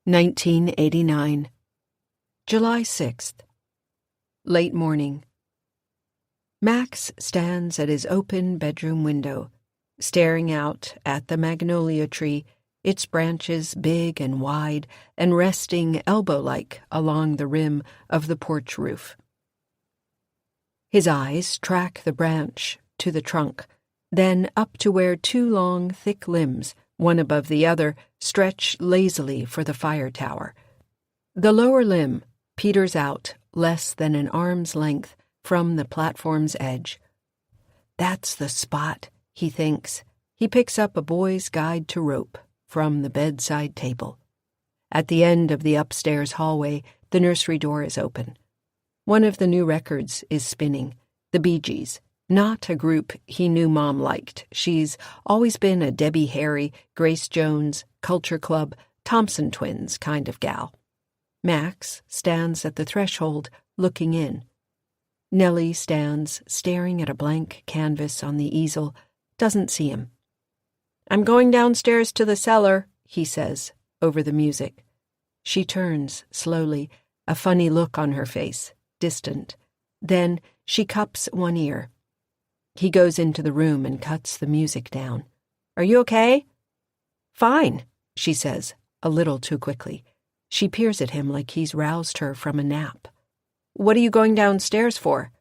1989. July 6th. Late morning. Max stands at his open bedroom window, staring out at the magnolia tree, its branches big and wide and resting elbow-like along the rim of the porch roof. His eyes track the branch to the trunk, then up to where two long, thick limbs, one above the other, stretch lazily for the fire tower. The lower limb peters out less than an arm's length from the platform's edge. That's the spot, he thinks. He picks up a boy's guide to rope from the bedside table. At the end of the upstairs hallway, the nursery door is open. One of the new records is spinning, the Bee Gees. Not a group he knew Mom liked. She's always been a Debbie Harry, Grace Jones, Culture Club, Thompson Twins kind of gal. Max stands at the threshold, looking in. Nellie stands, staring at a blank canvas on the easel, doesn't see him. "I'm going downstairs to the cellar," he says, over the music. She turns, slowly, a funny look on her face, distant. Then she cups one ear. He goes into the room and cuts the music down. "Are you okay?" "Fine," she says, a little too quickly. She peers at him like he's roused her from a nap. "What are you going downstairs for?"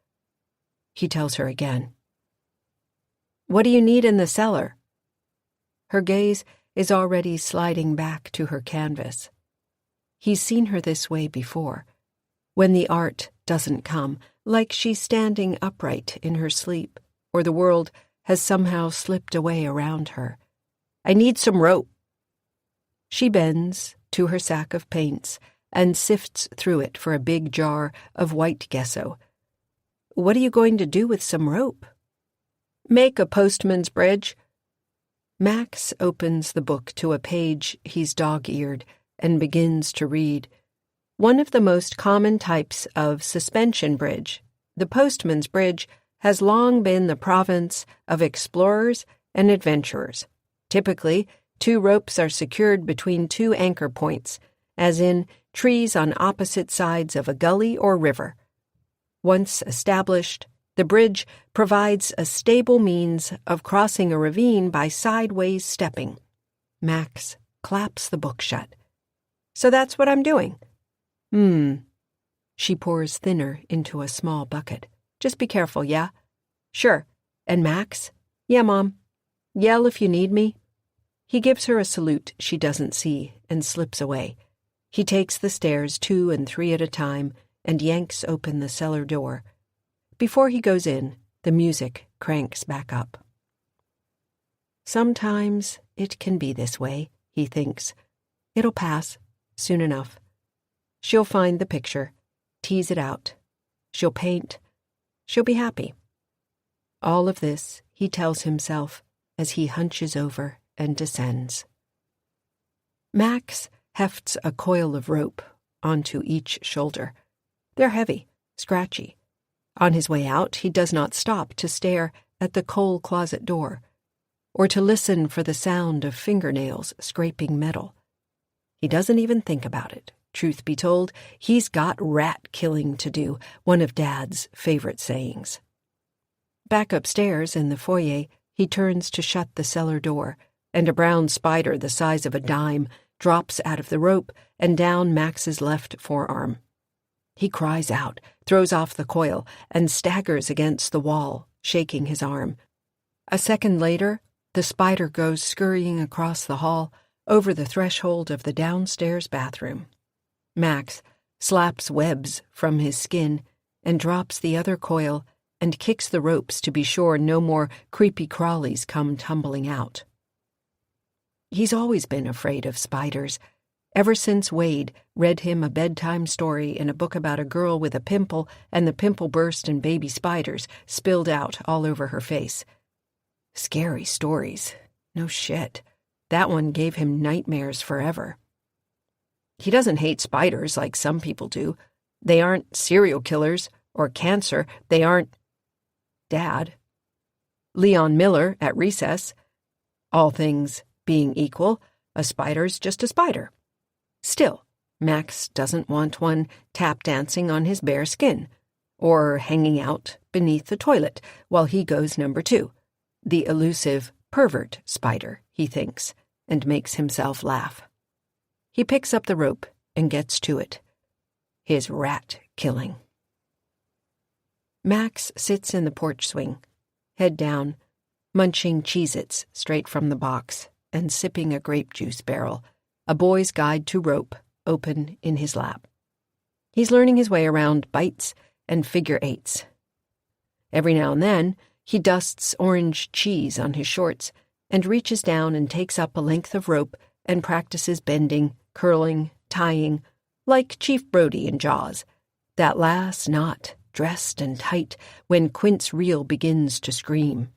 He tells her again. "What do you need in the cellar?" Her gaze is already sliding back to her canvas. He's seen her this way before, when the art doesn't come, like she's standing upright in her sleep, or the world has somehow slipped away around her. "I need some rope." She bends to her sack of paints and sifts through it for a big jar of white gesso. "What are you going to do with some rope?" "Make a postman's bridge." Max opens the book to a page he's dog-eared and begins to read. One of the most common types of suspension bridge, the postman's bridge, has long been the province of explorers and adventurers. Typically, two ropes are secured between two anchor points, as in trees on opposite sides of a gully or river. Once established, the bridge provides a stable means of crossing a ravine by sideways stepping. Max claps the book shut. "So that's what I'm doing." She pours thinner into a small bucket. "Just be careful, yeah?" "Sure." "And Max?" "Yeah, Mom." "Yell if you need me." He gives her a salute she doesn't see and slips away. He takes the stairs 2 and 3 at a time and yanks open the cellar door. Before he goes in, the music cranks back up. Sometimes it can be this way, he thinks. It'll pass, soon enough. She'll find the picture, tease it out. She'll paint. She'll be happy. All of this, he tells himself as he hunches over and descends. Max hefts a coil of rope onto each shoulder. They're heavy, scratchy. On his way out, he does not stop to stare at the coal closet door, or to listen for the sound of fingernails scraping metal. He doesn't even think about it. Truth be told, he's got rat killing to do, one of Dad's favorite sayings. Back upstairs in the foyer, he turns to shut the cellar door, and a brown spider the size of a dime drops out of the rope and down Max's left forearm. He cries out, throws off the coil, and staggers against the wall, shaking his arm. A second later, the spider goes scurrying across the hall, over the threshold of the downstairs bathroom. Max slaps webs from his skin and drops the other coil and kicks the ropes to be sure no more creepy crawlies come tumbling out. He's always been afraid of spiders, ever since Wade read him a bedtime story in a book about a girl with a pimple, and the pimple burst and baby spiders spilled out all over her face. Scary stories. No shit. That one gave him nightmares forever. He doesn't hate spiders like some people do. They aren't serial killers or cancer. They aren't Dad. Leon Miller at recess. All things being equal, a spider's just a spider. Still, Max doesn't want one tap dancing on his bare skin, or hanging out beneath the toilet while he goes number 2, the elusive pervert spider, he thinks, and makes himself laugh. He picks up the rope and gets to it. His rat killing. Max sits in the porch swing, head down, munching Cheez-Its straight from the box and sipping a grape juice barrel, A Boy's Guide to Rope open in his lap. He's learning his way around bites and figure eights. Every now and then, he dusts orange cheese on his shorts and reaches down and takes up a length of rope and practices bending, curling, tying, like Chief Brody in Jaws, that last knot dressed and tight when Quint's reel begins to scream.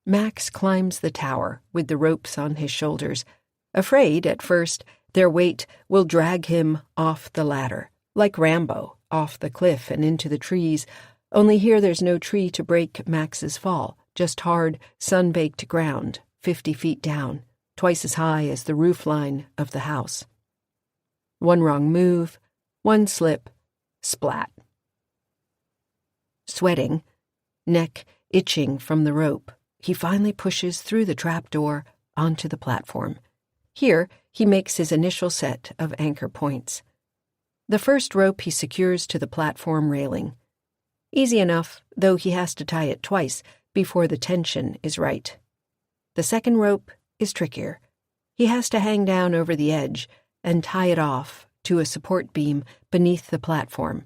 Max climbs the tower with the ropes on his shoulders, afraid, at first, their weight will drag him off the ladder, like Rambo, off the cliff and into the trees, only here there's no tree to break Max's fall, just hard, sun-baked ground, 50 feet down, twice as high as the roofline of the house. One wrong move, one slip, splat. Sweating, neck itching from the rope, he finally pushes through the trapdoor onto the platform. Here, he makes his initial set of anchor points. The first rope he secures to the platform railing. Easy enough, though he has to tie it twice before the tension is right. The second rope is trickier. He has to hang down over the edge and tie it off to a support beam beneath the platform.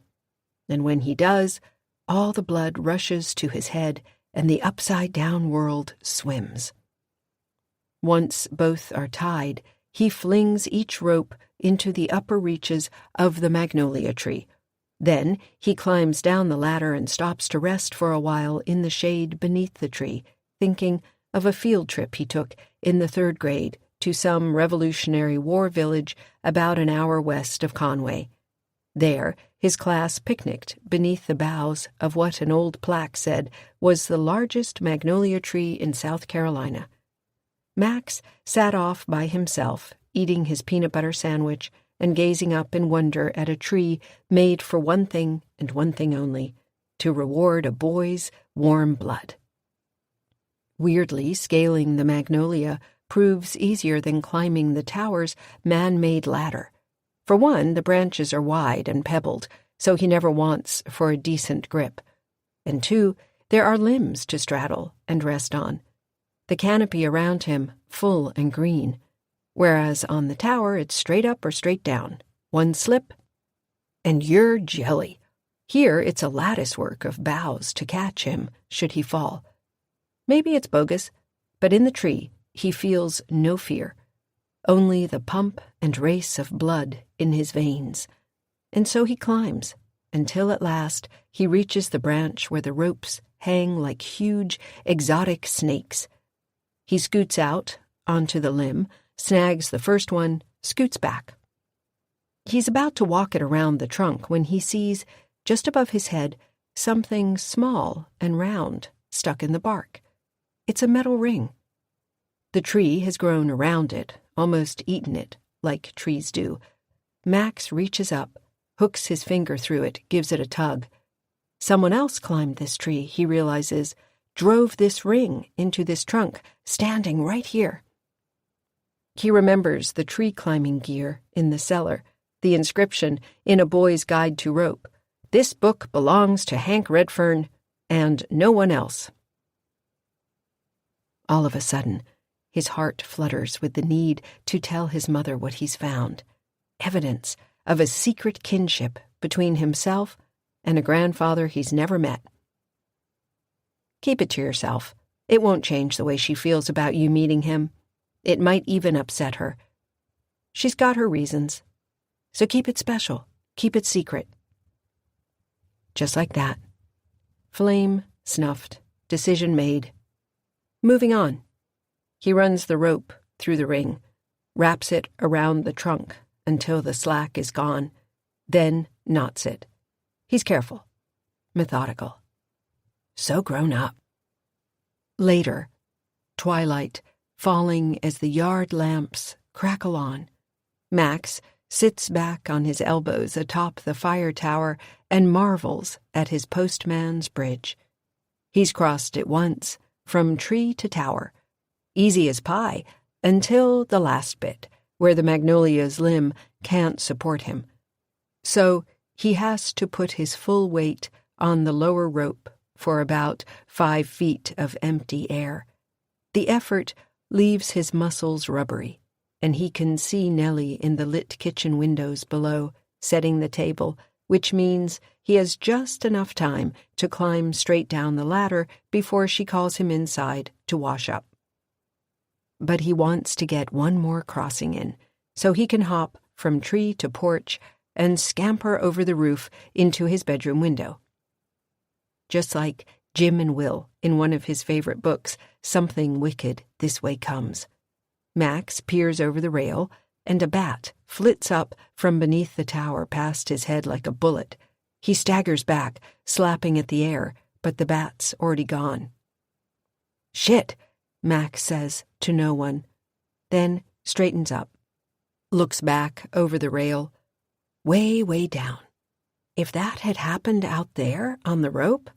And when he does, all the blood rushes to his head and the upside-down world swims. Once both are tied, he flings each rope into the upper reaches of the magnolia tree. Then he climbs down the ladder and stops to rest for a while in the shade beneath the tree, thinking of a field trip he took in the 3rd grade to some Revolutionary War village about an hour west of Conway. There, his class picnicked beneath the boughs of what an old plaque said was the largest magnolia tree in South Carolina. Max sat off by himself, eating his peanut butter sandwich and gazing up in wonder at a tree made for one thing and one thing only, to reward a boy's warm blood. Weirdly, scaling the magnolia proves easier than climbing the tower's man-made ladder. For one, the branches are wide and pebbled, so he never wants for a decent grip. And 2, there are limbs to straddle and rest on. The canopy around him full and green, whereas on the tower it's straight up or straight down. One slip, and you're jelly. Here it's a lattice work of boughs to catch him should he fall. Maybe it's bogus, but in the tree he feels no fear, only the pump and race of blood in his veins. And so he climbs, until at last he reaches the branch where the ropes hang like huge, exotic snakes. He scoots out onto the limb, snags the first one, scoots back. He's about to walk it around the trunk when he sees, just above his head, something small and round stuck in the bark. It's a metal ring. The tree has grown around it, almost eaten it, like trees do. Max reaches up, hooks his finger through it, gives it a tug. Someone else climbed this tree, he realizes, drove this ring into this trunk, standing right here. He remembers the tree-climbing gear in the cellar, the inscription in A Boy's Guide to Rope. This book belongs to Hank Redfern and no one else. All of a sudden, his heart flutters with the need to tell his mother what he's found. Evidence of a secret kinship between himself and a grandfather he's never met. Keep it to yourself. It won't change the way she feels about you meeting him. It might even upset her. She's got her reasons. So keep it special. Keep it secret. Just like that. Flame snuffed. Decision made. Moving on. He runs the rope through the ring, wraps it around the trunk until the slack is gone, then knots it. He's careful. Methodical. So grown up. Later, twilight falling as the yard lamps crackle on. Max sits back on his elbows atop the fire tower and marvels at his postman's bridge. He's crossed it once, from tree to tower, easy as pie, until the last bit, where the magnolia's limb can't support him. So he has to put his full weight on the lower rope for about 5 feet of empty air. The effort leaves his muscles rubbery, and he can see Nellie in the lit kitchen windows below, setting the table, which means he has just enough time to climb straight down the ladder before she calls him inside to wash up. But he wants to get one more crossing in, so he can hop from tree to porch and scamper over the roof into his bedroom window. Just like Jim and Will in one of his favorite books, Something Wicked This Way Comes. Max peers over the rail, and a bat flits up from beneath the tower past his head like a bullet. He staggers back, slapping at the air, but the bat's already gone. "Shit," Max says to no one, then straightens up, looks back over the rail, way down. If that had happened out there on the rope,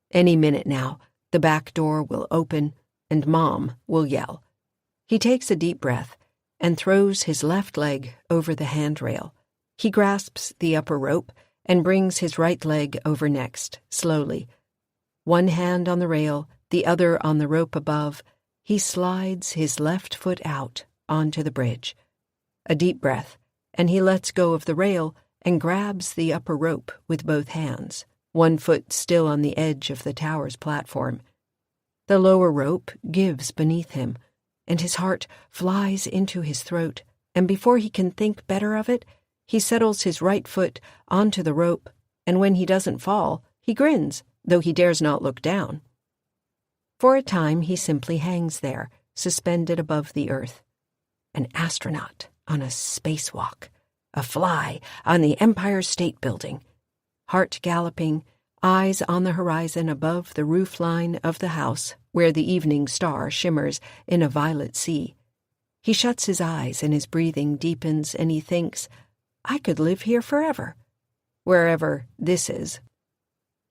any minute now, the back door will open and Mom will yell. He takes a deep breath and throws his left leg over the handrail. He grasps the upper rope and brings his right leg over next, slowly. One hand on the rail, the other on the rope above, he slides his left foot out onto the bridge. A deep breath, and he lets go of the rail and grabs the upper rope with both hands, one foot still on the edge of the tower's platform. The lower rope gives beneath him, and his heart flies into his throat, and before he can think better of it, he settles his right foot onto the rope, and when he doesn't fall, he grins, though he dares not look down. For a time he simply hangs there, suspended above the earth. An astronaut on a spacewalk, a fly on the Empire State Building, heart galloping, eyes on the horizon above the roof line of the house where the evening star shimmers in a violet sea. He shuts his eyes and his breathing deepens, and he thinks, I could live here forever, wherever this is.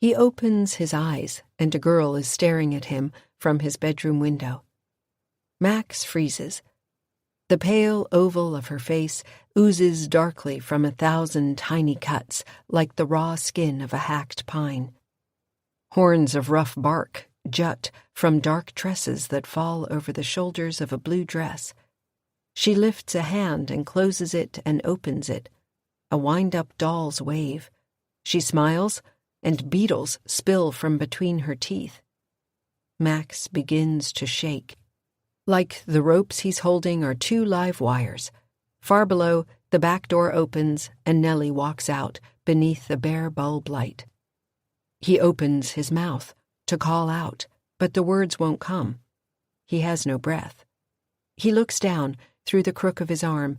He opens his eyes, and a girl is staring at him from his bedroom window. Max freezes. The pale oval of her face oozes darkly from 1,000 tiny cuts, like the raw skin of a hacked pine. Horns of rough bark jut from dark tresses that fall over the shoulders of a blue dress. She lifts a hand and closes it and opens it. A wind-up doll's wave. She smiles, and beetles spill from between her teeth. Max begins to shake. Like the ropes he's holding are 2 live wires. Far below, the back door opens, and Nellie walks out beneath the bare bulb light. He opens his mouth to call out, but the words won't come. He has no breath. He looks down through the crook of his arm,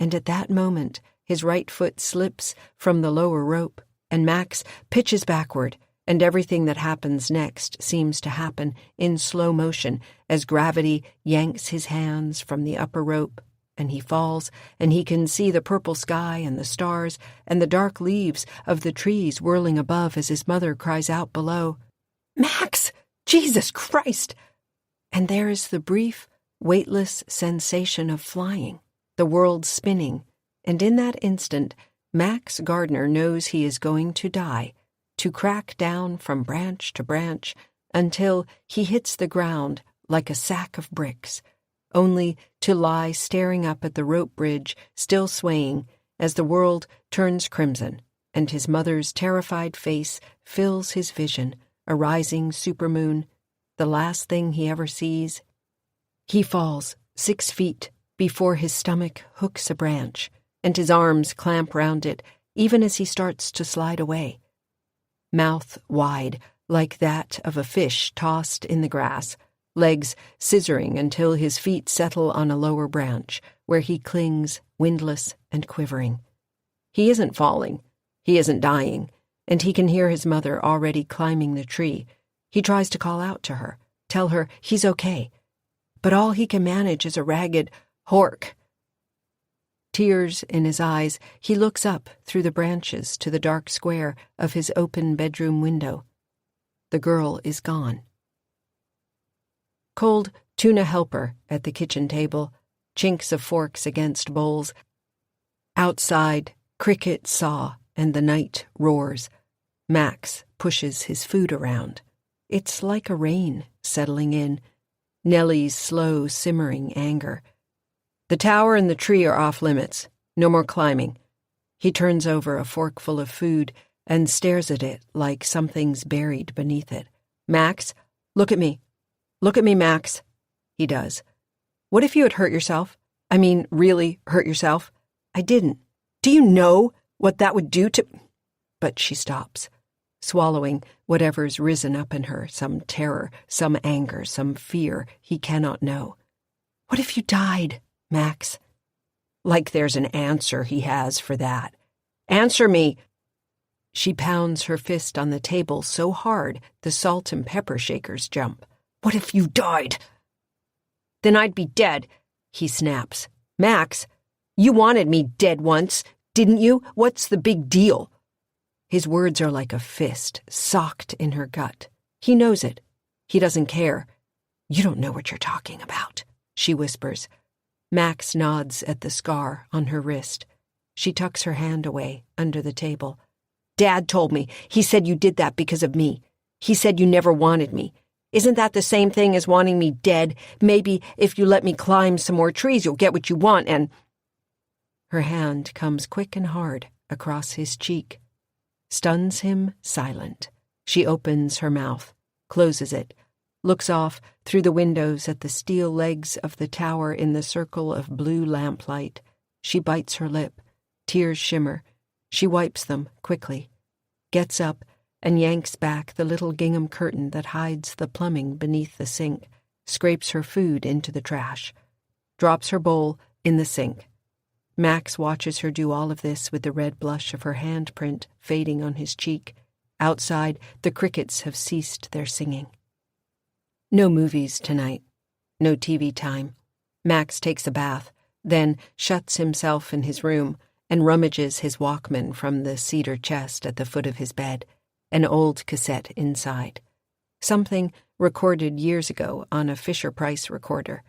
and at that moment, his right foot slips from the lower rope, and Max pitches backward, and everything that happens next seems to happen in slow motion as gravity yanks his hands from the upper rope, and he falls, and he can see the purple sky and the stars and the dark leaves of the trees whirling above as his mother cries out below, "Max! Jesus Christ!" And there's the brief, weightless sensation of flying, the world spinning, and in that instant, Max Gardner knows he is going to die, to crack down from branch to branch until he hits the ground like a sack of bricks, only to lie staring up at the rope bridge still swaying as the world turns crimson and his mother's terrified face fills his vision, a rising supermoon, the last thing he ever sees. He falls 6 feet before his stomach hooks a branch, and his arms clamp round it even as he starts to slide away. Mouth wide, like that of a fish tossed in the grass, legs scissoring until his feet settle on a lower branch, where he clings, windless and quivering. He isn't falling, he isn't dying, and he can hear his mother already climbing the tree. He tries to call out to her, tell her he's okay, but all he can manage is a ragged "Hork." Tears in his eyes, he looks up through the branches to the dark square of his open bedroom window. The girl is gone. Cold tuna helper at the kitchen table, chinks of forks against bowls. Outside, crickets saw and the night roars. Max pushes his food around. It's like a rain settling in. Nellie's slow, simmering anger. The tower and the tree are off limits. No more climbing. He turns over a forkful of food and stares at it like something's buried beneath it. Max, look at me. Look at me, Max. He does. What if you had hurt yourself? I mean, really hurt yourself? I didn't. Do you know what that would do to... But she stops, swallowing whatever's risen up in her, some terror, some anger, some fear he cannot know. What if you died, Max? Like there's an answer he has for that. Answer me! She pounds her fist on the table so hard the salt and pepper shakers jump. What if you died? Then I'd be dead, he snaps. Max, you wanted me dead once, didn't you? What's the big deal? His words are like a fist, socked in her gut. He knows it. He doesn't care. You don't know what you're talking about, she whispers. Max nods at the scar on her wrist. She tucks her hand away under the table. Dad told me. He said you did that because of me. He said you never wanted me. Isn't that the same thing as wanting me dead? Maybe if you let me climb some more trees, you'll get what you want and... Her hand comes quick and hard across his cheek. Stuns him silent. She opens her mouth, closes it, looks off through the windows at the steel legs of the tower in the circle of blue lamplight. She bites her lip. Tears shimmer. She wipes them quickly, gets up, and yanks back the little gingham curtain that hides the plumbing beneath the sink, scrapes her food into the trash, drops her bowl in the sink. Max watches her do all of this with the red blush of her handprint fading on his cheek. Outside, the crickets have ceased their singing. No movies tonight. No TV time. Max takes a bath, then shuts himself in his room and rummages his Walkman from the cedar chest at the foot of his bed, an old cassette inside. Something recorded years ago on a Fisher-Price recorder.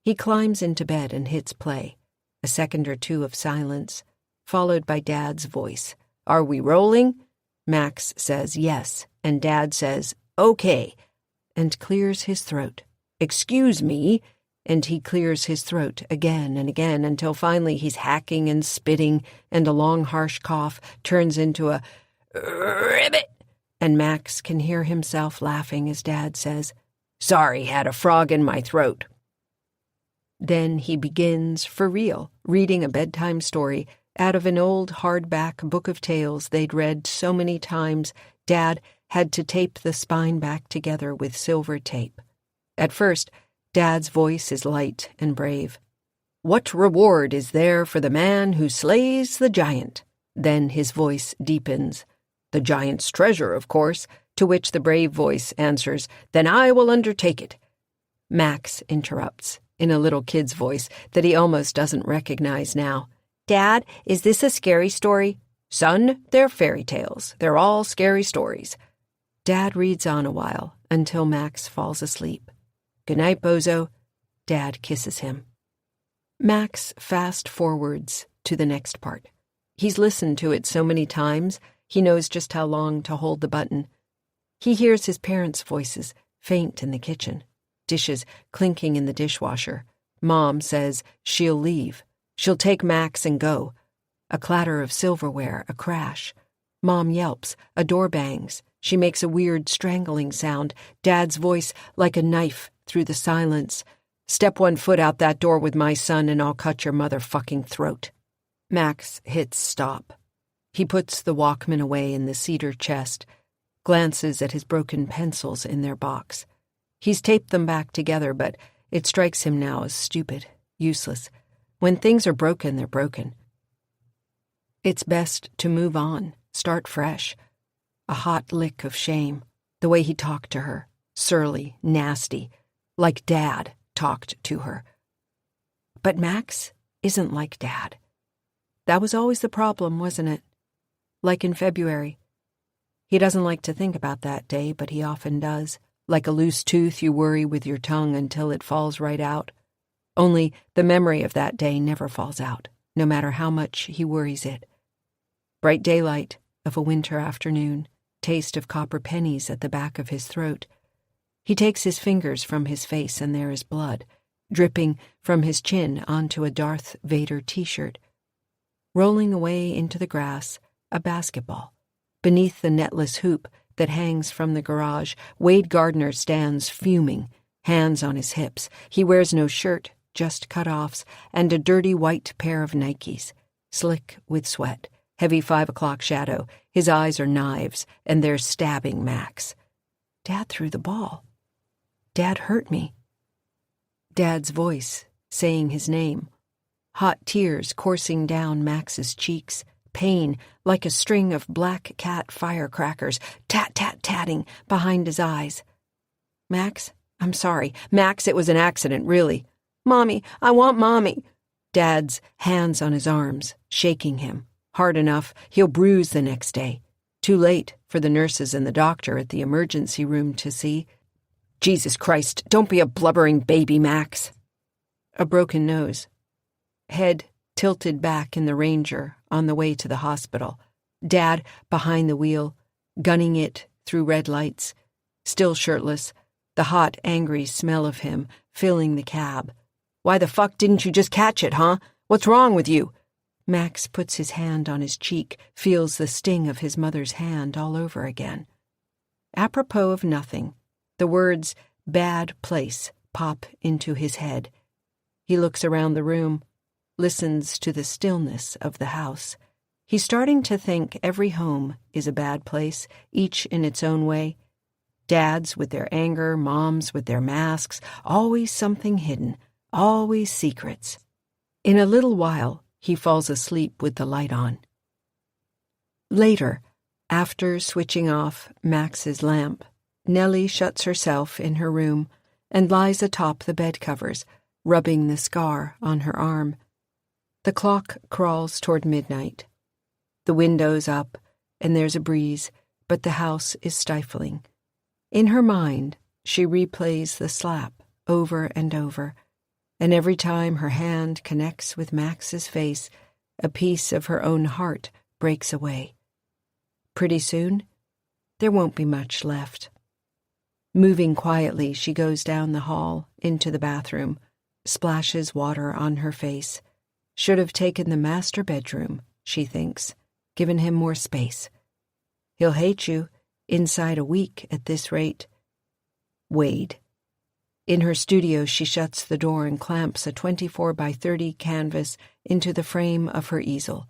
He climbs into bed and hits play. A second or two of silence, followed by Dad's voice. Are we rolling? Max says yes, and Dad says, okay, and clears his throat. Excuse me, and he clears his throat again and again until finally he's hacking and spitting, and a long harsh cough turns into a ribbit, and Max can hear himself laughing as Dad says, sorry, had a frog in my throat. Then he begins, for real, reading a bedtime story out of an old hardback book of tales they'd read so many times Dad had to tape the spine back together with silver tape. At first, Dad's voice is light and brave. What reward is there for the man who slays the giant? Then his voice deepens. The giant's treasure, of course, to which the brave voice answers, then I will undertake it. Max interrupts, in a little kid's voice that he almost doesn't recognize now. Dad, is this a scary story? Son, they're fairy tales. They're all scary stories. Dad reads on a while until Max falls asleep. Good night, Bozo. Dad kisses him. Max fast-forwards to the next part. He's listened to it so many times, he knows just how long to hold the button. He hears his parents' voices, faint in the kitchen. Dishes clinking in the dishwasher. Mom says she'll leave. She'll take Max and go. A clatter of silverware, a crash. Mom yelps, a door bangs. She makes a weird strangling sound, Dad's voice like a knife through the silence. Step one foot out that door with my son and I'll cut your motherfucking throat. Max hits stop. He puts the Walkman away in the cedar chest, glances at his broken pencils in their box. He's taped them back together, but it strikes him now as stupid, useless. When things are broken, they're broken. It's best to move on, start fresh. A hot lick of shame, the way he talked to her, surly, nasty, like Dad talked to her. But Max isn't like Dad. That was always the problem, wasn't it? Like in February. He doesn't like to think about that day, but he often does. Like a loose tooth you worry with your tongue until it falls right out. Only the memory of that day never falls out, no matter how much he worries it. Bright daylight of a winter afternoon, taste of copper pennies at the back of his throat. He takes his fingers from his face and there is blood, dripping from his chin onto a Darth Vader t-shirt. Rolling away into the grass, a basketball. Beneath the netless hoop that hangs from the garage, Wade Gardner stands fuming, hands on his hips. He wears no shirt, just cutoffs, and a dirty white pair of Nikes, slick with sweat, heavy 5 o'clock shadow. His eyes are knives, and they're stabbing Max. Dad threw the ball. Dad hurt me. Dad's voice, saying his name. Hot tears coursing down Max's cheeks. Pain, like a string of black cat firecrackers, tat-tat-tatting behind his eyes. Max, I'm sorry. Max, it was an accident, really. Mommy, I want Mommy. Dad's hands on his arms, shaking him. Hard enough, he'll bruise the next day. Too late for the nurses and the doctor at the emergency room to see. Jesus Christ, don't be a blubbering baby, Max. A broken nose. Head tilted back in the Ranger on the way to the hospital. Dad behind the wheel, gunning it through red lights. Still shirtless, the hot, angry smell of him filling the cab. Why the fuck didn't you just catch it, huh? What's wrong with you? Max puts his hand on his cheek, feels the sting of his mother's hand all over again. Apropos of nothing, the words "bad place" pop into his head. He looks around the room, listens to the stillness of the house. He's starting to think every home is a bad place, each in its own way. Dads with their anger, moms with their masks, always something hidden, always secrets. In a little while, he falls asleep with the light on. Later, after switching off Max's lamp, Nellie shuts herself in her room and lies atop the bed covers, rubbing the scar on her arm. The clock crawls toward midnight. The window's up, and there's a breeze, but the house is stifling. In her mind, she replays the slap over and over, and every time her hand connects with Max's face, a piece of her own heart breaks away. Pretty soon, there won't be much left. Moving quietly, she goes down the hall into the bathroom, splashes water on her face. Should have taken the master bedroom, she thinks, given him more space. He'll hate you inside a week at this rate. Wade. In her studio, she shuts the door and clamps a 24 by 30 canvas into the frame of her easel.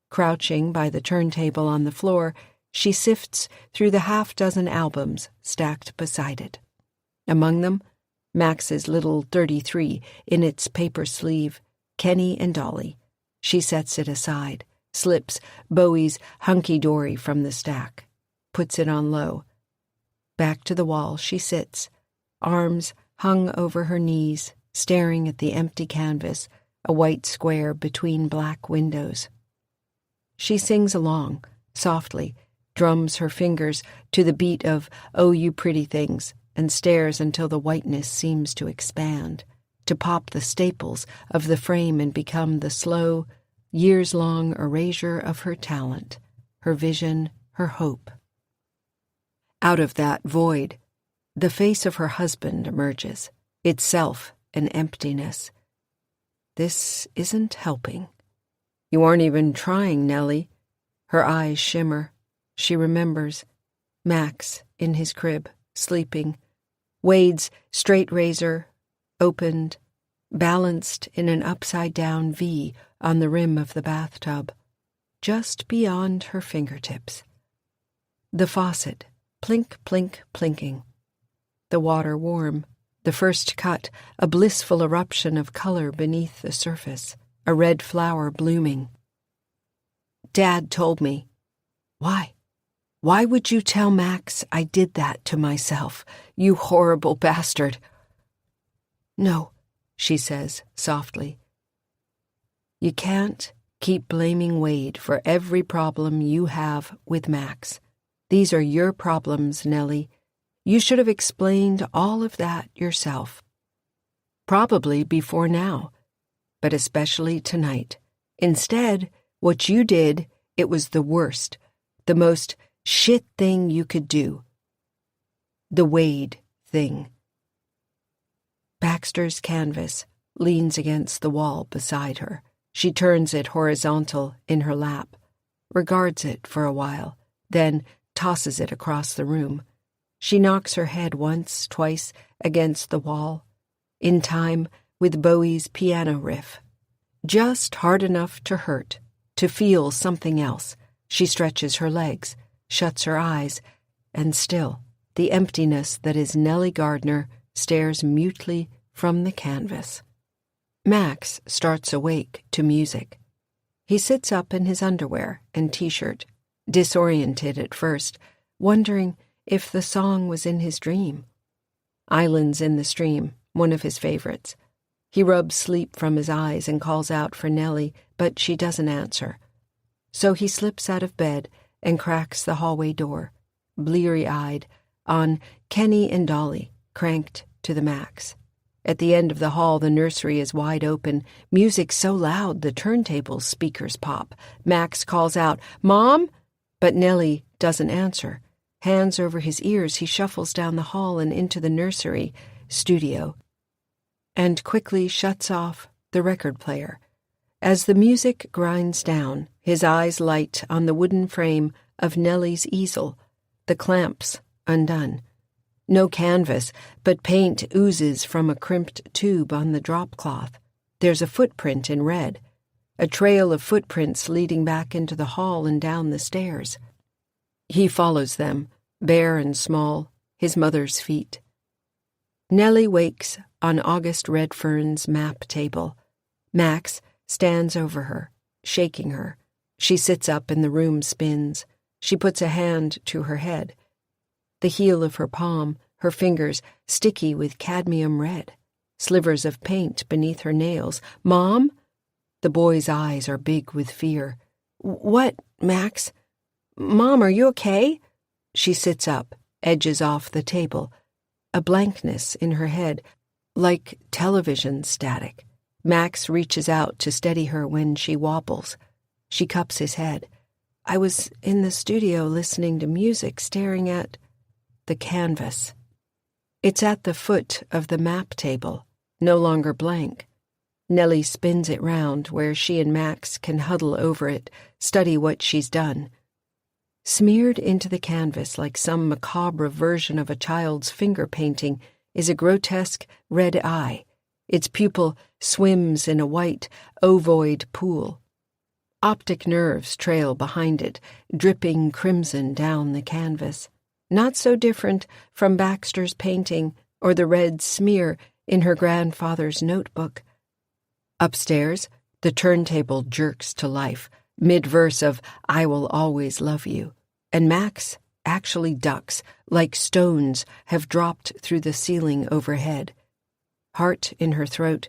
Crouching by the turntable on the floor, she sifts through the half-dozen albums stacked beside it. Among them, Max's little 33 in its paper sleeve, Kenny and Dolly. She sets it aside, slips Bowie's hunky-dory from the stack, puts it on low. Back to the wall she sits, arms hung over her knees, staring at the empty canvas, a white square between black windows. She sings along, softly, drums her fingers to the beat of "Oh, You Pretty Things," and stares until the whiteness seems to expand, to pop the staples of the frame and become the slow, years-long erasure of her talent, her vision, her hope. Out of that void, the face of her husband emerges, itself an emptiness. This isn't helping. You aren't even trying, Nellie. Her eyes shimmer. She remembers Max in his crib, sleeping. Wade's straight razor, opened, balanced in an upside-down V on the rim of the bathtub, just beyond her fingertips. The faucet, plink, plink, plinking. The water warm, the first cut, a blissful eruption of color beneath the surface, a red flower blooming. Dad told me. Why? Why would you tell Max I did that to myself, you horrible bastard? No, she says softly. You can't Keep blaming Wade for every problem you have with Max. These are your problems, Nellie. You should have explained all of that yourself. Probably before now, but especially tonight. Instead, what you did, it was the worst, the most shit thing you could do. The Wade thing. Baxter's canvas leans against the wall beside her. She turns it horizontal in her lap, regards it for a while, then tosses it across the room. She knocks her head once, twice against the wall, in time with Bowie's piano riff. Just hard enough to hurt, to feel something else. She stretches her legs, shuts her eyes, and still, the emptiness that is Nellie Gardner stares mutely from the canvas. Max starts awake to music. He sits up in his underwear and t-shirt, disoriented at first, wondering if the song was in his dream. Islands in the Stream, one of his favorites. He rubs sleep from his eyes and calls out for Nellie, but she doesn't answer. So he slips out of bed and cracks the hallway door, bleary-eyed, on Kenny and Dolly, cranked to the max. At the end of the hall, the nursery is wide open, music so loud the turntable speakers pop. Max calls out, "Mom?" But Nellie doesn't answer. Hands over his ears, he shuffles down the hall and into the nursery studio, and quickly shuts off the record player. As the music grinds down, his eyes light on the wooden frame of Nellie's easel, the clamps undone. No canvas, but paint oozes from a crimped tube on the drop cloth. There's a footprint in red, a trail of footprints leading back into the hall and down the stairs. He follows them, bare and small, his mother's feet. Nellie wakes on August Redfern's map table. Max stands over her, shaking her. She sits up and the room spins. She puts a hand to her head. The heel of her palm, her fingers sticky with cadmium red. Slivers of paint beneath her nails. "Mom?" The boy's eyes are big with fear. "What, Max? Mom, are you okay?" She sits up, edges off the table, a blankness in her head, like television static. Max reaches out to steady her when she wobbles. She cups his head. "I was in the studio listening to music, staring at the canvas." It's at the foot of the map table, no longer blank. Nellie spins it round where she and Max can huddle over it, study what she's done. Smeared into the canvas like some macabre version of a child's finger painting is a grotesque red eye. Its pupil swims in a white, ovoid pool. Optic nerves trail behind it, dripping crimson down the canvas. Not so different from Baxter's painting or the red smear in her grandfather's notebook. Upstairs, the turntable jerks to life, mid-verse of "I Will Always Love You," and Max actually ducks, like stones have dropped through the ceiling overhead. Heart in her throat,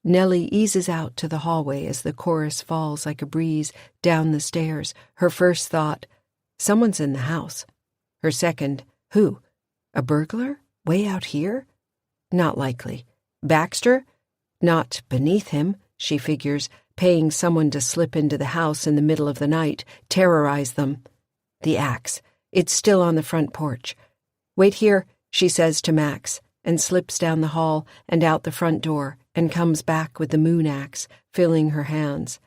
Nellie eases out to the hallway as the chorus falls like a breeze down the stairs. Her first thought, someone's in the house. Her second, who? A burglar? Way out here? Not likely. Baxter? Not beneath him, she figures, paying someone to slip into the house in the middle of the night, terrorize them. The axe. It's still on the front porch. "Wait here," she says to Max, and slips down the hall and out the front door and comes back with the moon axe, filling her hands.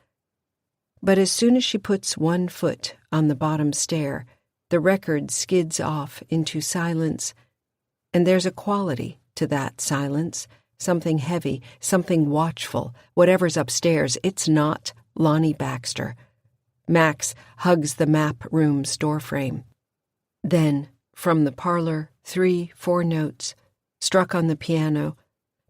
But as soon as she puts one foot on the bottom stair, the record skids off into silence, and there's a quality to that silence, something heavy, something watchful. Whatever's upstairs, it's not Lonnie Baxter. Max hugs the map room's doorframe. Then, from the parlor, 3-4 notes, struck on the piano,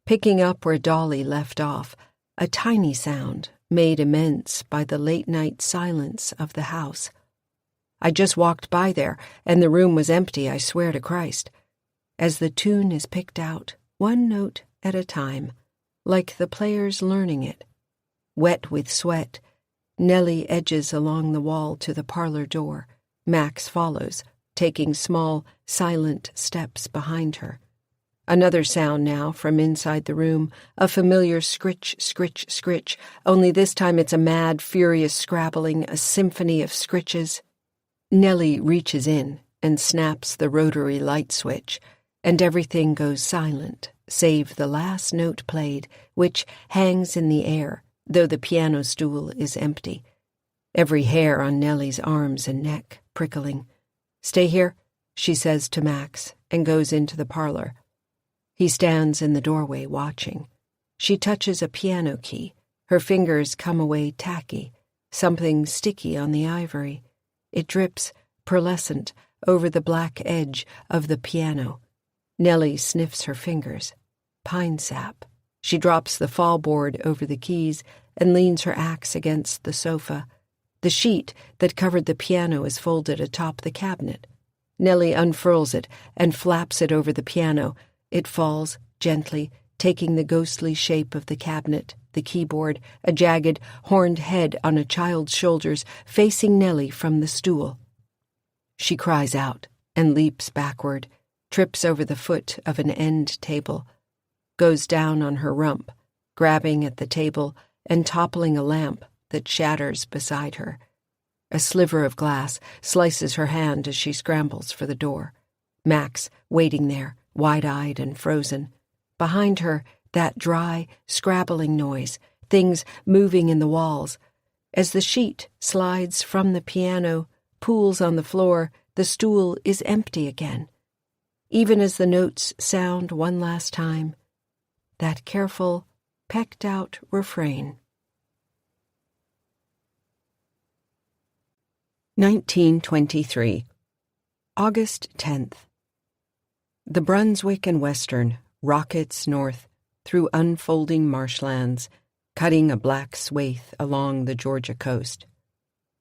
picking up where Dolly left off, a tiny sound made immense by the late-night silence of the house. I just walked by there, and the room was empty, I swear to Christ. As the tune is picked out, one note at a time, like the players learning it. Wet with sweat, Nellie edges along the wall to the parlor door. Max follows, taking small, silent steps behind her. Another sound now from inside the room, a familiar scritch, scritch, scritch, only this time it's a mad, furious scrabbling, a symphony of scritches. Nellie reaches in and snaps the rotary light switch, and everything goes silent, save the last note played, which hangs in the air, though the piano stool is empty. Every hair on Nellie's arms and neck prickling. "Stay here," she says to Max, and goes into the parlor. He stands in the doorway watching. She touches a piano key. Her fingers come away tacky, something sticky on the ivory. It drips, pearlescent, over the black edge of the piano. Nellie sniffs her fingers. Pine sap. She drops the fallboard over the keys and leans her axe against the sofa. The sheet that covered the piano is folded atop the cabinet. Nellie unfurls it and flaps it over the piano. It falls, gently, taking the ghostly shape of the cabinet, the keyboard, a jagged, horned head on a child's shoulders, facing Nellie from the stool. She cries out and leaps backward, trips over the foot of an end table, goes down on her rump, grabbing at the table and toppling a lamp that shatters beside her. A sliver of glass slices her hand as she scrambles for the door. Max, waiting there, wide-eyed and frozen. Behind her, that dry, scrabbling noise, things moving in the walls. As the sheet slides from the piano, pools on the floor, the stool is empty again. Even as the notes sound one last time, that careful, pecked-out refrain. 1923. August 10th. The Brunswick and Western rockets north through unfolding marshlands, cutting a black swathe along the Georgia coast.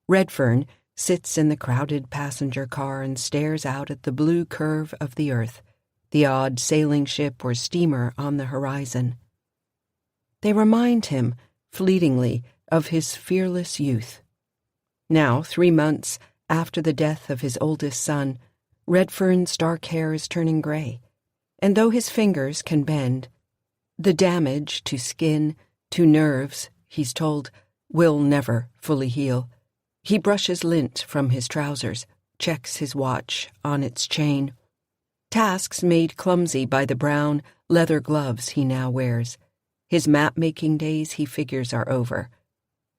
Redfern sits in the crowded passenger car and stares out at the blue curve of the earth, the odd sailing ship or steamer on the horizon. They remind him, fleetingly, of his fearless youth. Now, 3 months after the death of his oldest son, Redfern's dark hair is turning gray, and though his fingers can bend, the damage to skin, to nerves, he's told, will never fully heal. He brushes lint from his trousers, checks his watch on its chain. Tasks made clumsy by the brown leather gloves he now wears. His map-making days, he figures, are over.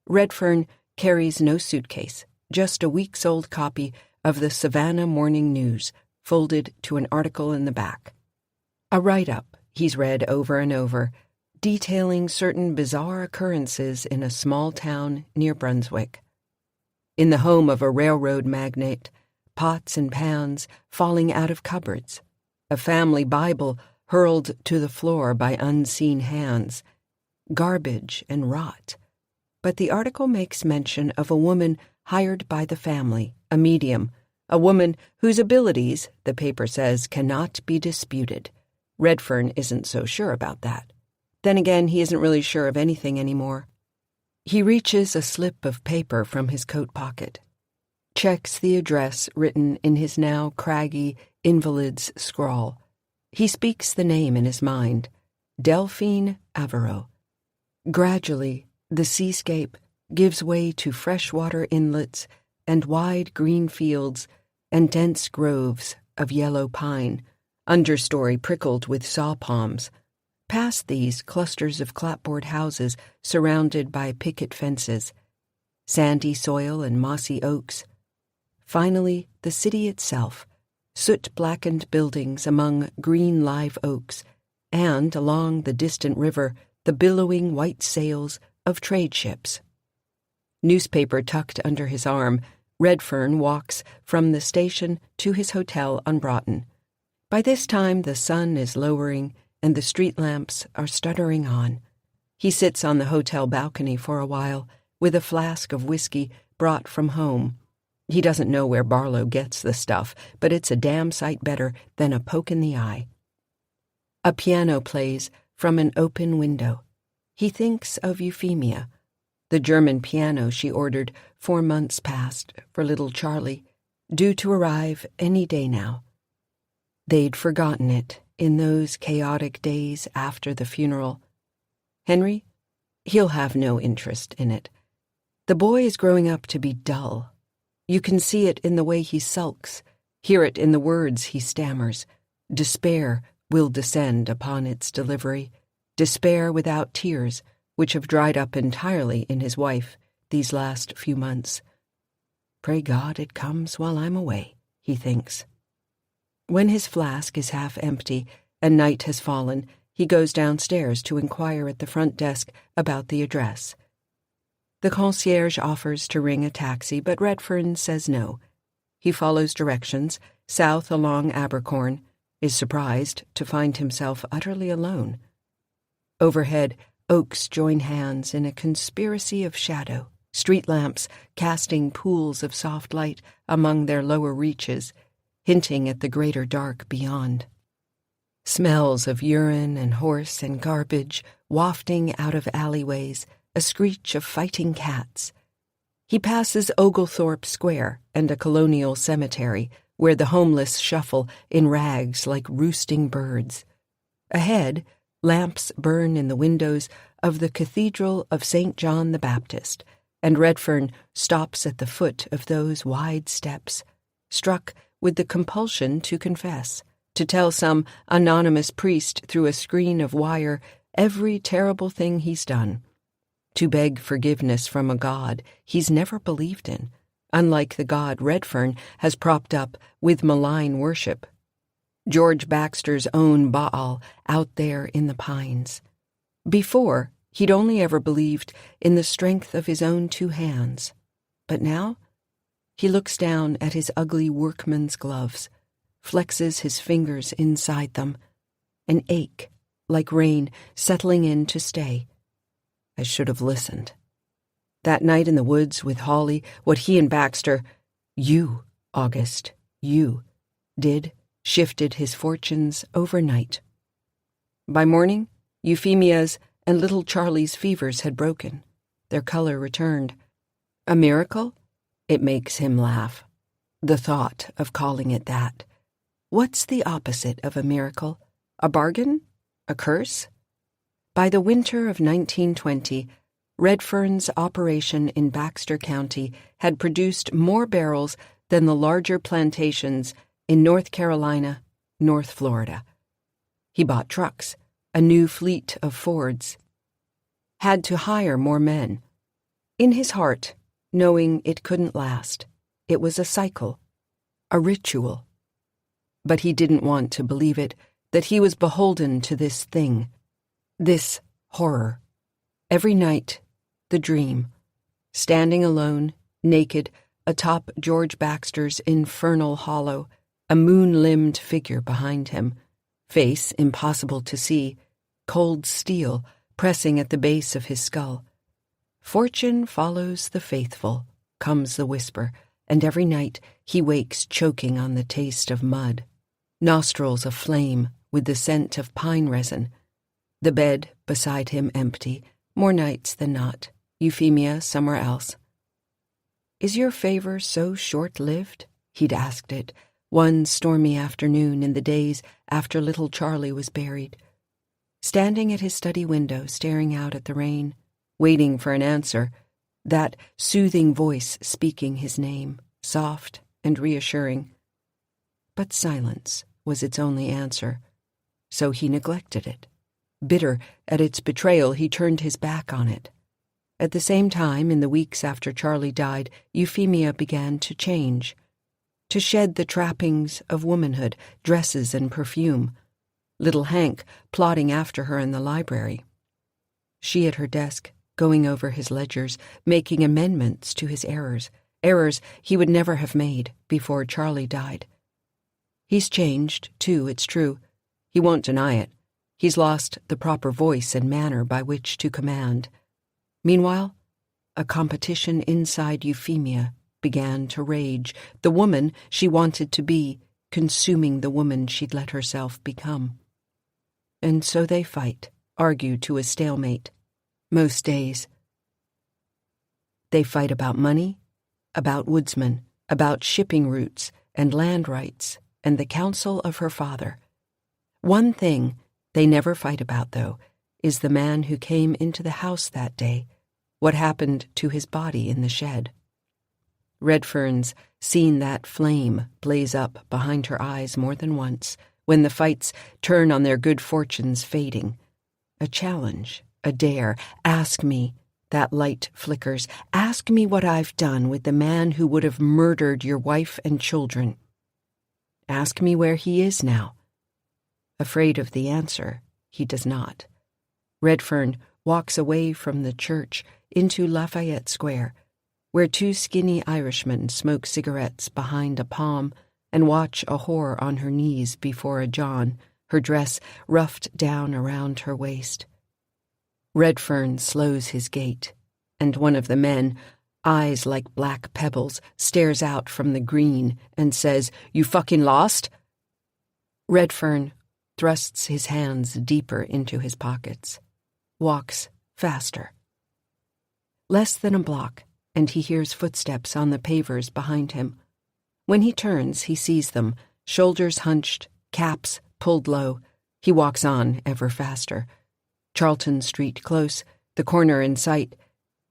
Redfern carries no suitcase, just a week's-old copy of the Savannah Morning News, folded to an article in the back. A write-up he's read over and over, detailing certain bizarre occurrences in a small town near Brunswick. In the home of a railroad magnate, pots and pans falling out of cupboards, a family Bible hurled to the floor by unseen hands, garbage and rot. But the article makes mention of a woman hired by the family, a medium, a woman whose abilities, the paper says, cannot be disputed. Redfern isn't so sure about that. Then again, he isn't really sure of anything anymore. He reaches a slip of paper from his coat pocket, checks the address written in his now craggy invalid's scrawl. He speaks the name in his mind, Delphine Averill. Gradually, the seascape gives way to freshwater inlets and wide green fields and dense groves of yellow pine, understory prickled with saw palms. Past these, clusters of clapboard houses surrounded by picket fences, sandy soil and mossy oaks. Finally, the city itself, soot-blackened buildings among green live oaks, and, along the distant river, the billowing white sails of trade ships. Newspaper tucked under his arm, Redfern walks from the station to his hotel on Broughton. By this time, the sun is lowering and the street lamps are stuttering on. He sits on the hotel balcony for a while, with a flask of whiskey brought from home. He doesn't know where Barlow gets the stuff, but it's a damn sight better than a poke in the eye. A piano plays from an open window. He thinks of Euphemia. The German piano she ordered 4 months past for little Charlie, due to arrive any day now. They'd forgotten it in those chaotic days after the funeral. Henry? He'll have no interest in it. The boy is growing up to be dull. You can see it in the way he sulks, hear it in the words he stammers. Despair will descend upon its delivery, despair without tears, which have dried up entirely in his wife these last few months. Pray God it comes while I'm away, he thinks. When his flask is half empty and night has fallen, he goes downstairs to inquire at the front desk about the address. The concierge offers to ring a taxi, but Redfern says no. He follows directions, south along Abercorn, is surprised to find himself utterly alone. Overhead, oaks join hands in a conspiracy of shadow, street lamps casting pools of soft light among their lower reaches, hinting at the greater dark beyond. Smells of urine and horse and garbage wafting out of alleyways, a screech of fighting cats. He passes Oglethorpe Square and a colonial cemetery where the homeless shuffle in rags like roosting birds. Ahead, lamps burn in the windows of the Cathedral of St. John the Baptist, and Redfern stops at the foot of those wide steps, struck with the compulsion to confess, to tell some anonymous priest through a screen of wire every terrible thing he's done, to beg forgiveness from a God he's never believed in, unlike the God Redfern has propped up with malign worship. George Baxter's own Baal out there in the pines. Before, he'd only ever believed in the strength of his own 2 hands. But now, he looks down at his ugly workman's gloves, flexes his fingers inside them, an ache, like rain, settling in to stay. I should have listened. That night in the woods with Hawley, what he and Baxter, you, August, you, did, shifted his fortunes overnight. By morning, Euphemia's and little Charlie's fevers had broken. Their color returned. A miracle? It makes him laugh. The thought of calling it that. What's the opposite of a miracle? A bargain? A curse? By the winter of 1920, Redfern's operation in Baxter County had produced more barrels than the larger plantations in North Carolina, North Florida. He bought trucks, a new fleet of Fords, had to hire more men. In his heart, knowing it couldn't last, it was a cycle, a ritual. But he didn't want to believe it, that he was beholden to this thing, this horror. Every night, the dream, standing alone, naked, atop George Baxter's infernal hollow, a moon-limbed figure behind him, face impossible to see, cold steel pressing at the base of his skull. Fortune follows the faithful, comes the whisper, and every night he wakes choking on the taste of mud, nostrils aflame with the scent of pine resin. The bed beside him empty, more nights than not, Euphemia somewhere else. Is your favor so short-lived? He'd asked it, one stormy afternoon in the days after little Charlie was buried. Standing at his study window, staring out at the rain, waiting for an answer, that soothing voice speaking his name, soft and reassuring. But silence was its only answer, so he neglected it. Bitter at its betrayal, he turned his back on it. At the same time, in the weeks after Charlie died, Euphemia began to change, to shed the trappings of womanhood, dresses and perfume. Little Hank plodding after her in the library. She at her desk, going over his ledgers, making amendments to his errors he would never have made before Charlie died. He's changed, too, it's true. He won't deny it. He's lost the proper voice and manner by which to command. Meanwhile, a competition inside Euphemia began to rage, the woman she wanted to be, consuming the woman she'd let herself become. And so they fight, argue to a stalemate, most days. They fight about money, about woodsmen, about shipping routes and land rights and the counsel of her father. One thing they never fight about, though, is the man who came into the house that day, what happened to his body in the shed. Redfern's seen that flame blaze up behind her eyes more than once, when the fights turn on their good fortunes fading. A challenge, a dare. Ask me, that light flickers. Ask me what I've done with the man who would have murdered your wife and children. Ask me where he is now. Afraid of the answer, he does not. Redfern walks away from the church into Lafayette Square, where two skinny Irishmen smoke cigarettes behind a palm and watch a whore on her knees before a John, her dress roughed down around her waist. Redfern slows his gait, and one of the men, eyes like black pebbles, stares out from the green and says, "You fucking lost?" Redfern thrusts his hands deeper into his pockets, walks faster. Less than a block, and he hears footsteps on the pavers behind him. When he turns, he sees them, shoulders hunched, caps pulled low. He walks on ever faster. Charlton Street close, the corner in sight.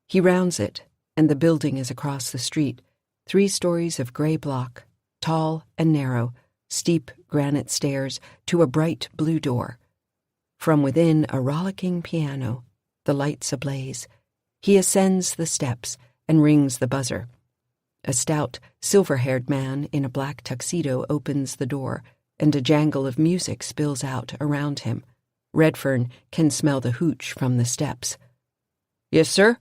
He rounds it, and the building is across the street, 3 stories of gray block, tall and narrow, steep granite stairs to a bright blue door. From within, a rollicking piano, the lights ablaze. He ascends the steps and rings the buzzer. A stout, silver-haired man in a black tuxedo opens the door, and a jangle of music spills out around him. Redfern can smell the hooch from the steps. "Yes, sir?"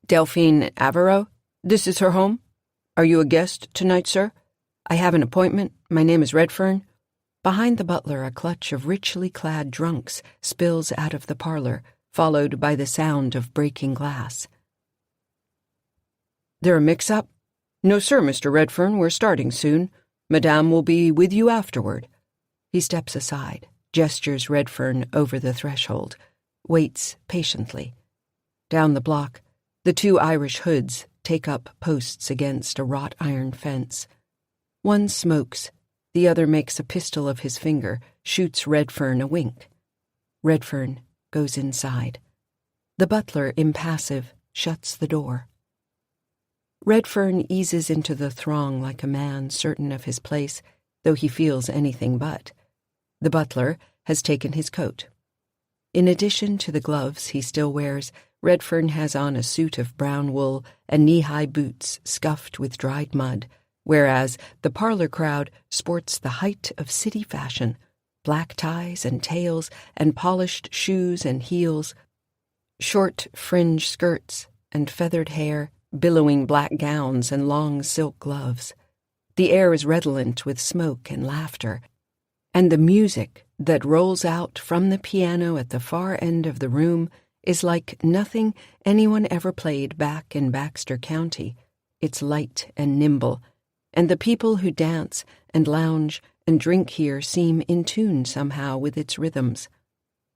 "Delphine Averill? This is her home? Are you a guest tonight, sir? I have an appointment. My name is Redfern." Behind the butler, a clutch of richly clad drunks spills out of the parlor, followed by the sound of breaking glass. "There a mix-up?" "No, sir, Mr. Redfern. We're starting soon. Madame will be with you afterward." He steps aside, gestures Redfern over the threshold, waits patiently. Down the block, the 2 Irish hoods take up posts against a wrought iron fence. One smokes, the other makes a pistol of his finger, shoots Redfern a wink. Redfern goes inside. The butler, impassive, shuts the door. Redfern eases into the throng like a man certain of his place, though he feels anything but. The butler has taken his coat. In addition to the gloves he still wears, Redfern has on a suit of brown wool and knee-high boots scuffed with dried mud, whereas the parlor crowd sports the height of city fashion, black ties and tails and polished shoes and heels, short fringe skirts and feathered hair, billowing black gowns and long silk gloves. The air is redolent with smoke and laughter, and the music that rolls out from the piano at the far end of the room is like nothing anyone ever played back in Baxter County. It's light and nimble, and the people who dance and lounge and drink here seem in tune somehow with its rhythms.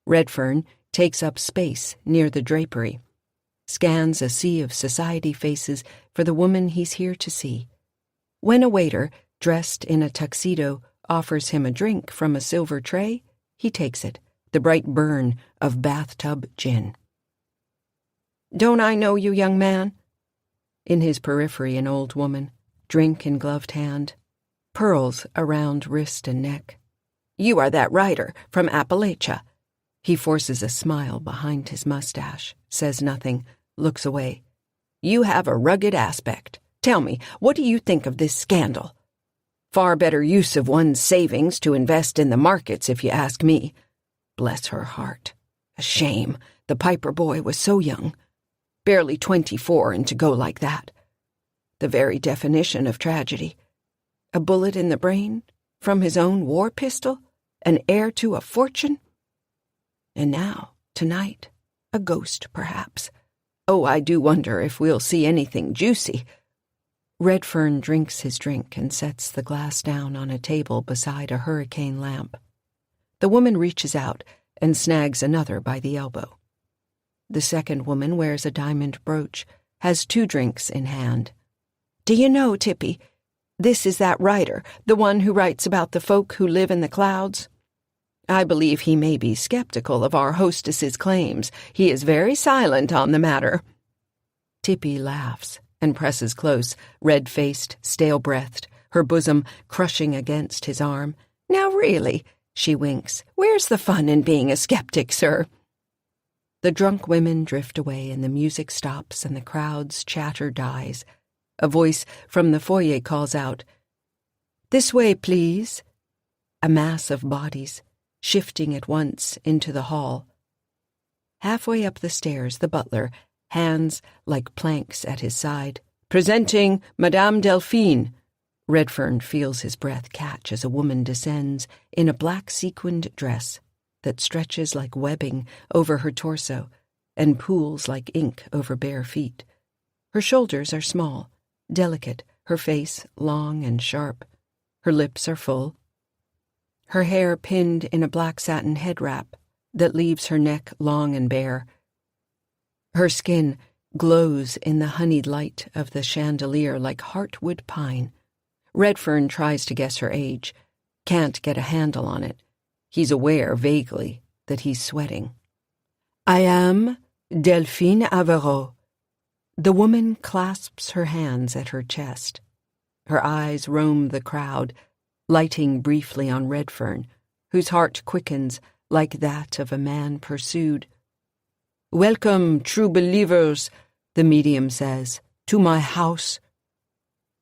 Redfern takes up space near the drapery, scans a sea of society faces for the woman he's here to see. When a waiter, dressed in a tuxedo, offers him a drink from a silver tray, he takes it, the bright burn of bathtub gin. "Don't I know you, young man?" In his periphery, an old woman, drink in gloved hand, pearls around wrist and neck. "You are that writer from Appalachia." He forces a smile behind his mustache, says nothing, looks away. "You have a rugged aspect. Tell me, what do you think of this scandal? Far better use of one's savings to invest in the markets, if you ask me. Bless her heart. A shame. The Piper boy was so young. Barely 24 and to go like that. The very definition of tragedy. A bullet in the brain? From his own war pistol? An heir to a fortune? And now, tonight, a ghost, perhaps. Oh, I do wonder if we'll see anything juicy." Redfern drinks his drink and sets the glass down on a table beside a hurricane lamp. The woman reaches out and snags another by the elbow. The second woman wears a diamond brooch, has 2 drinks in hand. "Do you know, Tippy, this is that writer, the one who writes about the folk who live in the clouds? I believe he may be skeptical of our hostess's claims. He is very silent on the matter." Tippy laughs and presses close, red-faced, stale-breathed, her bosom crushing against his arm. "Now really," she winks, "where's the fun in being a skeptic, sir?" The drunk women drift away and the music stops and the crowd's chatter dies. A voice from the foyer calls out, "This way, please." A mass of bodies, shifting at once into the hall. Halfway up the stairs, the butler, hands like planks at his side. "Presenting Madame Delphine." Redfern feels his breath catch as a woman descends in a black sequined dress that stretches like webbing over her torso and pools like ink over bare feet. Her shoulders are small, delicate, her face long and sharp. Her lips are full. Her hair pinned in a black satin head wrap that leaves her neck long and bare. Her skin glows in the honeyed light of the chandelier like heartwood pine. Redfern tries to guess her age, can't get a handle on it. He's aware, vaguely, that he's sweating. "I am Delphine Averot." The woman clasps her hands at her chest. Her eyes roam the crowd, lighting briefly on Redfern, whose heart quickens like that of a man pursued. "Welcome, true believers," the medium says, "to my house."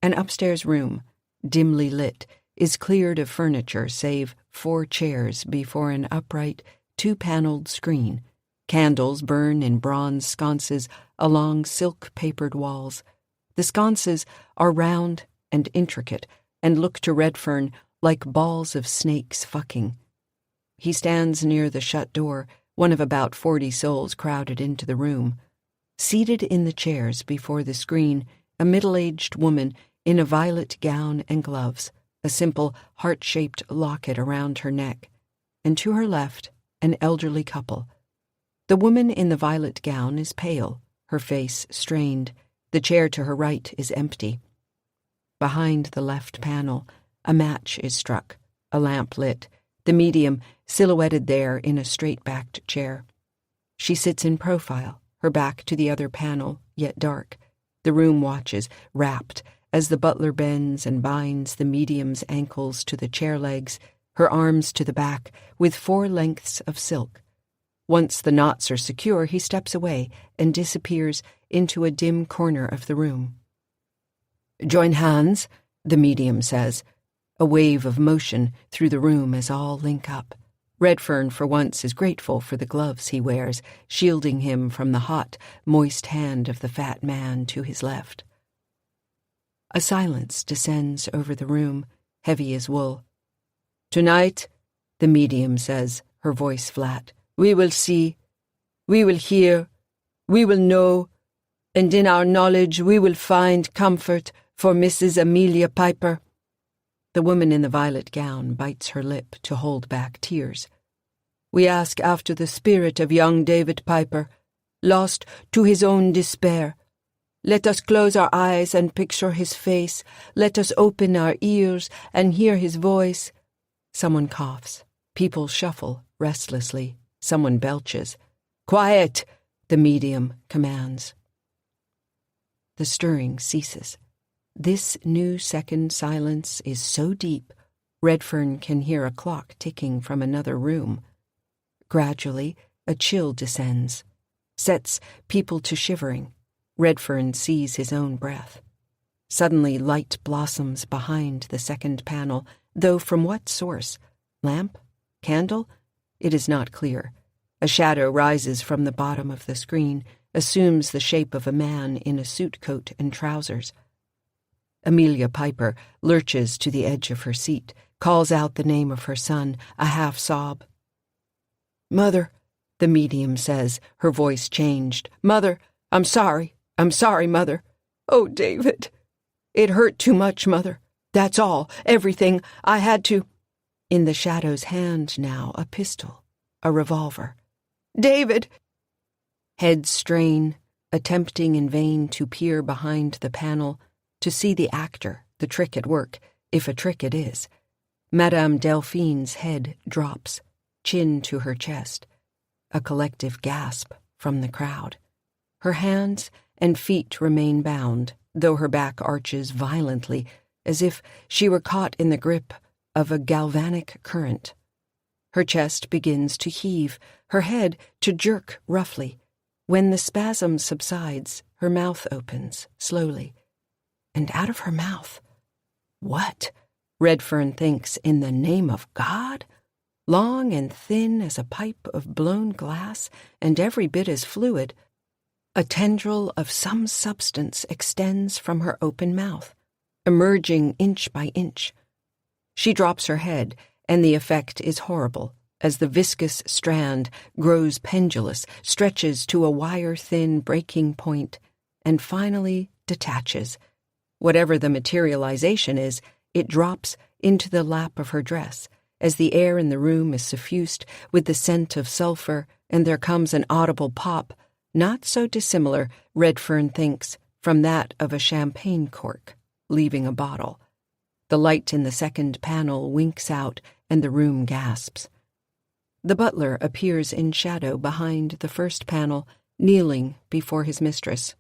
An upstairs room, dimly lit, is cleared of furniture save 4 chairs before an upright, 2-paneled screen. Candles burn in bronze sconces along silk-papered walls. The sconces are round and intricate and look to Redfern like balls of snakes fucking. He stands near the shut door, one of about 40 souls crowded into the room. Seated in the chairs before the screen, a middle-aged woman in a violet gown and gloves, a simple heart-shaped locket around her neck, and to her left, an elderly couple. The woman in the violet gown is pale, her face strained. The chair to her right is empty. Behind the left panel, a match is struck, a lamp lit, the medium silhouetted there in a straight-backed chair. She sits in profile, her back to the other panel, yet dark. The room watches, rapt, as the butler bends and binds the medium's ankles to the chair legs, her arms to the back, with 4 lengths of silk. Once the knots are secure, he steps away and disappears into a dim corner of the room. "Join hands," the medium says. A wave of motion through the room as all link up. Redfern, for once, is grateful for the gloves he wears, shielding him from the hot, moist hand of the fat man to his left. A silence descends over the room, heavy as wool. "Tonight," the medium says, her voice flat, "we will see, we will hear, we will know, and in our knowledge we will find comfort for Mrs. Amelia Piper." The woman in the violet gown bites her lip to hold back tears. "We ask after the spirit of young David Piper, lost to his own despair. Let us close our eyes and picture his face. Let us open our ears and hear his voice." Someone coughs. People shuffle restlessly. Someone belches. "Quiet," the medium commands. The stirring ceases. This new second silence is so deep, Redfern can hear a clock ticking from another room. Gradually, a chill descends, sets people to shivering. Redfern sees his own breath. Suddenly, light blossoms behind the second panel, though from what source? Lamp? Candle? It is not clear. A shadow rises from the bottom of the screen, assumes the shape of a man in a suit coat and trousers. Amelia Piper lurches to the edge of her seat, calls out the name of her son, a half-sob. "Mother," the medium says, her voice changed. "Mother, I'm sorry, Mother. Oh, David. It hurt too much, Mother. That's all, everything. I had to—" In the shadow's hand now, a pistol, a revolver. "David!" Heads strain, attempting in vain to peer behind the panel, to see the actor, the trick at work, if a trick it is. Madame Delphine's head drops, chin to her chest. A collective gasp from the crowd. Her hands and feet remain bound, though her back arches violently, as if she were caught in the grip of a galvanic current. Her chest begins to heave, her head to jerk roughly. When the spasm subsides, her mouth opens, slowly. And out of her mouth, what? Redfern thinks, in the name of God? Long and thin as a pipe of blown glass, and every bit as fluid, a tendril of some substance extends from her open mouth, emerging inch by inch. She drops her head, and the effect is horrible, as the viscous strand grows pendulous, stretches to a wire-thin breaking point, and finally detaches. Whatever the materialization is, it drops into the lap of her dress, as the air in the room is suffused with the scent of sulphur, and there comes an audible pop, not so dissimilar, Redfern thinks, from that of a champagne cork, leaving a bottle. The light in the second panel winks out, and the room gasps. The butler appears in shadow behind the first panel, kneeling before his mistress.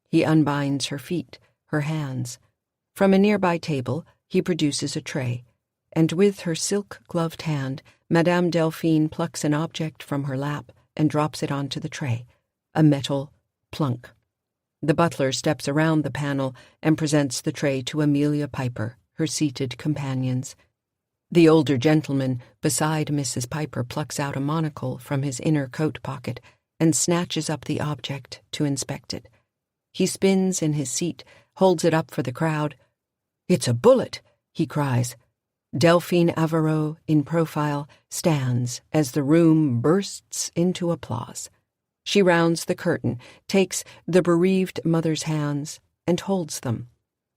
He unbinds her feet, her hands. From a nearby table, he produces a tray, and with her silk-gloved hand, Madame Delphine plucks an object from her lap and drops it onto the tray, a metal plunk. The butler steps around the panel and presents the tray to Amelia Piper, her seated companions. The older gentleman beside Mrs. Piper plucks out a monocle from his inner coat pocket and snatches up the object to inspect it. He spins in his seat, holds it up for the crowd. "It's a bullet," he cries. Delphine Averot, in profile, stands as the room bursts into applause. She rounds the curtain, takes the bereaved mother's hands, and holds them.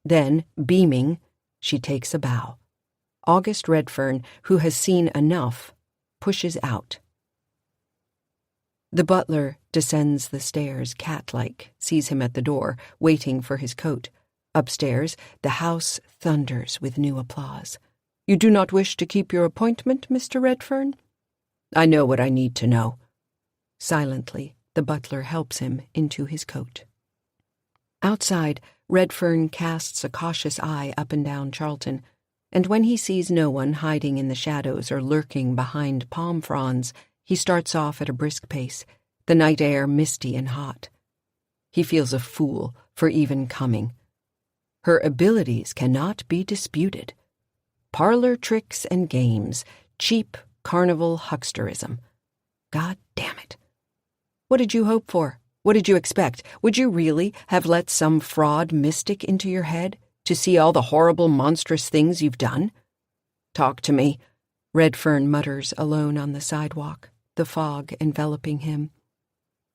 Then, beaming, she takes a bow. August Redfern, who has seen enough, pushes out. The butler descends the stairs, cat-like, sees him at the door, waiting for his coat. Upstairs, the house thunders with new applause. "You do not wish to keep your appointment, Mr. Redfern?" "I know what I need to know." Silently, the butler helps him into his coat. Outside, Redfern casts a cautious eye up and down Charlton, and when he sees no one hiding in the shadows or lurking behind palm fronds, he starts off at a brisk pace, the night air misty and hot. He feels a fool for even coming. Her abilities cannot be disputed. Parlor tricks and games, cheap carnival hucksterism. God damn it. What did you hope for? What did you expect? Would you really have let some fraud mystic into your head to see all the horrible, monstrous things you've done? "Talk to me," Redfern mutters alone on the sidewalk, the fog enveloping him.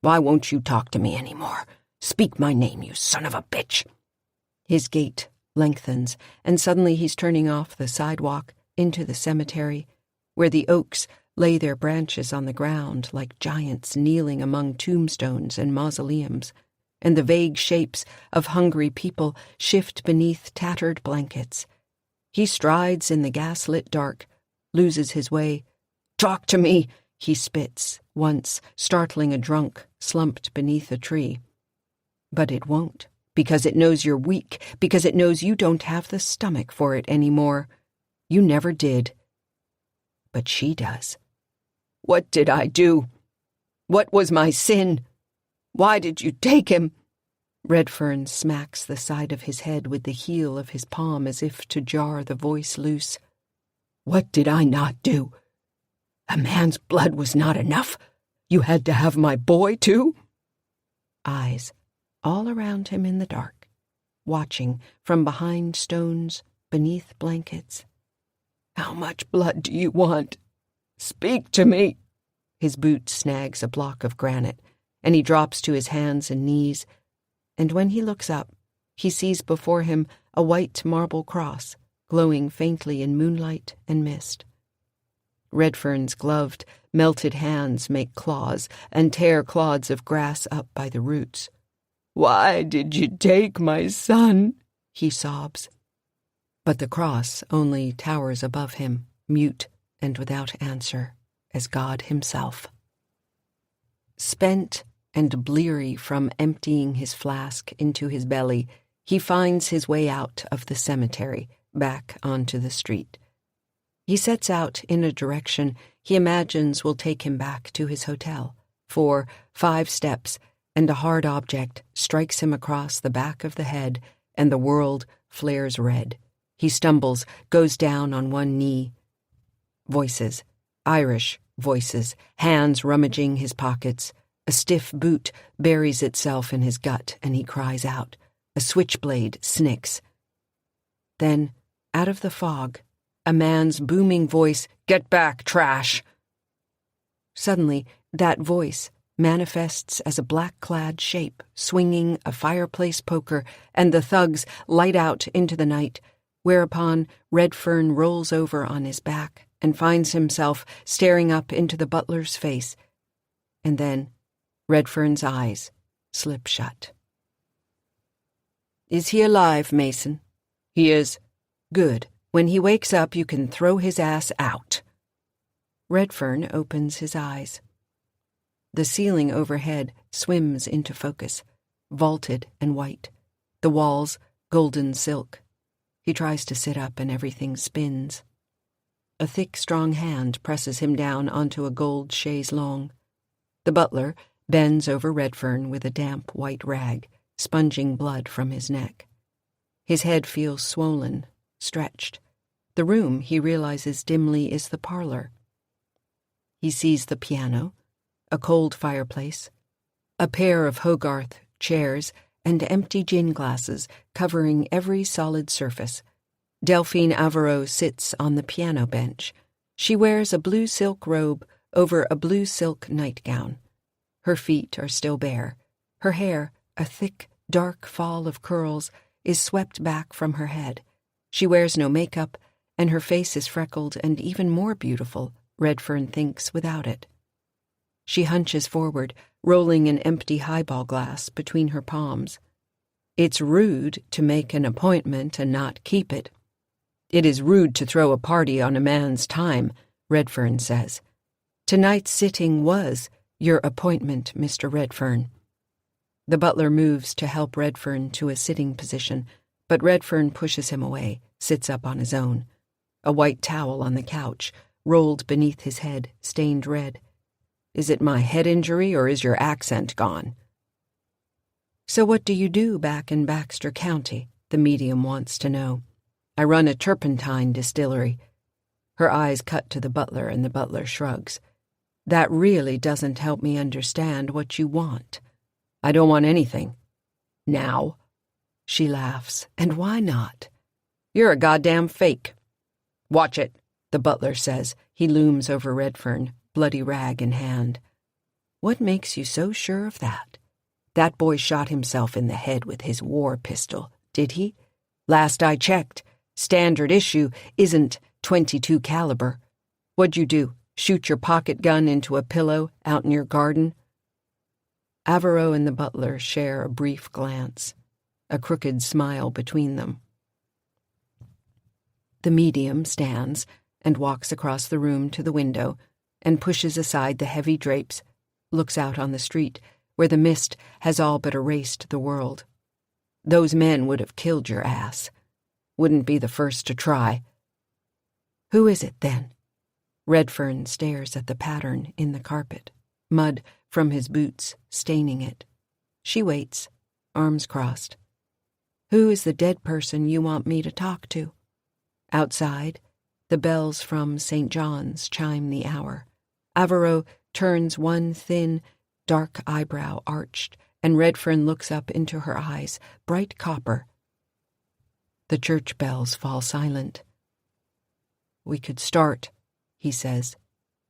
"Why won't you talk to me anymore? Speak my name, you son of a bitch." His gait lengthens, and suddenly he's turning off the sidewalk into the cemetery, where the oaks lay their branches on the ground like giants kneeling among tombstones and mausoleums, and the vague shapes of hungry people shift beneath tattered blankets. He strides in the gas-lit dark, loses his way. "Talk to me," he spits, once startling a drunk slumped beneath a tree. But it won't, because it knows you're weak, because it knows you don't have the stomach for it anymore. You never did. But she does. "What did I do? What was my sin? Why did you take him?" Redfern smacks the side of his head with the heel of his palm as if to jar the voice loose. "What did I not do? A man's blood was not enough. You had to have my boy, too?" Eyes all around him in the dark, watching from behind stones, beneath blankets. "How much blood do you want? Speak to me." His boot snags a block of granite, and he drops to his hands and knees, and when he looks up, he sees before him a white marble cross, glowing faintly in moonlight and mist. Redfern's gloved, Melted hands make claws and tear clods of grass up by the roots. "Why did you take my son?" he sobs. But the cross only towers above him, mute and without answer, as God himself. Spent and bleary from emptying his flask into his belly, he finds his way out of the cemetery, back onto the street. He sets out in a direction he imagines will take him back to his hotel. 5 steps, and a hard object strikes him across the back of the head, and the world flares red. He stumbles, goes down on one knee. Voices, Irish voices, hands rummaging his pockets. A stiff boot buries itself in his gut, and he cries out. A switchblade snicks. Then, out of the fog, a man's booming voice, "Get back, trash!" Suddenly, that voice manifests as a black-clad shape, swinging a fireplace poker, and the thugs light out into the night, whereupon Redfern rolls over on his back and finds himself staring up into the butler's face. And then Redfern's eyes slip shut. "Is he alive, Mason?" "He is." "Good. When he wakes up, you can throw his ass out." Redfern opens his eyes. The ceiling overhead swims into focus, vaulted and white. The walls, golden silk. He tries to sit up and everything spins. A thick, strong hand presses him down onto a gold chaise longue. The butler bends over Redfern with a damp white rag, sponging blood from his neck. His head feels swollen, stretched. The room, he realizes dimly, is the parlor. He sees the piano, a cold fireplace, a pair of Hogarth chairs, and empty gin glasses covering every solid surface. Delphine Averill sits on the piano bench. She wears a blue silk robe over a blue silk nightgown. Her feet are still bare. Her hair, a thick, dark fall of curls, is swept back from her head. She wears no makeup, and her face is freckled and even more beautiful, Redfern thinks, without it. She hunches forward, rolling an empty highball glass between her palms. "It's rude to make an appointment and not keep it." "It is rude to throw a party on a man's time," Redfern says. "Tonight's sitting was your appointment, Mr. Redfern." The butler moves to help Redfern to a sitting position, but Redfern pushes him away, sits up on his own. A white towel on the couch, rolled beneath his head, stained red. "Is it my head injury, or is your accent gone?" "So what do you do back in Baxter County?" the medium wants to know. "I run a turpentine distillery." Her eyes cut to the butler, and the butler shrugs. "That really doesn't help me understand what you want." "I don't want anything." "Now?" She laughs. "And why not?" "You're a goddamn fake." "Watch it," the butler says. He looms over Redfern, bloody rag in hand. "What makes you so sure of that?" "That boy shot himself in the head with his war pistol, did he?" "Last I checked, standard issue isn't .22 caliber. What'd you do? Shoot your pocket gun into a pillow out in your garden?" Averill and the butler share a brief glance, a crooked smile between them. The medium stands and walks across the room to the window and pushes aside the heavy drapes, looks out on the street, where the mist has all but erased the world. "Those men would have killed your ass. Wouldn't be the first to try." "Who is it, then?" Redfern stares at the pattern in the carpet, mud from his boots staining it. She waits, arms crossed. "Who is the dead person you want me to talk to?" Outside, the bells from St. John's chime the hour. Averill turns one thin, dark eyebrow arched, and Redfern looks up into her eyes, bright copper. The church bells fall silent. "We could start," he says,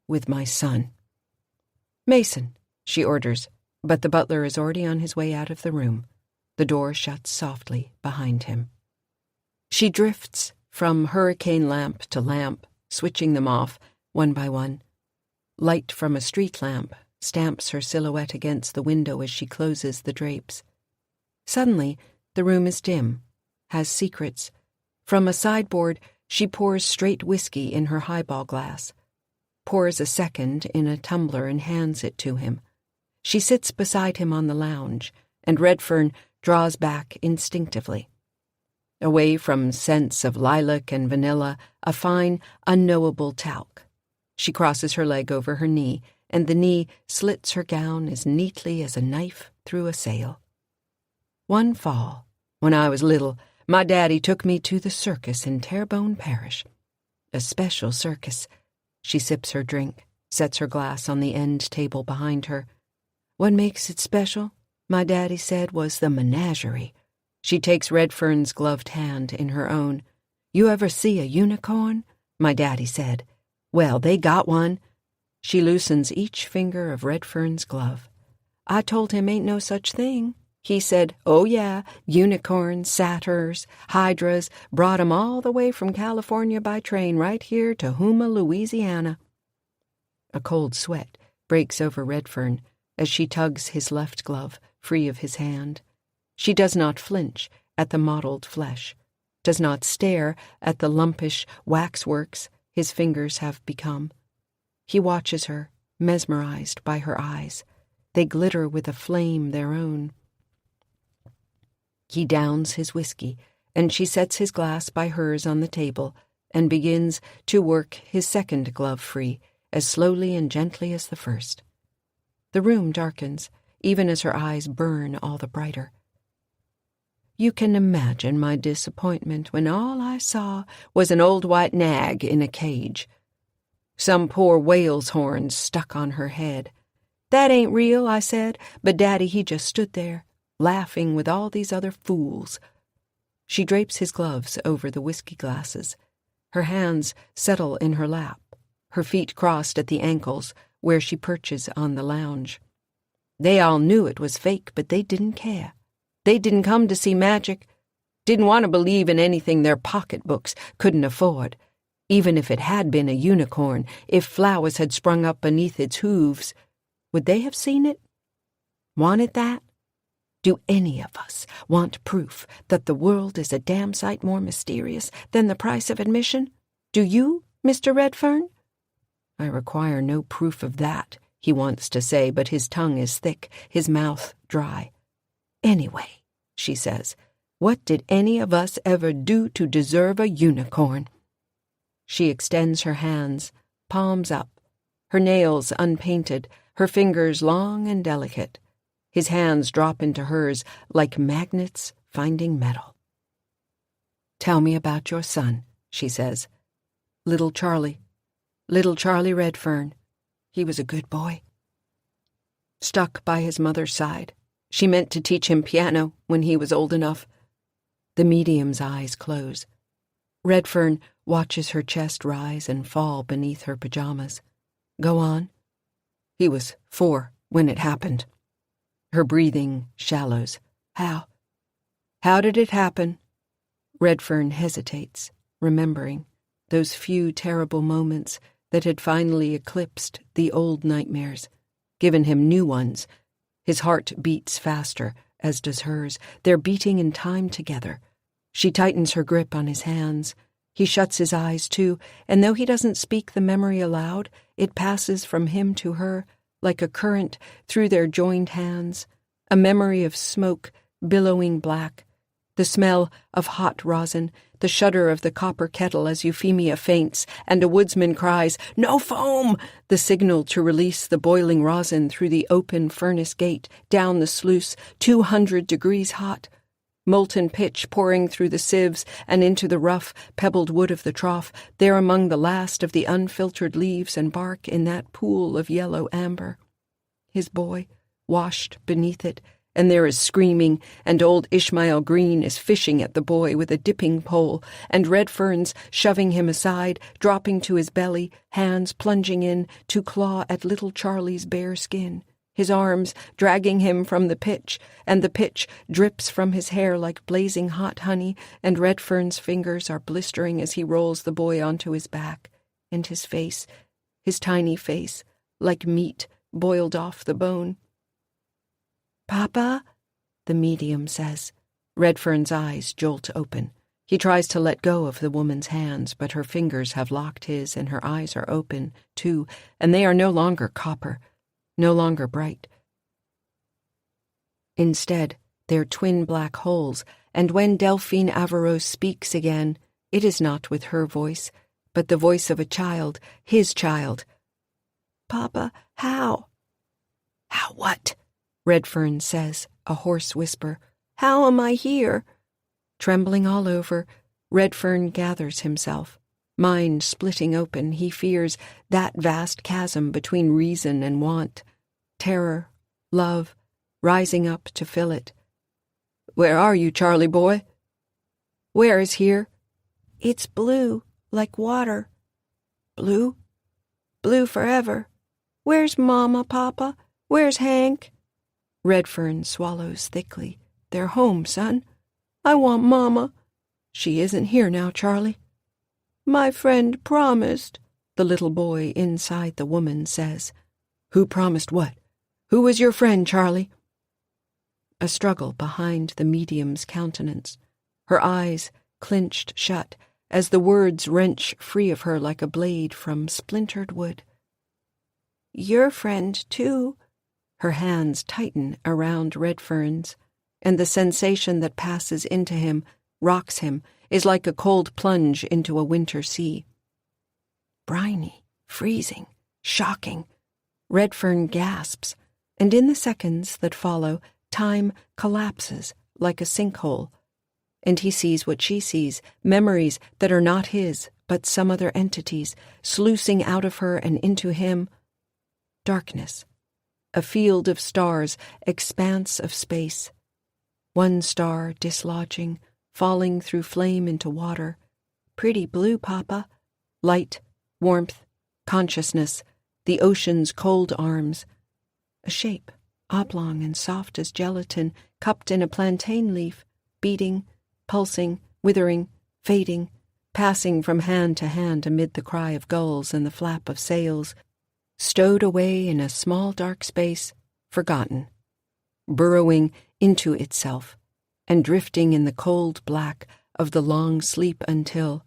"with my son." "Mason," she orders, but the butler is already on his way out of the room. The door shuts softly behind him. She drifts from hurricane lamp to lamp, switching them off, one by one. Light from a street lamp stamps her silhouette against the window as she closes the drapes. Suddenly, the room is dim, has secrets. From a sideboard, she pours straight whiskey in her highball glass, pours a second in a tumbler and hands it to him. She sits beside him on the lounge, and Redfern draws back instinctively. Away from scents of lilac and vanilla, a fine, unknowable talc. She crosses her leg over her knee, and the knee slits her gown as neatly as a knife through a sail. One fall, when I was little, my daddy took me to the circus in Terrebonne Parish. A special circus. She sips her drink, sets her glass on the end table behind her. What makes it special, my daddy said, was the menagerie. She takes Redfern's gloved hand in her own. You ever see a unicorn? My daddy said. Well, they got one. She loosens each finger of Redfern's glove. I told him ain't no such thing. He said, oh yeah, unicorns, satyrs, hydras, brought 'em all the way from California by train right here to Houma, Louisiana. A cold sweat breaks over Redfern as she tugs his left glove free of his hand. She does not flinch at the mottled flesh, does not stare at the lumpish waxworks his fingers have become. He watches her, mesmerized by her eyes. They glitter with a flame their own. He downs his whiskey, and she sets his glass by hers on the table and begins to work his second glove free, as slowly and gently as the first. The room darkens, even as her eyes burn all the brighter. You can imagine my disappointment when all I saw was an old white nag in a cage. Some poor whale's horns stuck on her head. That ain't real, I said, but Daddy, he just stood there, laughing with all these other fools. She drapes his gloves over the whiskey glasses. Her hands settle in her lap, her feet crossed at the ankles where she perches on the lounge. They all knew it was fake, but they didn't care. They didn't come to see magic, didn't want to believe in anything their pocketbooks couldn't afford. Even if it had been a unicorn, if flowers had sprung up beneath its hooves, would they have seen it? Wanted that? Do any of us want proof that the world is a damn sight more mysterious than the price of admission? Do you, Mr. Redfern? I require no proof of that, he wants to say, but his tongue is thick, his mouth dry. Anyway, she says, what did any of us ever do to deserve a unicorn? She extends her hands, palms up, her nails unpainted, her fingers long and delicate. His hands drop into hers like magnets finding metal. Tell me about your son, she says. Little Charlie Redfern. He was a good boy. Stuck by his mother's side. She meant to teach him piano when he was old enough. The medium's eyes close. Redfern watches her chest rise and fall beneath her pajamas. Go on. He was 4 when it happened. Her breathing shallows. How? How did it happen? Redfern hesitates, remembering those few terrible moments that had finally eclipsed the old nightmares, given him new ones. His heart beats faster, as does hers. They're beating in time together. She tightens her grip on his hands. He shuts his eyes, too, and though he doesn't speak the memory aloud, it passes from him to her like a current through their joined hands, a memory of smoke billowing black, the smell of hot rosin, the shudder of the copper kettle as Euphemia faints, and a woodsman cries, "No foam!" the signal to release the boiling rosin through the open furnace gate, down the sluice, 200 degrees hot. Molten pitch pouring through the sieves and into the rough, pebbled wood of the trough, there among the last of the unfiltered leaves and bark in that pool of yellow amber. His boy, washed beneath it, and there is screaming, and old Ishmael Green is fishing at the boy with a dipping pole, and Redfern's shoving him aside, dropping to his belly, hands plunging in to claw at little Charlie's bare skin, his arms dragging him from the pitch, and the pitch drips from his hair like blazing hot honey, and Redfern's fingers are blistering as he rolls the boy onto his back, and his face, his tiny face, like meat boiled off the bone. "Papa?" the medium says. Redfern's eyes jolt open. He tries to let go of the woman's hands, but her fingers have locked his and her eyes are open, too, and they are no longer copper, no longer bright. Instead, they're twin black holes, and when Delphine Averroes speaks again, it is not with her voice, but the voice of a child, his child. "Papa, how?" "How what?" Redfern says, a hoarse whisper. "How am I here?" Trembling all over, Redfern gathers himself. Mind splitting open, he fears that vast chasm between reason and want. Terror, love, rising up to fill it. "Where are you, Charlie boy?" "Where is here?" "It's blue, like water." "Blue?" "Blue forever. Where's Mama, Papa? Where's Hank?" Redfern swallows thickly. "They're home, son. I want Mama." "She isn't here now, Charlie." "My friend promised," the little boy inside the woman says. "Who promised what? Who was your friend, Charlie?" A struggle behind the medium's countenance. Her eyes clinched shut as the words wrench free of her like a blade from splintered wood. "Your friend, too." Her hands tighten around Redfern's, and the sensation that passes into him, rocks him, is like a cold plunge into a winter sea. Briny, freezing, shocking. Redfern gasps, and in the seconds that follow, time collapses like a sinkhole, and he sees what she sees, memories that are not his, but some other entity's, sluicing out of her and into him. Darkness. A field of stars, expanse of space. One star dislodging, falling through flame into water. Pretty blue, Papa. Light, warmth, consciousness, the ocean's cold arms. A shape, oblong and soft as gelatin, cupped in a plantain leaf, beating, pulsing, withering, fading, passing from hand to hand amid the cry of gulls and the flap of sails, stowed away in a small dark space, forgotten, burrowing into itself, and drifting in the cold black of the long sleep until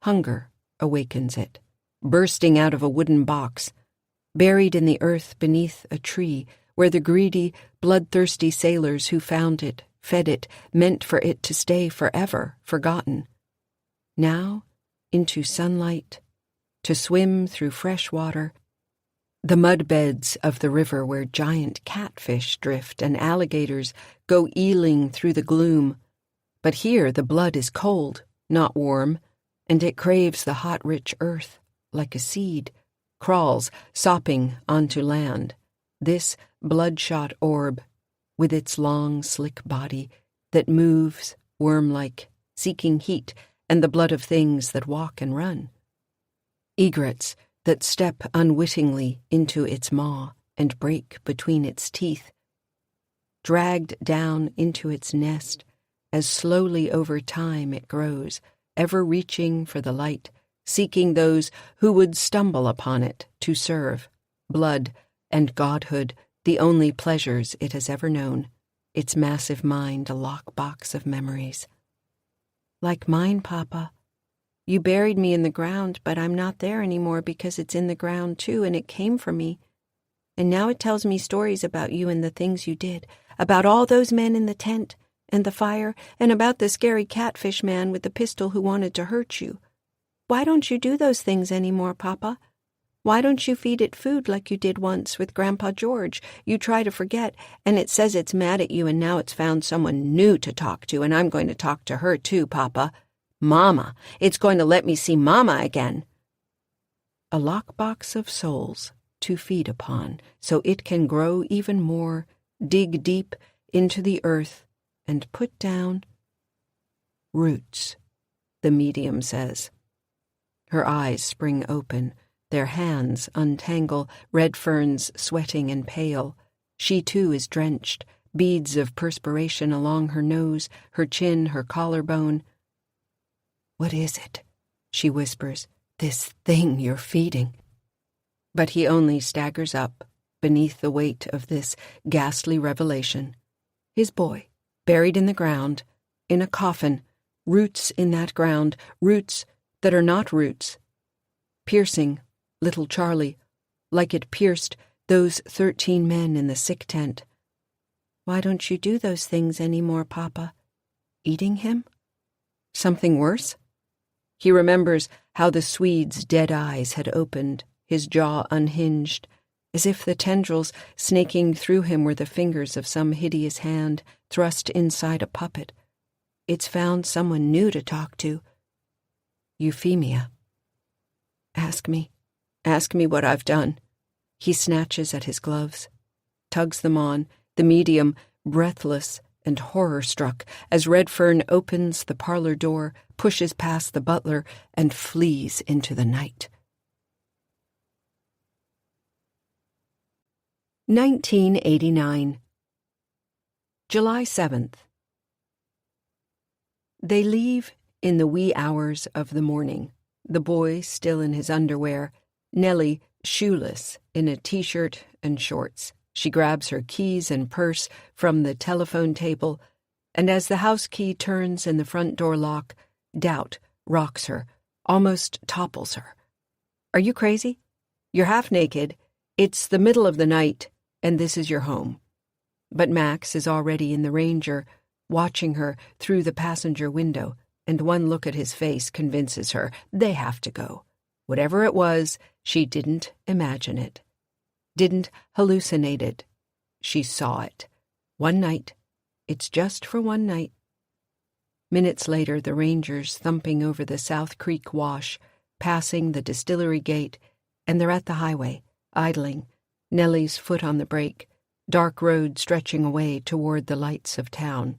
hunger awakens it, bursting out of a wooden box, buried in the earth beneath a tree where the greedy, bloodthirsty sailors who found it, fed it, meant for it to stay forever forgotten. Now, into sunlight, to swim through fresh water, the mud beds of the river where giant catfish drift and alligators go eeling through the gloom. But here the blood is cold, not warm, and it craves the hot, rich earth, like a seed, crawls, sopping onto land. This bloodshot orb, with its long, slick body that moves, worm-like, seeking heat and the blood of things that walk and run. Egrets that step unwittingly into its maw and break between its teeth, dragged down into its nest as slowly over time it grows, ever reaching for the light, seeking those who would stumble upon it to serve, blood and godhood, the only pleasures it has ever known, its massive mind a lockbox of memories. Like mine, Papa. You buried me in the ground, but I'm not there anymore because it's in the ground too, and it came for me. And now it tells me stories about you and the things you did, about all those men in the tent and the fire, and about the scary catfish man with the pistol who wanted to hurt you. Why don't you do those things anymore, Papa? Why don't you feed it food like you did once with Grandpa George? You try to forget, and it says it's mad at you, and now it's found someone new to talk to, and I'm going to talk to her too, Papa. Mama. It's going to let me see Mama again. A lockbox of souls to feed upon, so it can grow even more, dig deep into the earth, and put down roots, the medium says. Her eyes spring open. Their hands untangle, Redfern's sweating and pale. She too is drenched, beads of perspiration along her nose, her chin, her collarbone. What is it? She whispers. This thing you're feeding. But he only staggers up beneath the weight of this ghastly revelation. His boy, buried in the ground, in a coffin, roots in that ground, roots that are not roots, piercing little Charlie, like it pierced those 13 men in the sick tent. Why don't you do those things anymore, Papa? Eating him? Something worse? He remembers how the Swede's dead eyes had opened, his jaw unhinged, as if the tendrils snaking through him were the fingers of some hideous hand thrust inside a puppet. It's found someone new to talk to. Euphemia. Ask me what I've done. He snatches at his gloves, tugs them on, the medium breathless and horror-struck as Redfern opens the parlor door, pushes past the butler, and flees into the night. 1989. July 7th. They leave in the wee hours of the morning, the boy still in his underwear, Nellie shoeless in a t-shirt and shorts. She grabs her keys and purse from the telephone table, and as the house key turns in the front door lock, doubt rocks her, almost topples her. Are you crazy? You're half naked. It's the middle of the night, and this is your home. But Max is already in the Ranger, watching her through the passenger window, and one look at his face convinces her they have to go. Whatever it was, she didn't imagine it. Didn't hallucinate it. She saw it. One night. It's just for one night. Minutes later, the Rangers thumping over the South Creek wash, passing the distillery gate, and they're at the highway, idling, Nellie's foot on the brake, dark road stretching away toward the lights of town.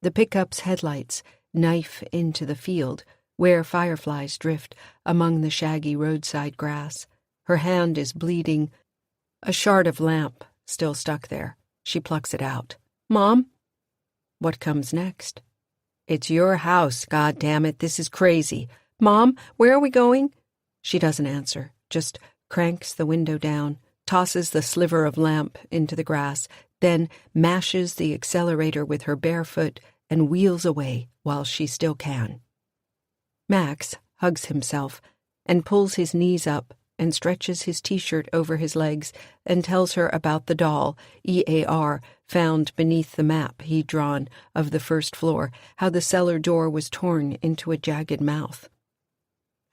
The pickup's headlights knife into the field, where fireflies drift among the shaggy roadside grass. Her hand is bleeding, a shard of lamp still stuck there. She plucks it out. Mom? What comes next? It's your house, goddammit, this is crazy. Mom, where are we going? She doesn't answer, just cranks the window down, tosses the sliver of lamp into the grass, then mashes the accelerator with her bare foot and wheels away while she still can. Max hugs himself and pulls his knees up and stretches his t-shirt over his legs and tells her about the doll, EAR, found beneath the map he'd drawn of the first floor, how the cellar door was torn into a jagged mouth,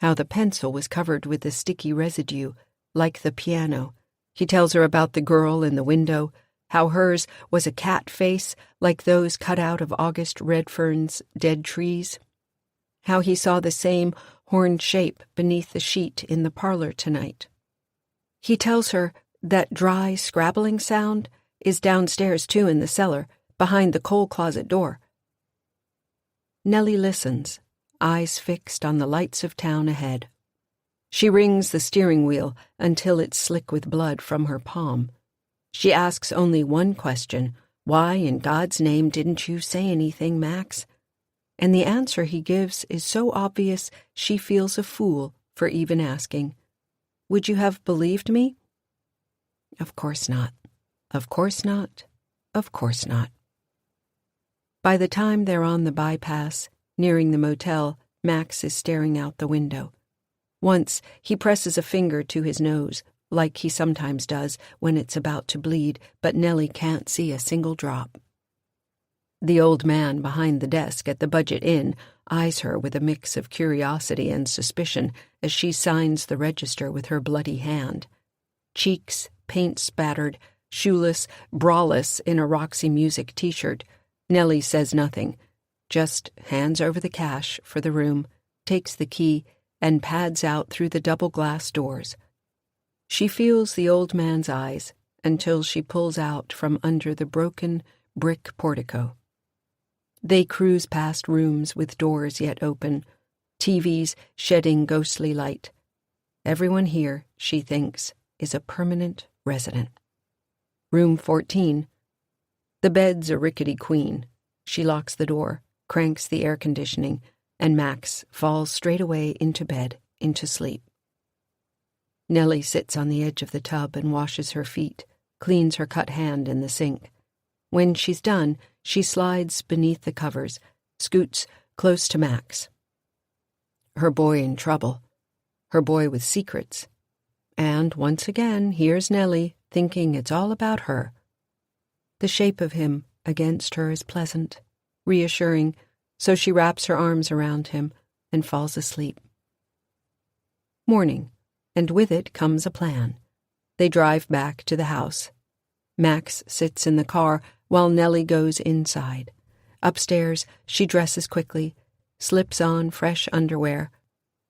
how the pencil was covered with the sticky residue, like the piano. He tells her about the girl in the window, how hers was a cat face like those cut out of August Redfern's dead trees, how he saw the same horned shape beneath the sheet in the parlor tonight. He tells her that dry, scrabbling sound is downstairs too in the cellar, behind the coal closet door. Nellie listens, eyes fixed on the lights of town ahead. She wrings the steering wheel until it's slick with blood from her palm. She asks only one question: why in God's name didn't you say anything, Max? And the answer he gives is so obvious she feels a fool for even asking. Would you have believed me? Of course not. Of course not. Of course not. By the time they're on the bypass, nearing the motel, Max is staring out the window. Once, he presses a finger to his nose, like he sometimes does when it's about to bleed, but Nellie can't see a single drop. The old man behind the desk at the Budget Inn eyes her with a mix of curiosity and suspicion as she signs the register with her bloody hand. Cheeks paint-spattered, shoeless, braless in a Roxy Music t-shirt, Nellie says nothing, just hands over the cash for the room, takes the key, and pads out through the double-glass doors. She feels the old man's eyes until she pulls out from under the broken brick portico. They cruise past rooms with doors yet open, TVs shedding ghostly light. Everyone here, she thinks, is a permanent resident. Room 14. The bed's a rickety queen. She locks the door, cranks the air conditioning, and Max falls straight away into bed, into sleep. Nellie sits on the edge of the tub and washes her feet, cleans her cut hand in the sink. When she's done, she slides beneath the covers, scoots close to Max. Her boy in trouble. Her boy with secrets. And once again, here's Nellie thinking it's all about her. The shape of him against her is pleasant, reassuring, so she wraps her arms around him and falls asleep. Morning, and with it comes a plan. They drive back to the house. Max sits in the car while Nellie goes inside. Upstairs, she dresses quickly, slips on fresh underwear,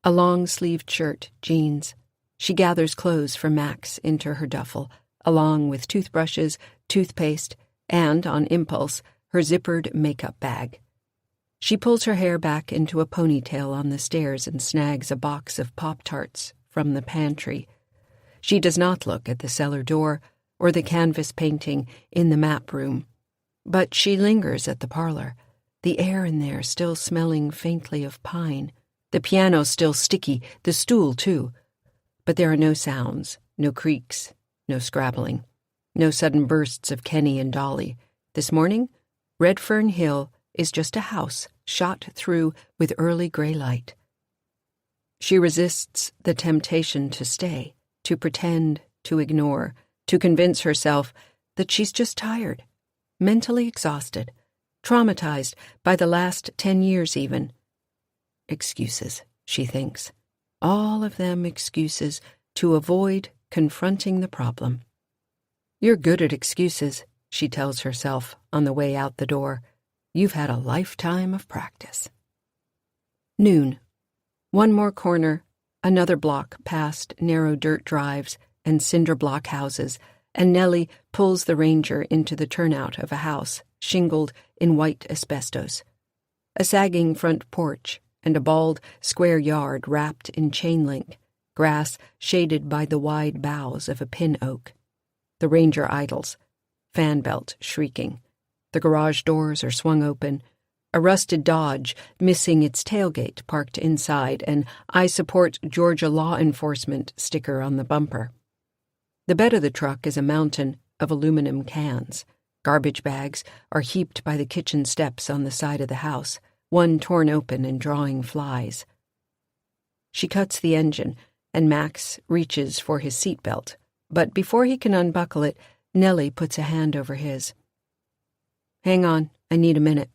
a long-sleeved shirt, jeans. She gathers clothes for Max into her duffel, along with toothbrushes, toothpaste, and, on impulse, her zippered makeup bag. She pulls her hair back into a ponytail on the stairs and snags a box of Pop-Tarts from the pantry. She does not look at the cellar door or the canvas painting in the map room, but she lingers at the parlor, the air in there still smelling faintly of pine, the piano still sticky, the stool too. But there are no sounds, no creaks, no scrabbling, no sudden bursts of Kenny and Dolly. This morning, Redfern Hill is just a house shot through with early gray light. She resists the temptation to stay, to pretend, to ignore, to convince herself that she's just tired, mentally exhausted, traumatized by the last 10 years even. Excuses, she thinks. All of them excuses to avoid confronting the problem. You're good at excuses, she tells herself on the way out the door. You've had a lifetime of practice. Noon. One more corner, another block past narrow dirt drives and cinder block houses, and Nellie pulls the Ranger into the turnout of a house shingled in white asbestos. A sagging front porch and a bald, square yard wrapped in chain link, grass shaded by the wide boughs of a pin oak. The Ranger idles, fan belt shrieking. The garage doors are swung open, a rusted Dodge missing its tailgate parked inside, and "I support Georgia law enforcement" sticker on the bumper. The bed of the truck is a mountain of aluminum cans. Garbage bags are heaped by the kitchen steps on the side of the house, one torn open and drawing flies. She cuts the engine, and Max reaches for his seatbelt, but before he can unbuckle it, Nellie puts a hand over his. "Hang on, I need a minute."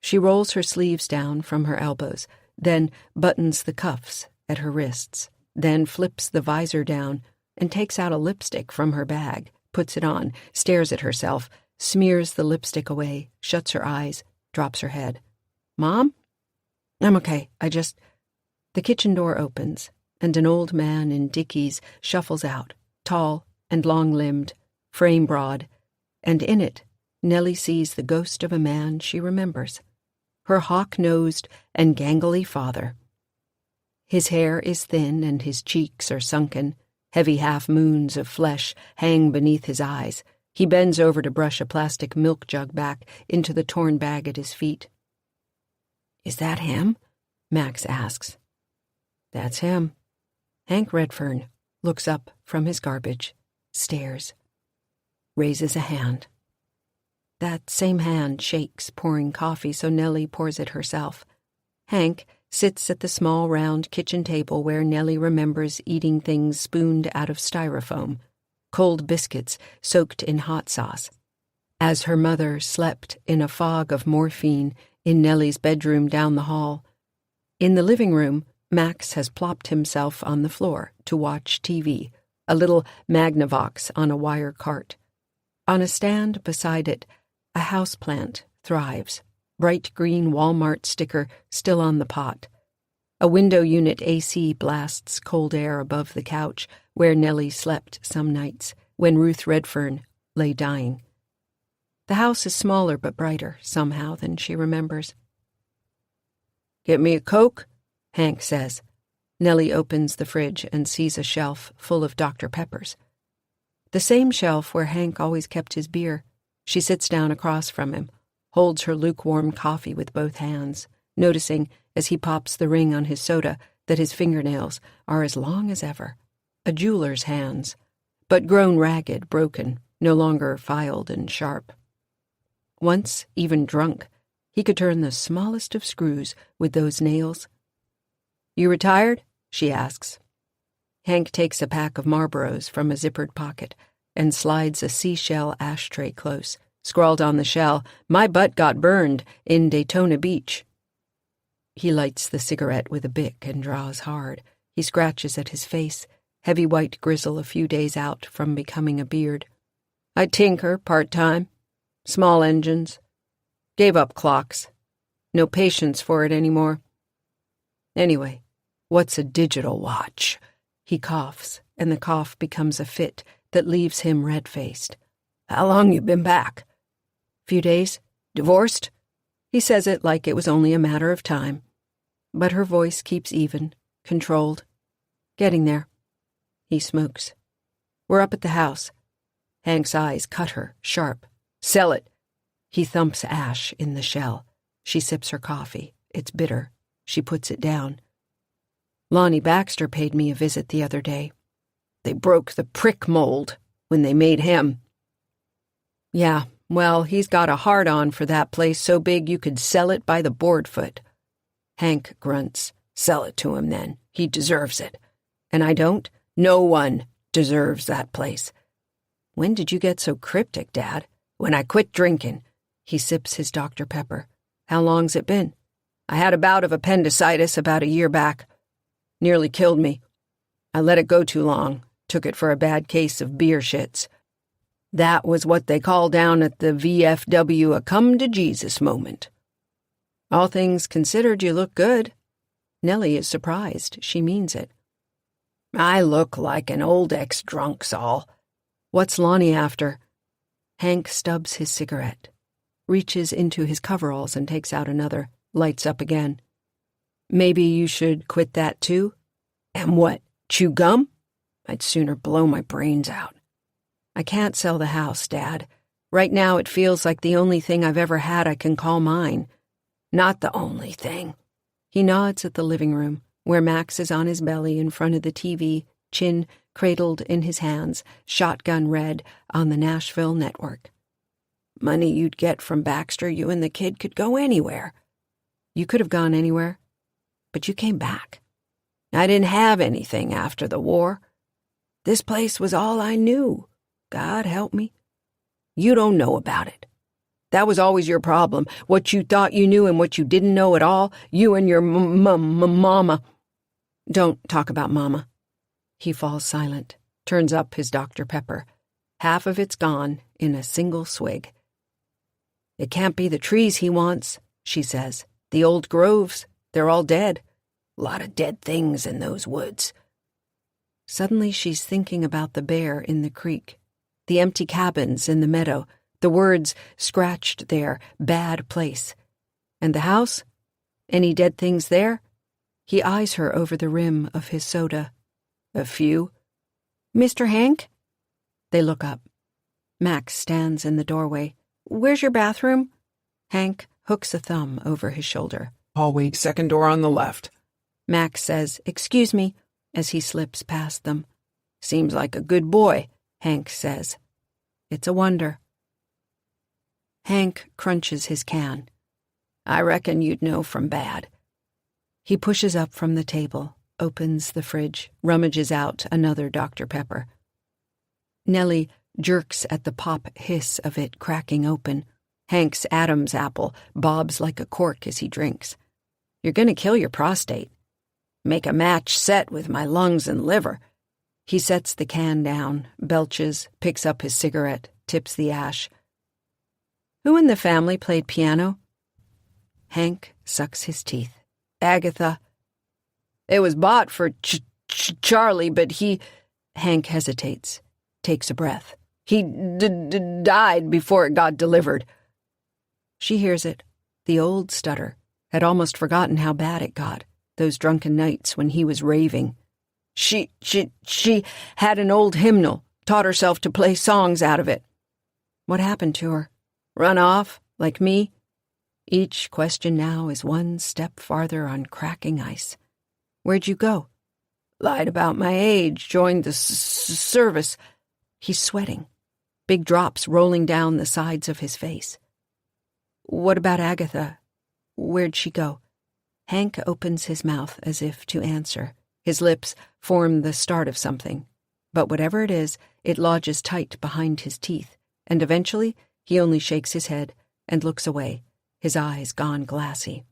She rolls her sleeves down from her elbows, then buttons the cuffs at her wrists, then flips the visor down and takes out a lipstick from her bag, puts it on, stares at herself, smears the lipstick away, shuts her eyes, drops her head. "Mom? I'm okay, The kitchen door opens, and an old man in Dickies shuffles out, tall and long-limbed, frame broad, and in it, Nellie sees the ghost of a man she remembers, her hawk-nosed and gangly father. His hair is thin and his cheeks are sunken. Heavy half-moons of flesh hang beneath his eyes. He bends over to brush a plastic milk jug back into the torn bag at his feet. "Is that him?" Max asks. "That's him." Hank Redfern looks up from his garbage, stares, raises a hand. That same hand shakes, pouring coffee, so Nellie pours it herself. Hank sits at the small round kitchen table where Nellie remembers eating things spooned out of styrofoam, cold biscuits soaked in hot sauce, as her mother slept in a fog of morphine in Nellie's bedroom down the hall. In the living room, Max has plopped himself on the floor to watch TV, a little Magnavox on a wire cart. On a stand beside it, a houseplant thrives, bright green Walmart sticker still on the pot. A window unit AC blasts cold air above the couch where Nellie slept some nights when Ruth Redfern lay dying. The house is smaller but brighter, somehow, than she remembers. "Get me a Coke?" Hank says. Nellie opens the fridge and sees a shelf full of Dr. Peppers. The same shelf where Hank always kept his beer. She sits down across from him, holds her lukewarm coffee with both hands, noticing, as he pops the ring on his soda, that his fingernails are as long as ever. a jeweler's hands, but grown ragged, broken, no longer filed and sharp. Once, even drunk, he could turn the smallest of screws with those nails. "You retired?" she asks. Hank takes a pack of Marlboros from a zippered pocket and slides a seashell ashtray close, scrawled on the shell, "My butt got burned in Daytona Beach." He lights the cigarette with a bic and draws hard. He scratches at his face, heavy white grizzle a few days out from becoming a beard. "I tinker part-time. Small engines. Gave up clocks. No patience for it anymore. Anyway, what's a digital watch?" He coughs, and the cough becomes a fit that leaves him red-faced. "How long you been back?" "Few days. Divorced?" He says it like it was only a matter of time. But her voice keeps even, controlled. "Getting there." He smokes. "We're up at the house." Hank's eyes cut her, sharp. "Sell it." He thumps ash in the shell. She sips her coffee. It's bitter. She puts it down. "Lonnie Baxter paid me a visit the other day. They broke the prick mold when they made him." "Yeah, well, he's got a hard-on for that place so big you could sell it by the board foot." Hank grunts. "Sell it to him, then. He deserves it." "And I don't? No one deserves that place." "When did you get so cryptic, Dad?" "When I quit drinking." He sips his Dr. Pepper. "How long's it been?" "I had a bout of appendicitis about a year back. Nearly killed me. I let it go too long. Took it for a bad case of beer shits. That was what they call down at the VFW a come-to-Jesus moment." "All things considered, you look good." Nellie is surprised. She means it. "I look like an old ex-drunk, Saul." "What's Lonnie after?" Hank stubs his cigarette, reaches into his coveralls and takes out another, lights up again. "Maybe you should quit that too?" "And what, chew gum? I'd sooner blow my brains out." "I can't sell the house, Dad. Right now it feels like the only thing I've ever had I can call mine." "Not the only thing." He nods at the living room, where Max is on his belly in front of the TV, chin cradled in his hands, shotgun red on the Nashville network. "Money you'd get from Baxter, you and the kid could go anywhere." "You could have gone anywhere. But you came back." "I didn't have anything after the war. This place was all I knew. God help me. You don't know about it. That was always your problem, what you thought you knew and what you didn't know at all, you and your mama." "Don't talk about Mama." He falls silent, turns up his Dr. Pepper. Half of it's gone in a single swig. "It can't be the trees he wants," she says. "The old groves, they're all dead. A lot of dead things in those woods." Suddenly she's thinking about the bear in the creek, the empty cabins in the meadow, the words scratched there, "bad place." And the house? Any dead things there? He eyes her over the rim of his soda. "A few." "Mr. Hank?" They look up. Max stands in the doorway. "Where's your bathroom?" Hank hooks a thumb over his shoulder. "Hallway, second door on the left." Max says, "Excuse me," as he slips past them. "Seems like a good boy," Hank says. "It's a wonder." Hank crunches his can. "I reckon you'd know from bad." He pushes up from the table, opens the fridge, rummages out another Dr. Pepper. Nellie jerks at the pop hiss of it cracking open. Hank's Adam's apple bobs like a cork as he drinks. "You're going to kill your prostate." "Make a match set with my lungs and liver." He sets the can down, belches, picks up his cigarette, tips the ash. "Who in the family played piano?" Hank sucks his teeth. "Agatha." "It was bought for Charlie, but he—" Hank hesitates, takes a breath. "He died before it got delivered." She hears it, the old stutter, had almost forgotten how bad it got, those drunken nights when he was raving. She had an old hymnal, taught herself to play songs out of it." "What happened to her?" "Run off, like me." Each question now is one step farther on cracking ice. "Where'd you go?" Lied about my age, joined the service. He's sweating, big drops rolling down the sides of his face. What about Agatha? Where'd she go? Hank opens his mouth as if to answer. His lips form the start of something. But whatever it is, it lodges tight behind his teeth, and eventually he only shakes his head and looks away, his eyes gone glassy.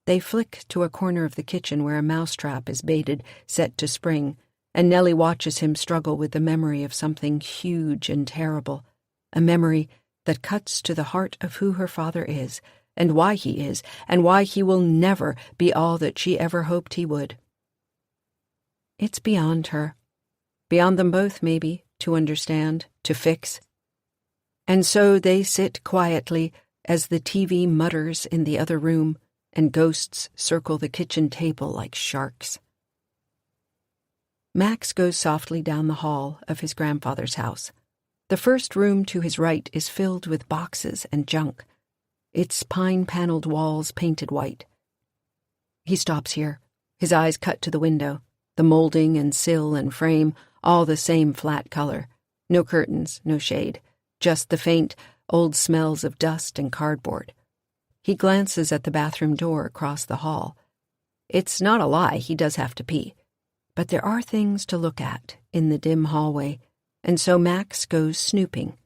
They flick to a corner of the kitchen where a mousetrap is baited, set to spring, and Nellie watches him struggle with the memory of something huge and terrible, a memory that cuts to the heart of who her father is, and why he is, and why he will never be all that she ever hoped he would. It's beyond her. Beyond them both, maybe, to understand, to fix. And so they sit quietly as the TV mutters in the other room, and ghosts circle the kitchen table like sharks. Max goes softly down the hall of his grandfather's house. The first room to his right is filled with boxes and junk, its pine-paneled walls painted white. He stops here, his eyes cut to the window, the molding and sill and frame, all the same flat color. No curtains, no shade, just the faint, old smells of dust and cardboard. He glances at the bathroom door across the hall. It's not a lie, he does have to pee. But there are things to look at in the dim hallway, and so Max goes snooping.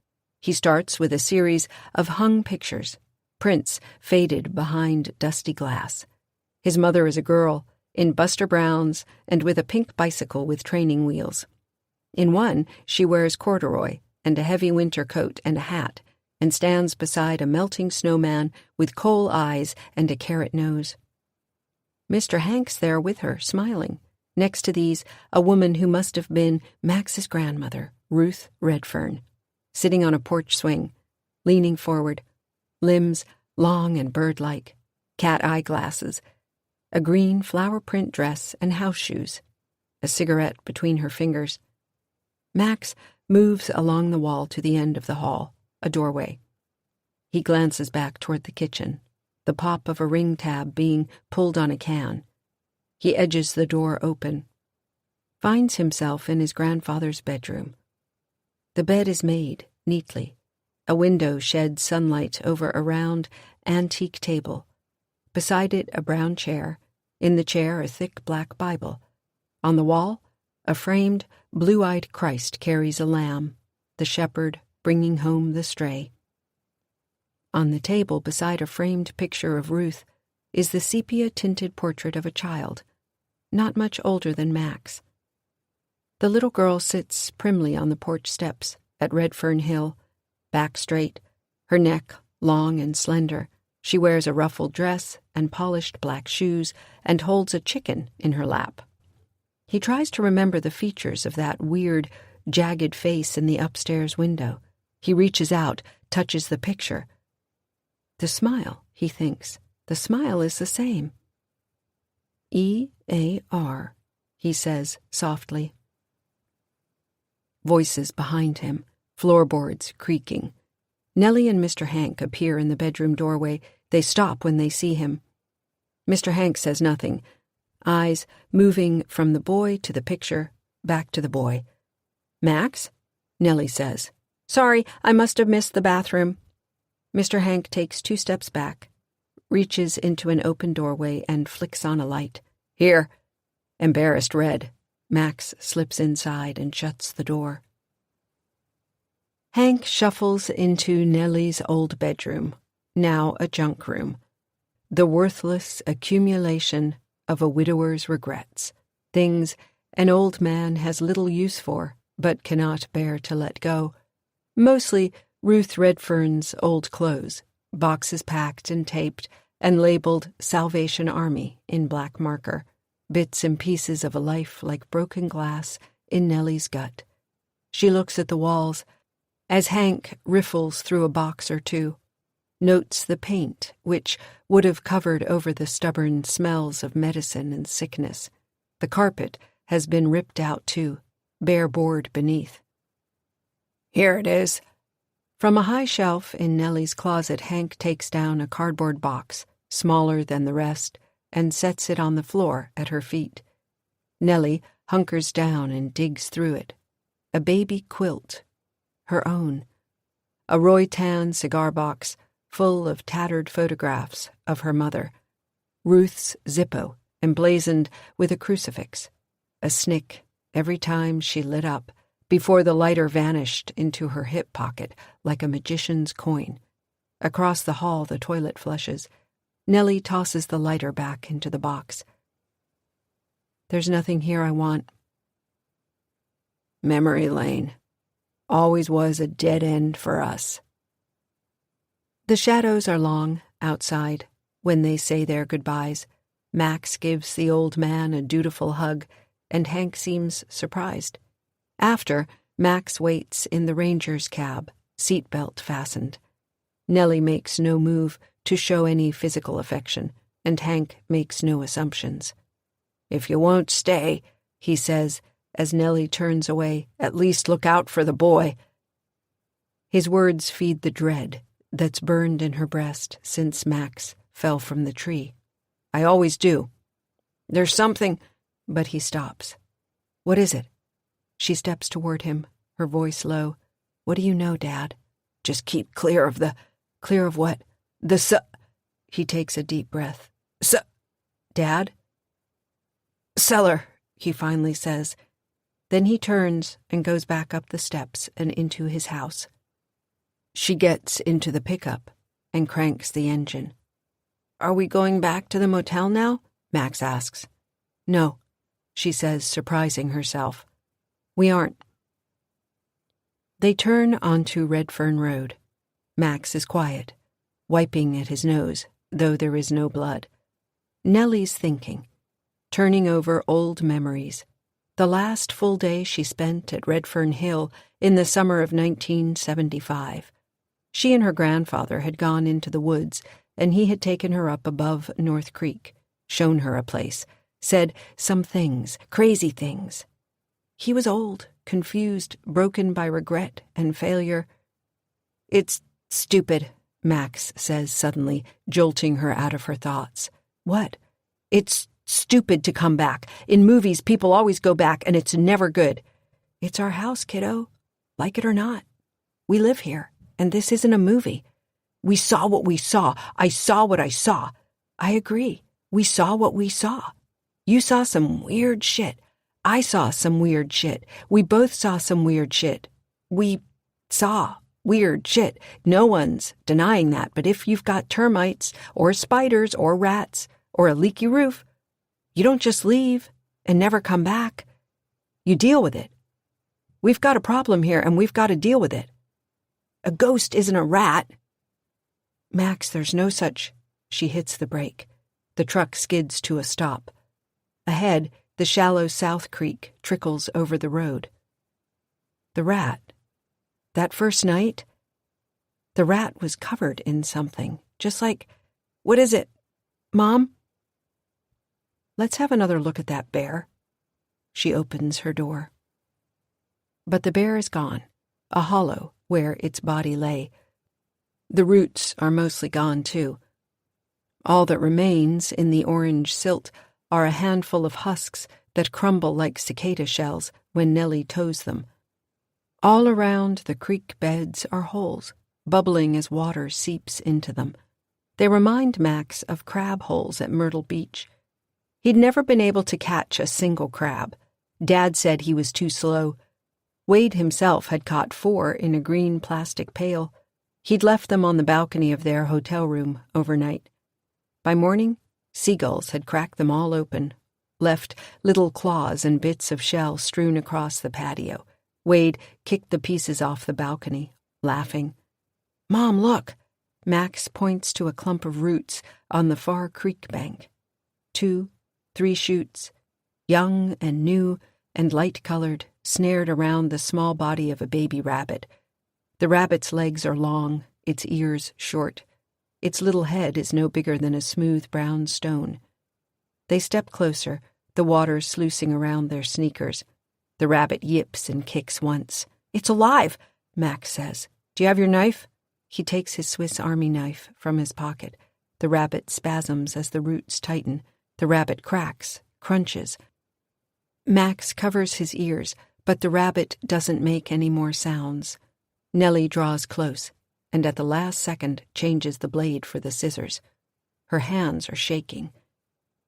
He starts with a series of hung pictures, prints faded behind dusty glass. His mother is a girl, in Buster Browns and with a pink bicycle with training wheels. In one, she wears corduroy and a heavy winter coat and a hat, and stands beside a melting snowman with coal eyes and a carrot nose. Mr. Hank's there with her, smiling. Next to these, a woman who must have been Max's grandmother, Ruth Redfern, sitting on a porch swing, leaning forward, limbs long and bird-like, cat eyeglasses, a green flower print dress and house shoes, a cigarette between her fingers. Max moves along the wall to the end of the hall, a doorway. He glances back toward the kitchen, the pop of a ring tab being pulled on a can. He edges the door open, finds himself in his grandfather's bedroom. The bed is made neatly. A window sheds sunlight over a round, antique table. Beside it, a brown chair. In the chair, a thick black Bible. On the wall, a framed, blue-eyed Christ carries a lamb, the shepherd bringing home the stray. On the table, beside a framed picture of Ruth, is the sepia-tinted portrait of a child, not much older than Max. The little girl sits primly on the porch steps at Redfern Hill, back straight, her neck long and slender. She wears a ruffled dress and polished black shoes and holds a chicken in her lap. He tries to remember the features of that weird, jagged face in the upstairs window. He reaches out, touches the picture. The smile, he thinks. The smile is the same. E-A-R, he says softly. Voices behind him, floorboards creaking. Nellie and Mr. Hank appear in the bedroom doorway. They stop when they see him. Mr. Hank says nothing, eyes moving from the boy to the picture, back to the boy. "Max?" Nellie says. "Sorry, I must have missed the bathroom." Mr. Hank takes 2 steps back, reaches into an open doorway and flicks on a light. "Here." Embarrassed red, Max slips inside and shuts the door. Hank shuffles into Nellie's old bedroom, now a junk room, the worthless accumulation of a widower's regrets, things an old man has little use for but cannot bear to let go, mostly Ruth Redfern's old clothes, boxes packed and taped and labeled Salvation Army in black marker, bits and pieces of a life like broken glass in Nellie's gut. She looks at the walls as Hank riffles through a box or two, notes the paint, which would have covered over the stubborn smells of medicine and sickness. The carpet has been ripped out too, bare board beneath. "Here it is." From a high shelf in Nellie's closet, Hank takes down a cardboard box, smaller than the rest, and sets it on the floor at her feet. Nellie hunkers down and digs through it. A baby quilt. Her own. A Roy Tan cigar box full of tattered photographs of her mother. Ruth's Zippo, emblazoned with a crucifix. A snick every time she lit up, before the lighter vanished into her hip pocket like a magician's coin. Across the hall the toilet flushes. Nellie tosses the lighter back into the box. There's nothing here I want. Memory lane. Always was a dead end for us. The shadows are long outside when they say their goodbyes. Max gives the old man a dutiful hug, and Hank seems surprised. After, Max waits in the ranger's cab, seatbelt fastened. Nellie makes no move to show any physical affection, and Hank makes no assumptions. "If you won't stay," he says, as Nellie turns away, "at least look out for the boy." His words feed the dread that's burned in her breast since Max fell from the tree. "I always do. There's something—" But he stops. "What is it?" She steps toward him, her voice low. "What do you know, Dad?" "Just keep clear of the—" "Clear of what?" He takes a deep breath. "Dad?" "Cellar," he finally says. Then he turns and goes back up the steps and into his house. She gets into the pickup and cranks the engine. "Are we going back to the motel now?" Max asks. "No," she says, surprising herself. "We aren't." They turn onto Redfern Road. Max is quiet, wiping at his nose, though there is no blood. Nellie's thinking, turning over old memories. The last full day she spent at Redfern Hill in the summer of 1975. She and her grandfather had gone into the woods, and he had taken her up above North Creek, shown her a place, said some things, crazy things. He was old, confused, broken by regret and failure. "It's stupid," Max says suddenly, jolting her out of her thoughts. "What?" "It's stupid to come back. In movies, people always go back, and it's never good." "It's our house, kiddo. Like it or not. We live here, and this isn't a movie. We saw what we saw. I saw what I saw." "I agree. We saw what we saw. You saw some weird shit. I saw some weird shit. We both saw some weird shit. We saw weird shit. No one's denying that, but if you've got termites, or spiders, or rats, or a leaky roof, you don't just leave and never come back. You deal with it. We've got a problem here, and we've got to deal with it. A ghost isn't a rat." "Max, there's no such—" She hits the brake. The truck skids to a stop. Ahead, the shallow South Creek trickles over the road. The rat. That first night, the rat was covered in something, just like— "What is it, Mom?" "Let's have another look at that bear." She opens her door. But the bear is gone, a hollow where its body lay. The roots are mostly gone, too. All that remains in the orange silt are a handful of husks that crumble like cicada shells when Nellie tows them. All around the creek beds are holes, bubbling as water seeps into them. They remind Max of crab holes at Myrtle Beach. He'd never been able to catch a single crab. Dad said he was too slow. Wade himself had caught 4 in a green plastic pail. He'd left them on the balcony of their hotel room overnight. By morning, seagulls had cracked them all open, left little claws and bits of shell strewn across the patio. Wade kicked the pieces off the balcony, laughing. "Mom, look!" Max points to a clump of roots on the far creek bank. 2, 3 shoots, young and new and light-colored, snared around the small body of a baby rabbit. The rabbit's legs are long, its ears short. Its little head is no bigger than a smooth brown stone. They step closer, the water sluicing around their sneakers. The rabbit yips and kicks once. "It's alive," Max says. "Do you have your knife?" He takes his Swiss Army knife from his pocket. The rabbit spasms as the roots tighten. The rabbit cracks, crunches. Max covers his ears, but the rabbit doesn't make any more sounds. Nellie draws close, and at the last second changes the blade for the scissors. Her hands are shaking.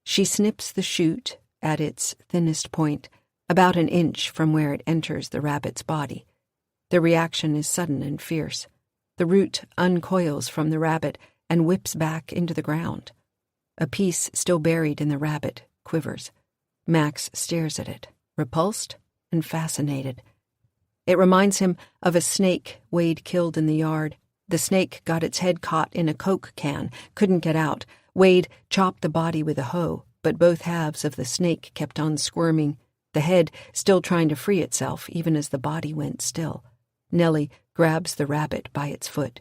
She snips the shoot at its thinnest point, about an inch from where it enters the rabbit's body. The reaction is sudden and fierce. The root uncoils from the rabbit and whips back into the ground. A piece still buried in the rabbit quivers. Max stares at it, repulsed and fascinated. It reminds him of a snake Wade killed in the yard. The snake got its head caught in a Coke can, couldn't get out. Wade chopped the body with a hoe, but both halves of the snake kept on squirming, the head still trying to free itself even as the body went still. Nellie grabs the rabbit by its foot.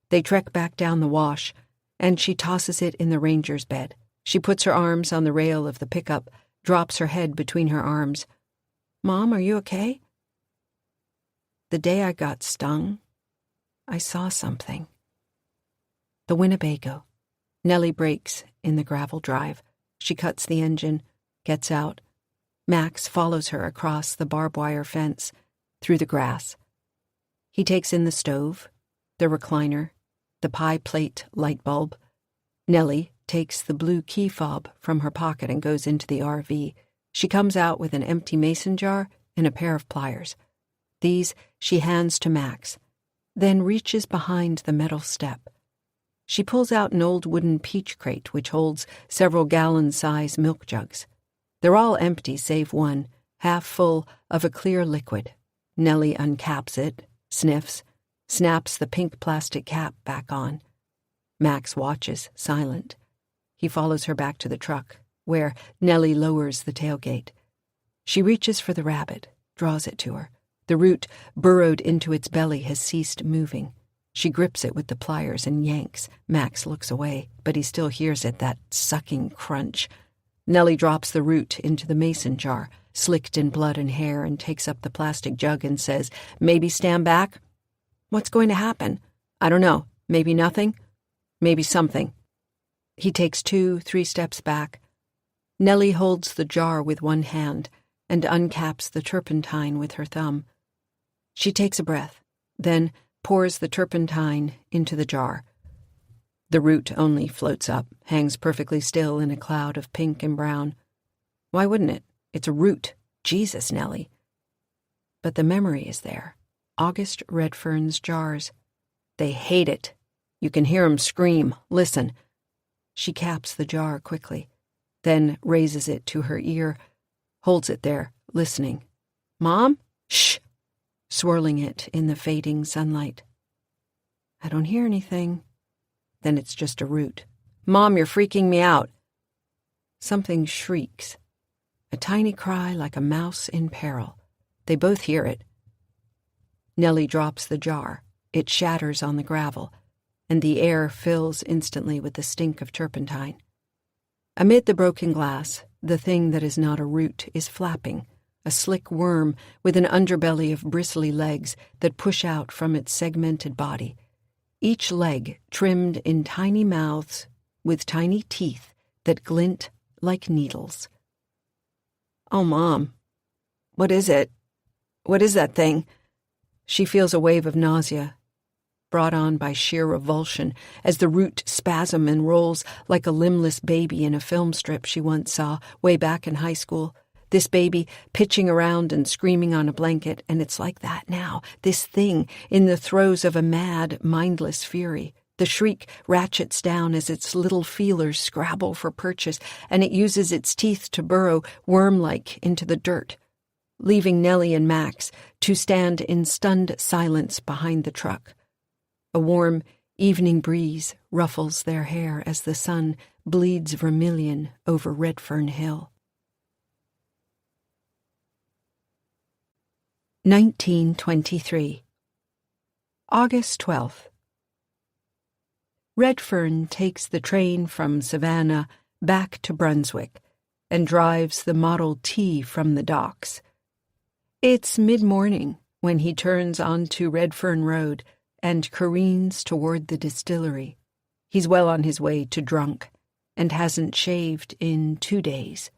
They trek back down the wash, and she tosses it in the ranger's bed. She puts her arms on the rail of the pickup, drops her head between her arms. "Mom, are you okay?" "The day I got stung, I saw something." The Winnebago. Nellie brakes in the gravel drive. She cuts the engine, gets out. Max follows her across the barbed wire fence, through the grass. He takes in the stove, the recliner, the pie plate light bulb. Nellie takes the blue key fob from her pocket and goes into the RV. She comes out with an empty mason jar and a pair of pliers. These she hands to Max, then reaches behind the metal step. She pulls out an old wooden peach crate which holds several gallon-size milk jugs. They're all empty save one, half full of a clear liquid. Nellie uncaps it, sniffs, snaps the pink plastic cap back on. Max watches, silent. He follows her back to the truck, where Nellie lowers the tailgate. She reaches for the rabbit, draws it to her. The root burrowed into its belly has ceased moving. She grips it with the pliers and yanks. Max looks away, but he still hears it, that sucking crunch. Nellie drops the root into the mason jar, slicked in blood and hair, and takes up the plastic jug and says, "Maybe stand back?" "What's going to happen?" "I don't know. Maybe nothing. Maybe something." He takes 2-3 steps back. Nellie holds the jar with one hand and uncaps the turpentine with her thumb. She takes a breath, then pours the turpentine into the jar. The root only floats up, hangs perfectly still in a cloud of pink and brown. Why wouldn't it? It's a root. Jesus, Nellie. But the memory is there. August Redfern's jars. They hate it. You can hear 'em scream. Listen. She caps the jar quickly, then raises it to her ear, holds it there, listening. "Mom? Shh!" Swirling it in the fading sunlight. "I don't hear anything." Then it's just a root. "Mom, you're freaking me out." Something shrieks. A tiny cry like a mouse in peril. They both hear it. Nellie drops the jar. It shatters on the gravel, and the air fills instantly with the stink of turpentine. Amid the broken glass, the thing that is not a root is flapping, a slick worm with an underbelly of bristly legs that push out from its segmented body, each leg trimmed in tiny mouths with tiny teeth that glint like needles. "Oh, Mom, what is it? What is that thing?" She feels a wave of nausea, brought on by sheer revulsion, as the root spasm and rolls like a limbless baby in a film strip she once saw way back in high school. This baby pitching around and screaming on a blanket, and it's like that now, this thing in the throes of a mad, mindless fury. The shriek ratchets down as its little feelers scrabble for purchase, and it uses its teeth to burrow worm-like into the dirt, leaving Nellie and Max to stand in stunned silence behind the truck. A warm evening breeze ruffles their hair as the sun bleeds vermilion over Redfern Hill. 1923. August 12th. Redfern takes the train from Savannah back to Brunswick and drives the Model T from the docks. It's mid-morning when he turns onto Redfern Road and careens toward the distillery. He's well on his way to drunk and hasn't shaved in 2 days.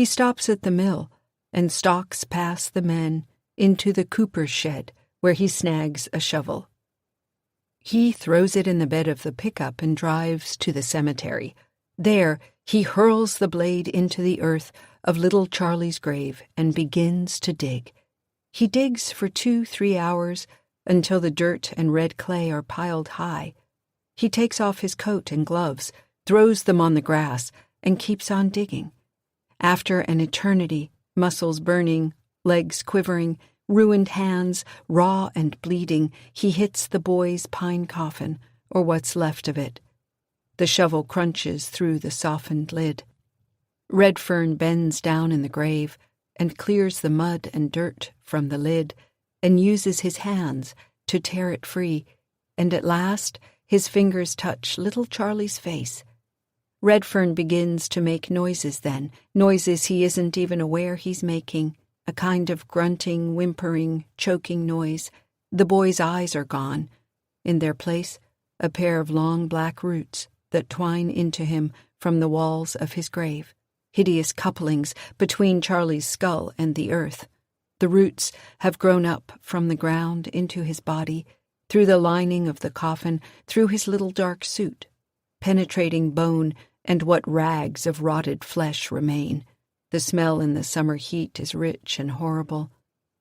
He stops at the mill and stalks past the men into the cooper's shed, where he snags a shovel. He throws it in the bed of the pickup and drives to the cemetery. There, he hurls the blade into the earth of little Charlie's grave and begins to dig. He digs for 2-3 hours until the dirt and red clay are piled high. He takes off his coat and gloves, throws them on the grass, and keeps on digging. After an eternity, muscles burning, legs quivering, ruined hands, raw and bleeding, he hits the boy's pine coffin, or what's left of it. The shovel crunches through the softened lid. Redfern bends down in the grave and clears the mud and dirt from the lid and uses his hands to tear it free, and at last his fingers touch little Charlie's face. Redfern begins to make noises then, noises he isn't even aware he's making, a kind of grunting, whimpering, choking noise. The boy's eyes are gone. In their place, a pair of long black roots that twine into him from the walls of his grave, hideous couplings between Charlie's skull and the earth. The roots have grown up from the ground into his body, through the lining of the coffin, through his little dark suit, penetrating bone and what rags of rotted flesh remain. The smell in the summer heat is rich and horrible.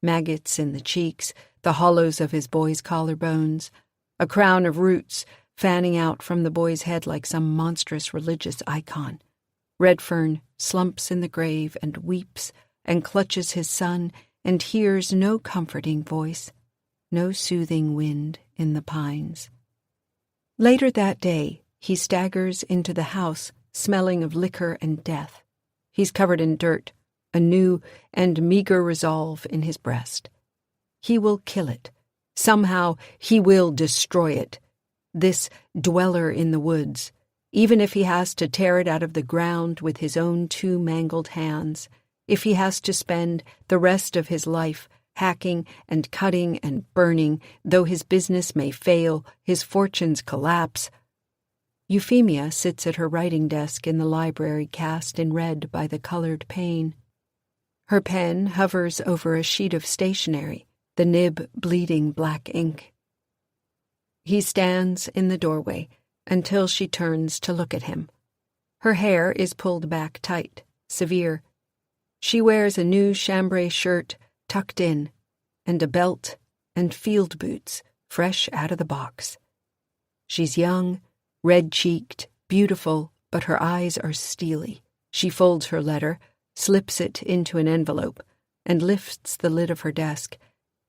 Maggots in the cheeks, the hollows of his boy's collarbones, a crown of roots fanning out from the boy's head like some monstrous religious icon. Redfern slumps in the grave and weeps and clutches his son and hears no comforting voice, no soothing wind in the pines. Later that day, he staggers into the house, smelling of liquor and death. He's covered in dirt, a new and meager resolve in his breast. He will kill it. Somehow he will destroy it. This dweller in the woods, even if he has to tear it out of the ground with his own 2 mangled hands, if he has to spend the rest of his life hacking and cutting and burning, though his business may fail, his fortunes collapse. Euphemia sits at her writing desk in the library cast in red by the colored pane. Her pen hovers over a sheet of stationery, the nib bleeding black ink. He stands in the doorway until she turns to look at him. Her hair is pulled back tight, severe. She wears a new chambray shirt tucked in, and a belt and field boots fresh out of the box. She's young, red-cheeked, beautiful, but her eyes are steely. She folds her letter, slips it into an envelope, and lifts the lid of her desk.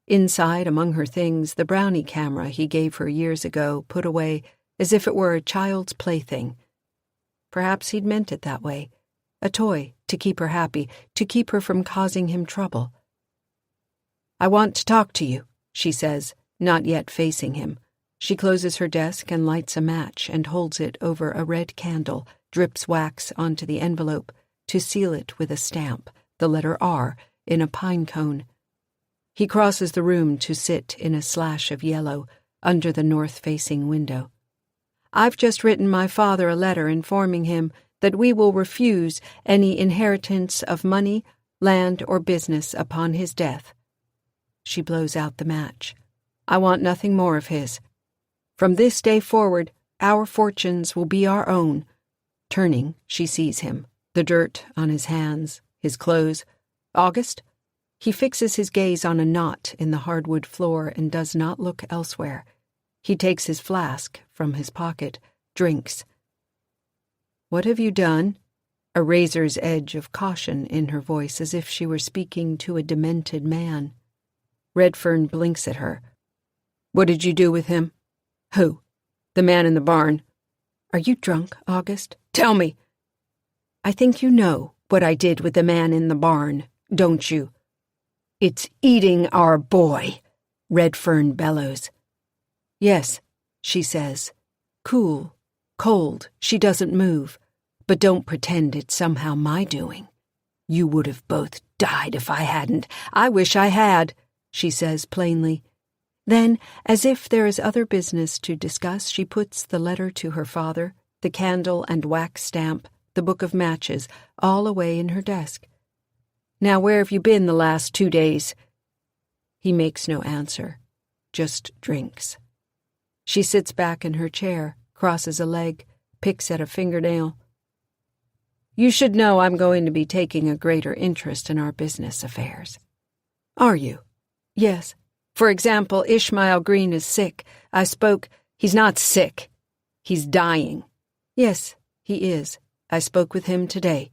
Inside, among her things, the brownie camera he gave her years ago, put away as if it were a child's plaything. Perhaps he'd meant it that way, a toy to keep her happy, to keep her from causing him trouble. "I want to talk to you," she says, not yet facing him. She closes her desk and lights a match and holds it over a red candle, drips wax onto the envelope to seal it with a stamp, the letter R, in a pine cone. He crosses the room to sit in a slash of yellow under the north-facing window. "I've just written my father a letter informing him that we will refuse any inheritance of money, land, or business upon his death." She blows out the match. "I want nothing more of his. From this day forward, our fortunes will be our own." Turning, she sees him, the dirt on his hands, his clothes. "August?" He fixes his gaze on a knot in the hardwood floor and does not look elsewhere. He takes his flask from his pocket, drinks. "What have you done?" A razor's edge of caution in her voice, as if she were speaking to a demented man. Redfern blinks at her. "What did you do with him?" "Who?" "The man in the barn." "Are you drunk, August?" "Tell me." "I think you know what I did with the man in the barn, don't you?" "It's eating our boy," Redfern bellows. "Yes," she says. Cool, cold, she doesn't move. "But don't pretend it's somehow my doing. You would have both died if I hadn't. I wish I had," she says plainly. Then, as if there is other business to discuss, she puts the letter to her father, the candle and wax stamp, the book of matches, all away in her desk. Now where have you been the last 2 days? He makes no answer, just drinks. She sits back in her chair, crosses a leg, picks at a fingernail. You should know I'm going to be taking a greater interest in our business affairs. Are you? Yes. For example, Ishmael Green is sick. I spoke. He's not sick. He's dying. Yes, he is. I spoke with him today.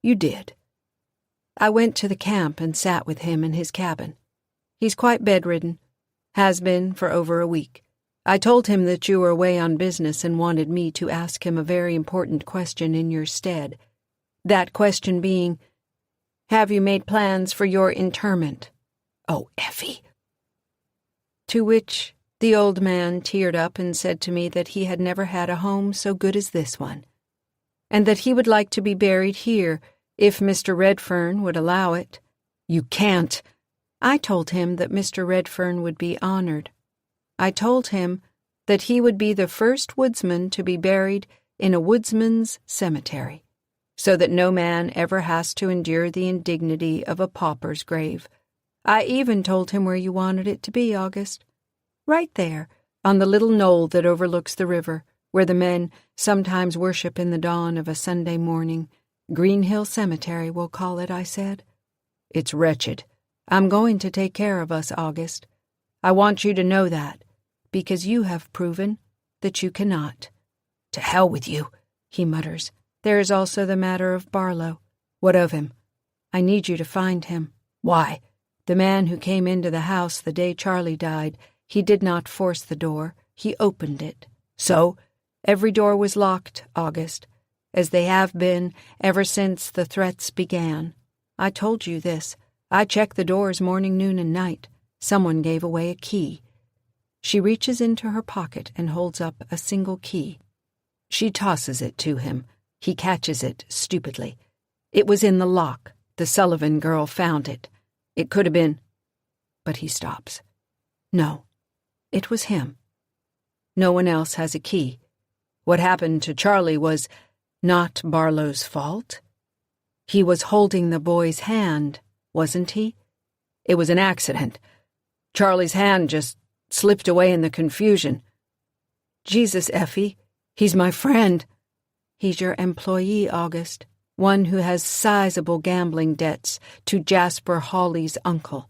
You did. I went to the camp and sat with him in his cabin. He's quite bedridden. Has been for over a week. I told him that you were away on business and wanted me to ask him a very important question in your stead. That question being, have you made plans for your interment? Oh, Effie. To which the old man teared up and said to me that he had never had a home so good as this one, and that he would like to be buried here if Mr. Redfern would allow it. You can't. I told him that Mr. Redfern would be honored. I told him that he would be the first woodsman to be buried in a woodsman's cemetery, so that no man ever has to endure the indignity of a pauper's grave. I even told him where you wanted it to be, August. Right there, on the little knoll that overlooks the river, where the men sometimes worship in the dawn of a Sunday morning. Green Hill Cemetery, we'll call it, I said. It's wretched. I'm going to take care of us, August. I want you to know that, because you have proven that you cannot. To hell with you, he mutters. There is also the matter of Barlow. What of him? I need you to find him. Why? The man who came into the house the day Charlie died, he did not force the door. He opened it. So, every door was locked, August, as they have been ever since the threats began. I told you this. I check the doors morning, noon, and night. Someone gave away a key. She reaches into her pocket and holds up a single key. She tosses it to him. He catches it stupidly. It was in the lock. The Sullivan girl found it. It could have been... But he stops. No, it was him. No one else has a key. What happened to Charlie was not Barlow's fault. He was holding the boy's hand, wasn't he? It was an accident. Charlie's hand just slipped away in the confusion. Jesus, Effie, he's my friend. He's your employee, August, one who has sizable gambling debts to Jasper Hawley's uncle.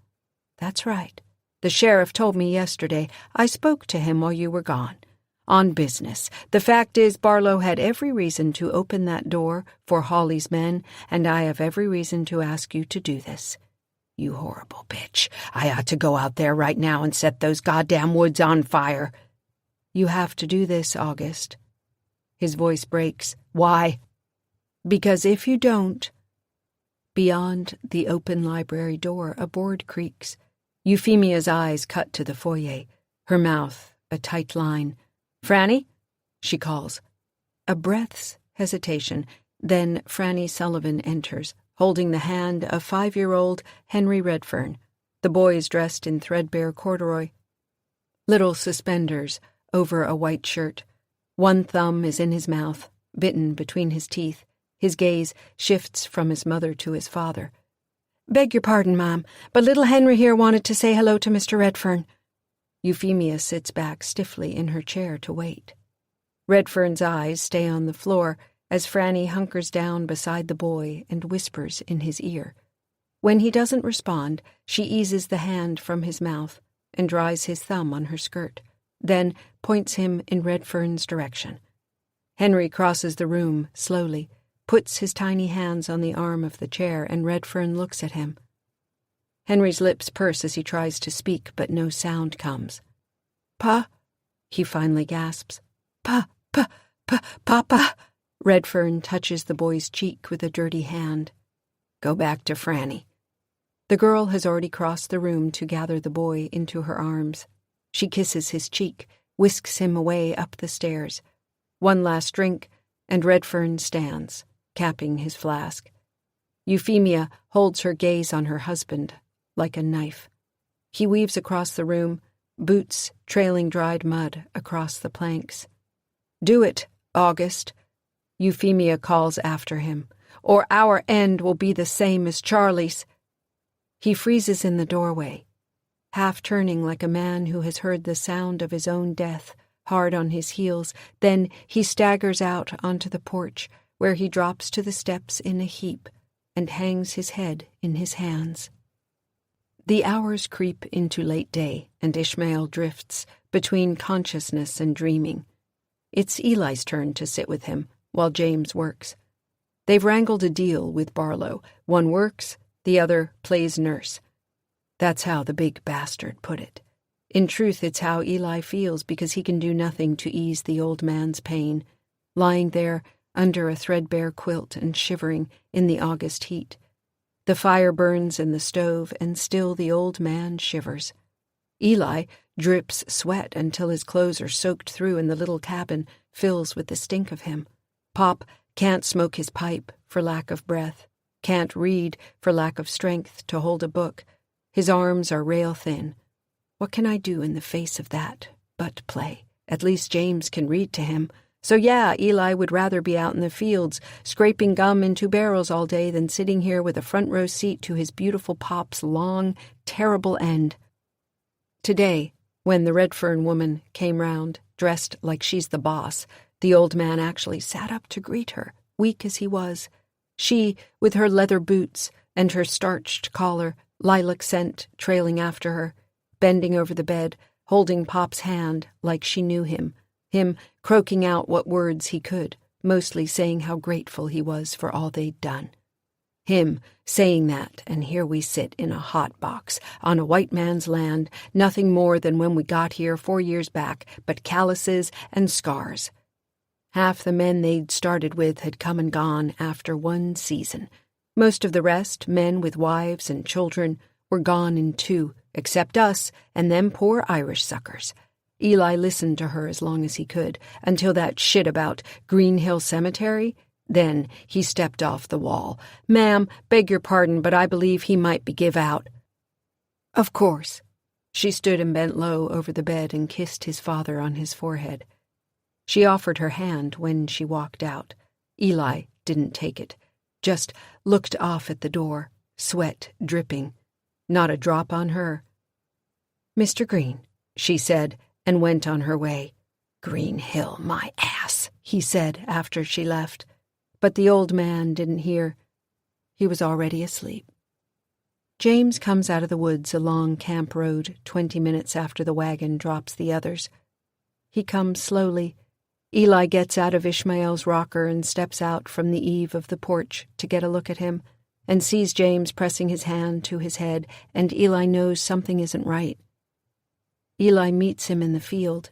That's right. The sheriff told me yesterday. I spoke to him while you were gone. On business. The fact is, Barlow had every reason to open that door for Hawley's men, and I have every reason to ask you to do this. You horrible bitch. I ought to go out there right now and set those goddamn woods on fire. You have to do this, August. His voice breaks. Why? Because if you don't... Beyond the open library door, a board creaks. Euphemia's eyes cut to the foyer, her mouth a tight line. Franny? She calls. A breath's hesitation, then Franny Sullivan enters, holding the hand of 5-year-old Henry Redfern. The boy is dressed in threadbare corduroy, little suspenders over a white shirt. One thumb is in his mouth, bitten between his teeth. His gaze shifts from his mother to his father. Beg your pardon, Ma'am, but little Henry here wanted to say hello to Mr. Redfern. Euphemia sits back stiffly in her chair to wait. Redfern's eyes stay on the floor as Franny hunkers down beside the boy and whispers in his ear. When he doesn't respond, she eases the hand from his mouth and dries his thumb on her skirt, then points him in Redfern's direction. Henry crosses the room slowly, puts his tiny hands on the arm of the chair, and Redfern looks at him. Henry's lips purse as he tries to speak, but no sound comes. Pa, he finally gasps. Papa. Redfern touches the boy's cheek with a dirty hand. Go back to Franny. The girl has already crossed the room to gather the boy into her arms. She kisses his cheek, whisks him away up the stairs. One last drink, and Redfern stands, capping his flask. Euphemia holds her gaze on her husband, like a knife. He weaves across the room, boots trailing dried mud across the planks. Do it, August. Euphemia calls after him. or our end will be the same as Charlie's." He freezes in the doorway, half turning like a man who has heard the sound of his own death, hard on his heels. Then he staggers out onto the porch, where he drops to the steps in a heap and hangs his head in his hands. The hours creep into late day, and Ishmael drifts between consciousness and dreaming. It's Eli's turn to sit with him while James works. They've wrangled a deal with Barlow. One works, the other plays nurse. That's how the big bastard put it. In truth, it's how Eli feels, because he can do nothing to ease the old man's pain, lying there under a threadbare quilt and shivering in the August heat. The fire burns in the stove, and still the old man shivers. Eli drips sweat until his clothes are soaked through, and the little cabin fills with the stink of him. Pop can't smoke his pipe for lack of breath, can't read for lack of strength to hold a book. His arms are rail thin. What can I do in the face of that but play? At least James can read to him. So yeah, Eli would rather be out in the fields, scraping gum into barrels all day, than sitting here with a front row seat to his beautiful Pop's long, terrible end. Today, when the Redfern woman came round, dressed like she's the boss, the old man actually sat up to greet her, weak as he was. She, with her leather boots and her starched collar, lilac scent trailing after her, bending over the bed, holding Pop's hand like she knew him croaking out what words he could, mostly saying how grateful he was for all they'd done. Him saying that, and here we sit in a hot box on a white man's land, nothing more than when we got here 4 years back, but calluses and scars. Half the men they'd started with had come and gone after one season. Most of the rest, men with wives and children, were gone in 2, except us and them poor Irish suckers. Eli listened to her as long as he could, until that shit about Green Hill Cemetery. Then he stepped off the wall. "Ma'am, beg your pardon, but I believe he might be give out." "Of course." She stood and bent low over the bed and kissed his father on his forehead. She offered her hand when she walked out. Eli didn't take it, just looked off at the door, sweat dripping. Not a drop on her. "Mr. Green," she said, and went on her way. "Green Hill, my ass," he said after she left. But the old man didn't hear. He was already asleep. James comes out of the woods along Camp Road 20 minutes after the wagon drops the others. He comes slowly. Eli gets out of Ishmael's rocker and steps out from the eave of the porch to get a look at him, and sees James pressing his hand to his head, and Eli knows something isn't right. Eli meets him in the field.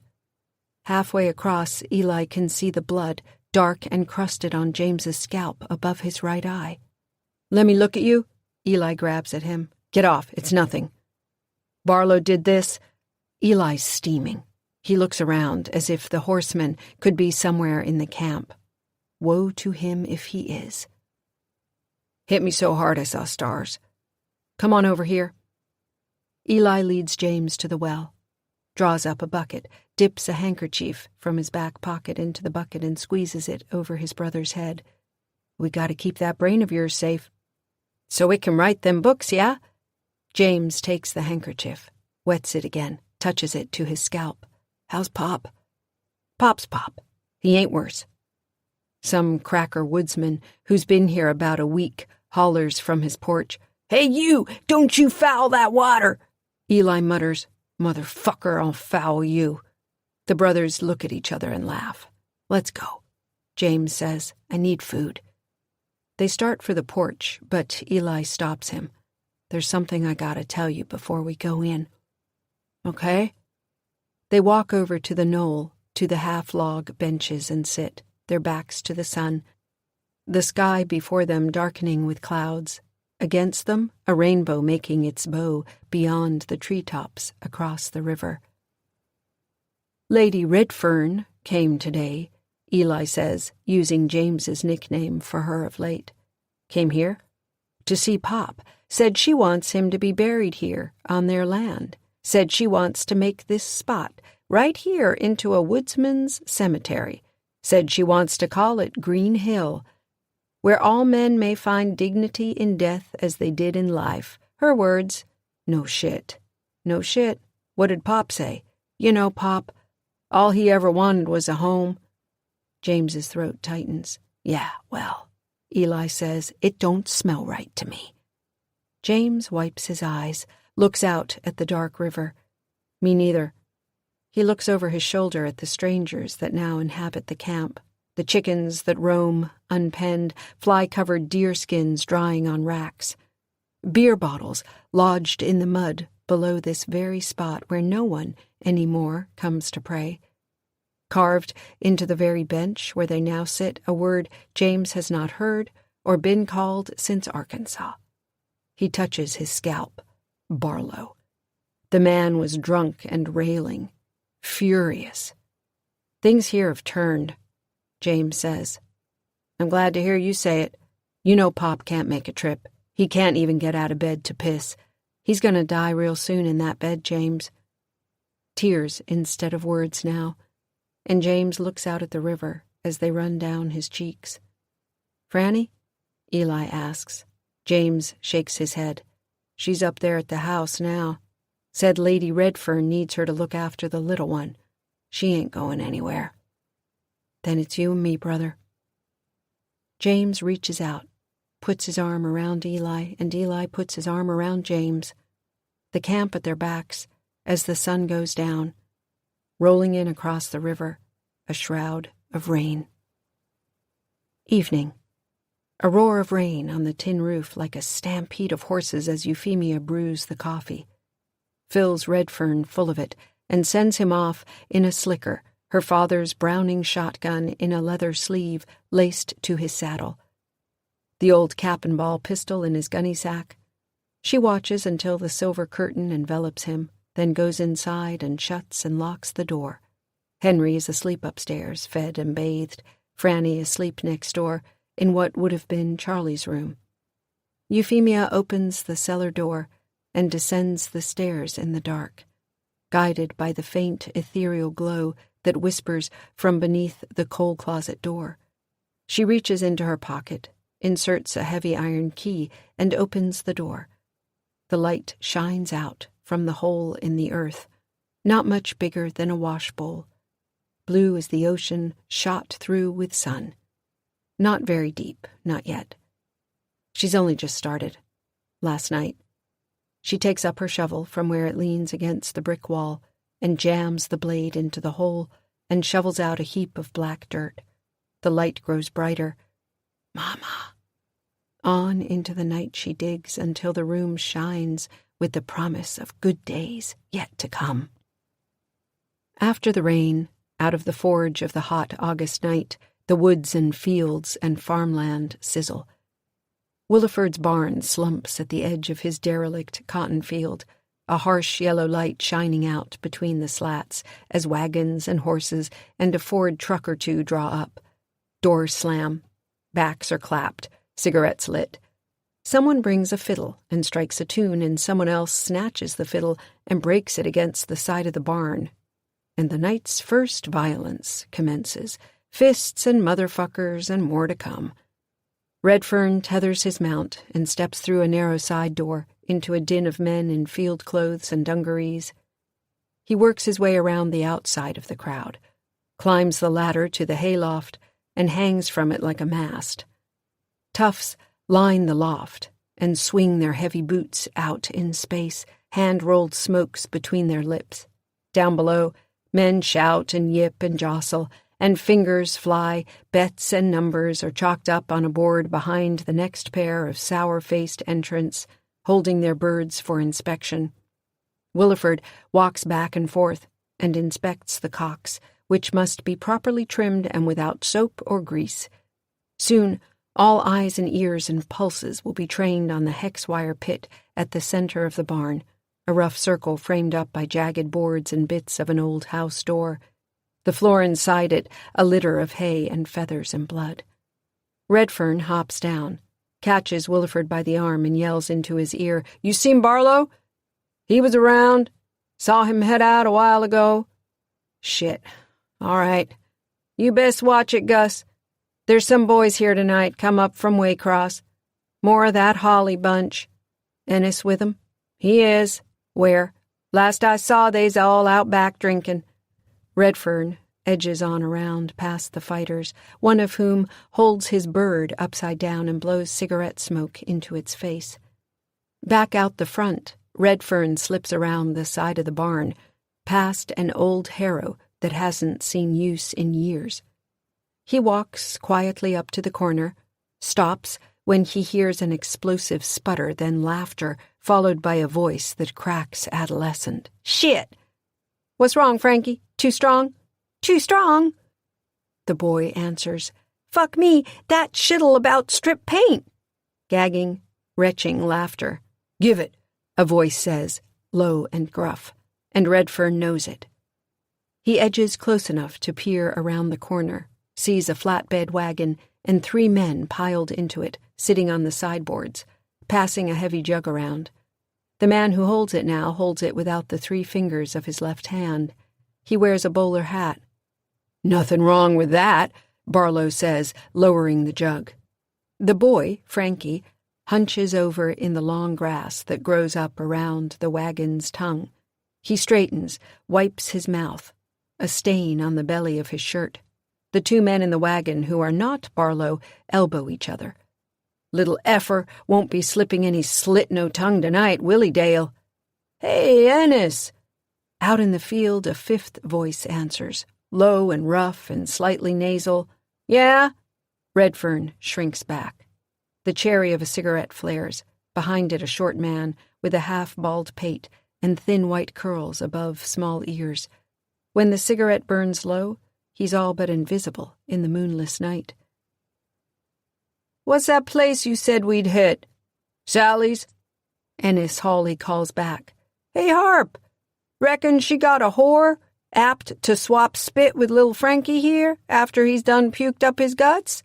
Halfway across, Eli can see the blood, dark and crusted on James's scalp above his right eye. "Let me look at you." Eli grabs at him. "Get off, it's nothing." "Barlow did this." Eli's steaming. He looks around as if the horseman could be somewhere in the camp. Woe to him if he is. "Hit me so hard I saw stars." "Come on over here." Eli leads James to the well, draws up a bucket, dips a handkerchief from his back pocket into the bucket and squeezes it over his brother's head. "We gotta keep that brain of yours safe." "So it can write them books, yeah?" James takes the handkerchief, wets it again, touches it to his scalp. "How's Pop?" "Pop's Pop. He ain't worse." Some cracker woodsman who's been here about a week hollers from his porch, "Hey you, don't you foul that water!" Eli mutters, "Motherfucker, I'll foul you." The brothers look at each other and laugh. "Let's go." James says, "I need food." They start for the porch, but Eli stops him. "There's something I gotta tell you before we go in." "Okay?" They walk over to the knoll, to the half-log benches and sit, their backs to the sun, the sky before them darkening with clouds. Against them, a rainbow making its bow beyond the treetops across the river. "Lady Redfern came today," Eli says, using James's nickname for her of late. "Came here? To see Pop. Said she wants him to be buried here, on their land. Said she wants to make this spot, right here, into a woodsman's cemetery. Said she wants to call it Green Hill." where all men may find dignity in death as they did in life. Her words. No shit. No shit. What did Pop say? You know, Pop, all he ever wanted was a home. James's throat tightens. Yeah, well, Eli says, it don't smell right to me. James wipes his eyes, looks out at the dark river. Me neither. He looks over his shoulder at the strangers that now inhabit the camp, the chickens that roam, unpenned, fly-covered deerskins drying on racks, beer bottles lodged in the mud below this very spot where no one any more comes to pray. Carved into the very bench where they now sit a word James has not heard or been called since Arkansas. He touches his scalp. Barlow. The man was drunk and railing, furious. Things here have turned, James says. I'm glad to hear you say it. You know Pop can't make a trip. He can't even get out of bed to piss. He's going to die real soon in that bed, James. Tears instead of words now, and James looks out at the river as they run down his cheeks. Franny? Eli asks. James shakes his head. She's up there at the house now. Said Lady Redfern needs her to look after the little one. She ain't going anywhere. Then it's you and me, brother. James reaches out, puts his arm around Eli, and Eli puts his arm around James. The camp at their backs, as the sun goes down, rolling in across the river, a shroud of rain. Evening. A roar of rain on the tin roof like a stampede of horses as Euphemia brews the coffee. Fills Redfern full of it and sends him off in a slicker, her father's Browning shotgun in a leather sleeve laced to his saddle. The old cap-and-ball pistol in his gunny sack. She watches until the silver curtain envelops him, then goes inside and shuts and locks the door. Henry is asleep upstairs, fed and bathed. Franny asleep next door, in what would have been Charlie's room. Euphemia opens the cellar door and descends the stairs in the dark, guided by the faint, ethereal glow that whispers from beneath the coal closet door. She reaches into her pocket, inserts a heavy iron key, and opens the door. The light shines out from the hole in the earth, not much bigger than a washbowl. Blue as the ocean shot through with sun. Not very deep, not yet. She's only just started. Last night. She takes up her shovel from where it leans against the brick wall and jams the blade into the hole and shovels out a heap of black dirt. The light grows brighter. Mama. On into the night she digs until the room shines with the promise of good days yet to come. After the rain, out of the forge of the hot August night, the woods and fields and farmland sizzle. Williford's barn slumps at the edge of his derelict cotton field, a harsh yellow light shining out between the slats as wagons and horses and a Ford truck or two draw up. Doors slam. Backs are clapped. Cigarettes lit. Someone brings a fiddle and strikes a tune, and someone else snatches the fiddle and breaks it against the side of the barn. And the night's first violence commences. Fists and motherfuckers and more to come. Redfern tethers his mount and steps through a narrow side door into a din of men in field clothes and dungarees. He works his way around the outside of the crowd, climbs the ladder to the hayloft, and hangs from it like a mast. Toughs line the loft and swing their heavy boots out in space, hand-rolled smokes between their lips. Down below, men shout and yip and jostle, and fingers fly, bets and numbers are chalked up on a board behind the next pair of sour-faced entrants, holding their birds for inspection. Williford walks back and forth and inspects the cocks, which must be properly trimmed and without soap or grease. Soon, all eyes and ears and pulses will be trained on the hex-wire pit at the center of the barn, a rough circle framed up by jagged boards and bits of an old house door. The floor inside it, a litter of hay and feathers and blood. Redfern hops down, catches Williford by the arm and yells into his ear, "You seen Barlow? He was around. Saw him head out a while ago." "Shit. All right. You best watch it, Gus. There's some boys here tonight come up from Waycross. More of that Holly bunch. Ennis with 'em? He is. Where? Last I saw, they's all out back drinkin'. Redfern edges on around past the fighters, one of whom holds his bird upside down and blows cigarette smoke into its face. Back out the front, Redfern slips around the side of the barn, past an old harrow that hasn't seen use in years. He walks quietly up to the corner, stops when he hears an explosive sputter, then laughter, followed by a voice that cracks adolescent. "Shit! What's wrong, Frankie? Too strong? Too strong?" The boy answers, "Fuck me, that shit'll about strip paint." Gagging, retching laughter. "Give it," a voice says, low and gruff, and Redfern knows it. He edges close enough to peer around the corner, sees a flatbed wagon and 3 men piled into it, sitting on the sideboards, passing a heavy jug around. The man who holds it now holds it without the 3 fingers of his left hand. He wears a bowler hat. "Nothing wrong with that," Barlow says, lowering the jug. The boy, Frankie, hunches over in the long grass that grows up around the wagon's tongue. He straightens, wipes his mouth, a stain on the belly of his shirt. The 2 men in the wagon, who are not Barlow, elbow each other. "Little effer won't be slipping any slit-no-tongue tonight, will he, Dale?" "Hey, Ennis!" Out in the field, a 5th voice answers, low and rough and slightly nasal. "Yeah?" Redfern shrinks back. The cherry of a cigarette flares, behind it a short man with a half-bald pate and thin white curls above small ears. When the cigarette burns low, he's all but invisible in the moonless night. "What's that place you said we'd hit?" "Sally's." Ennis Hawley calls back. "Hey, Harp, reckon she got a whore apt to swap spit with little Frankie here after he's done puked up his guts?"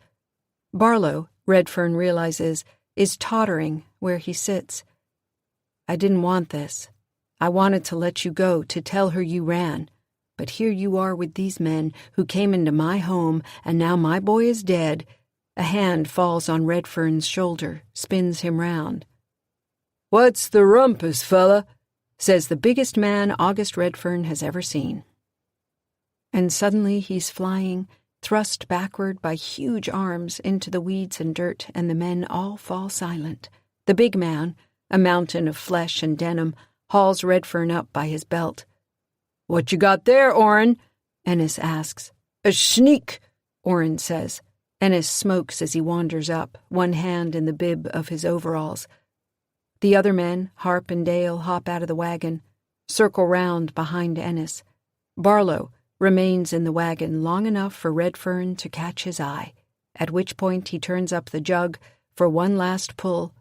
Barlow, Redfern realizes, is tottering where he sits. "I didn't want this. I wanted to let you go, to tell her you ran. But here you are with these men who came into my home, and now my boy is dead." A hand falls on Redfern's shoulder, spins him round. "What's the rumpus, fella?" says the biggest man August Redfern has ever seen. And suddenly he's flying, thrust backward by huge arms into the weeds and dirt, and the men all fall silent. The big man, a mountain of flesh and denim, hauls Redfern up by his belt. "What you got there, Orrin?" Ennis asks. "A sneak," Orrin says. Ennis smokes as he wanders up, one hand in the bib of his overalls. The other men, Harp and Dale, hop out of the wagon, circle round behind Ennis. Barlow remains in the wagon long enough for Redfern to catch his eye, at which point he turns up the jug for one last pull,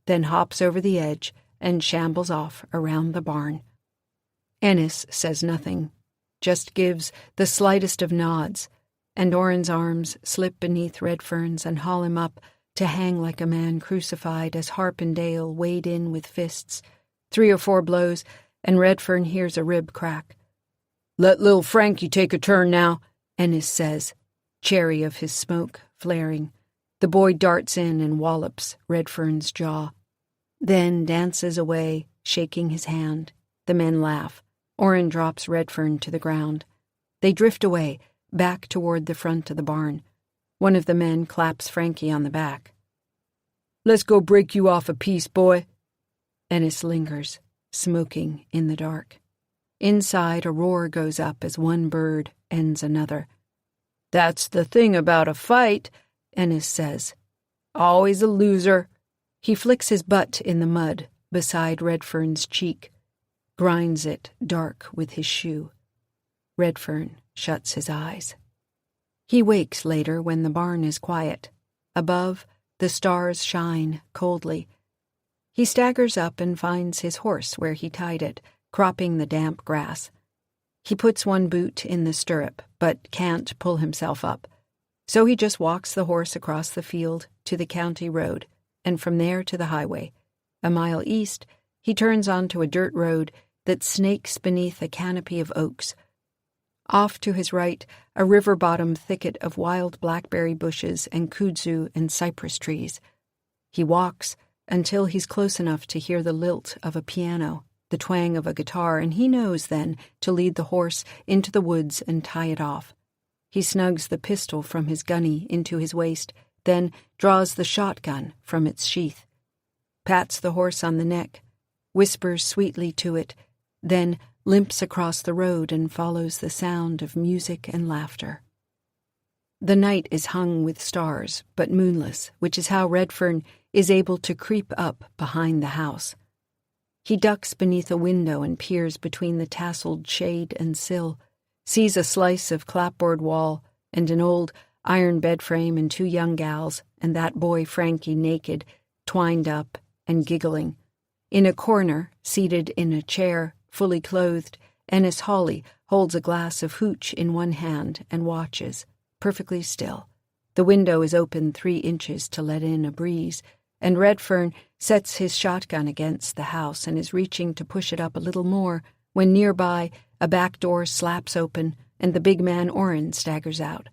then hops over the edge and shambles off around the barn. Ennis says nothing, just gives the slightest of nods, and Orrin's arms slip beneath Redfern's and haul him up to hang like a man crucified as Harp and Dale wade in with fists. 3 or 4 blows, and Redfern hears a rib crack. "Let little Frankie take a turn now," Ennis says, cherry of his smoke flaring. The boy darts in and wallops Redfern's jaw, then dances away, shaking his hand. The men laugh. Orrin drops Redfern to the ground. They drift away, back toward the front of the barn. One of the men claps Frankie on the back. "Let's go break you off a piece, boy." Ennis lingers, smoking in the dark. Inside, a roar goes up as one bird ends another. "That's the thing about a fight," Ennis says. "Always a loser." He flicks his butt in the mud beside Redfern's cheek, grinds it dark with his shoe. Redfern shuts his eyes. He wakes later when the barn is quiet. Above, the stars shine coldly. He staggers up and finds his horse where he tied it, cropping the damp grass. He puts one boot in the stirrup, but can't pull himself up. So he just walks the horse across the field to the county road, and from there to the highway. A mile east, he turns onto a dirt road that snakes beneath a canopy of oaks. Off to his right, a river-bottom thicket of wild blackberry bushes and kudzu and cypress trees. He walks until he's close enough to hear the lilt of a piano, the twang of a guitar, and he knows then to lead the horse into the woods and tie it off. He snugs the pistol from his gunny into his waist, then draws the shotgun from its sheath, pats the horse on the neck, whispers sweetly to it, then limps across the road and follows the sound of music and laughter. The night is hung with stars, but moonless, which is how Redfern is able to creep up behind the house. He ducks beneath a window and peers between the tasseled shade and sill, sees a slice of clapboard wall and an old iron bed frame and two young gals and that boy Frankie naked, twined up and giggling. In a corner, seated in a chair, fully clothed, Ennis Hawley holds a glass of hooch in one hand and watches, perfectly still. The window is open 3 inches to let in a breeze, and Redfern sets his shotgun against the house and is reaching to push it up a little more when nearby a back door slaps open and the big man Orrin staggers out.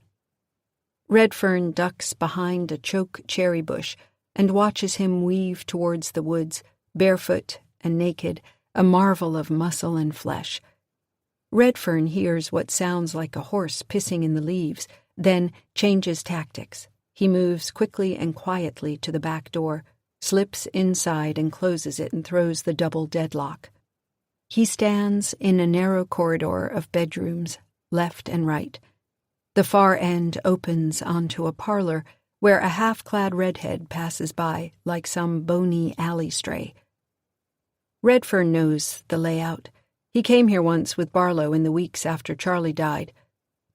Redfern ducks behind a choke cherry bush and watches him weave towards the woods, barefoot and naked, a marvel of muscle and flesh. Redfern hears what sounds like a horse pissing in the leaves, then changes tactics. He moves quickly and quietly to the back door, slips inside and closes it and throws the double deadlock. He stands in a narrow corridor of bedrooms, left and right. The far end opens onto a parlor where a half-clad redhead passes by like some bony alley stray. Redfern knows the layout. He came here once with Barlow in the weeks after Charlie died.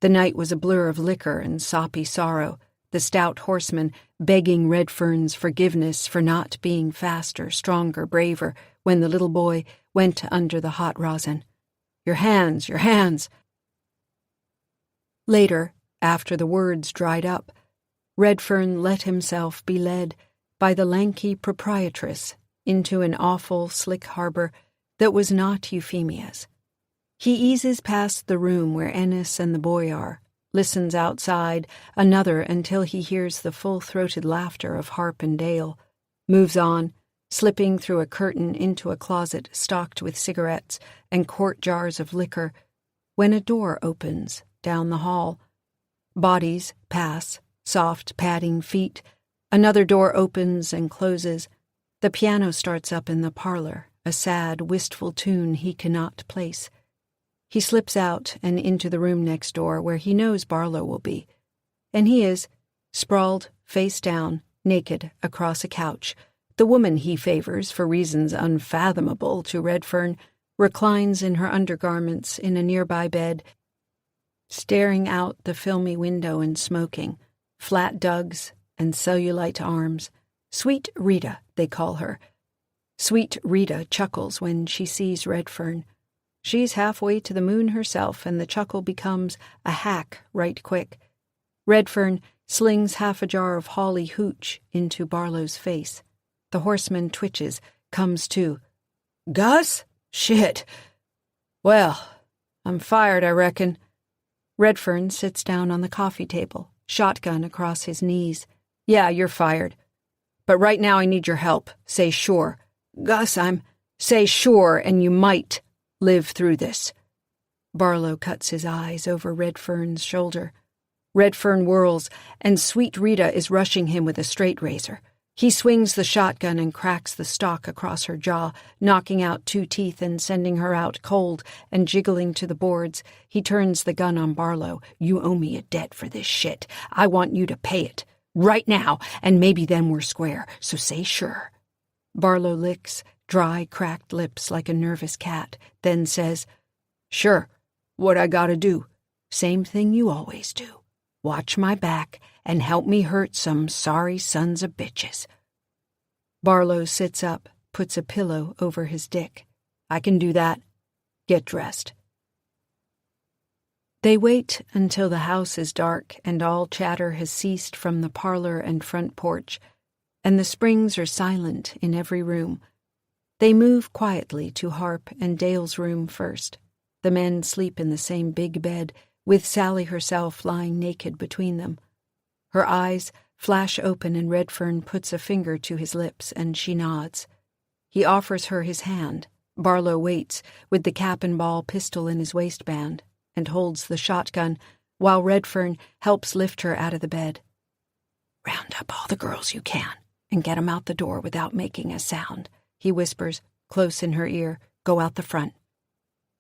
The night was a blur of liquor and soppy sorrow, the stout horseman begging Redfern's forgiveness for not being faster, stronger, braver when the little boy went under the hot rosin. "Your hands, your hands!" Later, after the words dried up, Redfern let himself be led by the lanky proprietress into an awful, slick harbor that was not Euphemia's. He eases past the room where Ennis and the boy are, listens outside another until he hears the full-throated laughter of Harp and Dale, moves on, slipping through a curtain into a closet stocked with cigarettes and quart jars of liquor, when a door opens down the hall. Bodies pass, soft, padding feet. Another door opens and closes. The piano starts up in the parlor, a sad, wistful tune he cannot place. He slips out and into the room next door where he knows Barlow will be. And he is, sprawled, face down, naked, across a couch. The woman he favors, for reasons unfathomable to Redfern, reclines in her undergarments in a nearby bed, staring out the filmy window and smoking, flat dugs and cellulite arms. Sweet Rita, they call her. Sweet Rita chuckles when she sees Redfern. She's halfway to the moon herself, and the chuckle becomes a hack right quick. Redfern slings half a jar of Hawley hooch into Barlow's face. The horseman twitches, comes to. "Gus? Shit. Well, I'm fired, I reckon." Redfern sits down on the coffee table, shotgun across his knees. "Yeah, you're fired. But right now I need your help. Say sure." "Gus, Say sure, and you might live through this." Barlow cuts his eyes over Redfern's shoulder. Redfern whirls, and Sweet Rita is rushing him with a straight razor. He swings the shotgun and cracks the stock across her jaw, knocking out 2 teeth and sending her out cold and jiggling to the boards. He turns the gun on Barlow. "You owe me a debt for this shit. I want you to pay it. Right now, and maybe then we're square, so say sure." Barlow licks dry, cracked lips like a nervous cat, then says, "Sure, what I gotta do? Same thing you always do. Watch my back and help me hurt some sorry sons of bitches." Barlow sits up, puts a pillow over his dick. "I can do that. Get dressed." They wait until the house is dark and all chatter has ceased from the parlor and front porch, and the springs are silent in every room. They move quietly to Harp and Dale's room first. The men sleep in the same big bed, with Sally herself lying naked between them. Her eyes flash open and Redfern puts a finger to his lips, and she nods. He offers her his hand. Barlow waits, with the cap-and-ball pistol in his waistband, and holds the shotgun, while Redfern helps lift her out of the bed. "Round up all the girls you can, and get 'em out the door without making a sound," he whispers, close in her ear. "Go out the front."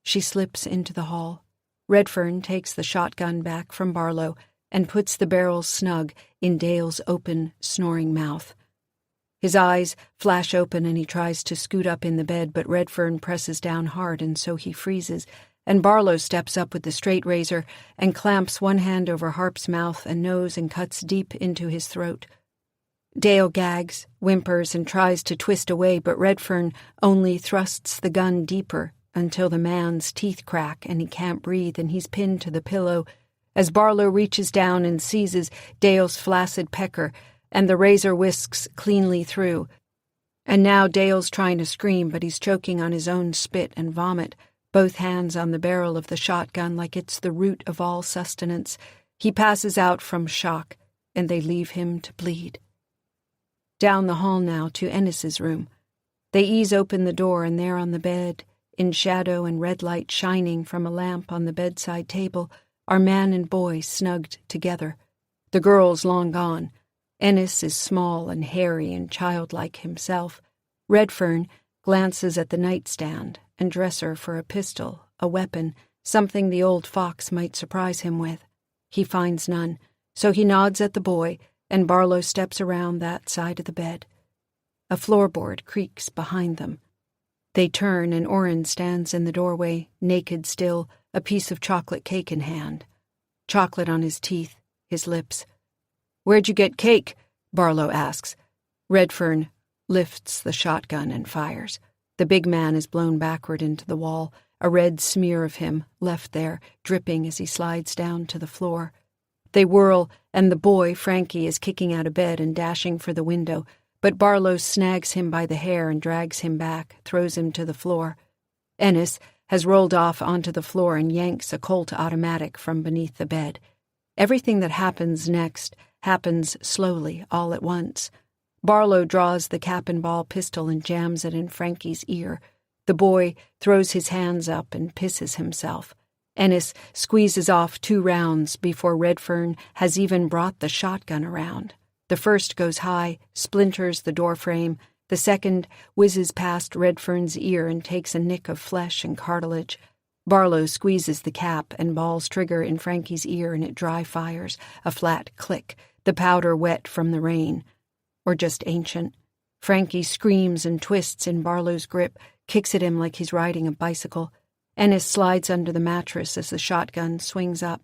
She slips into the hall. Redfern takes the shotgun back from Barlow and puts the barrel snug in Dale's open, snoring mouth. His eyes flash open and he tries to scoot up in the bed, but Redfern presses down hard and so he freezes, and Barlow steps up with the straight razor and clamps one hand over Harp's mouth and nose and cuts deep into his throat. Dale gags, whimpers, and tries to twist away, but Redfern only thrusts the gun deeper until the man's teeth crack and he can't breathe and he's pinned to the pillow as Barlow reaches down and seizes Dale's flaccid pecker and the razor whisks cleanly through. And now Dale's trying to scream, but he's choking on his own spit and vomit, both hands on the barrel of the shotgun like it's the root of all sustenance. He passes out from shock, and they leave him to bleed. Down the hall now to Ennis's room. They ease open the door, and there on the bed, in shadow and red light shining from a lamp on the bedside table, are man and boy snugged together. The girl's long gone. Ennis is small and hairy and childlike himself. Redfern glances at the nightstand and dresser for a pistol, a weapon, something the old fox might surprise him with. He finds none, so he nods at the boy, and Barlow steps around that side of the bed. A floorboard creaks behind them. They turn, and Orrin stands in the doorway, naked still, a piece of chocolate cake in hand. Chocolate on his teeth, his lips. "Where'd you get cake?" Barlow asks. Redfern lifts the shotgun and fires. The big man is blown backward into the wall, a red smear of him left there, dripping as he slides down to the floor. They whirl, and the boy, Frankie, is kicking out of bed and dashing for the window, but Barlow snags him by the hair and drags him back, throws him to the floor. Ennis has rolled off onto the floor and yanks a Colt automatic from beneath the bed. Everything that happens next happens slowly, all at once. Barlow draws the cap-and-ball pistol and jams it in Frankie's ear. The boy throws his hands up and pisses himself. Ennis squeezes off 2 rounds before Redfern has even brought the shotgun around. The first goes high, splinters the doorframe. The second whizzes past Redfern's ear and takes a nick of flesh and cartilage. Barlow squeezes the cap and balls trigger in Frankie's ear, and it dry fires, a flat click, the powder wet from the rain. Or just ancient. Frankie screams and twists in Barlow's grip, kicks at him like he's riding a bicycle. Ennis slides under the mattress as the shotgun swings up.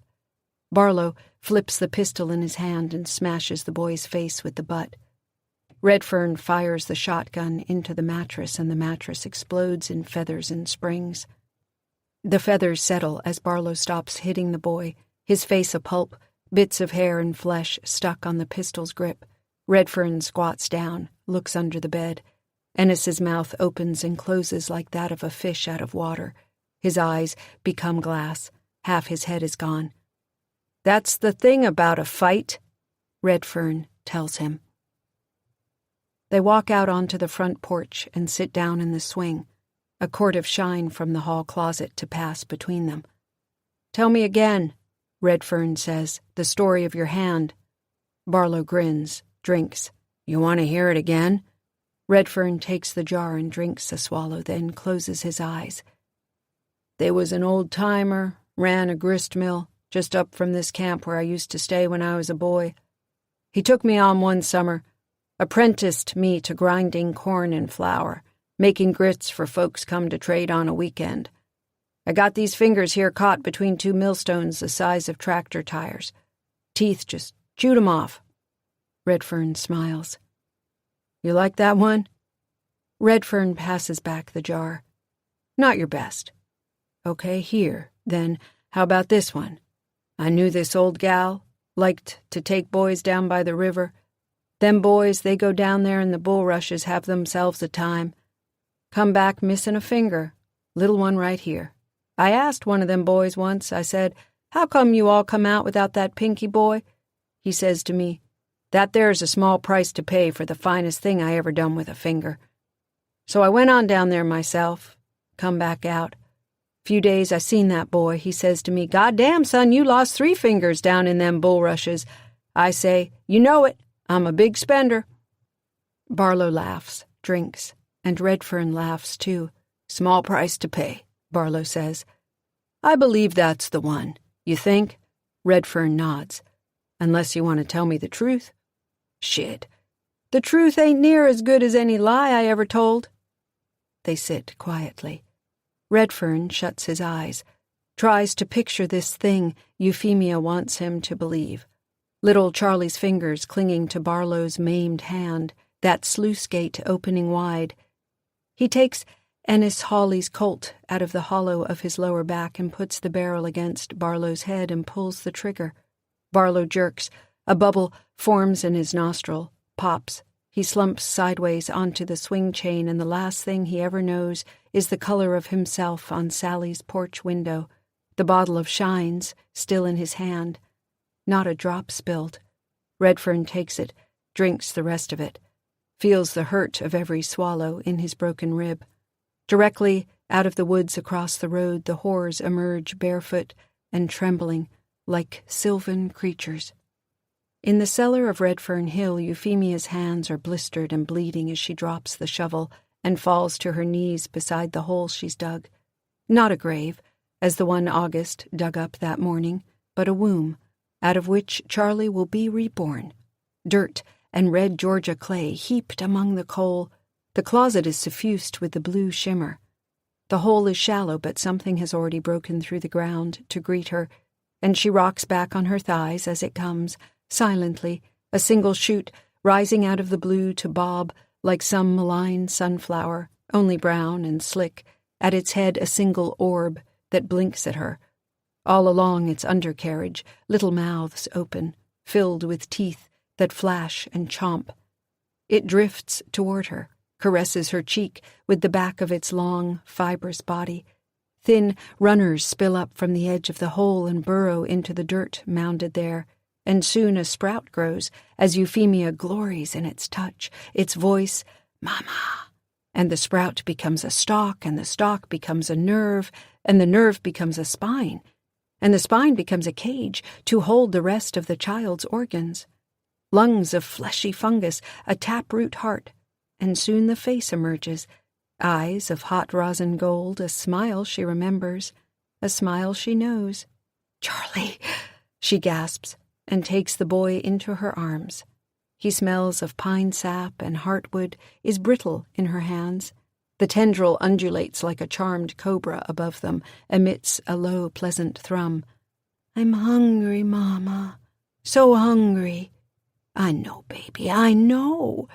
Barlow flips the pistol in his hand and smashes the boy's face with the butt. Redfern fires the shotgun into the mattress, and the mattress explodes in feathers and springs. The feathers settle as Barlow stops hitting the boy, his face a pulp, bits of hair and flesh stuck on the pistol's grip. Redfern squats down, looks under the bed. Ennis's mouth opens and closes like that of a fish out of water. His eyes become glass. Half his head is gone. "That's the thing about a fight," Redfern tells him. They walk out onto the front porch and sit down in the swing, a court of shine from the hall closet to pass between them. "Tell me again," Redfern says, "the story of your hand." Barlow grins, drinks. "You want to hear it again?" Redfern takes the jar and drinks a swallow, then closes his eyes. "They was an old-timer, ran a grist mill, just up from this camp where I used to stay when I was a boy. He took me on one summer, apprenticed me to grinding corn and flour, making grits for folks come to trade on a weekend. I got these fingers here caught between 2 millstones the size of tractor tires. Teeth just chewed 'em off." Redfern smiles. "You like that one?" Redfern passes back the jar. "Not your best." "Okay, here, then, how about this one? I knew this old gal, liked to take boys down by the river. Them boys, they go down there in the bulrushes, have themselves a time. Come back missing a finger, little one right here. I asked one of them boys once, I said, "How come you all come out without that Pinky boy?" He says to me, "That there's a small price to pay for the finest thing I ever done with a finger." So I went on down there myself, come back out. Few days I seen that boy. He says to me, "God damn, son, you lost 3 fingers down in them bulrushes." I say, "You know it. I'm a big spender." Barlow laughs, drinks, and Redfern laughs too. "Small price to pay," Barlow says. "I believe that's the one. You think?" Redfern nods. "Unless you want to tell me the truth." "Shit. The truth ain't near as good as any lie I ever told." They sit quietly. Redfern shuts his eyes, tries to picture this thing Euphemia wants him to believe. Little Charlie's fingers clinging to Barlow's maimed hand, that sluice gate opening wide. He takes Ennis Hawley's Colt out of the hollow of his lower back and puts the barrel against Barlow's head and pulls the trigger. Barlow jerks. A bubble forms in his nostril, pops. He slumps sideways onto the swing chain, and the last thing he ever knows is the color of himself on Sally's porch window, the bottle of Shines still in his hand. Not a drop spilled. Redfern takes it, drinks the rest of it, feels the hurt of every swallow in his broken rib. Directly out of the woods across the road, the whores emerge barefoot and trembling like sylvan creatures. In the cellar of Redfern Hill, Euphemia's hands are blistered and bleeding as she drops the shovel and falls to her knees beside the hole she's dug. Not a grave, as the one August dug up that morning, but a womb, out of which Charlie will be reborn. Dirt and red Georgia clay heaped among the coal. The closet is suffused with the blue shimmer. The hole is shallow, but something has already broken through the ground to greet her, and she rocks back on her thighs as it comes, silently, a single shoot rising out of the blue to bob like some malign sunflower, only brown and slick, at its head a single orb that blinks at her. All along its undercarriage, little mouths open, filled with teeth that flash and chomp. It drifts toward her, caresses her cheek with the back of its long, fibrous body. Thin runners spill up from the edge of the hole and burrow into the dirt mounded there, and soon a sprout grows as Euphemia glories in its touch, its voice, "Mama." And the sprout becomes a stalk, and the stalk becomes a nerve, and the nerve becomes a spine, and the spine becomes a cage to hold the rest of the child's organs. Lungs of fleshy fungus, a taproot heart, and soon the face emerges, eyes of hot rosin gold, a smile she remembers, a smile she knows. "Charlie," she gasps, and takes the boy into her arms. He smells of pine sap and heartwood, is brittle in her hands. The tendril undulates like a charmed cobra above them, emits a low, pleasant thrum. "I'm hungry, Mama. So hungry." "I know, baby, I know."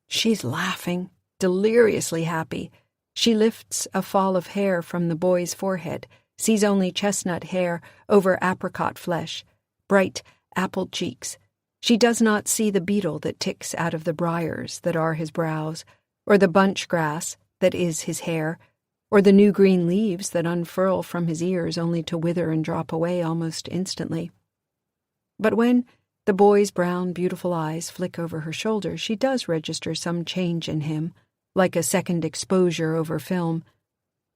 She's laughing, deliriously happy. She lifts a fall of hair from the boy's forehead, sees only chestnut hair over apricot flesh, bright apple cheeks. She does not see the beetle that ticks out of the briars that are his brows, or the bunch grass that is his hair, or the new green leaves that unfurl from his ears only to wither and drop away almost instantly. But when the boy's brown, beautiful eyes flick over her shoulder, she does register some change in him, like a second exposure over film.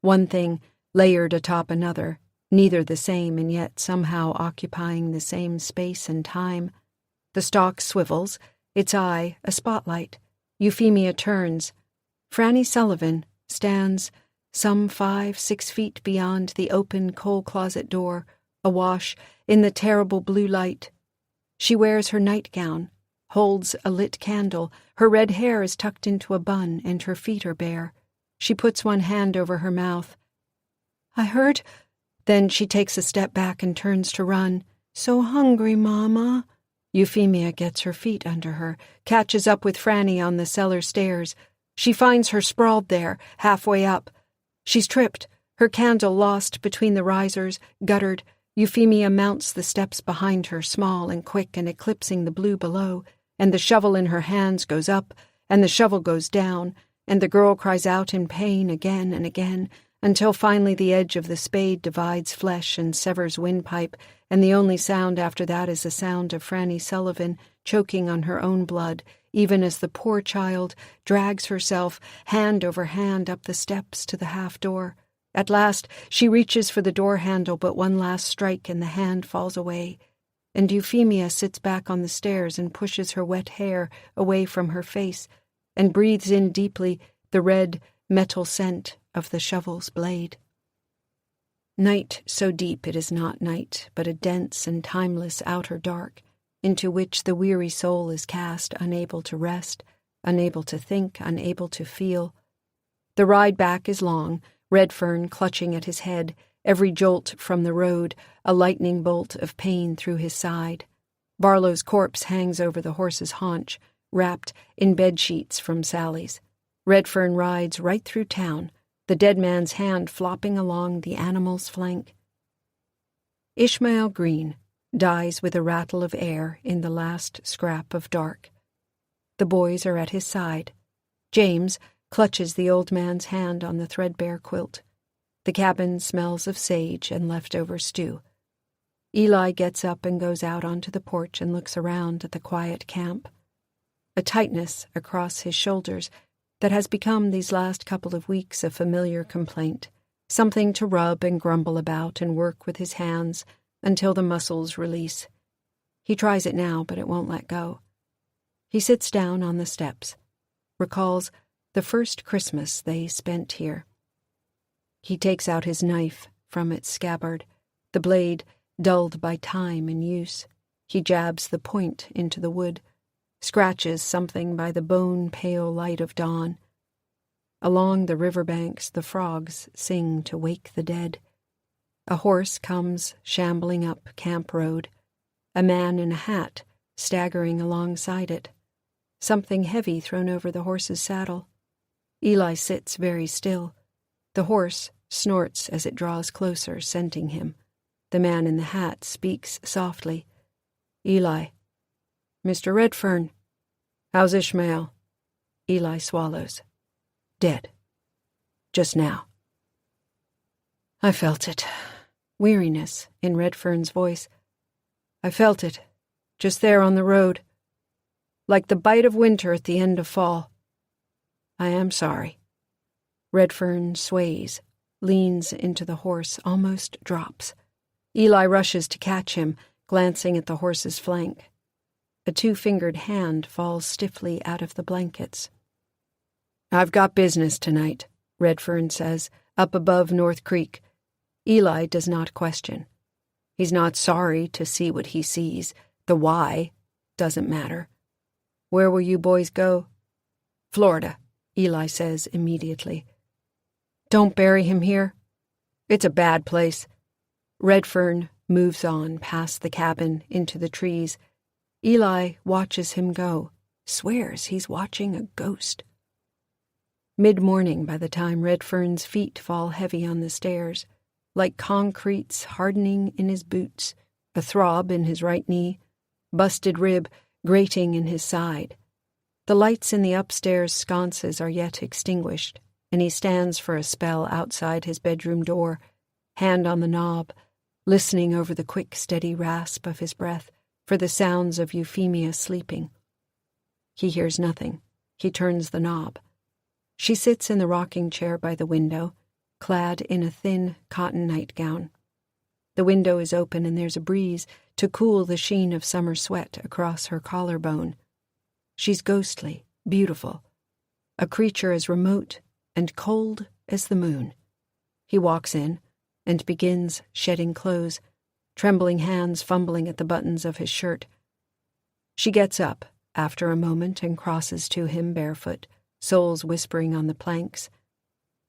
One thing layered atop another, neither the same and yet somehow occupying the same space and time. The stalk swivels, its eye a spotlight. Euphemia turns. Franny Sullivan stands some 5-6 feet beyond the open coal closet door, awash in the terrible blue light. She wears her nightgown, holds a lit candle. Her red hair is tucked into a bun and her feet are bare. She puts one hand over her mouth. "I heard..." Then she takes a step back and turns to run. "So hungry, Mama." Euphemia gets her feet under her, catches up with Franny on the cellar stairs. She finds her sprawled there, halfway up. She's tripped, her candle lost between the risers, guttered. Euphemia mounts the steps behind her, small and quick and eclipsing the blue below, and the shovel in her hands goes up, and the shovel goes down, and the girl cries out in pain again and again, until finally the edge of the spade divides flesh and severs windpipe, and the only sound after that is the sound of Franny Sullivan choking on her own blood, even as the poor child drags herself hand over hand up the steps to the half-door. At last she reaches for the door handle, but one last strike and the hand falls away, and Euphemia sits back on the stairs and pushes her wet hair away from her face and breathes in deeply the red metal scent of the shovel's blade. Night so deep it is not night, but a dense and timeless outer dark, into which the weary soul is cast, unable to rest, unable to think, unable to feel. The ride back is long, Redfern clutching at his head, every jolt from the road a lightning bolt of pain through his side. Barlow's corpse hangs over the horse's haunch, wrapped in bedsheets from Sally's. Redfern rides right through town, the dead man's hand flopping along the animal's flank. Ishmael Green dies with a rattle of air in the last scrap of dark. The boys are at his side. James clutches the old man's hand on the threadbare quilt. The cabin smells of sage and leftover stew. Eli gets up and goes out onto the porch and looks around at the quiet camp. A tightness across his shoulders that has become these last couple of weeks a familiar complaint, something to rub and grumble about and work with his hands until the muscles release. He tries it now, but it won't let go. He sits down on the steps, recalls the first Christmas they spent here. He takes out his knife from its scabbard, the blade dulled by time and use. He jabs the point into the wood, scratches something by the bone-pale light of dawn. Along the riverbanks the frogs sing to wake the dead. A horse comes shambling up Camp Road, a man in a hat staggering alongside it, something heavy thrown over the horse's saddle. Eli sits very still. The horse snorts as it draws closer, scenting him. The man in the hat speaks softly. Eli. Mr. Redfern. How's Ishmael? Eli swallows. Dead. Just now. I felt it. Weariness in Redfern's voice. I felt it, just there on the road. Like the bite of winter at the end of fall. I am sorry. Redfern sways, leans into the horse, almost drops. Eli rushes to catch him, glancing at the horse's flank. A two-fingered hand falls stiffly out of the blankets. I've got business tonight, Redfern says, up above North Creek. Eli does not question. He's not sorry to see what he sees. The why doesn't matter. Where will you boys go? Florida, Eli says immediately. Don't bury him here. It's a bad place. Redfern moves on past the cabin into the trees. Eli watches him go, swears he's watching a ghost. Mid-morning by the time Redfern's feet fall heavy on the stairs, like concretes hardening in his boots, a throb in his right knee, busted rib grating in his side. The lights in the upstairs sconces are yet extinguished, and he stands for a spell outside his bedroom door, hand on the knob, listening over the quick, steady rasp of his breath for the sounds of Euphemia sleeping. He hears nothing. He turns the knob. She sits in the rocking chair by the window, clad in a thin cotton nightgown. The window is open and there's a breeze to cool the sheen of summer sweat across her collarbone. She's ghostly, beautiful, a creature as remote and cold as the moon. He walks in and begins shedding clothes, trembling hands fumbling at the buttons of his shirt. She gets up after a moment and crosses to him barefoot, soles whispering on the planks.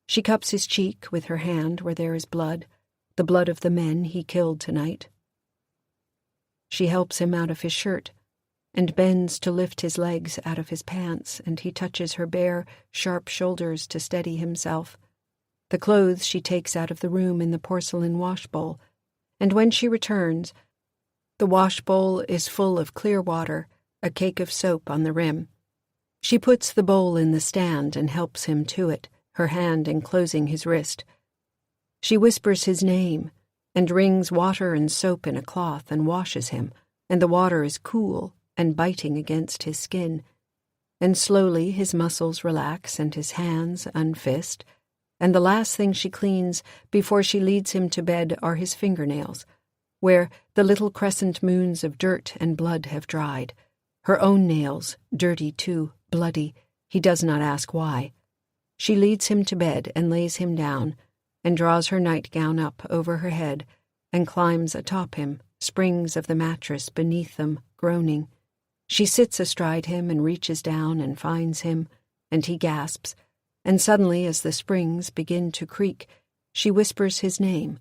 She cups his cheek with her hand where there is blood, the blood of the men he killed tonight. She helps him out of his shirt and bends to lift his legs out of his pants, and he touches her bare, sharp shoulders to steady himself. The clothes she takes out of the room in the porcelain washbowl, and when she returns, the washbowl is full of clear water, a cake of soap on the rim. She puts the bowl in the stand and helps him to it, her hand enclosing his wrist. She whispers his name and wrings water and soap in a cloth and washes him, and the water is cool and biting against his skin. And slowly his muscles relax and his hands unfist, and the last thing she cleans before she leads him to bed are his fingernails, where the little crescent moons of dirt and blood have dried. Her own nails, dirty too, bloody. He does not ask why. She leads him to bed and lays him down, and draws her nightgown up over her head, and climbs atop him, springs of the mattress beneath them, groaning. She sits astride him and reaches down and finds him, and he gasps, and suddenly, as the springs begin to creak, she whispers his name,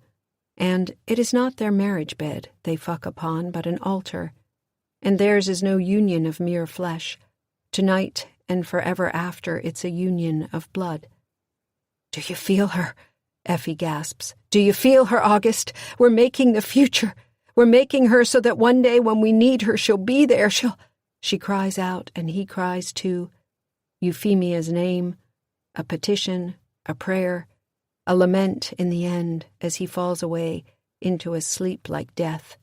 and it is not their marriage bed they fuck upon, but an altar, and theirs is no union of mere flesh. Tonight and forever after, it's a union of blood. "Do you feel her?" Effie gasps. "Do you feel her, August? We're making the future. We're making her so that one day when we need her, she'll be there. She cries out, and he cries too. Euphemia's name, a petition, a prayer, a lament in the end as he falls away into a sleep like death.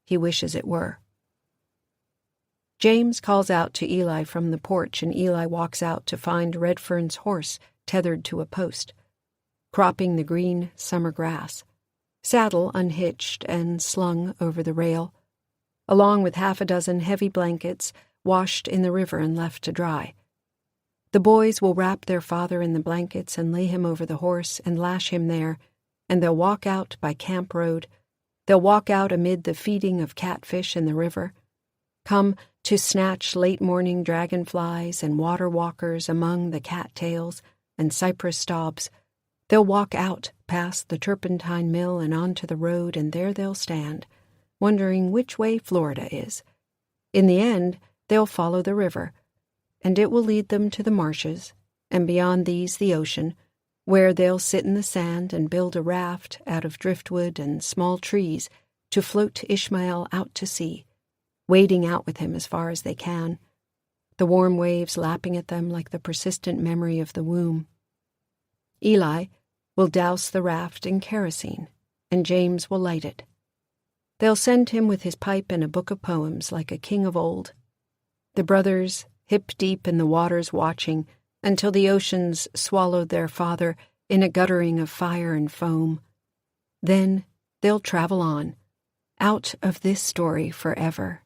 He wishes it were. James calls out to Eli from the porch, and Eli walks out to find Redfern's horse tethered to a post, cropping the green summer grass, saddle unhitched and slung over the rail, along with 6 heavy blankets washed in the river and left to dry. The boys will wrap their father in the blankets and lay him over the horse and lash him there, and they'll walk out by Camp Road. They'll walk out amid the feeding of catfish in the river, come to snatch late-morning dragonflies and water walkers among the cattails and cypress stobs. They'll walk out past the turpentine mill and onto the road, and there they'll stand, wondering which way Florida is. In the end, they'll follow the river, and it will lead them to the marshes, and beyond these the ocean, where they'll sit in the sand and build a raft out of driftwood and small trees to float Ishmael out to sea, wading out with him as far as they can, the warm waves lapping at them like the persistent memory of the womb. Eli will douse the raft in kerosene, and James will light it. They'll send him with his pipe and a book of poems like a king of old. The brothers, hip-deep in the waters watching, until the oceans swallowed their father in a guttering of fire and foam. Then they'll travel on, out of this story forever,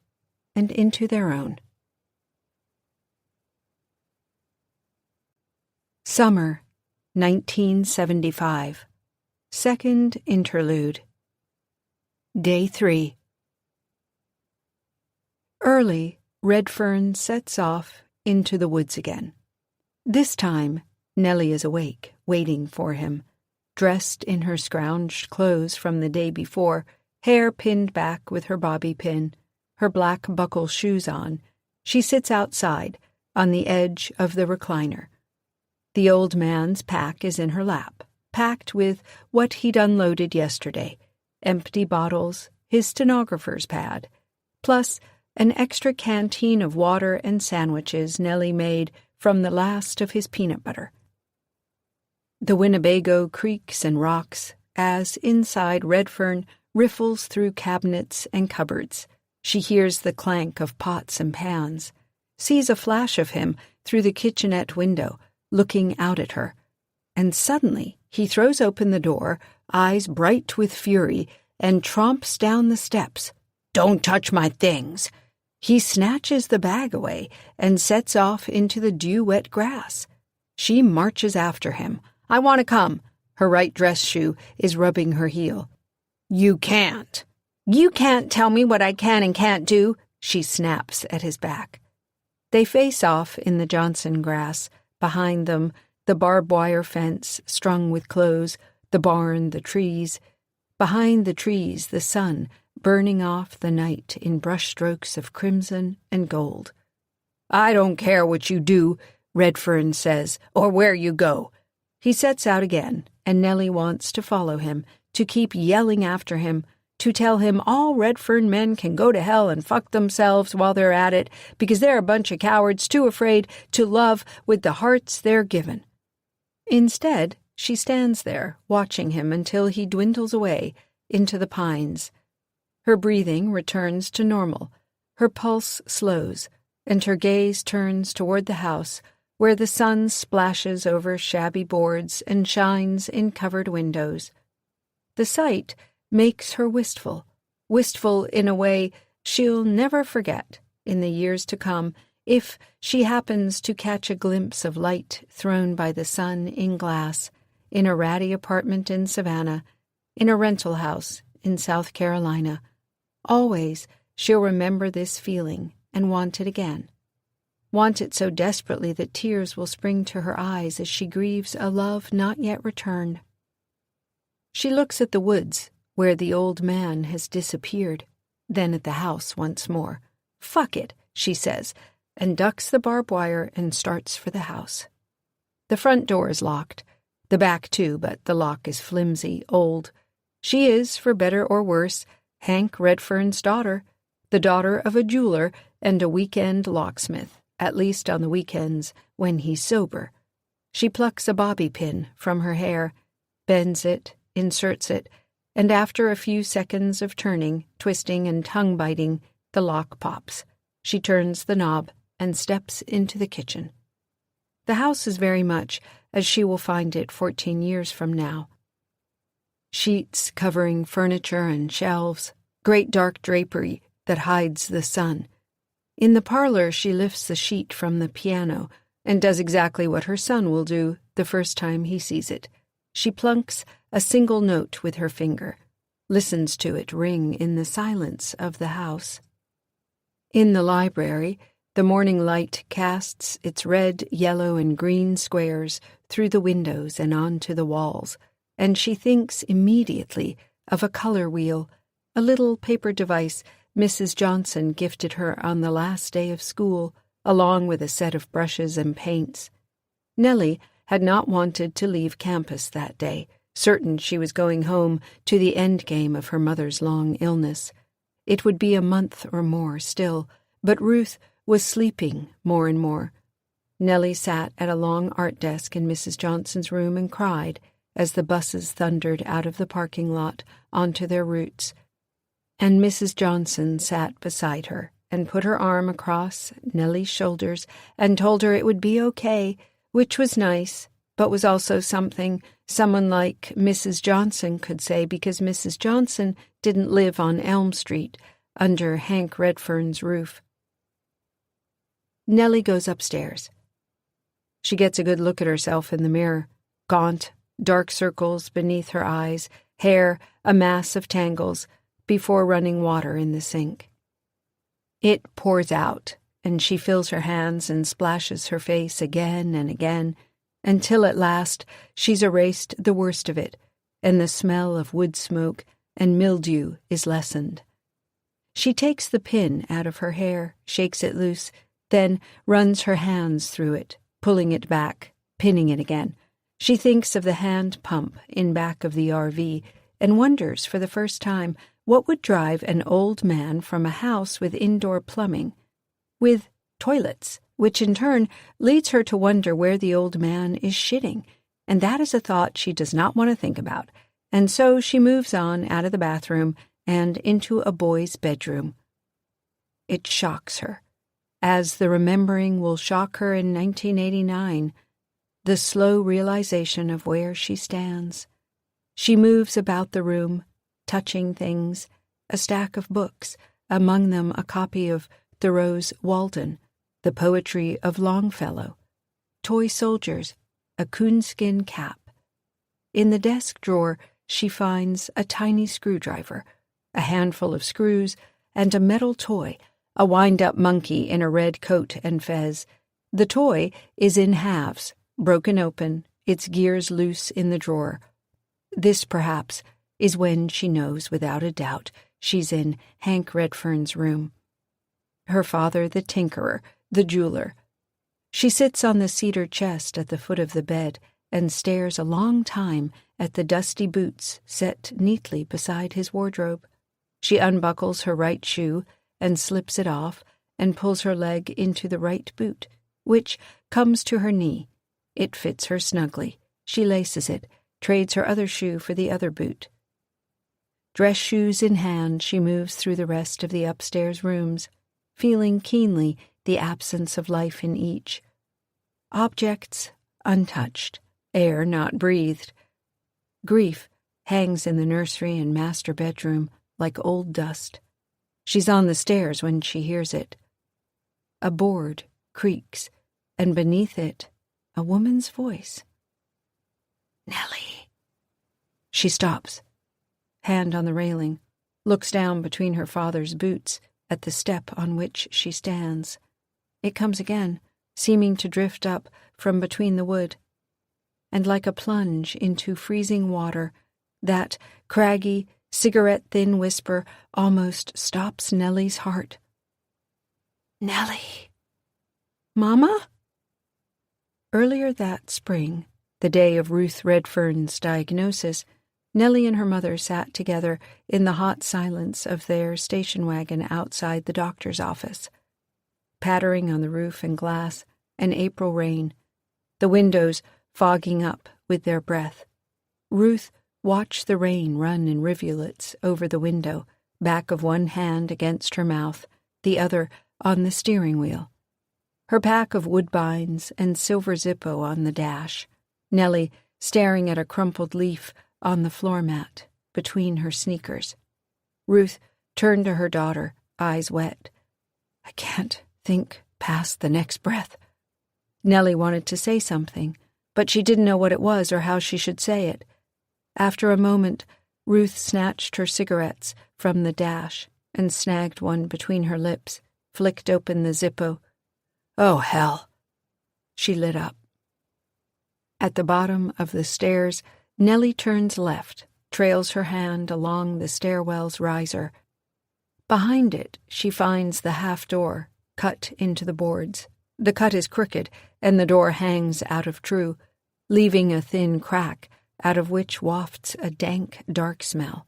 and into their own. Summer, 1975. Second Interlude. Day 3. Early, Redfern sets off into the woods again. This time, Nellie is awake, waiting for him, dressed in her scrounged clothes from the day before, hair pinned back with her bobby pin, her black buckle shoes on. She sits outside, on the edge of the recliner. The old man's pack is in her lap, packed with what he'd unloaded yesterday, empty bottles, his stenographer's pad, plus an extra canteen of water and sandwiches Nellie made from the last of his peanut butter. The Winnebago creaks and rocks as, inside, Redfern riffles through cabinets and cupboards. She hears the clank of pots and pans, sees a flash of him through the kitchenette window, looking out at her, and suddenly he throws open the door, eyes bright with fury, and tromps down the steps. "Don't touch my things!" He snatches the bag away and sets off into the dew-wet grass. She marches after him. "I want to come." Her right dress shoe is rubbing her heel. "You can't." "You can't tell me what I can and can't do," she snaps at his back. They face off in the Johnson grass. Behind them, the barbed wire fence strung with clothes, the barn, the trees. Behind the trees, the sun burning off the night in brushstrokes of crimson and gold. "I don't care what you do," Redfern says, "or where you go." He sets out again, and Nellie wants to follow him, to keep yelling after him, to tell him all Redfern men can go to hell and fuck themselves while they're at it, because they're a bunch of cowards too afraid to love with the hearts they're given. Instead, She stands there, watching him until he dwindles away into the pines. Her breathing returns to normal, her pulse slows, and her gaze turns toward the house, where the sun splashes over shabby boards and shines in covered windows. The sight makes her wistful in a way she'll never forget in the years to come, if she happens to catch a glimpse of light thrown by the sun in glass, in a ratty apartment in Savannah, in a rental house in South Carolina. Always she'll remember this feeling and want it again. Want it so desperately that tears will spring to her eyes as she grieves a love not yet returned. She looks at the woods, where the old man has disappeared, then at the house once more. "Fuck it," she says, and ducks the barbed wire and starts for the house. The front door is locked, the back too, but the lock is flimsy, old. She is, for better or worse, Hank Redfern's daughter, the daughter of a jeweler and a weekend locksmith, at least on the weekends when he's sober. She plucks a bobby pin from her hair, bends it, inserts it, and after a few seconds of turning, twisting, and tongue-biting, the lock pops. She turns the knob and steps into the kitchen. The house is very much as she will find it 14 years from now. Sheets covering furniture and shelves, great dark drapery that hides the sun. In the parlor, she lifts the sheet from the piano and does exactly what her son will do the first time he sees it. She plunks a single note with her finger, listens to it ring in the silence of the house. In the library, the morning light casts its red, yellow, and green squares through the windows and onto the walls, and she thinks immediately of a color wheel, a little paper device Mrs. Johnson gifted her on the last day of school, along with a set of brushes and paints. Nellie had not wanted to leave campus that day, certain she was going home to the end game of her mother's long illness. It would be a month or more still, but Ruth was sleeping more and more. Nellie sat at a long art desk in Mrs. Johnson's room and cried as the buses thundered out of the parking lot onto their routes. And Mrs. Johnson sat beside her and put her arm across Nellie's shoulders and told her it would be okay, which was nice, but was also something someone like Mrs. Johnson could say because Mrs. Johnson didn't live on Elm Street under Hank Redfern's roof. Nellie goes upstairs. She gets a good look at herself in the mirror, gaunt, dark circles beneath her eyes, hair a mass of tangles, before running water in the sink. It pours out, and she fills her hands and splashes her face again and again, until at last she's erased the worst of it, and the smell of wood smoke and mildew is lessened. She takes the pin out of her hair, shakes it loose, then runs her hands through it, pulling it back, pinning it again. She thinks of the hand pump in back of the RV and wonders for the first time what would drive an old man from a house with indoor plumbing, with toilets, which in turn leads her to wonder where the old man is shitting, and that is a thought she does not want to think about, and so she moves on out of the bathroom and into a boy's bedroom. It shocks her, as the remembering will shock her in 1989, the slow realization of where she stands. She moves about the room, touching things, a stack of books, among them a copy of Thoreau's Walden, the poetry of Longfellow, toy soldiers, a coonskin cap. In the desk drawer, she finds a tiny screwdriver, a handful of screws, and a metal toy, a wind-up monkey in a red coat and fez. The toy is in halves, broken open, its gears loose in the drawer. This, perhaps, is when she knows without a doubt she's in Hank Redfern's room. Her father, the tinkerer, the jeweler. She sits on the cedar chest at the foot of the bed and stares a long time at the dusty boots set neatly beside his wardrobe. She unbuckles her right shoe and slips it off and pulls her leg into the right boot, which comes to her knee. It fits her snugly, She laces it, trades her other shoe for the other boot. Dress shoes in hand, she moves through the rest of the upstairs rooms, feeling keenly the absence of life in each. Objects untouched, air not breathed. Grief hangs in the nursery and master bedroom like old dust. She's on the stairs when she hears it. A board creaks, and beneath it, a woman's voice. "Nellie." She stops, hand on the railing, looks down between her father's boots at the step on which she stands. It comes again, seeming to drift up from between the wood. And like a plunge into freezing water, that craggy, cigarette-thin whisper almost stops Nellie's heart. "Nellie." "Mama?" Earlier that spring, the day of Ruth Redfern's diagnosis, Nellie and her mother sat together in the hot silence of their station wagon outside the doctor's office. Pattering on the roof and glass, an April rain, the windows fogging up with their breath. Ruth watched the rain run in rivulets over the window, back of one hand against her mouth, the other on the steering wheel. Her pack of woodbines and silver Zippo on the dash, Nellie staring at a crumpled leaf on the floor mat between her sneakers. Ruth turned to her daughter, eyes wet. "I can't think past the next breath." Nellie wanted to say something, but she didn't know what it was or how she should say it. After a moment, Ruth snatched her cigarettes from the dash and snagged one between her lips, flicked open the Zippo. "Oh, hell." She lit up. At the bottom of the stairs, Nellie turns left, trails her hand along the stairwell's riser. Behind it, she finds the half door, cut into the boards. The cut is crooked, and the door hangs out of true, leaving a thin crack out of which wafts a dank, dark smell.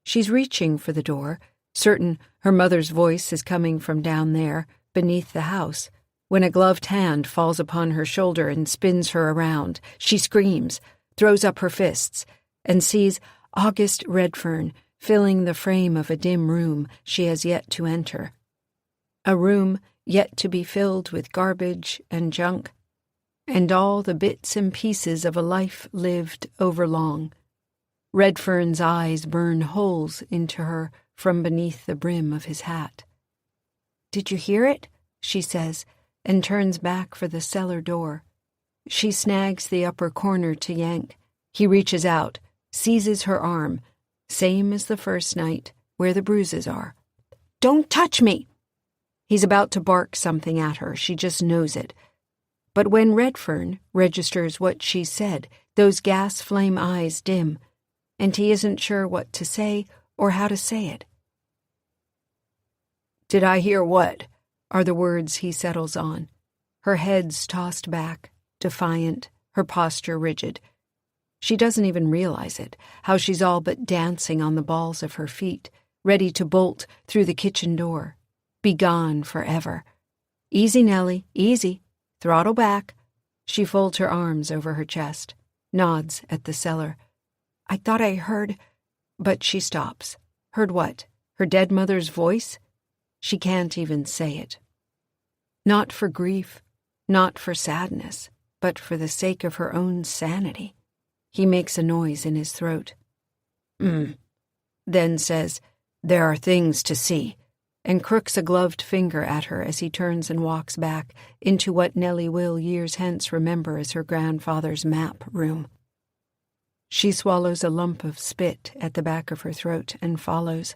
She's reaching for the door, certain her mother's voice is coming from down there, beneath the house, when a gloved hand falls upon her shoulder and spins her around. She screams, throws up her fists, and sees August Redfern filling the frame of a dim room she has yet to enter. A room yet to be filled with garbage and junk, and all the bits and pieces of a life lived overlong. Redfern's eyes burn holes into her from beneath the brim of his hat. "Did you hear it?" she says, and turns back for the cellar door. She snags the upper corner to yank. He reaches out, seizes her arm, same as the first night, where the bruises are. "Don't touch me!" He's about to bark something at her, she just knows it. But when Redfern registers what she said, those gas flame eyes dim, and he isn't sure what to say or how to say it. "Did I hear what?" are the words he settles on. Her head's tossed back, defiant, her posture rigid. She doesn't even realize it, how she's all but dancing on the balls of her feet, ready to bolt through the kitchen door. Be gone forever. "Easy, Nellie, easy. Throttle back." She folds her arms over her chest, nods at the cellar. "I thought I heard—" But she stops. Heard what? Her dead mother's voice? She can't even say it. Not for grief, not for sadness, but for the sake of her own sanity. He makes a noise in his throat. Then says, "There are things to see," and crooks a gloved finger at her as he turns and walks back into what Nellie will years hence remember as her grandfather's map room. She swallows a lump of spit at the back of her throat and follows.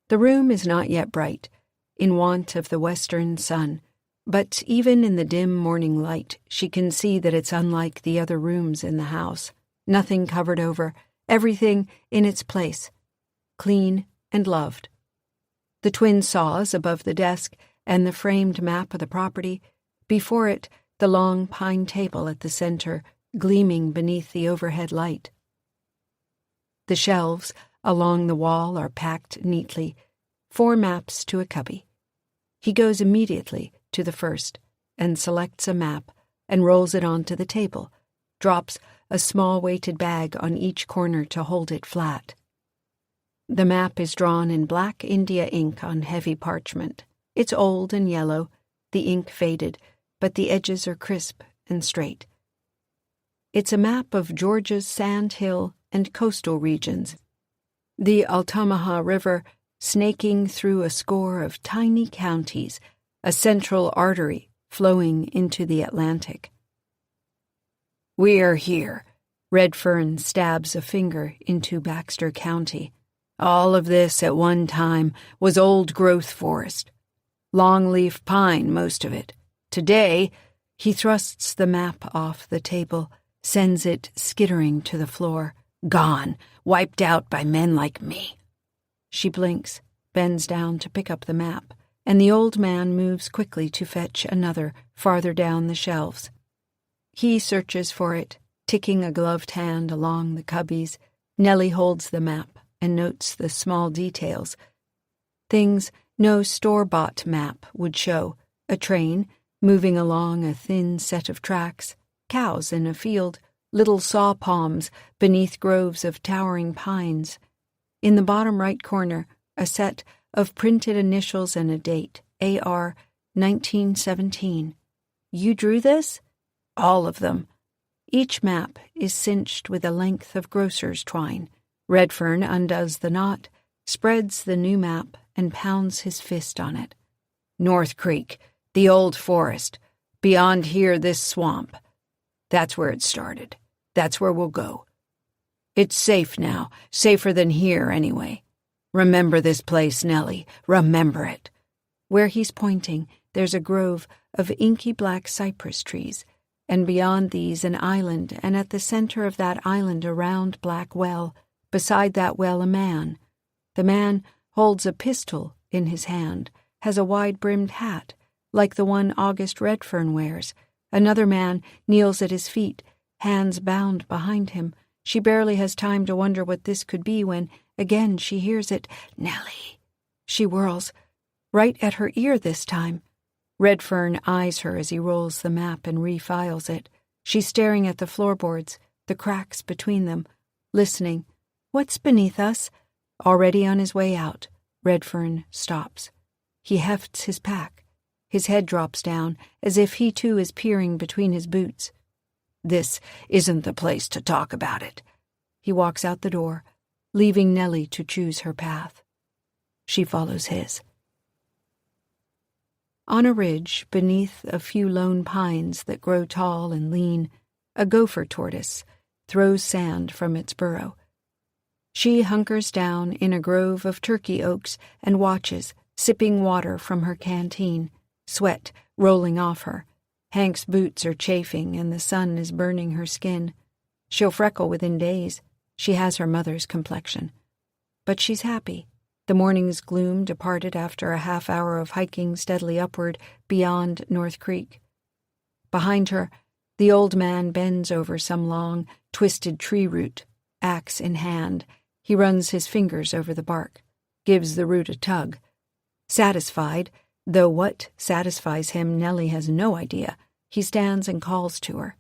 The room is not yet bright, in want of the western sun, but even in the dim morning light she can see that it's unlike the other rooms in the house. Nothing covered over, everything in its place, clean and loved. The twin saws above the desk and the framed map of the property, before it the long pine table at the center, gleaming beneath the overhead light. The shelves along the wall are packed neatly, 4 maps to a cubby. He goes immediately to the first and selects a map and rolls it onto the table, drops a small weighted bag on each corner to hold it flat. The map is drawn in black India ink on heavy parchment. It's old and yellow, the ink faded, but the edges are crisp and straight. It's a map of Georgia's sand hill and coastal regions, the Altamaha River snaking through a score of tiny counties, a central artery flowing into the Atlantic. "We're here," Redfern stabs a finger into Baxter County. "All of this at one time was old-growth forest. Longleaf pine, most of it. Today," he thrusts the map off the table, sends it skittering to the floor. "Gone, wiped out by men like me." She blinks, bends down to pick up the map, and the old man moves quickly to fetch another farther down the shelves. He searches for it, ticking a gloved hand along the cubbies. Nellie holds the map and notes the small details. Things no store-bought map would show: a train moving along a thin set of tracks, cows in a field, little saw palms beneath groves of towering pines. In the bottom right corner, a set of printed initials and a date, AR 1917. "You drew this?" "All of them." Each map is cinched with a length of grocer's twine. Redfern undoes the knot, spreads the new map, and pounds his fist on it. "North Creek, the old forest. Beyond here, this swamp. That's where it started. That's where we'll go. It's safe now, safer than here anyway. Remember this place, Nellie, remember it." Where he's pointing, there's a grove of inky black cypress trees, and beyond these an island, and at the center of that island a round black well. Beside that well a man. The man holds a pistol in his hand, has a wide-brimmed hat, like the one August Redfern wears. Another man kneels at his feet, hands bound behind him. She barely has time to wonder what this could be when, again, she hears it. "Nellie." She whirls, right at her ear this time. Redfern eyes her as he rolls the map and refiles it. She's staring at the floorboards, the cracks between them, listening. "What's beneath us?" Already on his way out, Redfern stops. He hefts his pack. His head drops down, as if he too is peering between his boots. "This isn't the place to talk about it." He walks out the door, leaving Nellie to choose her path. She follows his. On a ridge, beneath a few lone pines that grow tall and lean, a gopher tortoise throws sand from its burrow. She hunkers down in a grove of turkey oaks and watches, sipping water from her canteen, sweat rolling off her. Hank's boots are chafing and the sun is burning her skin. She'll freckle within days. She has her mother's complexion. But she's happy. The morning's gloom departed after a half hour of hiking steadily upward beyond North Creek. Behind her, the old man bends over some long, twisted tree root, axe in hand. He runs his fingers over the bark, gives the root a tug. Satisfied, though what satisfies him Nellie has no idea, he stands and calls to her.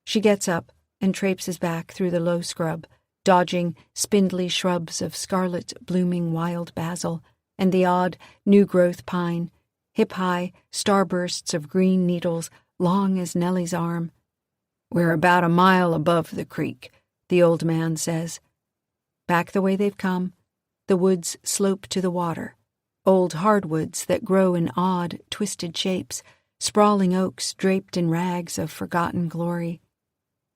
She gets up and traipses back through the low scrub, dodging spindly shrubs of scarlet blooming wild basil and the odd new-growth pine, hip-high starbursts of green needles long as Nellie's arm. "We're about a mile above the creek," the old man says. Back the way they've come, the woods slope to the water, old hardwoods that grow in odd, twisted shapes, sprawling oaks draped in rags of forgotten glory.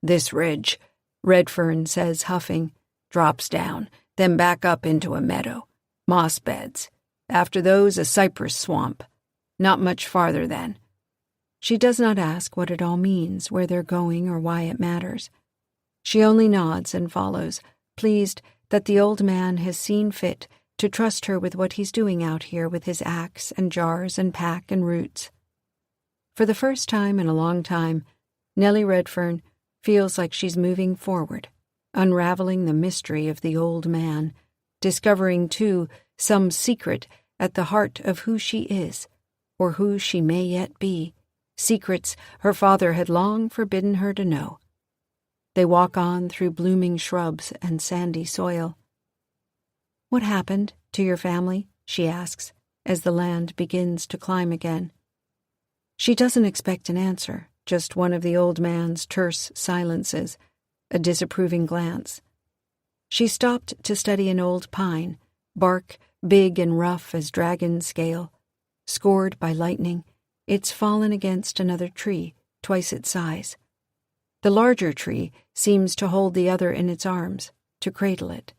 "This ridge," Redfern says, huffing, "drops down, then back up into a meadow. Moss beds. After those, a cypress swamp. Not much farther then." She does not ask what it all means, where they're going, or why it matters. She only nods and follows, pleased that the old man has seen fit to trust her with what he's doing out here with his axe and jars and pack and roots. For the first time in a long time, Nellie Redfern feels like she's moving forward, unraveling the mystery of the old man, discovering, too, some secret at the heart of who she is, or who she may yet be, secrets her father had long forbidden her to know. They walk on through blooming shrubs and sandy soil. "What happened to your family?" she asks, as the land begins to climb again. She doesn't expect an answer, just one of the old man's terse silences, a disapproving glance. She stopped to study an old pine, bark big and rough as dragon scale. Scored by lightning, it's fallen against another tree, twice its size. The larger tree seems to hold the other in its arms, to cradle it.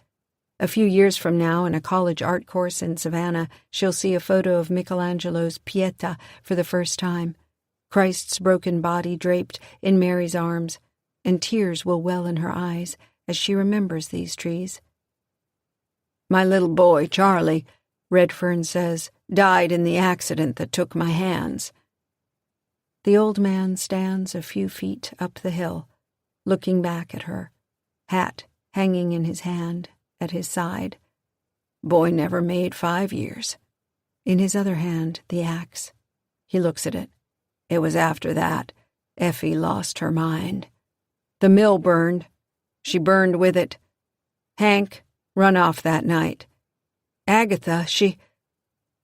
A few years from now, in a college art course in Savannah, she'll see a photo of Michelangelo's Pieta for the first time, Christ's broken body draped in Mary's arms, and tears will well in her eyes as she remembers these trees. "My little boy, Charlie," Redfern says, "died in the accident that took my hands." The old man stands a few feet up the hill, looking back at her, hat hanging in his hand at his side. "Boy never made 5 years. In his other hand, the axe. He looks at it. "It was after that Effie lost her mind. The mill burned. She burned with it. Hank run off that night. Agatha, she—"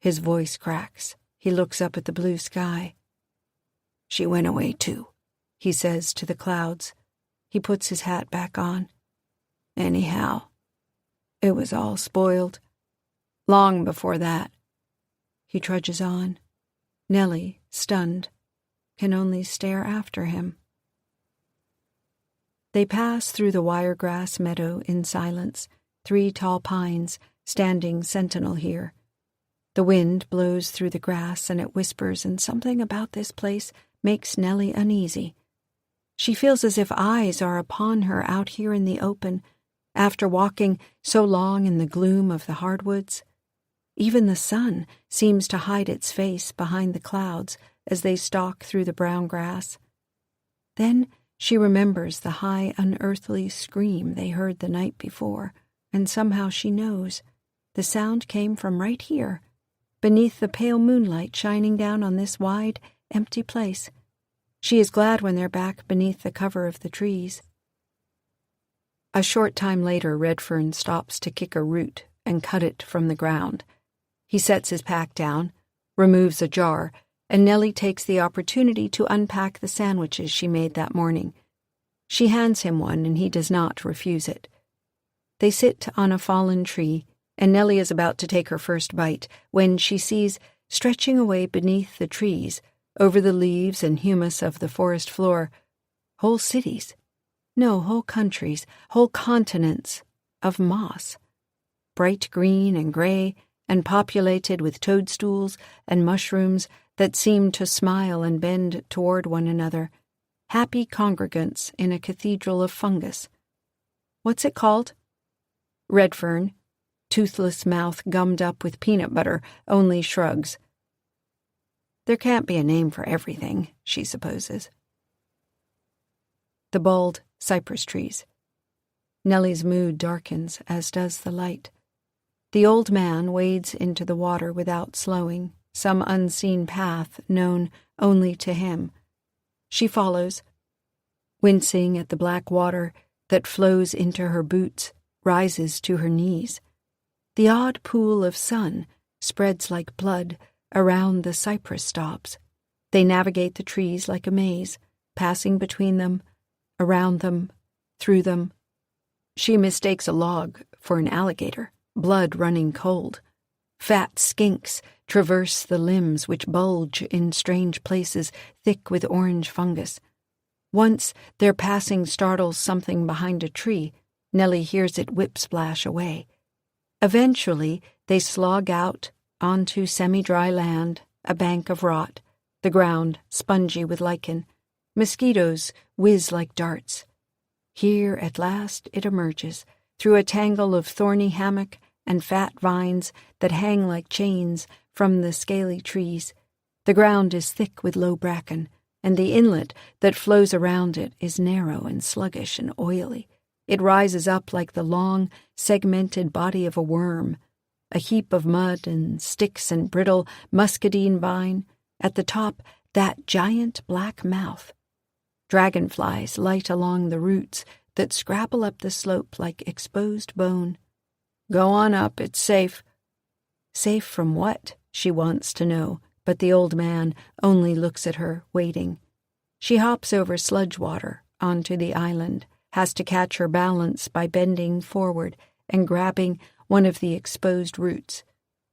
His voice cracks. He looks up at the blue sky. "She went away too," he says to the clouds. He puts his hat back on. "Anyhow, it was all spoiled. Long before that." He trudges on. Nellie, stunned, can only stare after him. They pass through the wiregrass meadow in silence, 3 tall pines standing sentinel here. The wind blows through the grass and it whispers, and something about this place makes Nellie uneasy. She feels as if eyes are upon her out here in the open, after walking so long in the gloom of the hardwoods. Even the sun seems to hide its face behind the clouds as they stalk through the brown grass. Then she remembers the high, unearthly scream they heard the night before, and somehow she knows. The sound came from right here, beneath the pale moonlight shining down on this wide, empty place. She is glad when they're back beneath the cover of the trees. A short time later, Redfern stops to kick a root and cut it from the ground. He sets his pack down, removes a jar, and Nellie takes the opportunity to unpack the sandwiches she made that morning. She hands him one, and he does not refuse it. They sit on a fallen tree, and Nellie is about to take her first bite when she sees, stretching away beneath the trees, over the leaves and humus of the forest floor, whole cities. No, whole countries, whole continents of moss, bright green and gray, and populated with toadstools and mushrooms that seem to smile and bend toward one another, happy congregants in a cathedral of fungus. What's it called? Redfern, toothless mouth gummed up with peanut butter, only shrugs. There can't be a name for everything, she supposes. The bald cypress trees. Nellie's mood darkens, as does the light. The old man wades into the water without slowing, some unseen path known only to him. She follows, wincing at the black water that flows into her boots, rises to her knees. The odd pool of sun spreads like blood around the cypress stops. They navigate the trees like a maze, passing between them, around them, through them. She mistakes a log for an alligator, blood running cold. Fat skinks traverse the limbs which bulge in strange places thick with orange fungus. Once their passing startles something behind a tree. Nellie hears it whip-splash away. Eventually, they slog out onto semi-dry land, a bank of rot, the ground spongy with lichen. Mosquitoes whiz like darts. Here, at last, it emerges, through a tangle of thorny hammock and fat vines that hang like chains from the scaly trees. The ground is thick with low bracken, and the inlet that flows around it is narrow and sluggish and oily. It rises up like the long, segmented body of a worm, a heap of mud and sticks and brittle muscadine vine. At the top, that giant black mouth. Dragonflies light along the roots, that scrabble up the slope like exposed bone. "Go on up, it's safe." Safe from what, she wants to know, but the old man only looks at her, waiting. She hops over sludge water onto the island, has to catch her balance by bending forward and grabbing one of the exposed roots.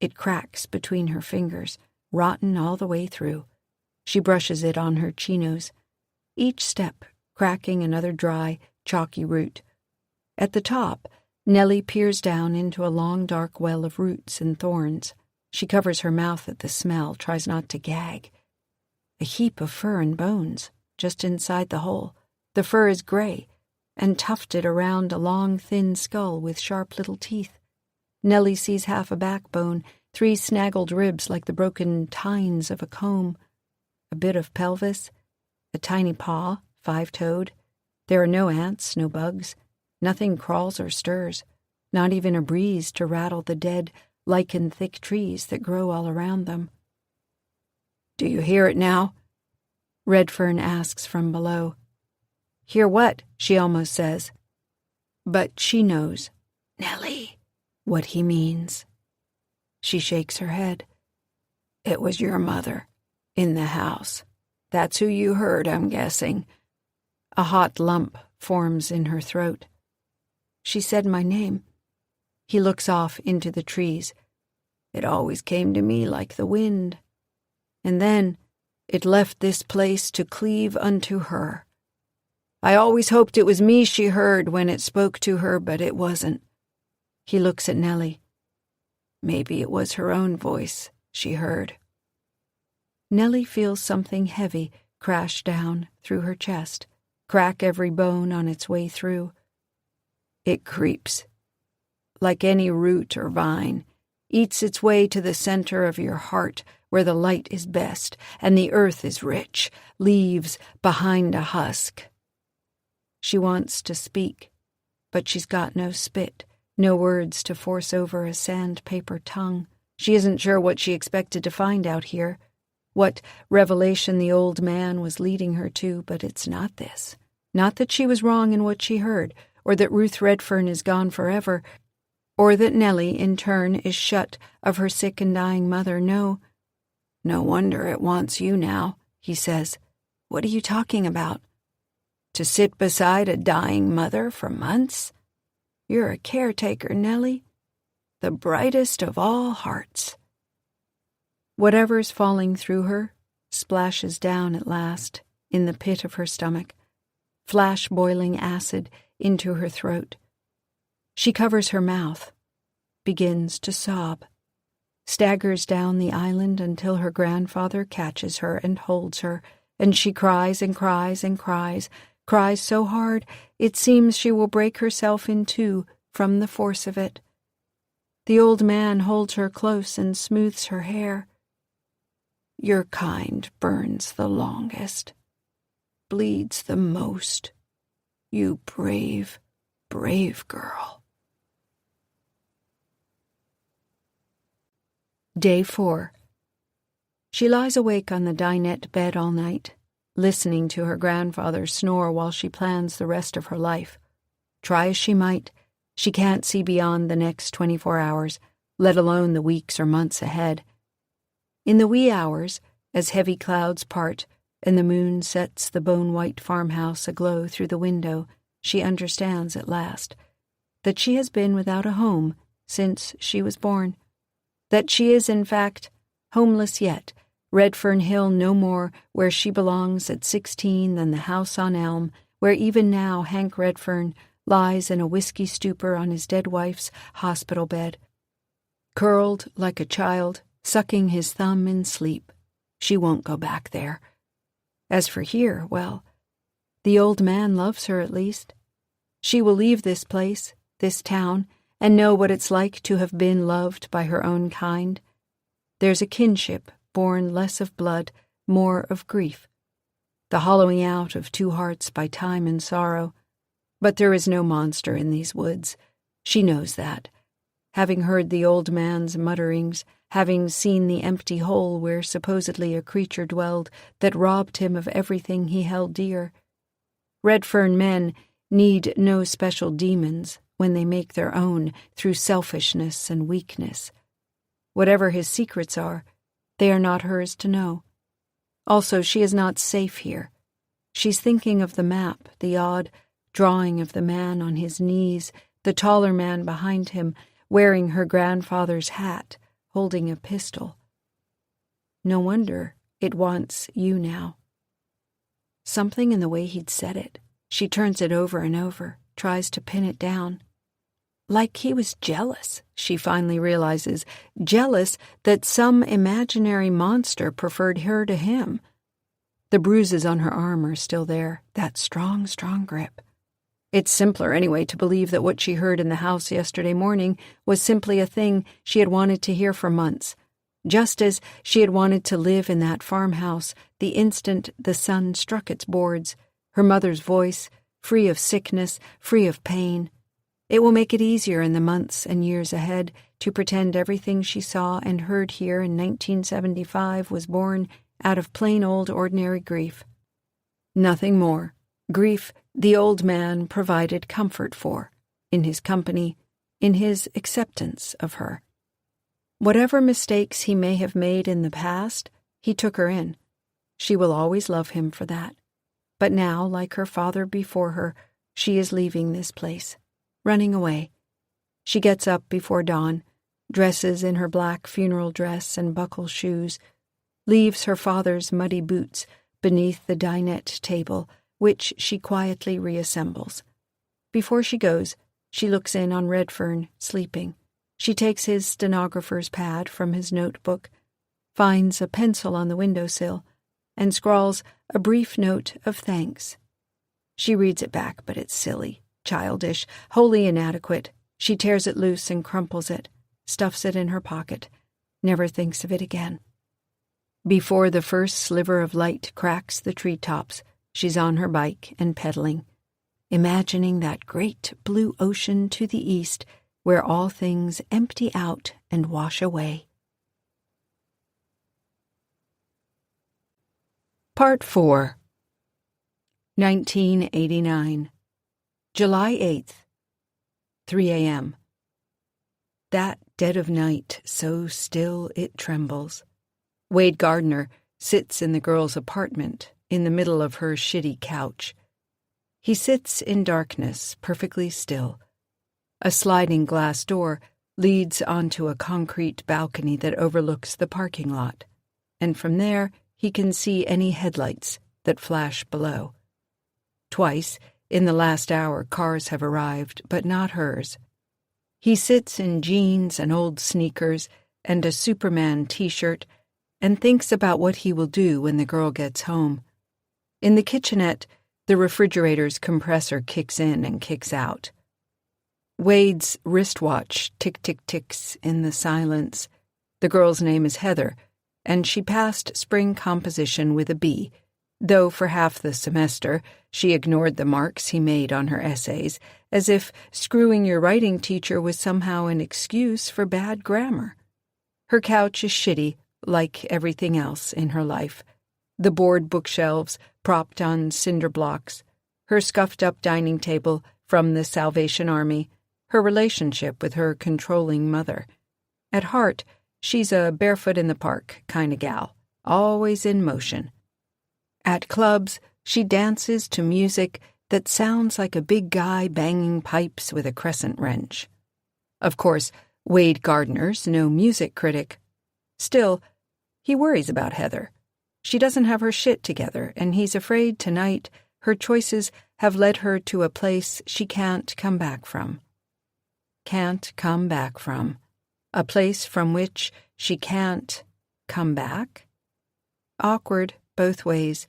It cracks between her fingers, rotten all the way through. She brushes it on her chinos, each step cracking another dry, chalky root. At the top, Nellie peers down into a long dark well of roots and thorns. She covers her mouth at the smell, tries not to gag. A heap of fur and bones, just inside the hole. The fur is gray and tufted around a long, thin skull with sharp little teeth. Nellie sees half a backbone, 3 snaggled ribs like the broken tines of a comb, a bit of pelvis, a tiny paw, 5-toed. There are no ants, no bugs. Nothing crawls or stirs, not even a breeze to rattle the dead, lichen-thick trees that grow all around them. "Do you hear it now?" Redfern asks from below. "Hear what?" she almost says. But she knows, Nellie, what he means. She shakes her head. "It was your mother, in the house. That's who you heard, I'm guessing." A hot lump forms in her throat. "She said my name." He looks off into the trees. "It always came to me like the wind. And then it left this place to cleave unto her. I always hoped it was me she heard when it spoke to her, but it wasn't." He looks at Nellie. "Maybe it was her own voice she heard." Nellie feels something heavy crash down through her chest, crack every bone on its way through. It creeps, like any root or vine, eats its way to the center of your heart where the light is best and the earth is rich, leaves behind a husk. She wants to speak, but she's got no spit, no words to force over a sandpaper tongue. She isn't sure what she expected to find out here, what revelation the old man was leading her to, but it's not this. Not that she was wrong in what she heard, or that Ruth Redfern is gone forever, or that Nellie, in turn, is shut of her sick and dying mother. No. "No wonder it wants you now," he says. "What are you talking about?" "To sit beside a dying mother for months? You're a caretaker, Nellie. The brightest of all hearts." Whatever's falling through her splashes down at last in the pit of her stomach, flash boiling acid into her throat. She covers her mouth, begins to sob, staggers down the island until her grandfather catches her and holds her, and she cries and cries and cries, cries so hard it seems she will break herself in two from the force of it. The old man holds her close and smooths her hair. "Your kind burns the longest, bleeds the most. You brave, brave girl." Day 4. She lies awake on the dinette bed all night, listening to her grandfather snore while she plans the rest of her life. Try as she might, she can't see beyond the next 24 hours, let alone the weeks or months ahead. In the wee hours, as heavy clouds part and the moon sets the bone-white farmhouse aglow through the window, she understands at last that she has been without a home since she was born, that she is, in fact, homeless yet, Redfern Hill no more where she belongs at 16 than the house on Elm, where even now Hank Redfern lies in a whiskey stupor on his dead wife's hospital bed, curled like a child, sucking his thumb in sleep. She won't go back there. As for here, well, the old man loves her at least. She will leave this place, this town, and know what it's like to have been loved by her own kind. There's a kinship born less of blood, more of grief, the hollowing out of two hearts by time and sorrow. But there is no monster in these woods. She knows that. Having heard the old man's mutterings, having seen the empty hole where supposedly a creature dwelled that robbed him of everything he held dear. Redfern men need no special demons when they make their own through selfishness and weakness. Whatever his secrets are, they are not hers to know. Also, she is not safe here. She's thinking of the map, the odd drawing of the man on his knees, the taller man behind him, wearing her grandfather's hat, holding a pistol. No wonder it wants you now. Something in the way he'd said it. She turns it over and over, tries to pin it down. Like he was jealous, she finally realizes, jealous that some imaginary monster preferred her to him. The bruises on her arm are still there, that strong, strong grip. It's simpler, anyway, to believe that what she heard in the house yesterday morning was simply a thing she had wanted to hear for months, just as she had wanted to live in that farmhouse the instant the sun struck its boards, her mother's voice, free of sickness, free of pain. It will make it easier in the months and years ahead to pretend everything she saw and heard here in 1975 was born out of plain old ordinary grief. Nothing more. Grief the old man provided comfort for, in his company, in his acceptance of her. Whatever mistakes he may have made in the past, he took her in. She will always love him for that. But now, like her father before her, she is leaving this place, running away. She gets up before dawn, dresses in her black funeral dress and buckle shoes, leaves her father's muddy boots beneath the dinette table, which she quietly reassembles. Before she goes, she looks in on Redfern, sleeping. She takes his stenographer's pad from his notebook, finds a pencil on the windowsill, and scrawls a brief note of thanks. She reads it back, but it's silly, childish, wholly inadequate. She tears it loose and crumples it, stuffs it in her pocket, never thinks of it again. Before the first sliver of light cracks the treetops, she's on her bike and pedaling, imagining that great blue ocean to the east where all things empty out and wash away. Part 4. 1989. July 8th, 3 a.m. That dead of night, so still it trembles. Wade Gardner sits in the girl's apartment, in the middle of her shitty couch. He sits in darkness, perfectly still. A sliding glass door leads onto a concrete balcony that overlooks the parking lot, and from there he can see any headlights that flash below. Twice, in the last hour, cars have arrived, but not hers. He sits in jeans and old sneakers and a Superman t-shirt and thinks about what he will do when the girl gets home. In the kitchenette, the refrigerator's compressor kicks in and kicks out. Wade's wristwatch tick-tick-ticks in the silence. The girl's name is Heather, and she passed spring composition with a B, though for half the semester she ignored the marks he made on her essays, as if screwing your writing teacher was somehow an excuse for bad grammar. Her couch is shitty, like everything else in her life. The board bookshelves propped on cinder blocks, her scuffed-up dining table from the Salvation Army, her relationship with her controlling mother. At heart, she's a barefoot-in-the-park kind of gal, always in motion. At clubs, she dances to music that sounds like a big guy banging pipes with a crescent wrench. Of course, Wade Gardner's no music critic. Still, he worries about Heather. She doesn't have her shit together, and he's afraid tonight her choices have led her to a place she can't come back from. Can't come back from. A place from which she can't come back? Awkward both ways.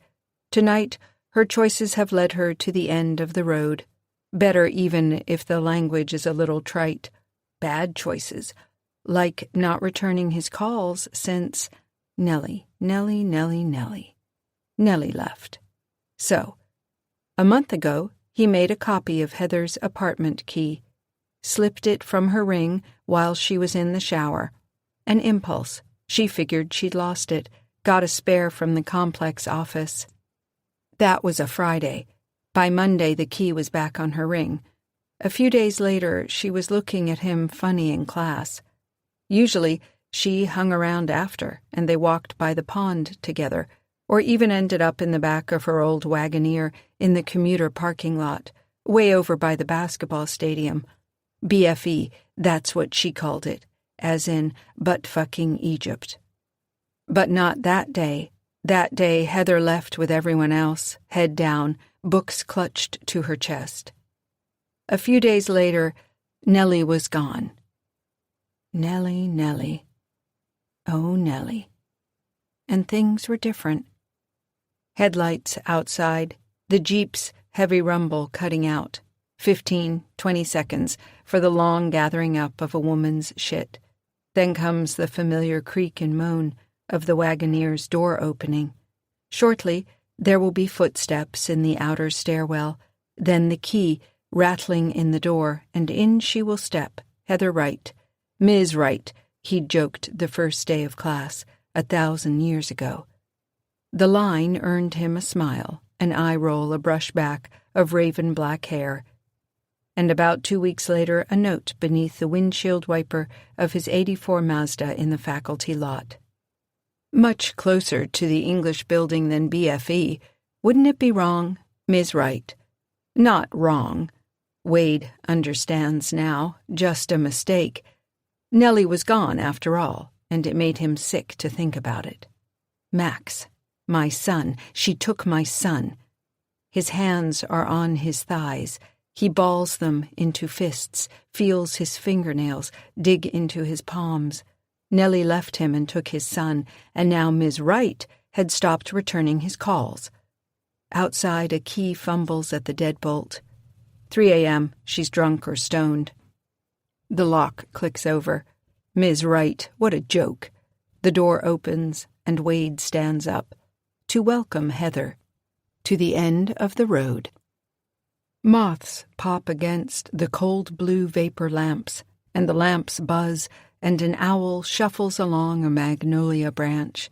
Tonight, her choices have led her to the end of the road. Better even if the language is a little trite. Bad choices, like not returning his calls since Nellie left. So, a month ago, he made a copy of Heather's apartment key, slipped it from her ring while she was in the shower. An impulse. She figured she'd lost it, got a spare from the complex office. That was a Friday. By Monday, the key was back on her ring. A few days later, she was looking at him funny in class. Usually, she hung around after, and they walked by the pond together, or even ended up in the back of her old wagoneer in the commuter parking lot, way over by the basketball stadium. BFE, that's what she called it, as in butt-fucking Egypt. But not that day. That day, Heather left with everyone else, head down, books clutched to her chest. A few days later, Nellie was gone. Nellie, Nellie. Oh, Nellie. And things were different. Headlights outside, the Jeep's heavy rumble cutting out, 15, 20 seconds for the long gathering up of a woman's shit. Then comes the familiar creak and moan of the wagoneer's door opening. Shortly, there will be footsteps in the outer stairwell, then the key rattling in the door, and in she will step, Heather Wright. Ms. Wright, he'd joked the first day of class, 1,000 years ago. The line earned him a smile, an eye roll, a brushback of raven black hair, and about 2 weeks later a note beneath the windshield wiper of his '84 Mazda in the faculty lot. Much closer to the English building than BFE, wouldn't it be wrong, Ms. Wright? Not wrong. Wade understands now, just a mistake. Nellie was gone after all, and it made him sick to think about it. Max, my son, she took my son. His hands are on his thighs. He balls them into fists, feels his fingernails dig into his palms. Nellie left him and took his son, and now Ms. Wright had stopped returning his calls. Outside, a key fumbles at the deadbolt. 3 a.m., she's drunk or stoned. The lock clicks over. Ms. Wright, what a joke. The door opens, and Wade stands up to welcome Heather to the end of the road. Moths pop against the cold blue vapor lamps, and the lamps buzz, and an owl shuffles along a magnolia branch.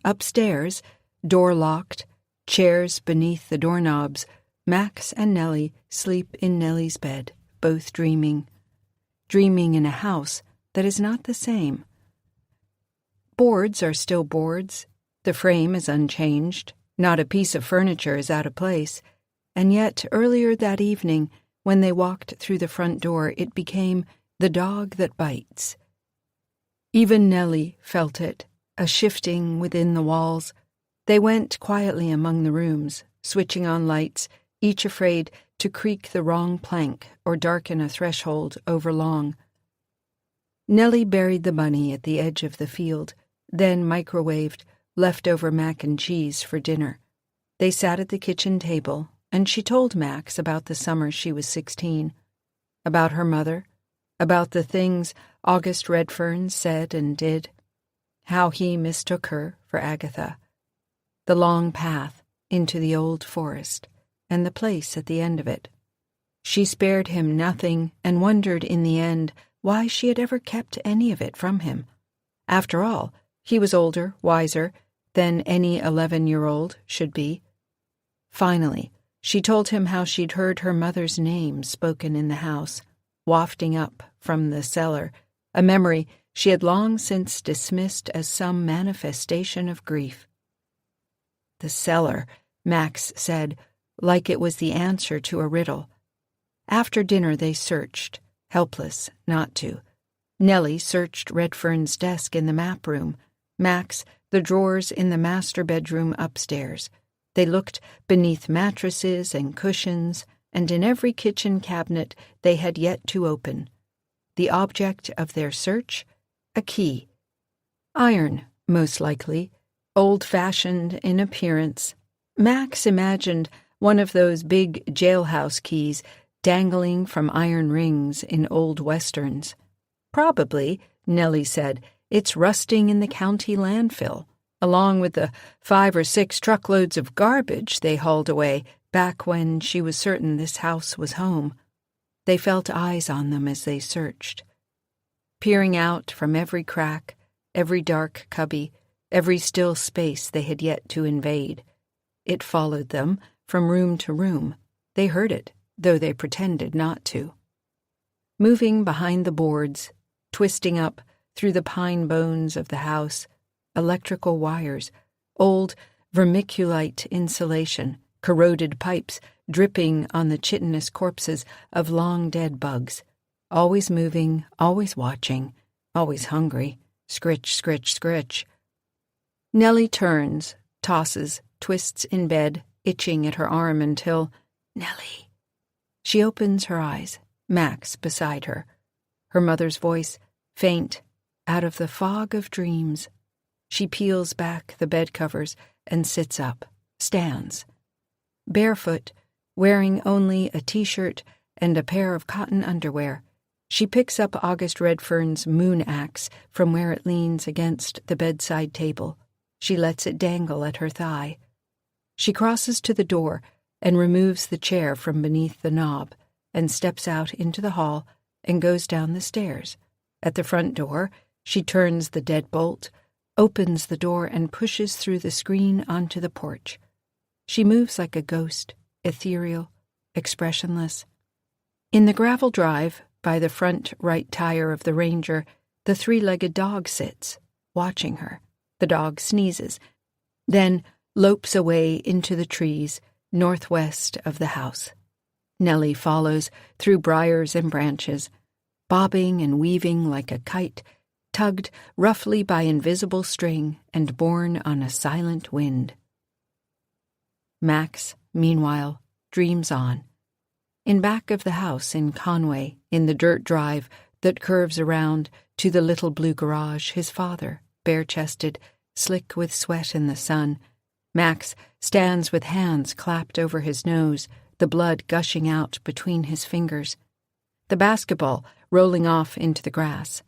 Upstairs, door locked, chairs beneath the doorknobs, Max and Nellie sleep in Nellie's bed, both dreaming. Dreaming in a house that is not the same. Boards are still boards. The frame is unchanged. Not a piece of furniture is out of place. And yet, earlier that evening, when they walked through the front door, it became the dog that bites. Even Nellie felt it, a shifting within the walls. They went quietly among the rooms, switching on lights, each afraid to creak the wrong plank or darken a threshold overlong. Nellie buried the bunny at the edge of the field, then microwaved leftover mac and cheese for dinner. They sat at the kitchen table, and she told Max about the summer she was 16, about her mother, about the things August Redfern said and did, how he mistook her for Agatha, the long path into the old forest, and the place at the end of it. She spared him nothing and wondered in the end why she had ever kept any of it from him. After all, he was older, wiser than any 11-year-old should be. Finally, she told him how she'd heard her mother's name spoken in the house, wafting up from the cellar, a memory she had long since dismissed as some manifestation of grief. The cellar, Max said, like it was the answer to a riddle. After dinner they searched, helpless not to. Nellie searched Redfern's desk in the map room, Max the drawers in the master bedroom upstairs. They looked beneath mattresses and cushions, and in every kitchen cabinet they had yet to open. The object of their search? A key. Iron, most likely, old-fashioned in appearance. Max imagined one of those big jailhouse keys dangling from iron rings in old westerns. Probably, Nellie said, it's rusting in the county landfill, along with the 5 or 6 truckloads of garbage they hauled away back when she was certain this house was home. They felt eyes on them as they searched, peering out from every crack, every dark cubby, every still space they had yet to invade. It followed them from room to room, They heard it, though they pretended not to. Moving behind the boards, twisting up through the pine bones of the house, electrical wires, old vermiculite insulation, corroded pipes dripping on the chitinous corpses of long-dead bugs, always moving, always watching, always hungry, scritch, scritch, scritch. Nellie turns, tosses, twists in bed, itching at her arm until, Nellie. She opens her eyes, Max beside her. Her mother's voice, faint, out of the fog of dreams. She peels back the bed covers and sits up, stands. Barefoot, wearing only a t-shirt and a pair of cotton underwear, she picks up August Redfern's moon axe from where it leans against the bedside table. She lets it dangle at her thigh. She crosses to the door and removes the chair from beneath the knob and steps out into the hall and goes down the stairs. At the front door, she turns the deadbolt, opens the door and pushes through the screen onto the porch. She moves like a ghost, ethereal, expressionless. In the gravel drive, by the front right tire of the Ranger, the three-legged dog sits, watching her. The dog sneezes, then lopes away into the trees northwest of the house. Nellie follows through briars and branches, bobbing and weaving like a kite, tugged roughly by invisible string and borne on a silent wind. Max, meanwhile, dreams on. In back of the house in Conway, in the dirt drive that curves around to the little blue garage, his father, bare-chested, slick with sweat in the sun, Max stands with hands clapped over his nose, the blood gushing out between his fingers. The basketball rolling off into the grass.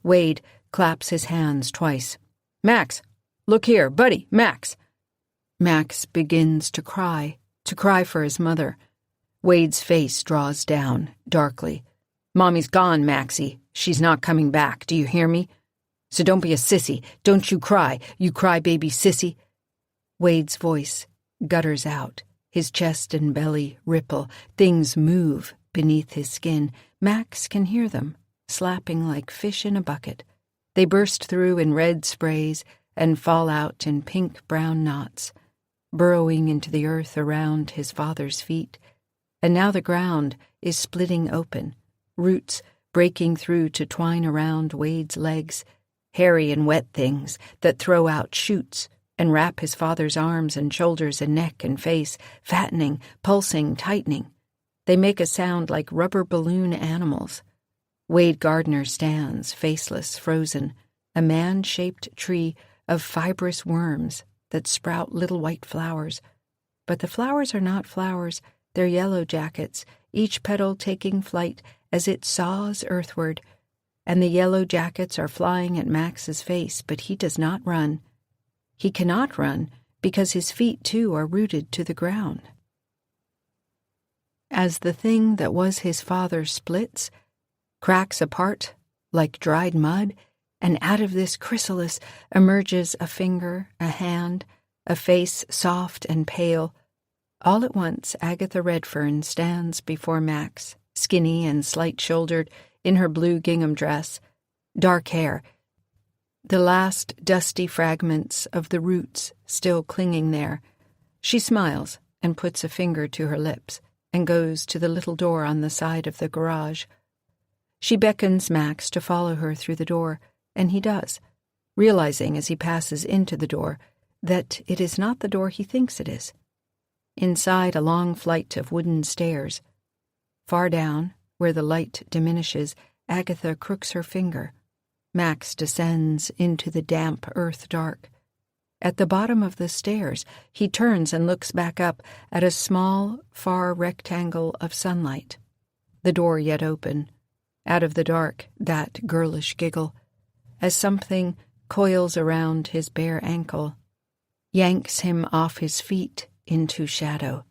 Wade claps his hands twice. Max, look here, buddy, Max. Max begins to cry for his mother. Wade's face draws down, darkly. Mommy's gone, Maxie. She's not coming back, do you hear me? So don't be a sissy. Don't you cry baby sissy. Wade's voice gutters out. His chest and belly ripple. Things move beneath his skin. Max can hear them, slapping like fish in a bucket. They burst through in red sprays and fall out in pink-brown knots, burrowing into the earth around his father's feet. And now the ground is splitting open, roots breaking through to twine around Wade's legs, hairy and wet things that throw out shoots and wrap his father's arms and shoulders and neck and face, fattening, pulsing, tightening. They make a sound like rubber balloon animals. Wade Gardner stands, faceless, frozen, a man-shaped tree of fibrous worms that sprout little white flowers. But the flowers are not flowers, they're yellow jackets, each petal taking flight as it saws earthward, and the yellow jackets are flying at Max's face, but he does not run. He cannot run because his feet, too, are rooted to the ground. As the thing that was his father splits, cracks apart like dried mud, and out of this chrysalis emerges a finger, a hand, a face soft and pale. All at once, Agatha Redfern stands before Max, skinny and slight-shouldered, in her blue gingham dress, dark hair, the last dusty fragments of the roots still clinging there. She smiles and puts a finger to her lips and goes to the little door on the side of the garage. She beckons Max to follow her through the door, and he does, realizing as he passes into the door that it is not the door he thinks it is. Inside, a long flight of wooden stairs. Far down, where the light diminishes, Agatha crooks her finger. Max descends into the damp earth dark. At the bottom of the stairs, he turns and looks back up at a small, far rectangle of sunlight. The door yet open. Out of the dark, that girlish giggle, as something coils around his bare ankle, yanks him off his feet into shadow.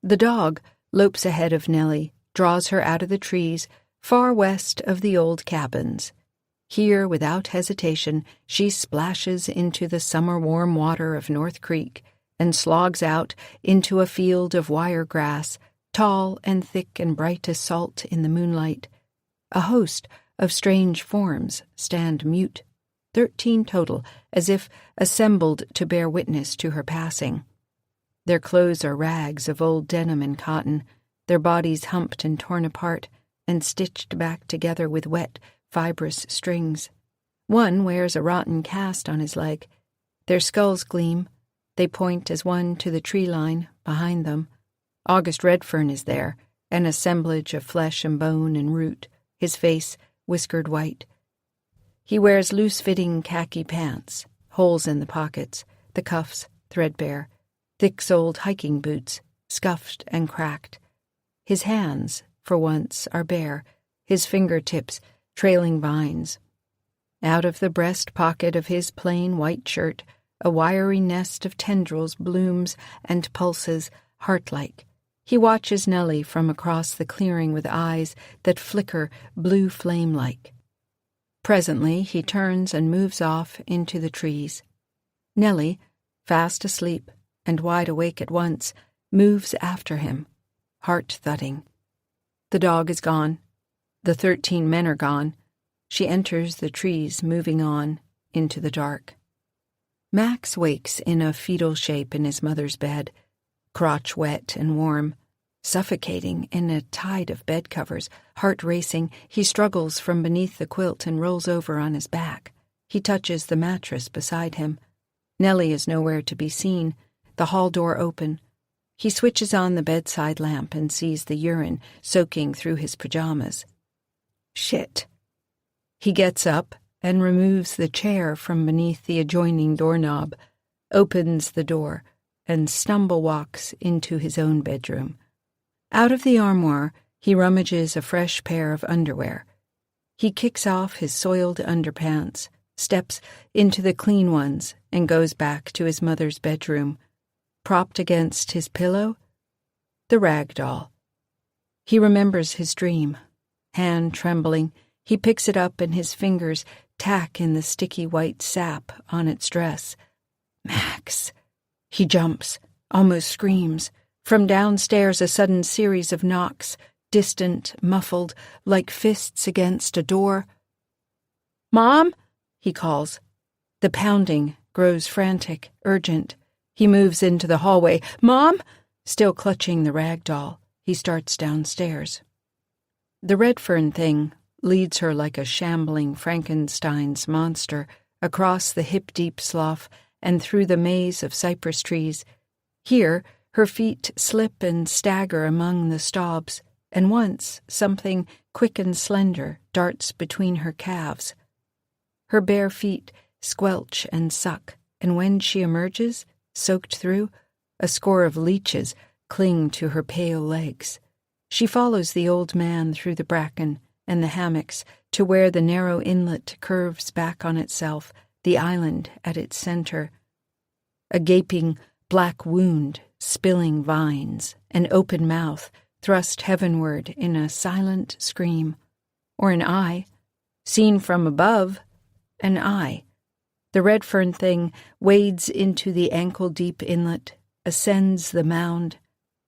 The dog lopes ahead of Nellie, draws her out of the trees, far west of the old cabins. Here, without hesitation, she splashes into the summer-warm water of North Creek and slogs out into a field of wire grass, tall and thick and bright as salt in the moonlight. A host of strange forms stand mute, 13 total, as if assembled to bear witness to her passing. Their clothes are rags of old denim and cotton, their bodies humped and torn apart and stitched back together with wet, fibrous strings. One wears a rotten cast on his leg. Their skulls gleam. They point as one to the tree line behind them. August Redfern is there, an assemblage of flesh and bone and root, his face whiskered white. He wears loose-fitting khaki pants, holes in the pockets, the cuffs threadbare, thick-soled hiking boots, scuffed and cracked. His hands, for once, are bare, his fingertips trailing vines. Out of the breast pocket of his plain white shirt, a wiry nest of tendrils blooms and pulses heart-like. He watches Nellie from across the clearing with eyes that flicker blue flame-like. Presently he turns and moves off into the trees. Nellie, fast asleep and wide awake at once, moves after him, heart-thudding. The dog is gone. The 13 men are gone. She enters the trees, moving on into the dark. Max wakes in a fetal shape in his mother's bed, crotch wet and warm. Suffocating in a tide of bed covers, heart racing, he struggles from beneath the quilt and rolls over on his back. He touches the mattress beside him. Nellie is nowhere to be seen, the hall door open. He switches on the bedside lamp and sees the urine soaking through his pajamas. Shit. He gets up and removes the chair from beneath the adjoining doorknob, opens the door, and stumble walks into his own bedroom. Out of the armoire, he rummages a fresh pair of underwear. He kicks off his soiled underpants, steps into the clean ones, and goes back to his mother's bedroom. Propped against his pillow, the rag doll. He remembers his dream. Hand trembling, he picks it up and his fingers tack in the sticky white sap on its dress. Max! He jumps, almost screams. From downstairs a sudden series of knocks, distant, muffled, like fists against a door. "Mom?" he calls. The pounding grows frantic, urgent. He moves into the hallway. "Mom?" Still clutching the rag doll, he starts downstairs. The Redfern thing leads her like a shambling Frankenstein's monster across the hip-deep slough and through the maze of cypress trees. Here, her feet slip and stagger among the stobs, and once something quick and slender darts between her calves. Her bare feet squelch and suck, and when she emerges, soaked through, a score of leeches cling to her pale legs. She follows the old man through the bracken and the hammocks to where the narrow inlet curves back on itself, the island at its center. A gaping black wound, spilling vines, an open mouth thrust heavenward in a silent scream. Or an eye. Seen from above, an eye. The Redfern thing wades into the ankle-deep inlet, ascends the mound,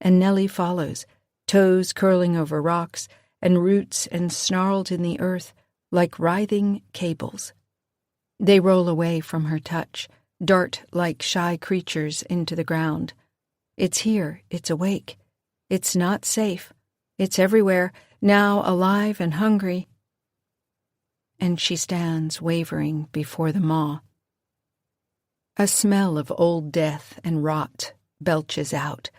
and Nellie follows, toes curling over rocks and roots ensnarled in the earth like writhing cables. They roll away from her touch, dart like shy creatures into the ground. It's here, it's awake. It's not safe. It's everywhere, now alive and hungry. And she stands wavering before the maw. A smell of old death and rot belches out.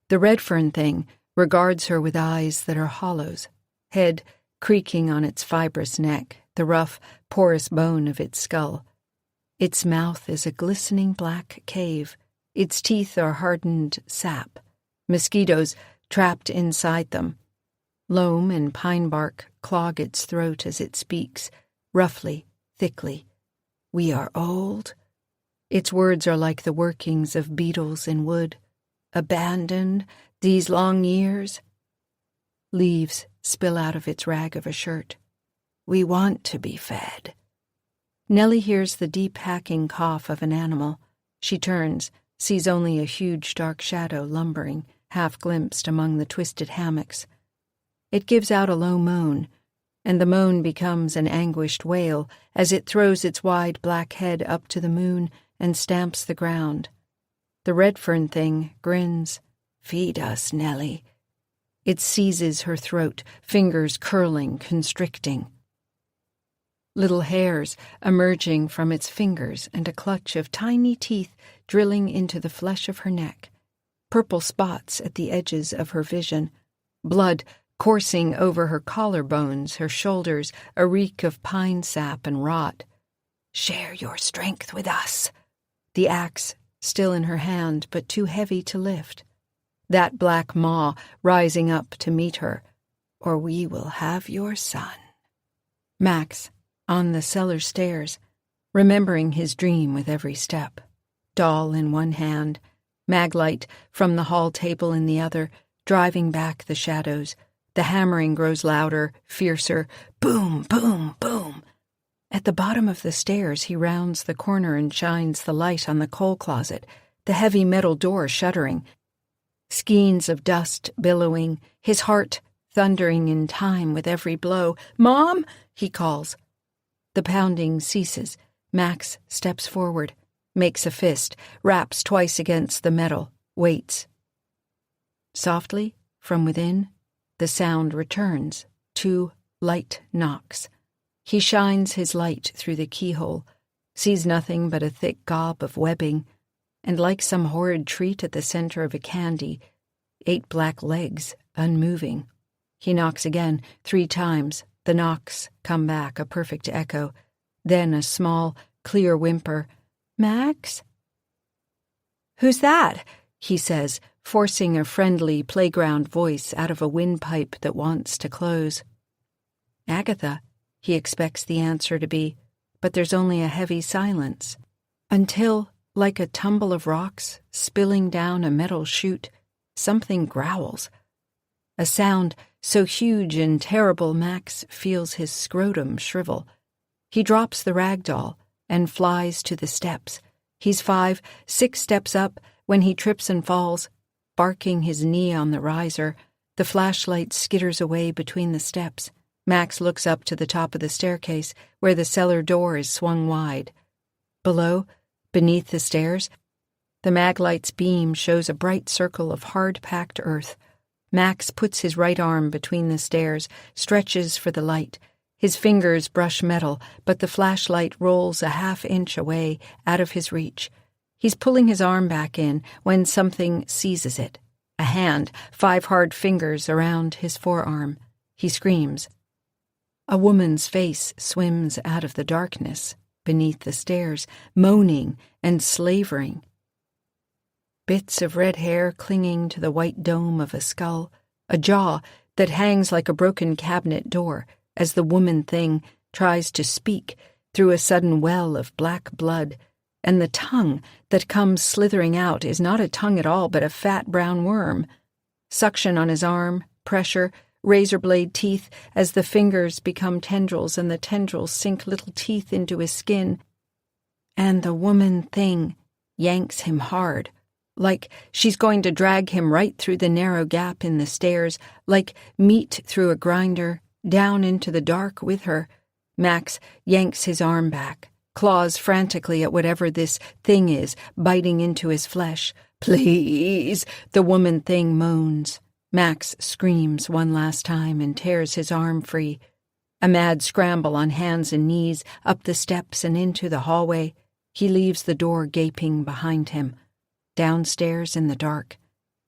The Redfern thing regards her with eyes that are hollows, head creaking on its fibrous neck, the rough, porous bone of its skull. Its mouth is a glistening black cave. Its teeth are hardened sap, mosquitoes trapped inside them. Loam and pine bark clog its throat as it speaks, roughly, thickly. "We are old." Its words are like the workings of beetles in wood. "Abandoned these long years." Leaves spill out of its rag of a shirt. "We want to be fed." Nellie hears the deep hacking cough of an animal. She turns, sees only a huge dark shadow lumbering, half-glimpsed among the twisted hammocks. It gives out a low moan, and the moan becomes an anguished wail as it throws its wide black head up to the moon and stamps the ground. The red-fern thing grins. "Feed us, Nellie." It seizes her throat, fingers curling, constricting. Little hairs emerging from its fingers and a clutch of tiny teeth drilling into the flesh of her neck. Purple spots at the edges of her vision. Blood coursing over her collarbones, her shoulders, a reek of pine sap and rot. "Share your strength with us." The axe still in her hand, but too heavy to lift. That black maw rising up to meet her. "Or we will have your son." Max, on the cellar stairs, remembering his dream with every step. Doll in one hand, maglight from the hall table in the other, driving back the shadows. The hammering grows louder, fiercer. Boom, boom, boom. At the bottom of the stairs, he rounds the corner and shines the light on the coal closet, the heavy metal door shuddering. Skeins of dust billowing, his heart thundering in time with every blow. "Mom!" he calls. The pounding ceases. Max steps forward, makes a fist, raps twice against the metal, waits. Softly, from within, the sound returns. 2 light knocks. He shines his light through the keyhole, sees nothing but a thick gob of webbing, and like some horrid treat at the center of a candy, 8 black legs, unmoving. He knocks again, 3 times. The knocks come back, a perfect echo. Then a small, clear whimper. "Max?" "Who's that?" he says, forcing a friendly playground voice out of a windpipe that wants to close. "Agatha," he expects the answer to be, but there's only a heavy silence. Until, like a tumble of rocks spilling down a metal chute, something growls. A sound so huge and terrible Max feels his scrotum shrivel. He drops the rag doll and flies to the steps. He's 5, 6 steps up when he trips and falls, barking his knee on the riser. The flashlight skitters away between the steps. Max looks up to the top of the staircase, where the cellar door is swung wide. Below, beneath the stairs, the maglight's beam shows a bright circle of hard-packed earth. Max puts his right arm between the stairs, stretches for the light. His fingers brush metal, but the flashlight rolls a half-inch away, out of his reach. He's pulling his arm back in when something seizes it. A hand, 5 hard fingers around his forearm. He screams. A woman's face swims out of the darkness, beneath the stairs, moaning and slavering. Bits of red hair clinging to the white dome of a skull, a jaw that hangs like a broken cabinet door as the woman thing tries to speak through a sudden well of black blood, and the tongue that comes slithering out is not a tongue at all but a fat brown worm. Suction on his arm, pressure, razor blade teeth as the fingers become tendrils and the tendrils sink little teeth into his skin. And the woman thing yanks him hard, like she's going to drag him right through the narrow gap in the stairs, like meat through a grinder, down into the dark with her. Max yanks his arm back, claws frantically at whatever this thing is, biting into his flesh. "Please," the woman thing moans. Max screams one last time and tears his arm free. A mad scramble on hands and knees, up the steps and into the hallway. He leaves the door gaping behind him. Downstairs in the dark,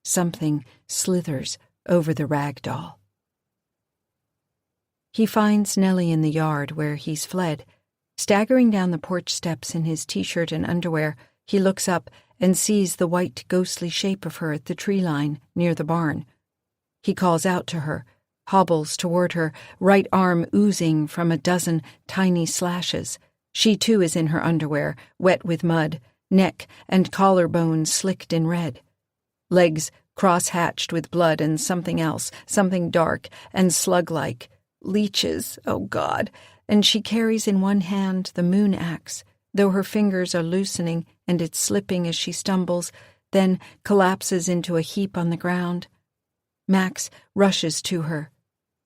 something slithers over the rag doll. He finds Nellie in the yard where he's fled. Staggering down the porch steps in his t-shirt and underwear, he looks up and sees the white, ghostly shape of her at the tree line near the barn. He calls out to her, hobbles toward her, right arm oozing from a dozen tiny slashes. She too is in her underwear, wet with mud, neck and collarbones slicked in red. Legs cross-hatched with blood and something else, something dark and slug-like. Leeches, oh God, and she carries in one hand the moon axe, though her fingers are loosening and it's slipping as she stumbles, then collapses into a heap on the ground. Max rushes to her,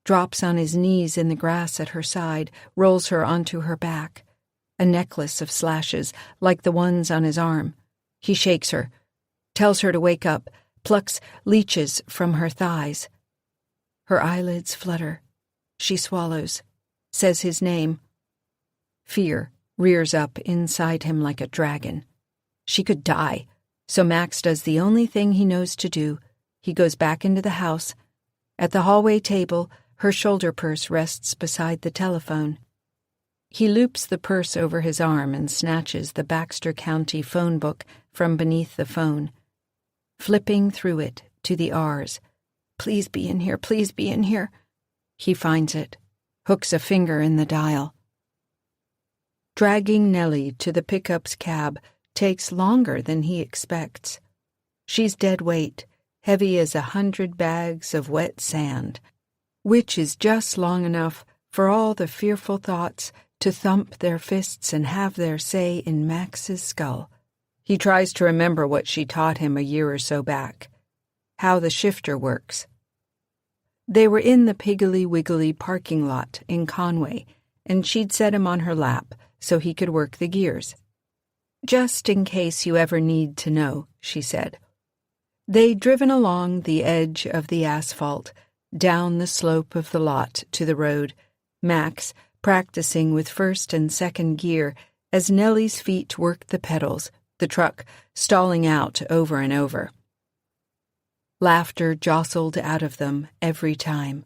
drops on his knees in the grass at her side, rolls her onto her back. A necklace of slashes, like the ones on his arm. He shakes her, tells her to wake up, plucks leeches from her thighs. Her eyelids flutter. She swallows, says his name. Fear rears up inside him like a dragon. She could die, so Max does the only thing he knows to do. He goes back into the house. At the hallway table, her shoulder purse rests beside the telephone. He loops the purse over his arm and snatches the Baxter County phone book from beneath the phone. Flipping through it to the R's. Please be in here, please be in here. He finds it, hooks a finger in the dial. Dragging Nellie to the pickup's cab takes longer than he expects. She's dead weight, heavy as 100 bags of wet sand, which is just long enough for all the fearful thoughts to thump their fists and have their say in Max's skull. He tries to remember what she taught him a year or so back, how the shifter works. They were in the Piggly Wiggly parking lot in Conway, and she'd set him on her lap so he could work the gears. Just in case you ever need to know, she said. They'd driven along the edge of the asphalt, down the slope of the lot to the road, Max practicing with first and second gear as Nellie's feet worked the pedals, the truck stalling out over and over. Laughter jostled out of them every time.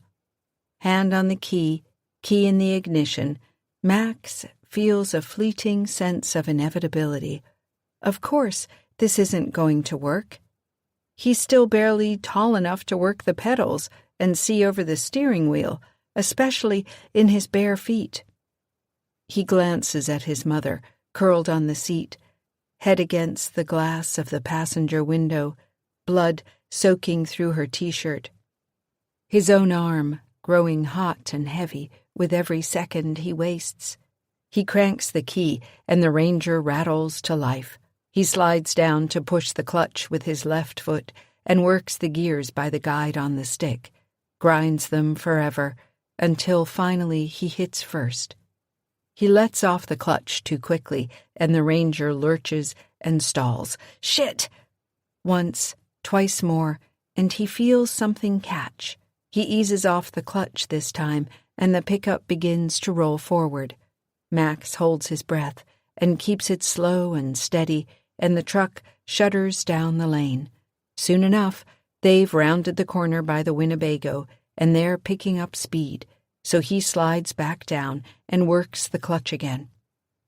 Hand on the key in the ignition, Max feels a fleeting sense of inevitability. Of course, this isn't going to work. He's still barely tall enough to work the pedals and see over the steering wheel, especially in his bare feet. He glances at his mother, curled on the seat, head against the glass of the passenger window, blood soaking through her t-shirt. His own arm growing hot and heavy with every second he wastes. He cranks the key, and the Ranger rattles to life. He slides down to push the clutch with his left foot and works the gears by the guide on the stick, grinds them forever, until finally he hits first. He lets off the clutch too quickly, and the Ranger lurches and stalls. Shit! Once, twice more, and he feels something catch. He eases off the clutch this time, and the pickup begins to roll forward. Max holds his breath and keeps it slow and steady, and the truck shudders down the lane. Soon enough, they've rounded the corner by the Winnebago, and they're picking up speed, so he slides back down and works the clutch again.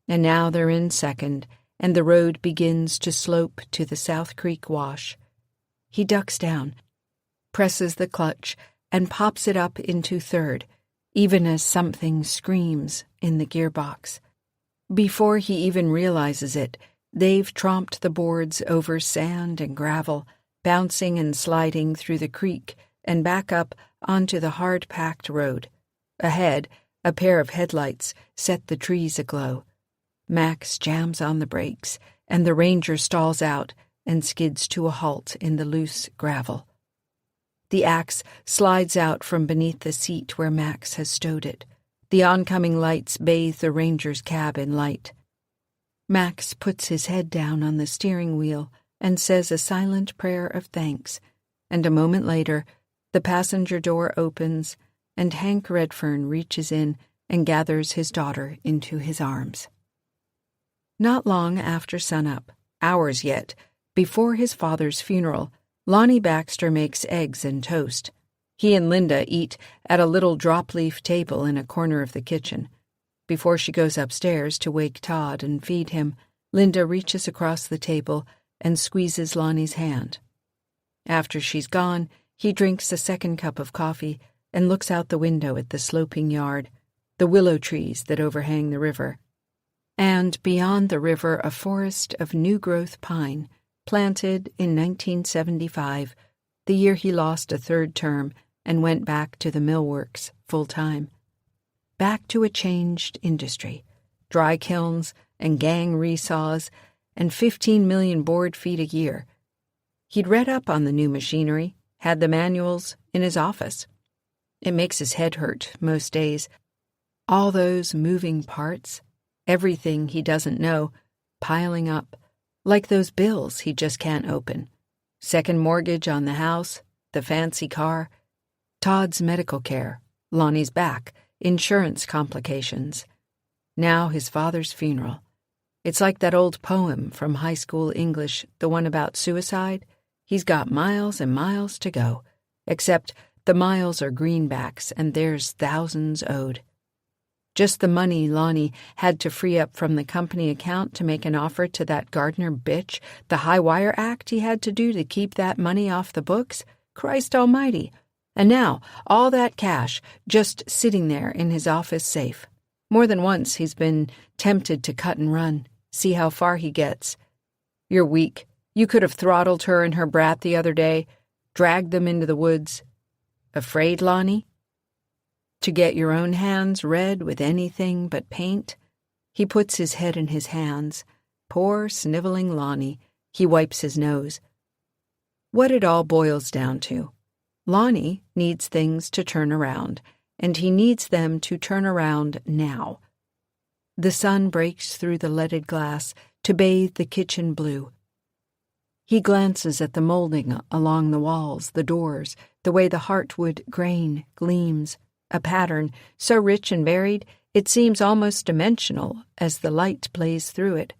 And now they're in second, and the road begins to slope to the South Creek wash. He ducks down, presses the clutch, and pops it up into third, even as something screams in the gearbox. Before he even realizes it, they've tromped the boards over sand and gravel, bouncing and sliding through the creek and back up onto the hard-packed road. Ahead, a pair of headlights set the trees aglow. Max jams on the brakes, and the Ranger stalls out and skids to a halt in the loose gravel. The axe slides out from beneath the seat where Max has stowed it. The oncoming lights bathe the Ranger's cab in light. Max puts his head down on the steering wheel and says a silent prayer of thanks, and a moment later, the passenger door opens, and Hank Redfern reaches in and gathers his daughter into his arms. Not long after sunup, hours yet, before his father's funeral, Lonnie Baxter makes eggs and toast. He and Linda eat at a little drop-leaf table in a corner of the kitchen. Before she goes upstairs to wake Todd and feed him, Linda reaches across the table and squeezes Lonnie's hand. After she's gone, he drinks a second cup of coffee and looks out the window at the sloping yard, the willow trees that overhang the river, and beyond the river a forest of new-growth pine, planted in 1975, the year he lost a third term and went back to the millworks full-time. Back to a changed industry, dry kilns and gang resaws and 15 million board feet a year. He'd read up on the new machinery, had the manuals in his office. It makes his head hurt most days. All those moving parts, everything he doesn't know, piling up, like those bills he just can't open. Second mortgage on the house, the fancy car, Todd's medical care, Lonnie's back, insurance complications. Now his father's funeral. It's like that old poem from high school English, the one about suicide. He's got miles and miles to go, except the miles are greenbacks and there's thousands owed. Just the money Lonnie had to free up from the company account to make an offer to that Gardner bitch, the high wire act he had to do to keep that money off the books. Christ almighty. And now, all that cash just sitting there in his office safe. More than once he's been tempted to cut and run, see how far he gets. You're weak. You could have throttled her and her brat the other day, dragged them into the woods. Afraid, Lonnie? To get your own hands red with anything but paint? He puts his head in his hands. Poor, sniveling Lonnie. He wipes his nose. What it all boils down to. Lonnie needs things to turn around, and he needs them to turn around now. The sun breaks through the leaded glass to bathe the kitchen blue. He glances at the molding along the walls, the doors, the way the heartwood grain gleams, a pattern so rich and varied it seems almost dimensional as the light plays through it.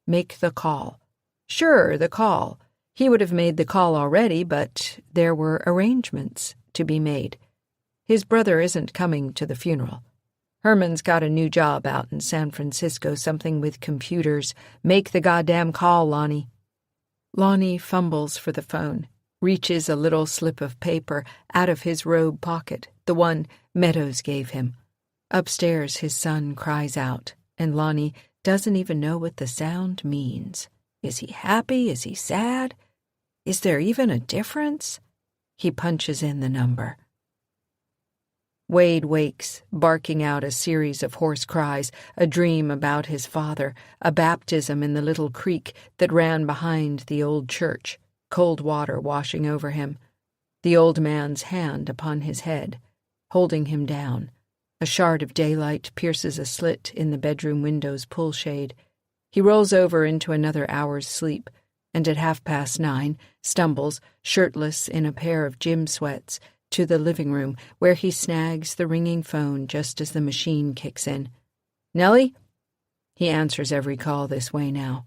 Make the call. Sure, the call. He would have made the call already, but there were arrangements to be made. His brother isn't coming to the funeral. Herman's got a new job out in San Francisco, something with computers. Make the goddamn call, Lonnie. Lonnie fumbles for the phone, reaches a little slip of paper out of his robe pocket, the one Meadows gave him. Upstairs, his son cries out, and Lonnie doesn't even know what the sound means. Is he happy? Is he sad? Is there even a difference? He punches in the number. Wade wakes, barking out a series of hoarse cries, a dream about his father, a baptism in the little creek that ran behind the old church, cold water washing over him, the old man's hand upon his head, holding him down. A shard of daylight pierces a slit in the bedroom window's pull shade. He rolls over into another hour's sleep, and at 9:30 stumbles, shirtless in a pair of gym sweats, to the living room where he snags the ringing phone just as the machine kicks in. Nellie? He answers every call this way now.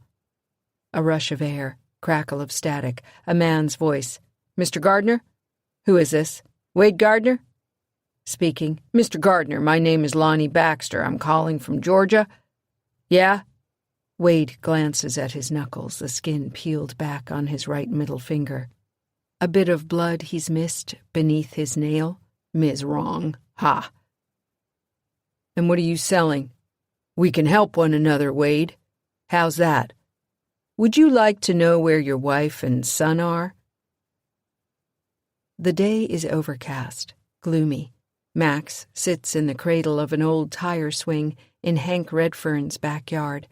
A rush of air, crackle of static, a man's voice. Mr. Gardner? Who is this? Wade Gardner? Speaking. Mr. Gardner, my name is Lonnie Baxter. I'm calling from Georgia. Yeah? Wade glances at his knuckles, the skin peeled back on his right middle finger. A bit of blood he's missed beneath his nail. Ms. Wrong. Ha. And what are you selling? We can help one another, Wade. How's that? Would you like to know where your wife and son are? The day is overcast, gloomy. Max sits in the cradle of an old tire swing in Hank Redfern's backyard.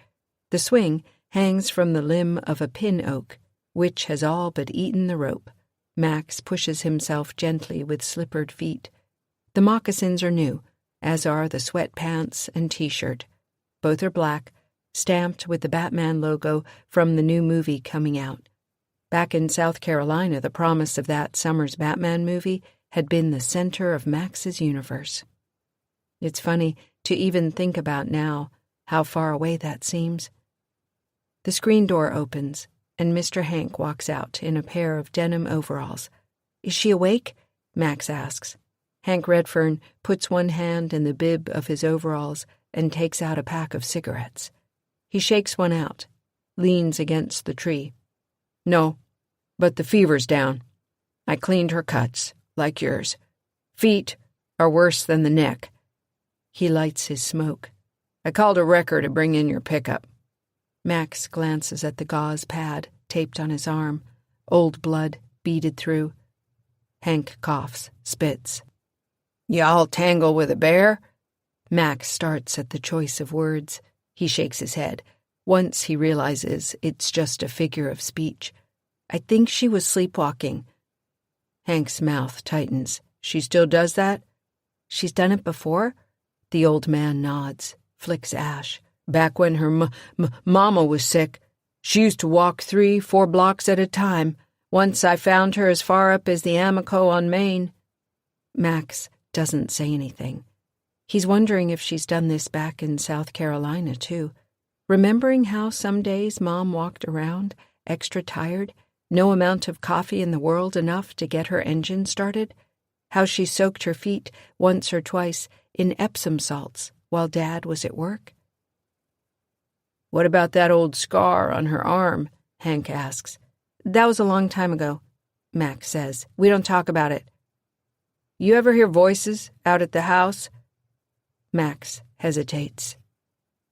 The swing hangs from the limb of a pin oak, which has all but eaten the rope. Max pushes himself gently with slippered feet. The moccasins are new, as are the sweatpants and t-shirt. Both are black, stamped with the Batman logo from the new movie coming out. Back in South Carolina, the promise of that summer's Batman movie had been the center of Max's universe. It's funny to even think about now how far away that seems. The screen door opens, and Mr. Hank walks out in a pair of denim overalls. Is she awake? Max asks. Hank Redfern puts one hand in the bib of his overalls and takes out a pack of cigarettes. He shakes one out, leans against the tree. No, but the fever's down. I cleaned her cuts, like yours. Feet are worse than the neck. He lights his smoke. I called a wrecker to bring in your pickup. Max glances at the gauze pad taped on his arm, old blood beaded through. Hank coughs, spits. Y'all tangle with a bear? Max starts at the choice of words. He shakes his head. Once he realizes it's just a figure of speech. I think she was sleepwalking. Hank's mouth tightens. She still does that? She's done it before? The old man nods, flicks ash. Back when her mama was sick, she used to walk 3-4 blocks at a time. Once I found her as far up as the Amico on Maine. Max doesn't say anything. He's wondering if she's done this back in South Carolina, too. Remembering how some days Mom walked around, extra tired, no amount of coffee in the world enough to get her engine started? How she soaked her feet once or twice in Epsom salts while Dad was at work? What about that old scar on her arm? Hank asks. That was a long time ago, Max says. We don't talk about it. You ever hear voices out at the house? Max hesitates.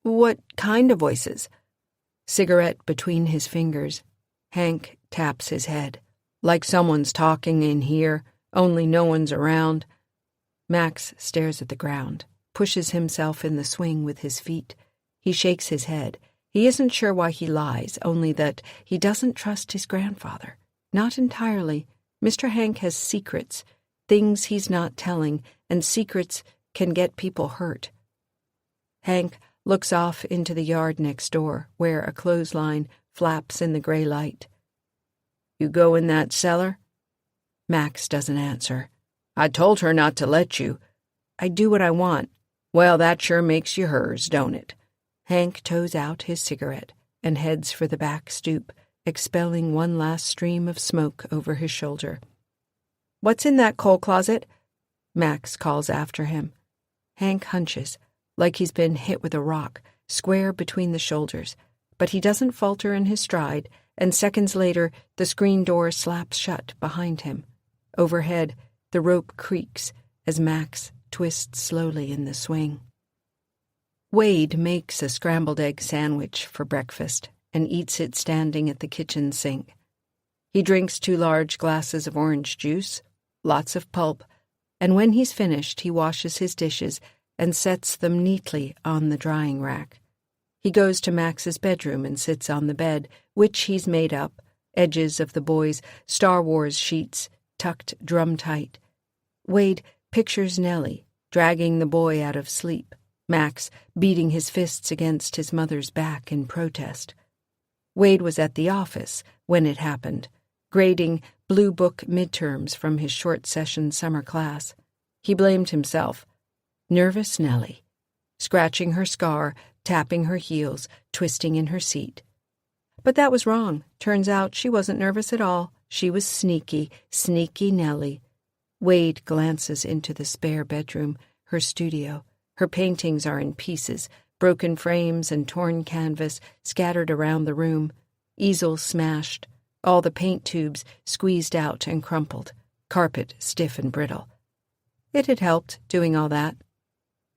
What kind of voices? Cigarette between his fingers. Hank taps his head. Like someone's talking in here, only no one's around. Max stares at the ground, pushes himself in the swing with his feet. He shakes his head. He isn't sure why he lies, only that he doesn't trust his grandfather. Not entirely. Mr. Hank has secrets, things he's not telling, and secrets can get people hurt. Hank looks off into the yard next door, where a clothesline flaps in the gray light. You go in that cellar? Max doesn't answer. I told her not to let you. I do what I want. Well, that sure makes you hers, don't it? Hank toes out his cigarette and heads for the back stoop, expelling one last stream of smoke over his shoulder. What's in that coal closet? Max calls after him. Hank hunches, like he's been hit with a rock, square between the shoulders, but he doesn't falter in his stride, and seconds later the screen door slaps shut behind him. Overhead, the rope creaks as Max twists slowly in the swing. Wade makes a scrambled egg sandwich for breakfast and eats it standing at the kitchen sink. He drinks 2 large glasses of orange juice, lots of pulp, and when he's finished, he washes his dishes and sets them neatly on the drying rack. He goes to Max's bedroom and sits on the bed, which he's made up, edges of the boys' Star Wars sheets tucked drum-tight. Wade pictures Nellie, dragging the boy out of sleep, Max beating his fists against his mother's back in protest. Wade was at the office when it happened, grading Blue Book midterms from his short-session summer class. He blamed himself. Nervous Nellie, scratching her scar, tapping her heels, twisting in her seat. But that was wrong. Turns out she wasn't nervous at all. She was sneaky, sneaky Nellie. Wade glances into the spare bedroom, her studio. Her paintings are in pieces, broken frames and torn canvas scattered around the room, easels smashed, all the paint tubes squeezed out and crumpled, carpet stiff and brittle. It had helped, doing all that.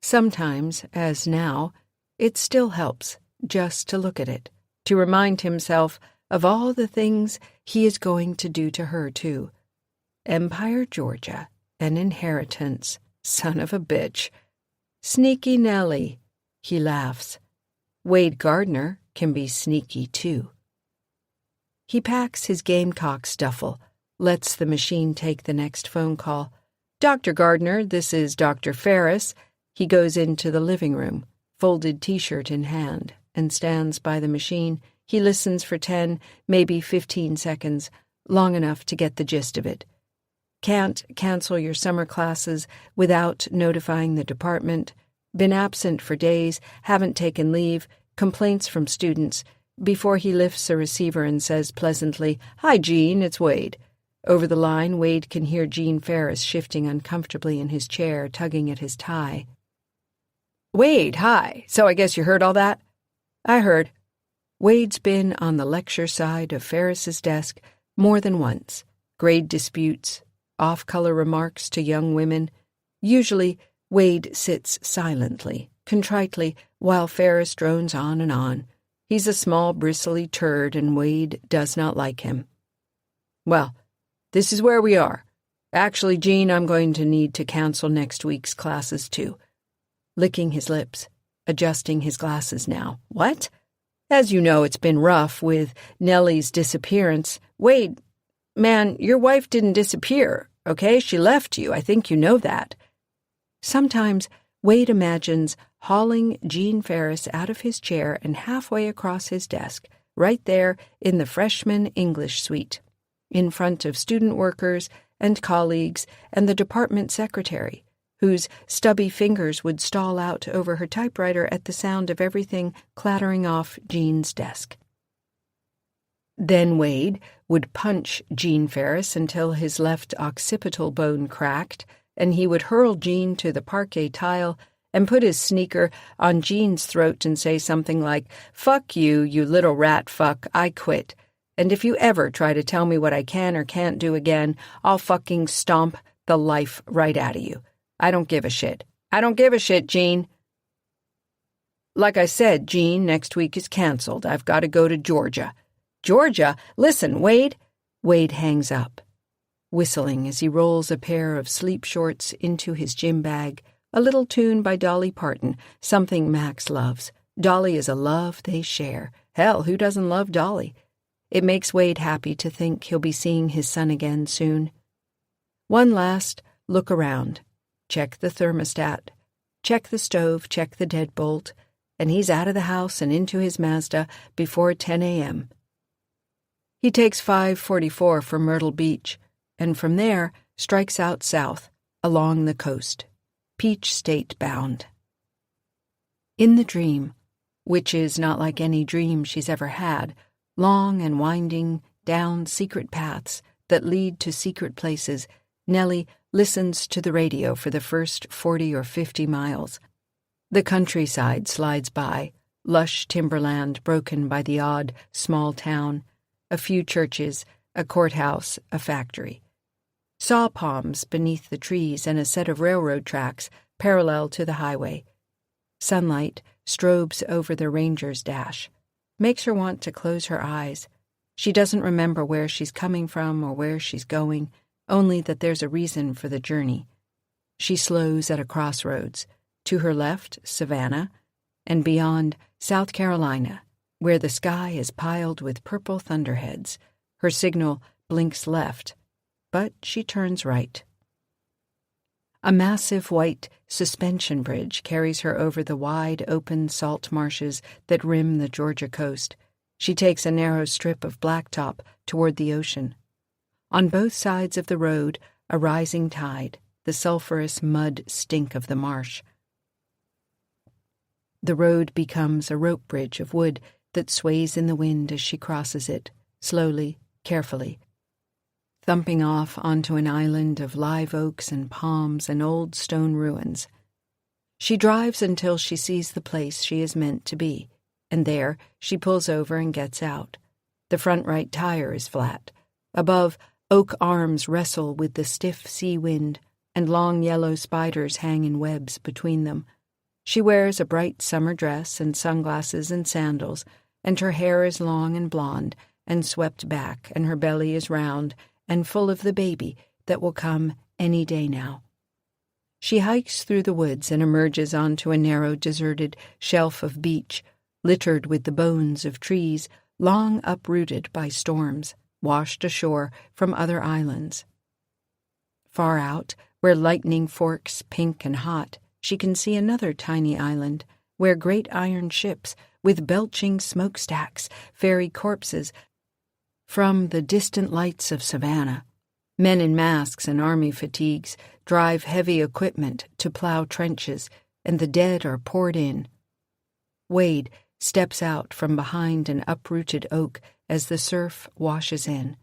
Sometimes, as now, it still helps just to look at it, to remind himself of all the things he is going to do to her, too. Empire, Georgia, an inheritance, son of a bitch. Sneaky Nellie, he laughs. Wade Gardner can be sneaky, too. He packs his Gamecock's duffel, lets the machine take the next phone call. Dr. Gardner, this is Dr. Ferris. He goes into the living room, folded T-shirt in hand, and stands by the machine. He listens for 10, maybe 15 seconds, long enough to get the gist of it. Can't cancel your summer classes without notifying the department. Been absent for days, haven't taken leave, complaints from students. Before he lifts a receiver and says pleasantly, "Hi, Gene, it's Wade." Over the line, Wade can hear Gene Ferris shifting uncomfortably in his chair, tugging at his tie. "Wade, hi. So I guess you heard all that?" "I heard." Wade's been on the lecture side of Ferris's desk more than once. Grade disputes, off-color remarks to young women. Usually, Wade sits silently, contritely, while Ferris drones on and on. He's a small, bristly turd, and Wade does not like him. "Well, this is where we are. Actually, Gene, I'm going to need to cancel next week's classes, too." Licking his lips, adjusting his glasses now. What? As you know, it's been rough with Nellie's disappearance. Wade, man, your wife didn't disappear, okay? She left you. I think you know that. Sometimes Wade imagines hauling Gene Ferris out of his chair and halfway across his desk, right there in the freshman English suite, in front of student workers and colleagues and the department secretary, whose stubby fingers would stall out over her typewriter at the sound of everything clattering off Gene's desk. Then Wade would punch Gene Ferris until his left occipital bone cracked, and he would hurl Gene to the parquet tile and put his sneaker on Gene's throat and say something like, "Fuck you, you little rat fuck, I quit. And if you ever try to tell me what I can or can't do again, I'll fucking stomp the life right out of you. I don't give a shit. I don't give a shit, Gene." Like I said, Gene, next week is canceled. I've got to go to Georgia. Georgia? Listen, Wade. Wade hangs up, whistling as he rolls a pair of sleep shorts into his gym bag, a little tune by Dolly Parton, something Max loves. Dolly is a love they share. Hell, who doesn't love Dolly? It makes Wade happy to think he'll be seeing his son again soon. One last look around. Check the thermostat. Check the stove, check the deadbolt, and he's out of the house and into his Mazda before 10 a.m. He takes 544 for Myrtle Beach, and from there strikes out south, along the coast, Peach State bound. In the dream, which is not like any dream she's ever had, long and winding down secret paths that lead to secret places, Nellie listens to the radio for the first 40 or 50 miles. The countryside slides by, lush timberland broken by the odd small town, a few churches, a courthouse, a factory. Saw palms beneath the trees and a set of railroad tracks parallel to the highway. Sunlight strobes over the ranger's dash, makes her want to close her eyes. She doesn't remember where she's coming from or where she's going, only that there's a reason for the journey. She slows at a crossroads. To her left, Savannah, and beyond, South Carolina, where the sky is piled with purple thunderheads. Her signal blinks left, but she turns right. A massive white suspension bridge carries her over the wide, open salt marshes that rim the Georgia coast. She takes a narrow strip of blacktop toward the ocean. On both sides of the road, a rising tide, the sulphurous mud stink of the marsh. The road becomes a rope bridge of wood that sways in the wind as she crosses it, slowly, carefully, thumping off onto an island of live oaks and palms and old stone ruins. She drives until she sees the place she is meant to be, and there she pulls over and gets out. The front right tire is flat. Above, oak arms wrestle with the stiff sea wind, and long yellow spiders hang in webs between them. She wears a bright summer dress and sunglasses and sandals, and her hair is long and blonde and swept back, and her belly is round and full of the baby that will come any day now. She hikes through the woods and emerges onto a narrow, deserted shelf of beach, littered with the bones of trees long uprooted by storms, washed ashore from other islands. Far out, where lightning forks pink and hot, she can see another tiny island, where great iron ships with belching smokestacks ferry corpses from the distant lights of Savannah. Men in masks and army fatigues drive heavy equipment to plow trenches, and the dead are poured in. Wade steps out from behind an uprooted oak as the surf washes in.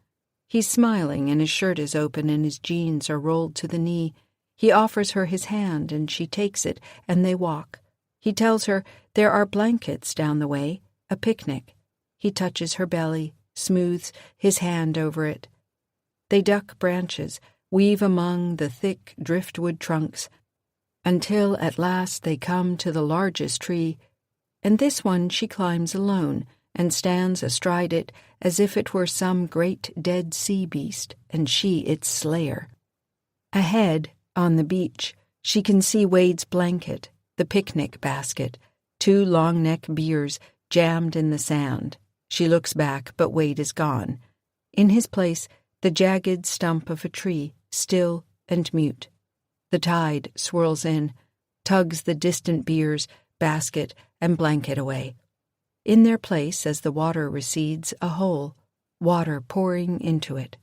He's smiling, and his shirt is open and his jeans are rolled to the knee. He offers her his hand, and she takes it, and they walk. He tells her there are blankets down the way, a picnic. He touches her belly, smooths his hand over it. They duck branches, weave among the thick driftwood trunks, until at last they come to the largest tree, and this one she climbs alone and stands astride it as if it were some great dead sea beast, and she its slayer. Ahead, on the beach, she can see Wade's blanket, the picnic basket, 2 long-neck beers jammed in the sand. She looks back, but Wade is gone. In his place, the jagged stump of a tree, still and mute. The tide swirls in, tugs the distant beers, basket, and blanket away. In their place, as the water recedes, a hole, water pouring into it.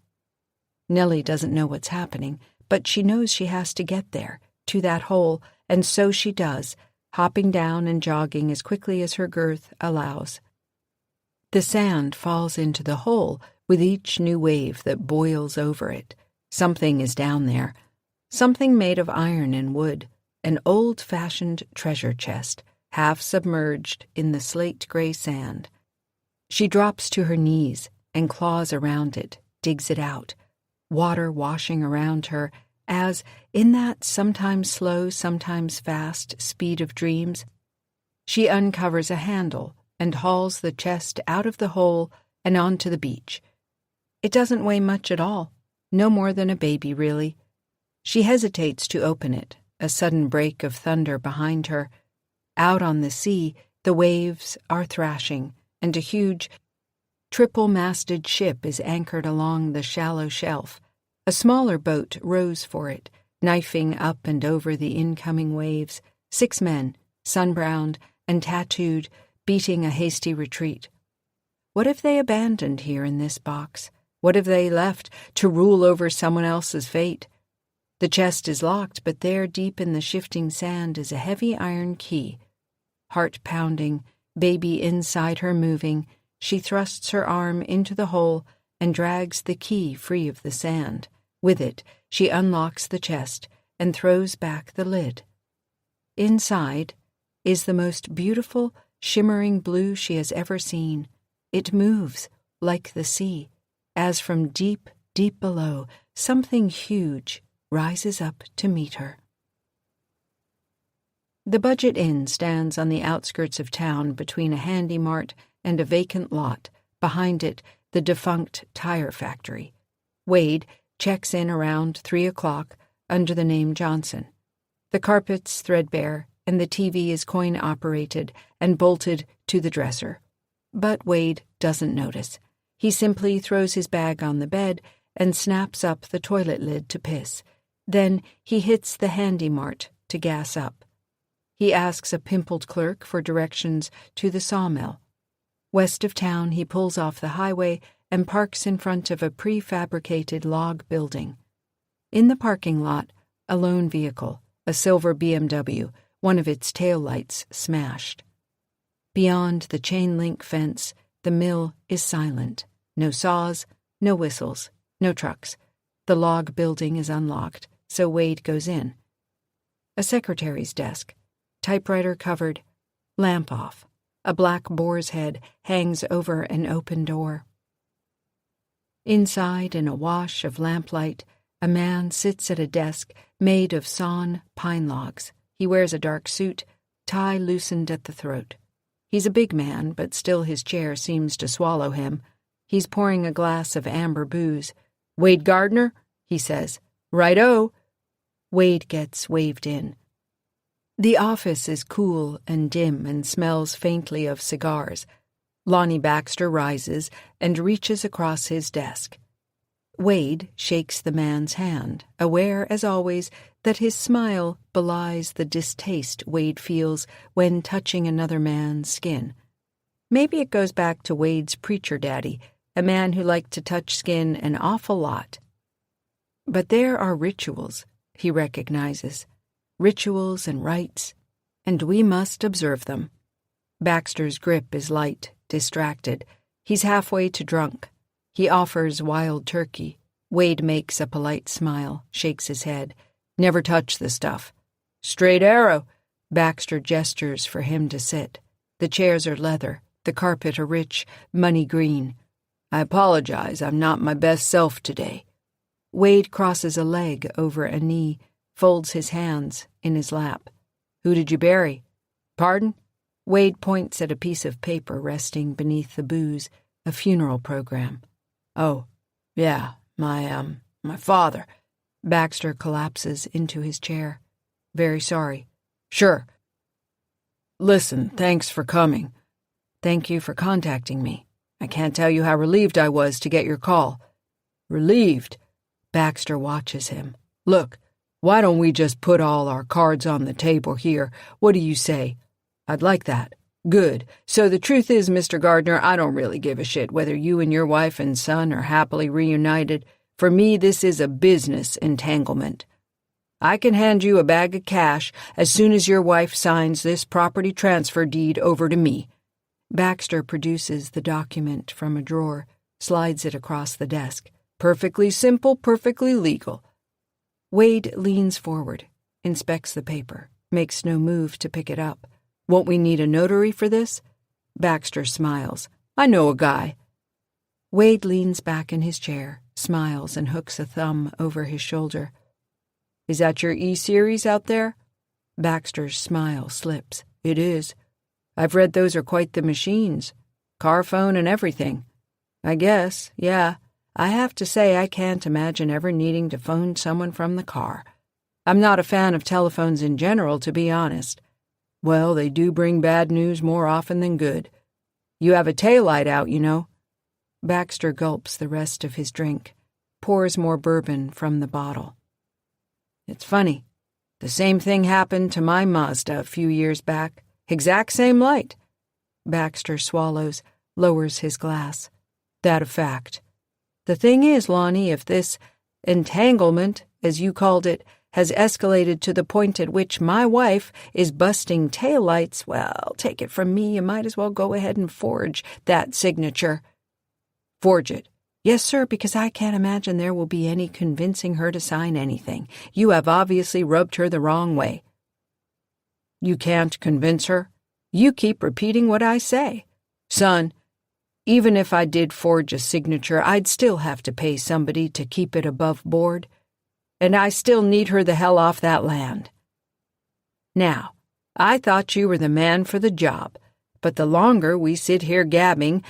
Nellie doesn't know what's happening, but she knows she has to get there, to that hole, and so she does, hopping down and jogging as quickly as her girth allows. The sand falls into the hole with each new wave that boils over it. Something is down there, something made of iron and wood, an old-fashioned treasure chest, half submerged in the slate-gray sand. She drops to her knees and claws around it, digs it out, water washing around her as, in that sometimes slow, sometimes fast speed of dreams, she uncovers a handle and hauls the chest out of the hole and onto the beach. It doesn't weigh much at all, no more than a baby, really. She hesitates to open it, a sudden break of thunder behind her. Out on the sea, the waves are thrashing, and a huge, triple-masted ship is anchored along the shallow shelf. A smaller boat rows for it, knifing up and over the incoming waves. 6 men, sun-browned and tattooed, beating a hasty retreat. What if they abandoned here in this box? What if they left to rule over someone else's fate? The chest is locked, but there, deep in the shifting sand, is a heavy iron key. Heart pounding, baby inside her moving, she thrusts her arm into the hole and drags the key free of the sand. With it, she unlocks the chest and throws back the lid. Inside is the most beautiful, shimmering blue she has ever seen. It moves like the sea, as from deep, deep below, something huge rises up to meet her. The Budget Inn stands on the outskirts of town between a handy mart and a vacant lot, behind it the defunct tire factory. Wade checks in around 3 o'clock under the name Johnson. The carpet's threadbare, and the TV is coin-operated and bolted to the dresser. But Wade doesn't notice. He simply throws his bag on the bed and snaps up the toilet lid to piss. Then he hits the handy mart to gas up. He asks a pimpled clerk for directions to the sawmill. West of town, he pulls off the highway and parks in front of a prefabricated log building. In the parking lot, a lone vehicle, a silver BMW, one of its taillights smashed. Beyond the chain-link fence, the mill is silent. No saws, no whistles, no trucks. The log building is unlocked, so Wade goes in. A secretary's desk, typewriter covered, lamp off. A black boar's head hangs over an open door. Inside, in a wash of lamplight, a man sits at a desk made of sawn pine logs. He wears a dark suit, tie loosened at the throat. He's a big man, but still his chair seems to swallow him. He's pouring a glass of amber booze. "Wade Gardner?" he says. "Right-o." Wade gets waved in. The office is cool and dim and smells faintly of cigars. Lonnie Baxter rises and reaches across his desk. Wade shakes the man's hand, aware, as always, that his smile belies the distaste Wade feels when touching another man's skin. Maybe it goes back to Wade's preacher daddy, a man who liked to touch skin an awful lot. But there are rituals, he recognizes. Rituals and rites, and we must observe them. Baxter's grip is light, distracted. He's halfway to drunk. He offers wild turkey. Wade makes a polite smile, shakes his head. "Never touch the stuff." "Straight arrow." Baxter gestures for him to sit. The chairs are leather, the carpet a rich, money green. "I apologize, I'm not my best self today." Wade crosses a leg over a knee, folds his hands in his lap. "Who did you bury?" "Pardon?" Wade points at a piece of paper resting beneath the booze, a funeral program. "Oh, yeah, my father." Baxter collapses into his chair. "Very sorry." "Sure." Listen, thanks for coming. Thank you for contacting me. I can't tell you how relieved I was to get your call. Relieved? Baxter watches him. Look, why don't we just put all our cards on the table here? What do you say? I'd like that. Good. So the truth is, Mr. Gardner, I don't really give a shit whether you and your wife and son are happily reunited. For me, this is a business entanglement. I can hand you a bag of cash as soon as your wife signs this property transfer deed over to me. Baxter produces the document from a drawer, slides it across the desk. Perfectly simple, perfectly legal. Wade leans forward, inspects the paper, makes no move to pick it up. Won't we need a notary for this? Baxter smiles. I know a guy. Wade leans back in his chair, smiles, and hooks a thumb over his shoulder. Is that your E-Series out there? Baxter's smile slips. It is. I've read those are quite the machines. Car phone and everything. I guess, yeah. I have to say I can't imagine ever needing to phone someone from the car. I'm not a fan of telephones in general, to be honest. Well, they do bring bad news more often than good. You have a taillight out, you know. Baxter gulps the rest of his drink, pours more bourbon from the bottle. It's funny. The same thing happened to my Mazda a few years back. Exact same light. Baxter swallows, lowers his glass. That a fact. The thing is, Lonnie, if this entanglement, as you called it, has escalated to the point at which my wife is busting taillights, well, take it from me, you might as well go ahead and forge that signature. Forge it? Yes, sir, because I can't imagine there will be any convincing her to sign anything. You have obviously rubbed her the wrong way. You can't convince her? You keep repeating what I say. Son, even if I did forge a signature, I'd still have to pay somebody to keep it above board. And I still need her the hell off that land. Now, I thought you were the man for the job, but the longer we sit here gabbing,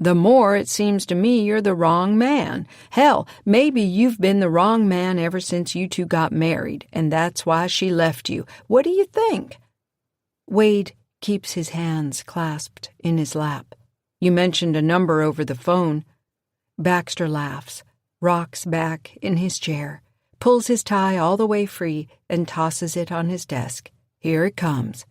the more it seems to me you're the wrong man. Hell, maybe you've been the wrong man ever since you two got married, and that's why she left you. What do you think? Wade keeps his hands clasped in his lap. You mentioned a number over the phone. Baxter laughs, rocks back in his chair, pulls his tie all the way free, and tosses it on his desk. Here it comes.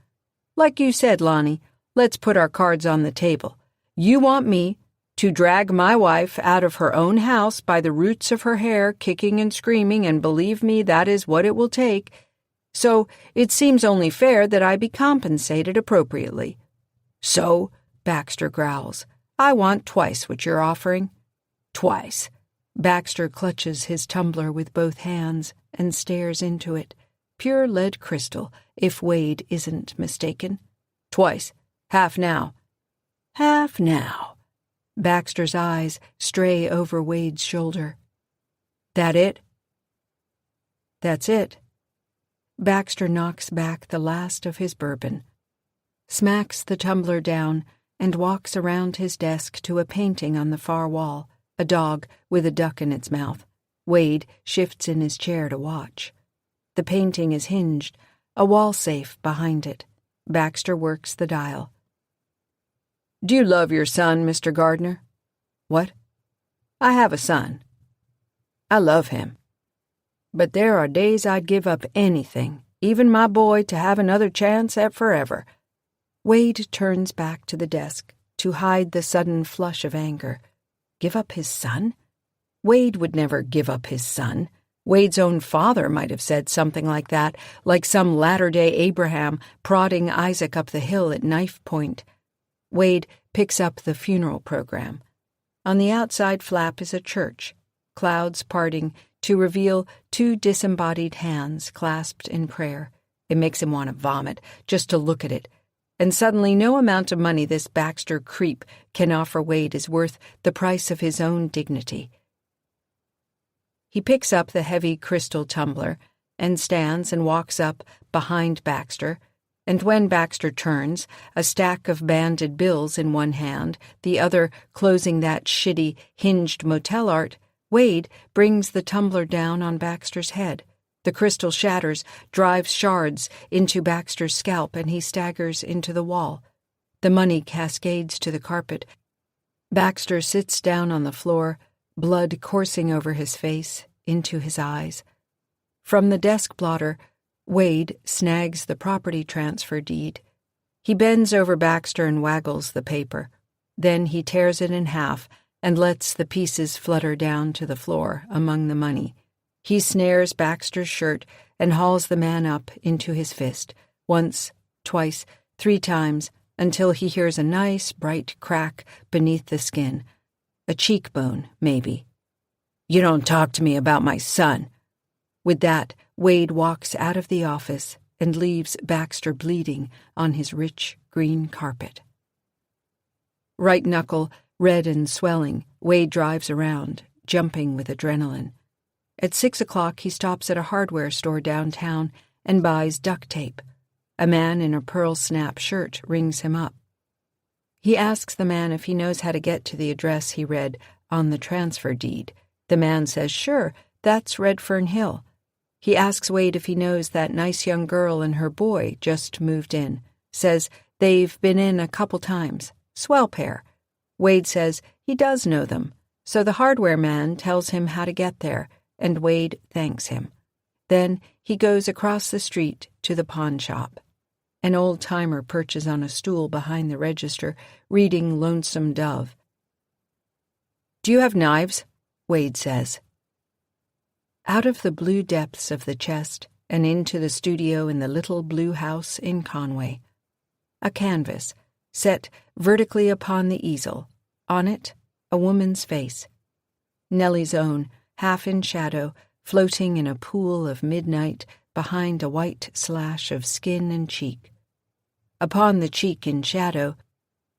Like you said, Lonnie, let's put our cards on the table. You want me to drag my wife out of her own house by the roots of her hair, kicking and screaming, and believe me, that is what it will take. So it seems only fair that I be compensated appropriately. So, Baxter growls, I want twice what you're offering. Twice. Baxter clutches his tumbler with both hands and stares into it. Pure lead crystal, if Wade isn't mistaken. Twice. Half now. Half now. Baxter's eyes stray over Wade's shoulder. That it? That's it. Baxter knocks back the last of his bourbon, smacks the tumbler down, and walks around his desk to a painting on the far wall, a dog with a duck in its mouth. Wade shifts in his chair to watch. The painting is hinged, a wall safe behind it. Baxter works the dial. Do you love your son, Mr. Gardner? What? I have a son. I love him. But there are days I'd give up anything, even my boy, to have another chance at forever. Wade turns back to the desk to hide the sudden flush of anger. Give up his son? Wade would never give up his son. Wade's own father might have said something like that, like some latter-day Abraham prodding Isaac up the hill at knife point. Wade picks up the funeral program. On the outside flap is a church, clouds parting to reveal two disembodied hands clasped in prayer. It makes him want to vomit just to look at it. And suddenly no amount of money this Baxter creep can offer Wade is worth the price of his own dignity. He picks up the heavy crystal tumbler and stands and walks up behind Baxter, and when Baxter turns, a stack of banded bills in one hand, the other closing that shitty, hinged motel art, Wade brings the tumbler down on Baxter's head. The crystal shatters, drives shards into Baxter's scalp, and he staggers into the wall. The money cascades to the carpet. Baxter sits down on the floor, blood coursing over his face, into his eyes. From the desk blotter, Wade snags the property transfer deed. He bends over Baxter and waggles the paper. Then he tears it in half and lets the pieces flutter down to the floor among the money. He snares Baxter's shirt and hauls the man up into his fist, once, twice, 3 times, until he hears a nice, bright crack beneath the skin. A cheekbone, maybe. "You don't talk to me about my son." With that, Wade walks out of the office and leaves Baxter bleeding on his rich green carpet. Right knuckle, red and swelling, Wade drives around, jumping with adrenaline. At 6 o'clock, he stops at a hardware store downtown and buys duct tape. A man in a pearl snap shirt rings him up. He asks the man if he knows how to get to the address he read on the transfer deed. The man says, "Sure, that's Redfern Hill." He asks Wade if he knows that nice young girl and her boy just moved in. Says they've been in a couple times. Swell pair. Wade says he does know them. So the hardware man tells him how to get there, and Wade thanks him. Then he goes across the street to the pawn shop. An old-timer perches on a stool behind the register, reading Lonesome Dove. "Do you have knives?" Wade says. Out of the blue depths of the chest and into the studio in the little blue house in Conway. A canvas, set vertically upon the easel. On it, a woman's face. Nellie's own, half in shadow, floating in a pool of midnight behind a white slash of skin and cheek. Upon the cheek in shadow,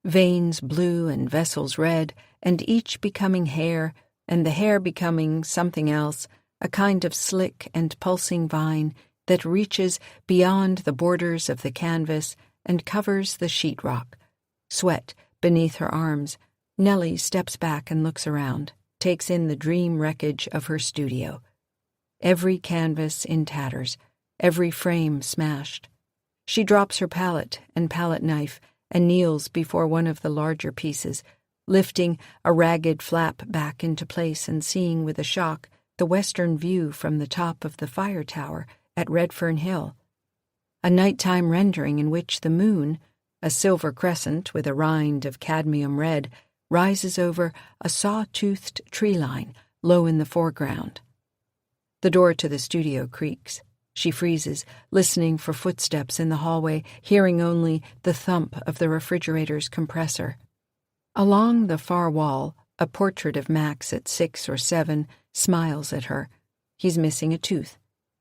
veins blue and vessels red, and each becoming hair, and the hair becoming something else, a kind of slick and pulsing vine that reaches beyond the borders of the canvas and covers the sheetrock. Sweat beneath her arms, Nellie steps back and looks around, takes in the dream wreckage of her studio. Every canvas in tatters, every frame smashed. She drops her palette and palette knife and kneels before one of the larger pieces, lifting a ragged flap back into place and seeing with a shock the western view from the top of the fire tower at Redfern Hill. A nighttime rendering in which the moon, a silver crescent with a rind of cadmium red, rises over a saw-toothed tree line low in the foreground. The door to the studio creaks. She freezes, listening for footsteps in the hallway, hearing only the thump of the refrigerator's compressor. Along the far wall, a portrait of Max at 6 or 7 smiles at her. He's missing a tooth.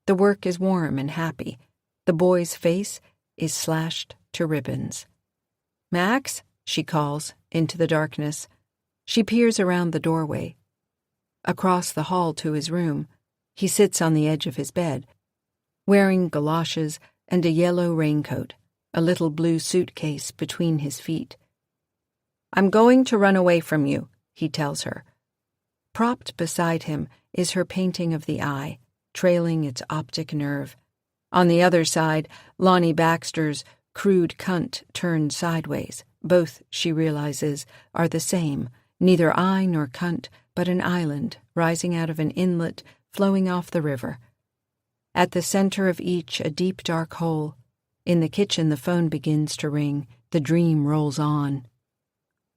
The work is warm and happy. The boy's face is slashed to ribbons. "Max?" she calls into the darkness. She peers around the doorway. Across the hall to his room, he sits on the edge of his bed, wearing galoshes and a yellow raincoat, a little blue suitcase between his feet. "I'm going to run away from you," he tells her. Propped beside him is her painting of the eye, trailing its optic nerve. On the other side, Lonnie Baxter's crude cunt turned sideways. Both, she realizes, are the same, neither eye nor cunt, but an island rising out of an inlet flowing off the river. At the center of each, a deep, dark hole. In the kitchen, the phone begins to ring. The dream rolls on.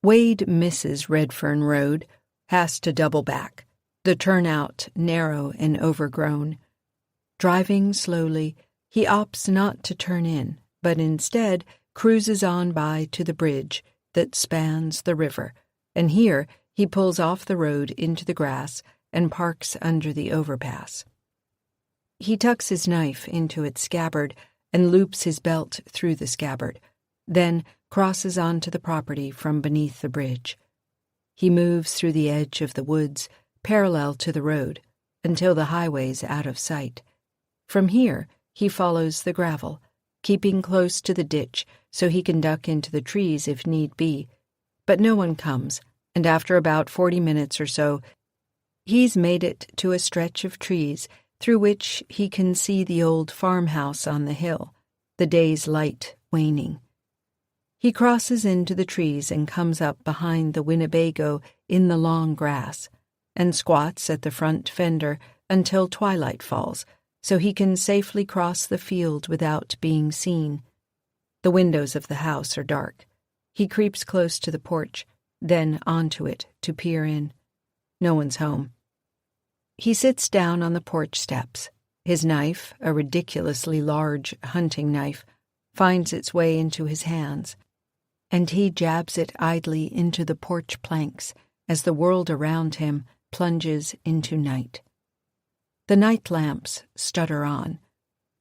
Wade misses Redfern Road, has to double back, the turnout narrow and overgrown. Driving slowly, he opts not to turn in, but instead cruises on by to the bridge that spans the river, and here he pulls off the road into the grass and parks under the overpass. He tucks his knife into its scabbard and loops his belt through the scabbard, then crosses onto the property from beneath the bridge. He moves through the edge of the woods, parallel to the road, until the highway's out of sight. From here, he follows the gravel, keeping close to the ditch so he can duck into the trees if need be. But no one comes, and after about 40 minutes or so, he's made it to a stretch of trees through which he can see the old farmhouse on the hill, the day's light waning. He crosses into the trees and comes up behind the Winnebago in the long grass, and squats at the front fender until twilight falls, so he can safely cross the field without being seen. The windows of the house are dark. He creeps close to the porch, then onto it to peer in. No one's home. He sits down on the porch steps. His knife, a ridiculously large hunting knife, finds its way into his hands, and he jabs it idly into the porch planks as the world around him plunges into night. The night lamps stutter on.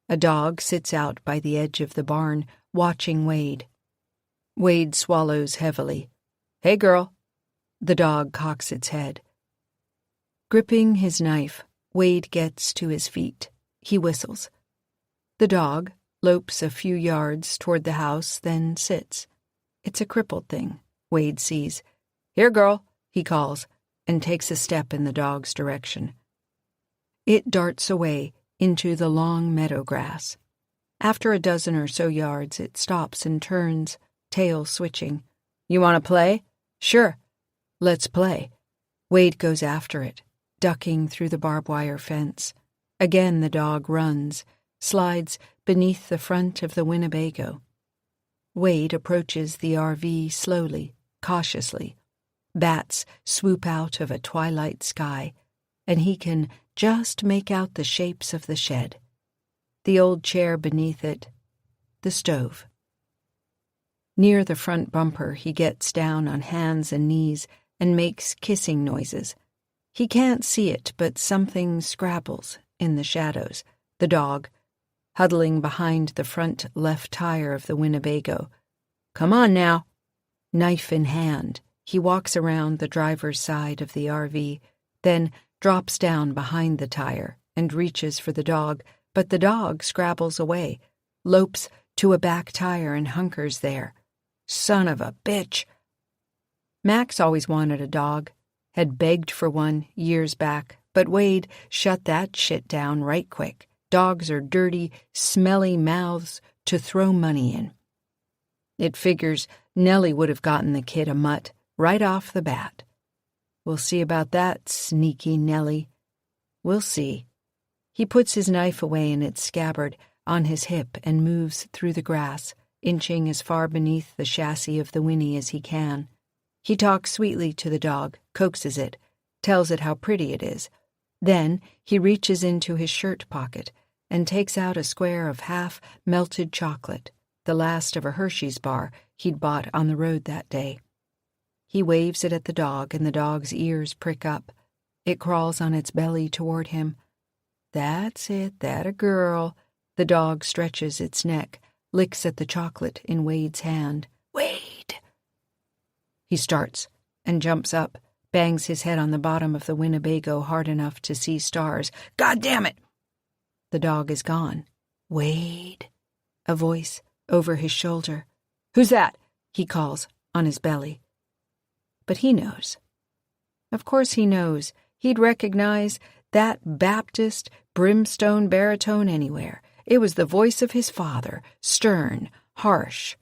A dog sits out by the edge of the barn, watching Wade. Wade swallows heavily. "Hey, girl." The dog cocks its head. Gripping his knife, Wade gets to his feet. He whistles. The dog lopes a few yards toward the house, then sits. It's a crippled thing, Wade sees. "Here, girl," he calls, and takes a step in the dog's direction. It darts away into the long meadow grass. After a dozen or so yards, it stops and turns, tail switching. "You want to play?" "Sure. Let's play." Wade goes after it, ducking through the barbed wire fence. Again the dog runs, slides beneath the front of the Winnebago. Wade approaches the RV slowly, cautiously. Bats swoop out of a twilight sky, and he can just make out the shapes of the shed, the old chair beneath it, the stove. Near the front bumper, he gets down on hands and knees and makes kissing noises. He can't see it, but something scrabbles in the shadows. The dog, huddling behind the front left tire of the Winnebago. "Come on now." Knife in hand, he walks around the driver's side of the RV, then drops down behind the tire and reaches for the dog, but the dog scrabbles away, lopes to a back tire and hunkers there. Son of a bitch. Max always wanted a dog, had begged for one years back, but Wade shut that shit down right quick. Dogs are dirty, smelly mouths to throw money in. It figures Nellie would have gotten the kid a mutt right off the bat. We'll see about that, sneaky Nellie. We'll see. He puts his knife away in its scabbard on his hip and moves through the grass, inching as far beneath the chassis of the Winnie as he can. He talks sweetly to the dog, coaxes it, tells it how pretty it is. Then he reaches into his shirt pocket and takes out a square of half-melted chocolate, the last of a Hershey's bar he'd bought on the road that day. He waves it at the dog, and the dog's ears prick up. It crawls on its belly toward him. "That's it, that a girl." The dog stretches its neck, licks at the chocolate in Wade's hand. "Wade!" He starts and jumps up, bangs his head on the bottom of the Winnebago hard enough to see stars. "God damn it!" The dog is gone. "Wade!" A voice over his shoulder. "Who's that?" he calls, on his belly. But he knows. Of course he knows. He'd recognize that Baptist brimstone baritone anywhere. It was the voice of his father, stern, harsh,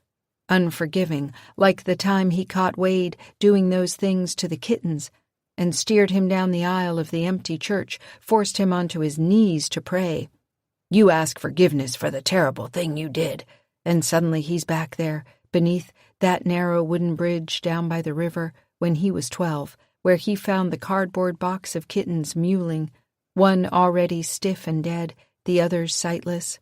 unforgiving, like the time he caught Wade doing those things to the kittens and steered him down the aisle of the empty church, forced him onto his knees to pray. "You ask forgiveness for the terrible thing you did." And suddenly he's back there, beneath that narrow wooden bridge down by the river when he was 12, where he found the cardboard box of kittens mewling, one already stiff and dead, the others sightless,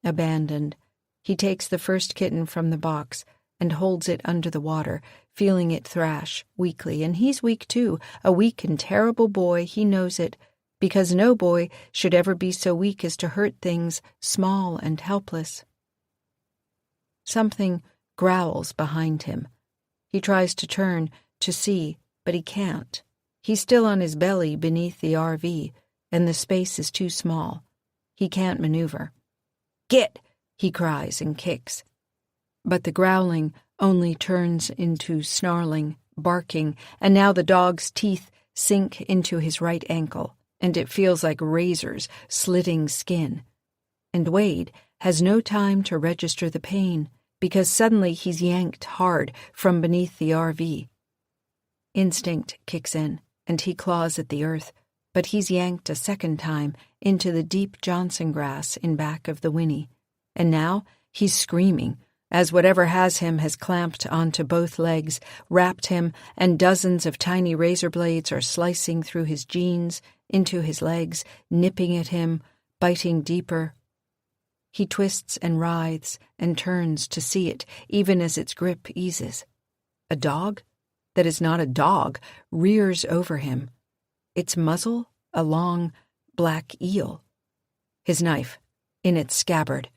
abandoned. He takes the first kitten from the box and holds it under the water, feeling it thrash weakly, and he's weak too, a weak and terrible boy. He knows it, because no boy should ever be so weak as to hurt things small and helpless. Something growls behind him. He tries to turn, to see, but he can't. He's still on his belly beneath the RV, and the space is too small. He can't maneuver. "Get!" he cries and kicks. But the growling only turns into snarling, barking, and now the dog's teeth sink into his right ankle, and it feels like razors slitting skin. And Wade has no time to register the pain because suddenly he's yanked hard from beneath the RV. Instinct kicks in, and he claws at the earth, but he's yanked a second time into the deep Johnson grass in back of the whinny, and now he's screaming as whatever has him has clamped onto both legs, wrapped him, and dozens of tiny razor blades are slicing through his jeans, into his legs, nipping at him, biting deeper. He twists and writhes and turns to see it, even as its grip eases. A dog that is not a dog rears over him, its muzzle a long black eel, his knife in its scabbard.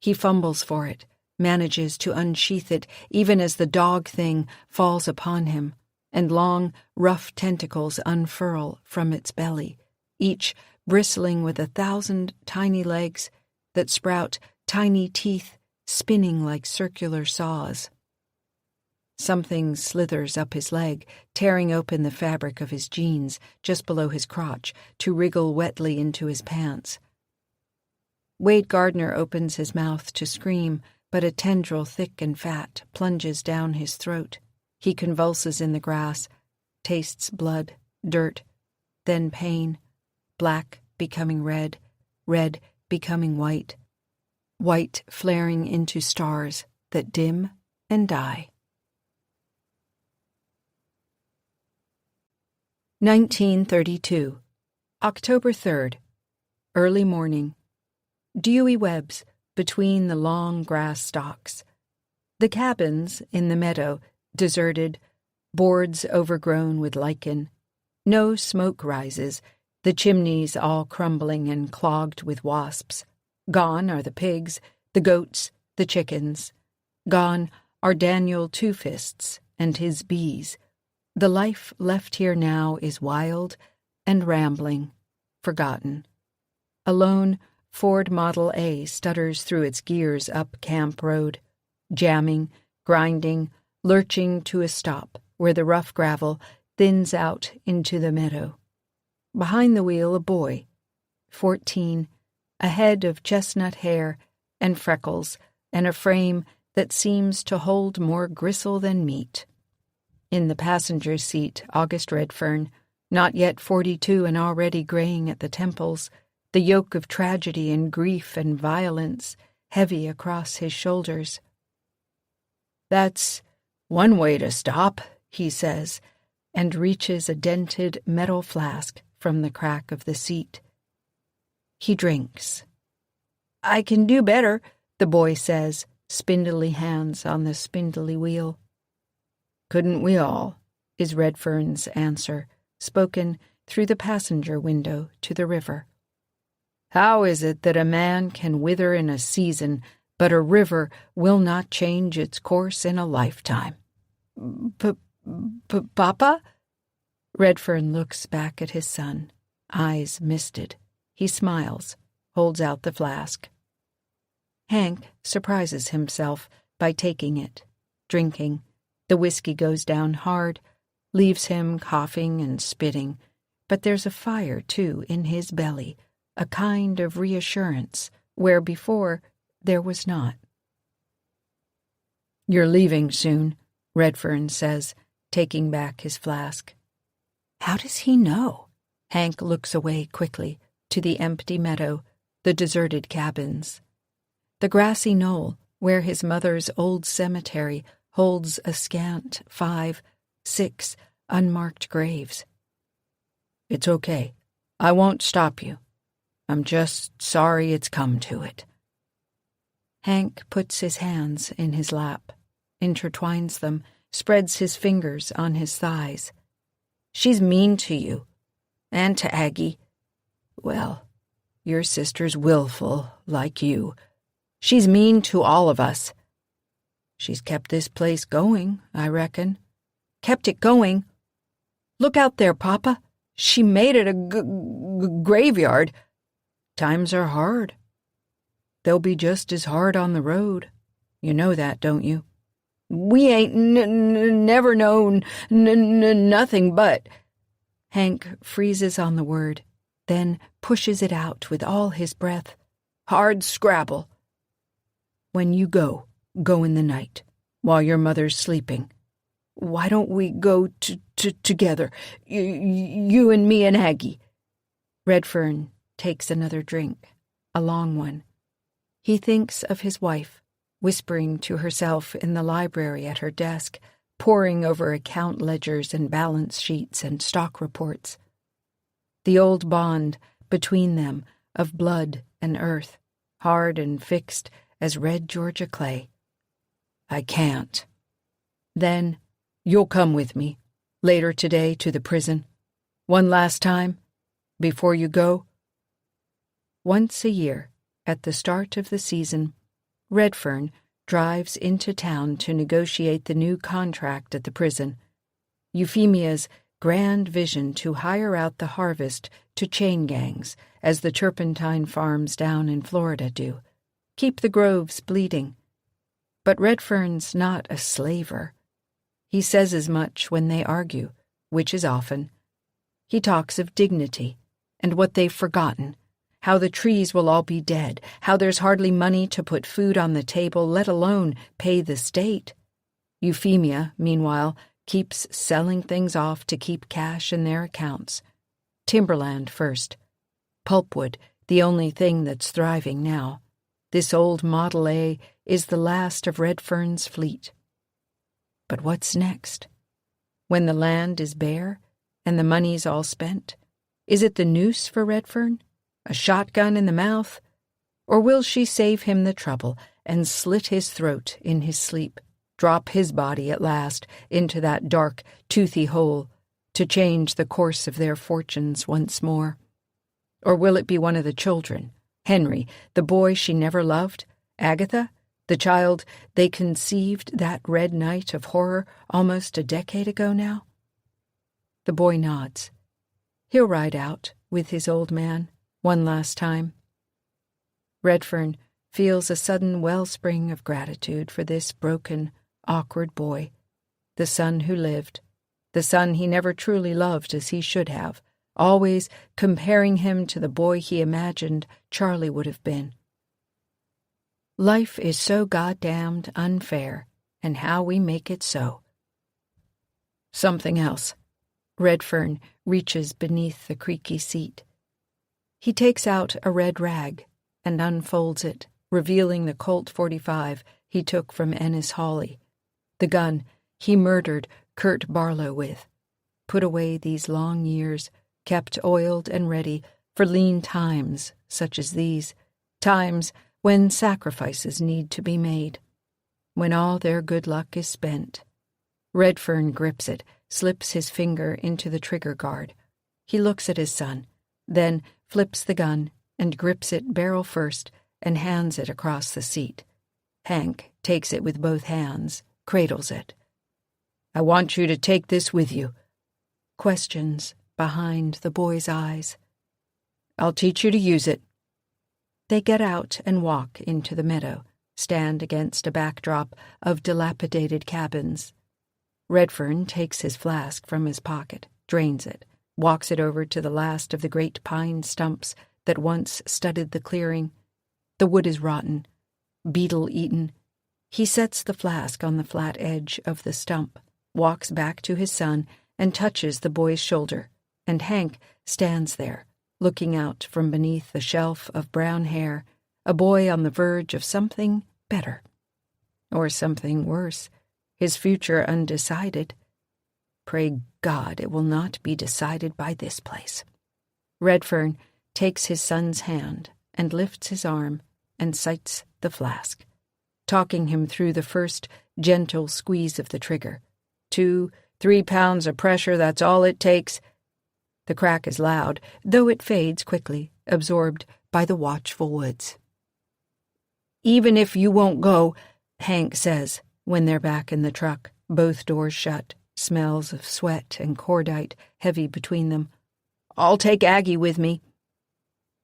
He fumbles for it, manages to unsheath it even as the dog thing falls upon him, and long, rough tentacles unfurl from its belly, each bristling with 1,000 tiny legs that sprout tiny teeth spinning like circular saws. Something slithers up his leg, tearing open the fabric of his jeans just below his crotch to wriggle wetly into his pants. Wade Gardner opens his mouth to scream, but a tendril thick and fat plunges down his throat. He convulses in the grass, tastes blood, dirt, then pain, black becoming red, red becoming white, white flaring into stars that dim and die. 1932, October 3rd, early morning. Dewy webs between the long grass stalks. The cabins in the meadow, deserted, boards overgrown with lichen. No smoke rises, the chimneys all crumbling and clogged with wasps. Gone are the pigs, the goats, the chickens. Gone are Daniel Two-Fists and his bees. The life left here now is wild and rambling, forgotten. A lone Ford Model A stutters through its gears up Camp Road, jamming, grinding, lurching to a stop where the rough gravel thins out into the meadow. Behind the wheel a boy, 14, a head of chestnut hair and freckles and a frame that seems to hold more gristle than meat. In the passenger seat, August Redfern, not yet 42 and already graying at the temples, the yoke of tragedy and grief and violence heavy across his shoulders. "That's one way to stop," he says, and reaches a dented metal flask from the crack of the seat. He drinks. "I can do better," the boy says, spindly hands on the spindly wheel. "Couldn't we all?" is Redfern's answer, spoken through the passenger window to the river. How is it that a man can wither in a season, but a river will not change its course in a lifetime? Papa? Redfern looks back at his son, eyes misted. He smiles, holds out the flask. Hank surprises himself by taking it, drinking. The whiskey goes down hard, leaves him coughing and spitting, but there's a fire, too, in his belly, a kind of reassurance, where before there was not. "You're leaving soon," Redfern says, taking back his flask. How does he know? Hank looks away quickly, to the empty meadow, the deserted cabins. The grassy knoll, where his mother's old cemetery holds a scant 5, 6 unmarked graves. "It's okay. I won't stop you. I'm just sorry it's come to it." Hank puts his hands in his lap, intertwines them, spreads his fingers on his thighs. "She's mean to you. And to Aggie. Well, your sister's willful, like you. She's mean to all of us. She's kept this place going, I reckon. Kept it going. Look out there, Papa. She made it a graveyard. Times are hard. They'll be just as hard on the road. You know that, don't you? We ain't never known nothing but..." Hank freezes on the word, then pushes it out with all his breath. Hard scrabble. When you go in the night, while your mother's sleeping. Why don't we go together, you and me and Aggie? Redfern takes another drink, a long one. He thinks of his wife, whispering to herself in the library at her desk, poring over account ledgers and balance sheets and stock reports. The old bond between them of blood and earth, hard and fixed as red Georgia clay. I can't. Then, you'll come with me, later today to the prison. One last time, before you go. Once a year, at the start of the season, Redfern drives into town to negotiate the new contract at the prison. Euphemia's grand vision to hire out the harvest to chain gangs, as the turpentine farms down in Florida do. Keep the groves bleeding. But Redfern's not a slaver. He says as much when they argue, which is often. He talks of dignity and what they've forgotten, how the trees will all be dead, how there's hardly money to put food on the table, let alone pay the state. Euphemia, meanwhile, keeps selling things off to keep cash in their accounts. Timberland first. Pulpwood, the only thing that's thriving now. This old Model A is the last of Redfern's fleet. But what's next? When the land is bare and the money's all spent, is it the noose for Redfern? A shotgun in the mouth? Or will she save him the trouble and slit his throat in his sleep, drop his body at last into that dark, toothy hole to change the course of their fortunes once more? Or will it be one of the children, Henry, the boy she never loved, Agatha, the child they conceived that red night of horror almost a decade ago now? The boy nods. He'll ride out with his old man one last time. Redfern feels a sudden wellspring of gratitude for this broken, awkward boy, the son who lived, the son he never truly loved as he should have, always comparing him to the boy he imagined Charlie would have been. Life is so goddamned unfair, and how we make it so. Something else. Redfern reaches beneath the creaky seat. He takes out a red rag and unfolds it, revealing the Colt .45 he took from Ennis Hawley, the gun he murdered Kurt Barlow with, put away these long years, kept oiled and ready for lean times such as these, times when sacrifices need to be made, when all their good luck is spent. Redfern grips it, slips his finger into the trigger guard. He looks at his son, then flips the gun and grips it barrel first and hands it across the seat. Hank takes it with both hands, cradles it. I want you to take this with you. Questions behind the boy's eyes. I'll teach you to use it. They get out and walk into the meadow, stand against a backdrop of dilapidated cabins. Redfern takes his flask from his pocket, drains it, walks it over to the last of the great pine stumps that once studded the clearing. The wood is rotten, beetle-eaten. He sets the flask on the flat edge of the stump, walks back to his son, and touches the boy's shoulder, and Hank stands there, looking out from beneath the shelf of brown hair, a boy on the verge of something better. Or something worse, his future undecided. Pray God it will not be decided by this place. Redfern takes his son's hand and lifts his arm and sights the flask, talking him through the first gentle squeeze of the trigger. 2-3 pounds of pressure, that's all it takes. The crack is loud, though it fades quickly, absorbed by the watchful woods. Even if you won't go, Hank says, when they're back in the truck, both doors shut, smells of sweat and cordite heavy between them. I'll take Aggie with me.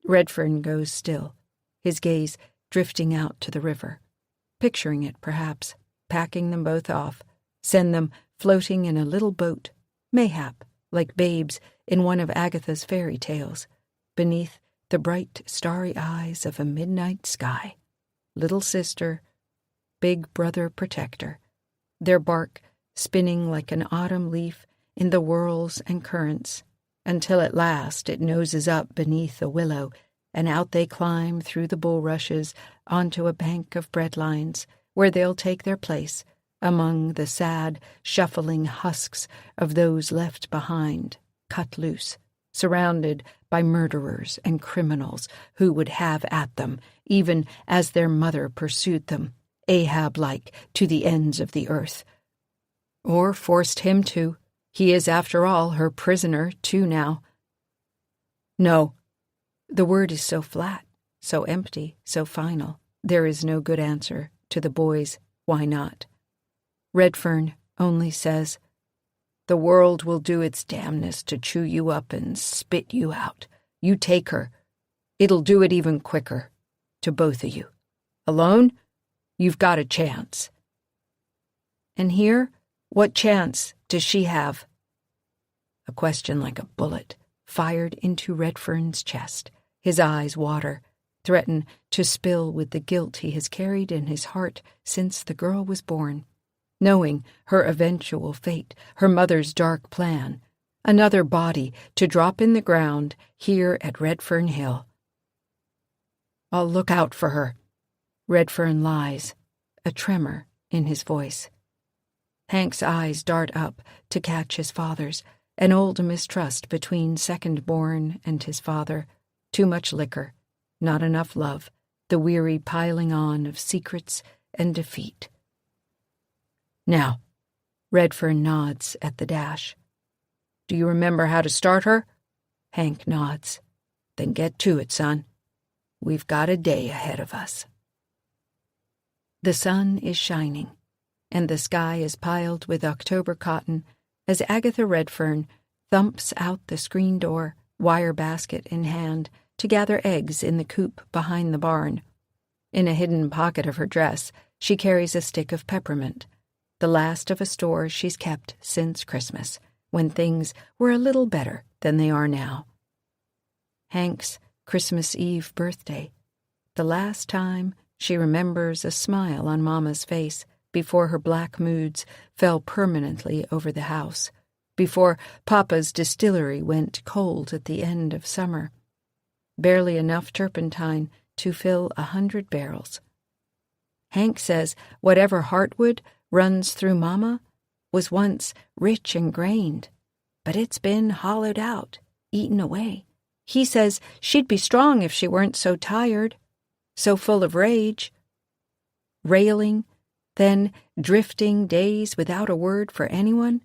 Redfern goes still, his gaze drifting out to the river, picturing it, perhaps, packing them both off, send them floating in a little boat, mayhap, like babes in one of Agatha's fairy tales, beneath the bright, starry eyes of a midnight sky. Little sister, big brother protector, their bark spinning like an autumn leaf in the whirls and currents, until at last it noses up beneath a willow, and out they climb through the bulrushes onto a bank of breadlines, where they'll take their place among the sad, shuffling husks of those left behind, cut loose, surrounded by murderers and criminals who would have at them, even as their mother pursued them, Ahab-like, to the ends of the earth. Or forced him to. He is, after all, her prisoner, too, now. No. The word is so flat, so empty, so final. There is no good answer to the boy's why not. Redfern only says, "The world will do its damnedest to chew you up and spit you out. You take her. It'll do it even quicker. To both of you. Alone? You've got a chance." And here, what chance does she have? A question like a bullet, fired into Redfern's chest. His eyes water, threaten to spill with the guilt he has carried in his heart since the girl was born, knowing her eventual fate, her mother's dark plan, another body to drop in the ground here at Redfern Hill. "I'll look out for her." Redfern lies, a tremor in his voice. Hank's eyes dart up to catch his father's, an old mistrust between second-born and his father. Too much liquor, not enough love, the weary piling on of secrets and defeat. "Now," Redfern nods at the dash. "Do you remember how to start her?" Hank nods. "Then get to it, son. We've got a day ahead of us." The sun is shining, and the sky is piled with October cotton as Agatha Redfern thumps out the screen door, wire basket in hand, to gather eggs in the coop behind the barn. In a hidden pocket of her dress, she carries a stick of peppermint, the last of a store she's kept since Christmas, when things were a little better than they are now. Hank's Christmas Eve birthday, the last time she remembers a smile on Mama's face before her black moods fell permanently over the house, before Papa's distillery went cold at the end of summer. Barely enough turpentine to fill 100 barrels. Hank says whatever heartwood runs through Mama was once rich and grained, but it's been hollowed out, eaten away. He says she'd be strong if she weren't so tired, so full of rage. Railing, then drifting days without a word for anyone.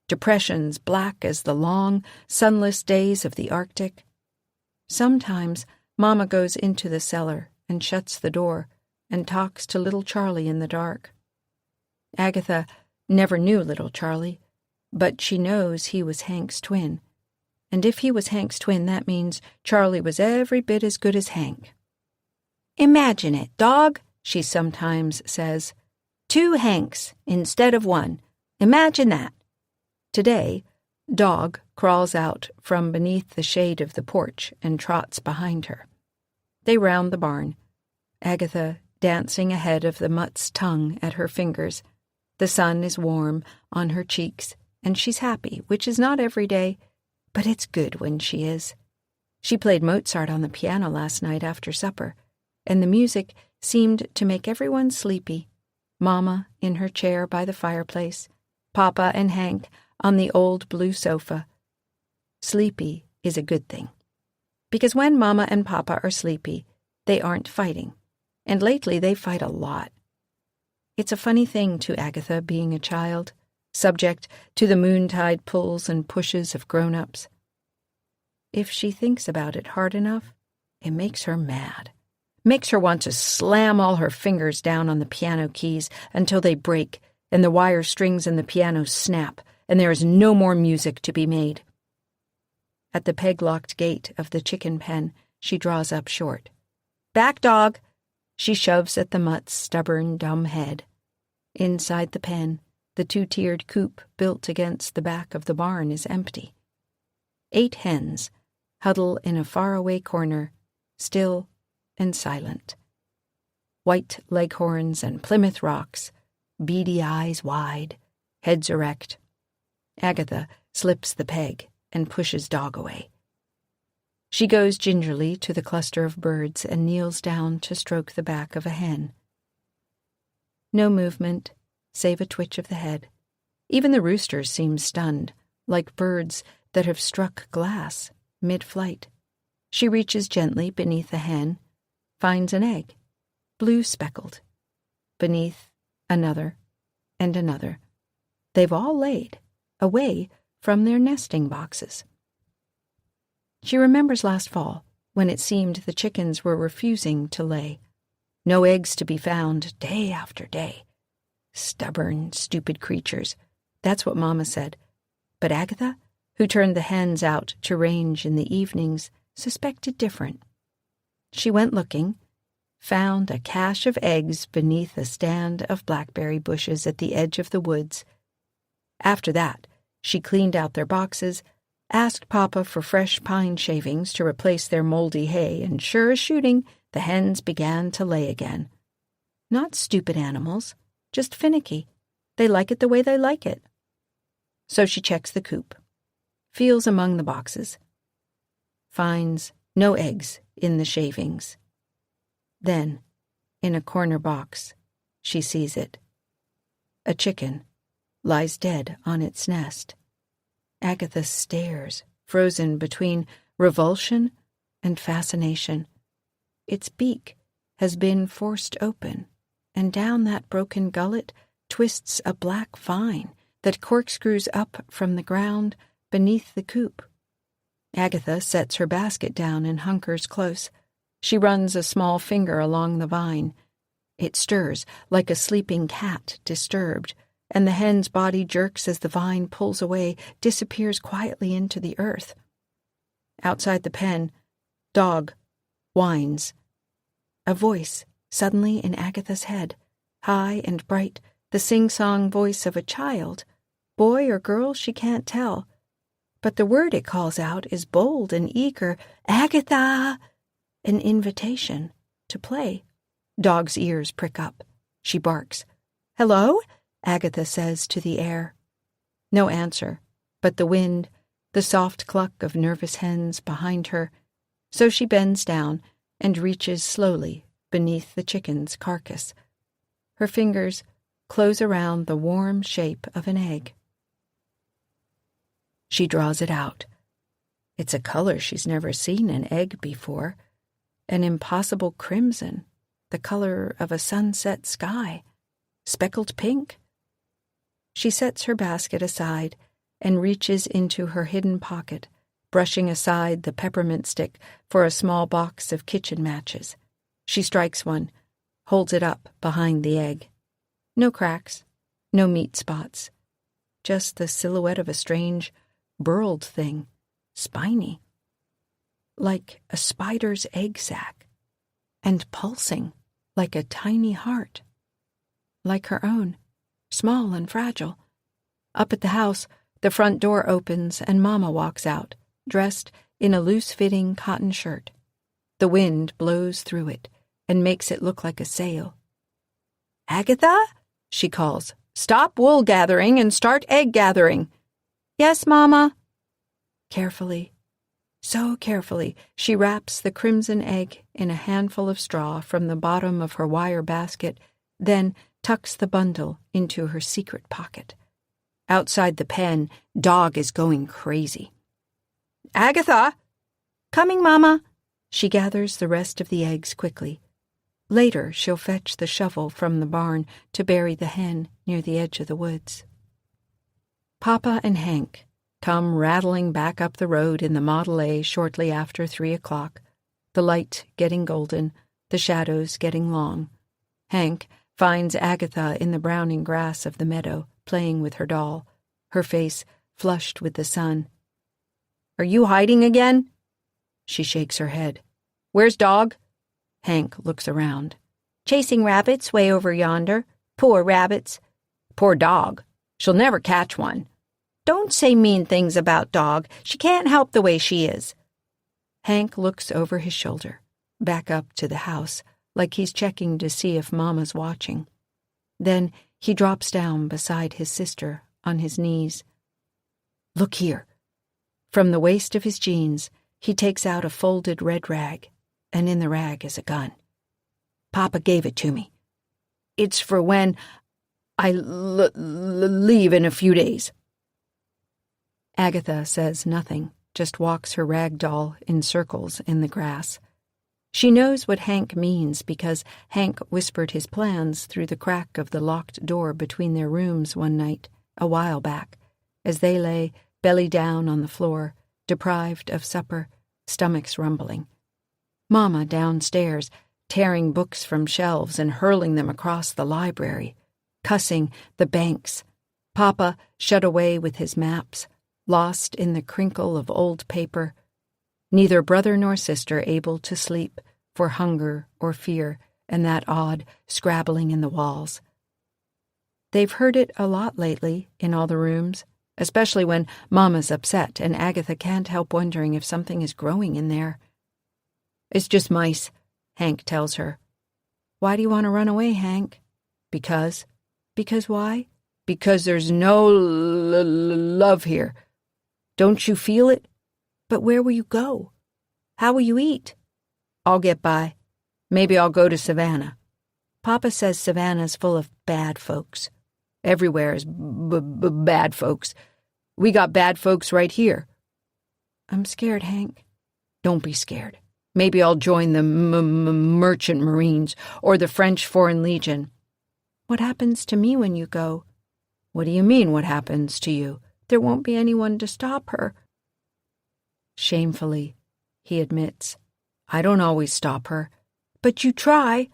Depressions black as the long, sunless days of the Arctic. Sometimes Mama goes into the cellar and shuts the door and talks to little Charlie in the dark. Agatha never knew little Charlie, but she knows he was Hank's twin. And if he was Hank's twin, that means Charlie was every bit as good as Hank. "Imagine it, dog," she sometimes says. 2 Hanks instead of 1. Imagine that. Today, Dog crawls out from beneath the shade of the porch and trots behind her. They round the barn, Agatha dancing ahead of the mutt's tongue at her fingers. The sun is warm on her cheeks, and she's happy, which is not every day, but it's good when she is. She played Mozart on the piano last night after supper, and the music seemed to make everyone sleepy. Mama in her chair by the fireplace, Papa and Hank on the old blue sofa. Sleepy is a good thing, because when Mama and Papa are sleepy, they aren't fighting, and lately they fight a lot. It's a funny thing to Agatha being a child, subject to the moontide pulls and pushes of grown-ups. If she thinks about it hard enough, it makes her mad. Makes her want to slam all her fingers down on the piano keys until they break and the wire strings in the piano snap and there is no more music to be made. At the peg-locked gate of the chicken pen, she draws up short. "Back, dog!" She shoves at the mutt's stubborn, dumb head. Inside the pen, the 2-tiered coop built against the back of the barn is empty. 8 hens huddle in a faraway corner, still and silent. White leghorns and Plymouth rocks, beady eyes wide, heads erect. Agatha slips the peg and pushes Dog away. She goes gingerly to the cluster of birds and kneels down to stroke the back of a hen. No movement, save a twitch of the head. Even the roosters seem stunned, like birds that have struck glass mid-flight. She reaches gently beneath the hen, finds an egg, blue speckled. Beneath, another, and another. They've all laid, away from their nesting boxes. She remembers last fall, when it seemed the chickens were refusing to lay. No eggs to be found day after day. Stubborn, stupid creatures. That's what Mama said. But Agatha, who turned the hens out to range in the evenings, suspected different. She went looking, found a cache of eggs beneath a stand of blackberry bushes at the edge of the woods. After that, she cleaned out their boxes, asked Papa for fresh pine shavings to replace their moldy hay, and sure as shooting, the hens began to lay again. Not stupid animals, just finicky. They like it the way they like it. So she checks the coop, feels among the boxes, finds no eggs in the shavings. Then, in a corner box, she sees it. A chicken lies dead on its nest. Agatha stares, frozen between revulsion and fascination. Its beak has been forced open, and down that broken gullet twists a black vine that corkscrews up from the ground beneath the coop. Agatha sets her basket down and hunkers close. She runs a small finger along the vine. It stirs like a sleeping cat disturbed, and the hen's body jerks as the vine pulls away, disappears quietly into the earth. Outside the pen, Dog whines. A voice suddenly in Agatha's head, high and bright, the sing-song voice of a child. Boy or girl, she can't tell. But the word it calls out is bold and eager. Agatha! An invitation to play. Dog's ears prick up. She barks. Hello? Agatha says to the air. No answer, but the wind, the soft cluck of nervous hens behind her. So she bends down and reaches slowly beneath the chicken's carcass. Her fingers close around the warm shape of an egg. She draws it out. It's a color she's never seen an egg before. An impossible crimson, the color of a sunset sky. Speckled pink. She sets her basket aside and reaches into her hidden pocket, brushing aside the peppermint stick for a small box of kitchen matches. She strikes one, holds it up behind the egg. No cracks, no meat spots. Just the silhouette of a strange, burled thing, spiny. Like a spider's egg sac, and pulsing like a tiny heart. Like her own, small and fragile. Up at the house, the front door opens and Mama walks out, dressed in a loose-fitting cotton shirt. The wind blows through it and makes it look like a sail. Agatha, she calls, stop wool gathering and start egg gathering. Yes, Mama. Carefully, so carefully, she wraps the crimson egg in a handful of straw from the bottom of her wire basket, then tucks the bundle into her secret pocket. Outside the pen, Dog is going crazy. Agatha! Coming, Mama! She gathers the rest of the eggs quickly. Later, she'll fetch the shovel from the barn to bury the hen near the edge of the woods. Papa and Hank come rattling back up the road in the Model A shortly after 3 o'clock, the light getting golden, the shadows getting long. Hank finds Agatha in the browning grass of the meadow, playing with her doll, her face flushed with the sun. Are you hiding again? She shakes her head. Where's Dog? Hank looks around. Chasing rabbits way over yonder. Poor rabbits. Poor Dog. She'll never catch one. Don't say mean things about Dog. She can't help the way she is. Hank looks over his shoulder, back up to the house, like he's checking to see if Mama's watching. Then he drops down beside his sister on his knees. Look here. From the waist of his jeans, he takes out a folded red rag, and in the rag is a gun. Papa gave it to me. It's for when I leave in a few days. Agatha says nothing, just walks her rag doll in circles in the grass. She knows what Hank means because Hank whispered his plans through the crack of the locked door between their rooms one night, a while back, as they lay belly down on the floor, deprived of supper, stomachs rumbling. Mama downstairs, tearing books from shelves and hurling them across the library, cussing the banks. Papa shut away with his maps, lost in the crinkle of old paper. Neither brother nor sister able to sleep for hunger or fear and that odd scrabbling in the walls. They've heard it a lot lately in all the rooms, especially when Mama's upset and Agatha can't help wondering if something is growing in there. It's just mice, Hank tells her. Why do you want to run away, Hank? Because. Because why? Because there's no love here. Don't you feel it? But where will you go? How will you eat? I'll get by. Maybe I'll go to Savannah. Papa says Savannah's full of bad folks. Everywhere is bad folks. We got bad folks right here. I'm scared, Hank. Don't be scared. Maybe I'll join the Merchant Marines or the French Foreign Legion. What happens to me when you go? What do you mean, what happens to you? There won't be anyone to stop her. Shamefully, he admits, I don't always stop her. But you try.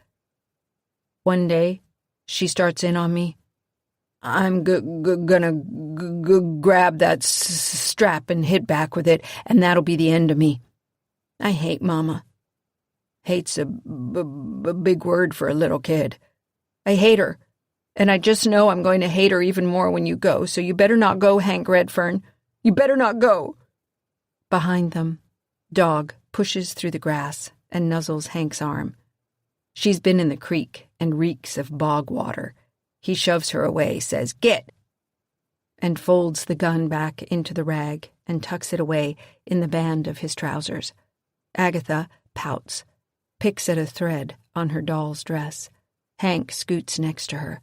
One day, she starts in on me. I'm gonna grab that strap and hit back with it, and that'll be the end of me. I hate Mama. Hate's a big word for a little kid. I hate her, and I just know I'm going to hate her even more when you go, so you better not go, Hank Redfern. You better not go. Behind them, Dog pushes through the grass and nuzzles Hank's arm. She's been in the creek and reeks of bog water. He shoves her away, says, Get! And folds the gun back into the rag and tucks it away in the band of his trousers. Agatha pouts, picks at a thread on her doll's dress. Hank scoots next to her.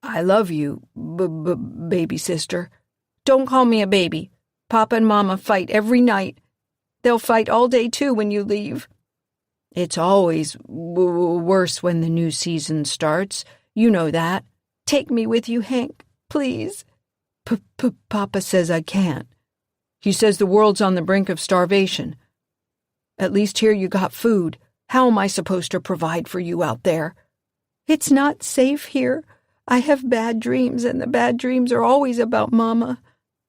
I love you, baby sister. Don't call me a baby. Papa and Mama fight every night. They'll fight all day, too, when you leave. It's always worse when the new season starts. You know that. Take me with you, Hank, please. Papa says I can't. He says the world's on the brink of starvation. At least here you got food. How am I supposed to provide for you out there? It's not safe here. I have bad dreams, and the bad dreams are always about Mama.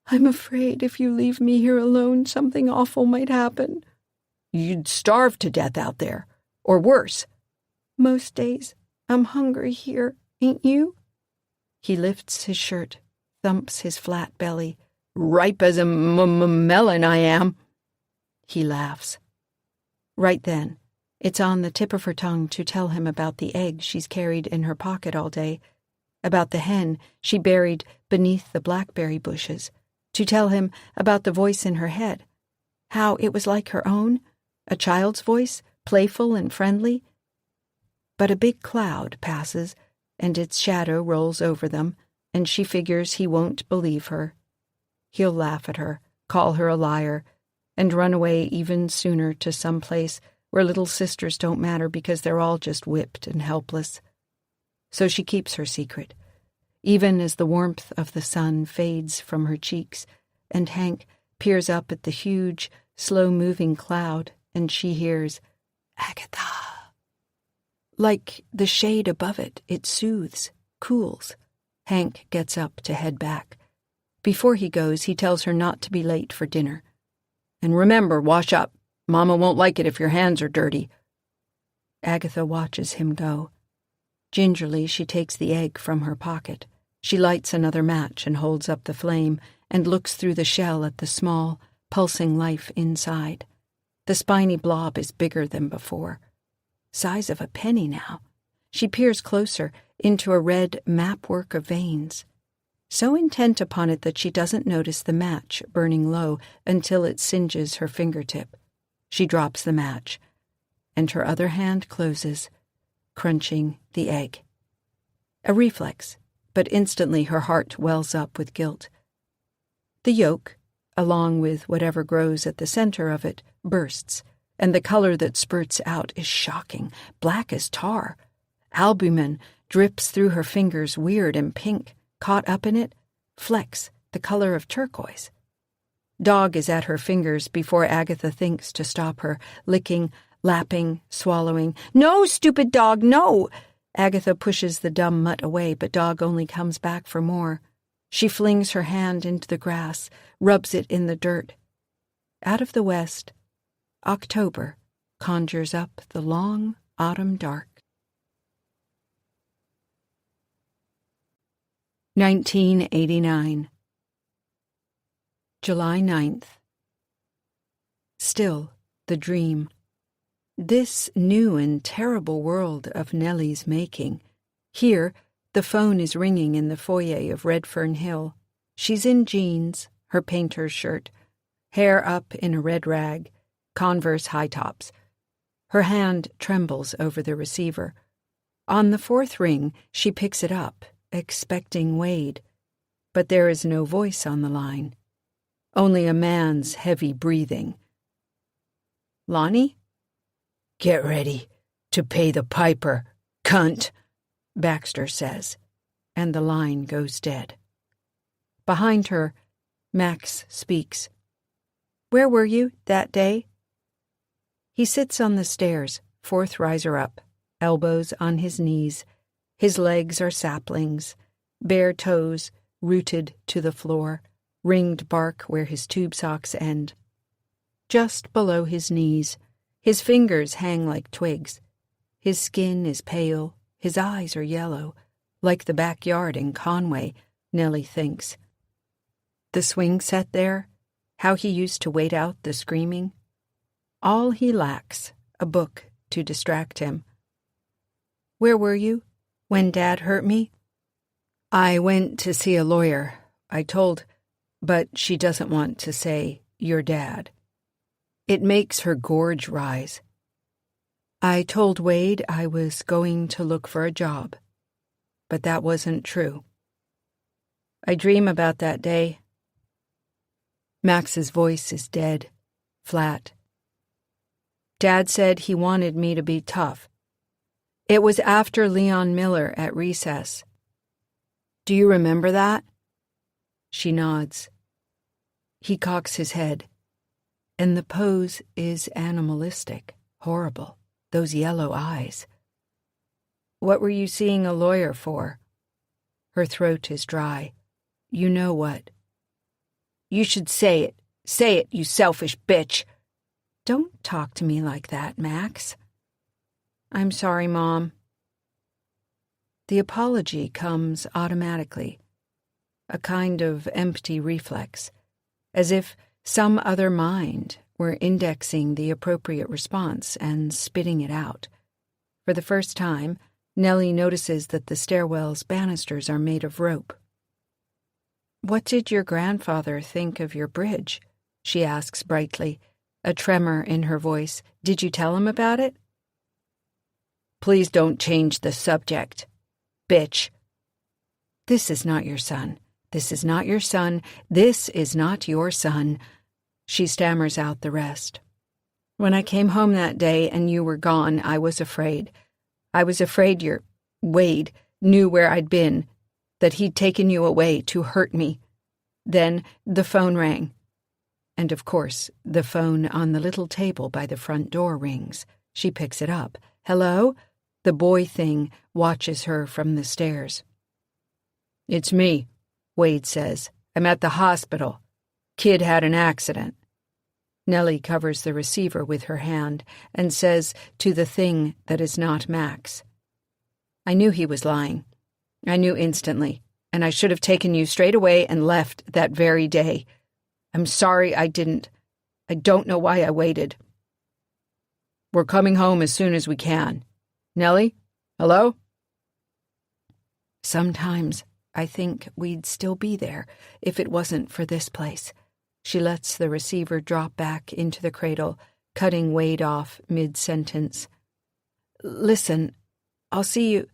I'm afraid if you leave me here alone, something awful might happen. You'd starve to death out there, or worse. Most days, I'm hungry here, ain't you? He lifts his shirt, thumps his flat belly. Ripe as a melon I am. He laughs. Right then, it's on the tip of her tongue to tell him about the egg she's carried in her pocket all day, about the hen she buried beneath the blackberry bushes, to tell him about the voice in her head, how it was like her own, a child's voice, playful and friendly. But a big cloud passes, and its shadow rolls over them, and she figures he won't believe her. He'll laugh at her, call her a liar, and run away even sooner to some place where little sisters don't matter because they're all just whipped and helpless. So she keeps her secret, even as the warmth of the sun fades from her cheeks, and Hank peers up at the huge, slow-moving cloud, and she hears, Agatha. Like the shade above it, it soothes, cools. Hank gets up to head back. Before he goes, he tells her not to be late for dinner. And remember, wash up. Mama won't like it if your hands are dirty. Agatha watches him go. Gingerly, she takes the egg from her pocket. She lights another match and holds up the flame and looks through the shell at the small, pulsing life inside. The spiny blob is bigger than before. Size of a penny now. She peers closer into a red mapwork of veins. So intent upon it that she doesn't notice the match burning low until it singes her fingertip. She drops the match, and her other hand closes, crunching the egg. A reflex, but instantly her heart wells up with guilt. The yolk, along with whatever grows at the center of it, bursts, and the color that spurts out is shocking, black as tar. Albumin drips through her fingers, weird and pink. Caught up in it, flecks the color of turquoise. Dog is at her fingers before Agatha thinks to stop her, licking, lapping, swallowing. "No, stupid dog, no!" Agatha pushes the dumb mutt away, but Dog only comes back for more. She flings her hand into the grass, rubs it in the dirt. Out of the west, October conjures up the long autumn dark. 1989. July 9th. Still the dream. This new and terrible world of Nellie's making. Here, the phone is ringing in the foyer of Redfern Hill. She's in jeans, her painter's shirt, hair up in a red rag, Converse high tops. Her hand trembles over the receiver. On the fourth ring, she picks it up, expecting Wade. But there is no voice on the line. Only a man's heavy breathing. "Lonnie?" "Get ready to pay the piper, cunt," Baxter says, and the line goes dead. Behind her, Max speaks. "Where were you that day?" He sits on the stairs, fourth riser up, elbows on his knees. His legs are saplings, bare toes rooted to the floor, ringed bark where his tube socks end. Just below his knees, his fingers hang like twigs. His skin is pale, his eyes are yellow, like the backyard in Conway, Nellie thinks. The swing set there, how he used to wait out the screaming. All he lacks, a book to distract him. "Where were you when Dad hurt me?" "I went to see a lawyer. I told, but she doesn't want to say, 'your dad.' It makes her gorge rise. I told Wade I was going to look for a job, but that wasn't true. I dream about that day." Max's voice is dead, flat. "Dad said he wanted me to be tough. It was after Leon Miller at recess. Do you remember that?" She nods. He cocks his head, and the pose is animalistic, horrible, those yellow eyes. "What were you seeing a lawyer for?" Her throat is dry. "You know what." "You should say it. Say it, you selfish bitch." "Don't talk to me like that, Max." "I'm sorry, Mom." The apology comes automatically, a kind of empty reflex, as if some other mind were indexing the appropriate response and spitting it out. For the first time, Nellie notices that the stairwell's banisters are made of rope. "What did your grandfather think of your bridge?" she asks brightly, a tremor in her voice. "Did you tell him about it?" "Please don't change the subject, bitch." "This is not your son. This is not your son. This is not your son." She stammers out the rest. "When I came home that day and you were gone, I was afraid. I was afraid your Wade knew where I'd been, that he'd taken you away to hurt me. Then the phone rang. And of course, the phone on the little table by the front door rings. She picks it up. "Hello?" The boy thing watches her from the stairs. "It's me," Wade says. "I'm at the hospital. Kid had an accident." Nellie covers the receiver with her hand and says to the thing that is not Max, "I knew he was lying. I knew instantly, and I should have taken you straight away and left that very day. I'm sorry I didn't. I don't know why I waited. We're coming home as soon as we can. Nellie? Hello? Sometimes I think we'd still be there if it wasn't for this place. She lets the receiver drop back into the cradle, cutting Wade off mid-sentence. Listen, I'll see you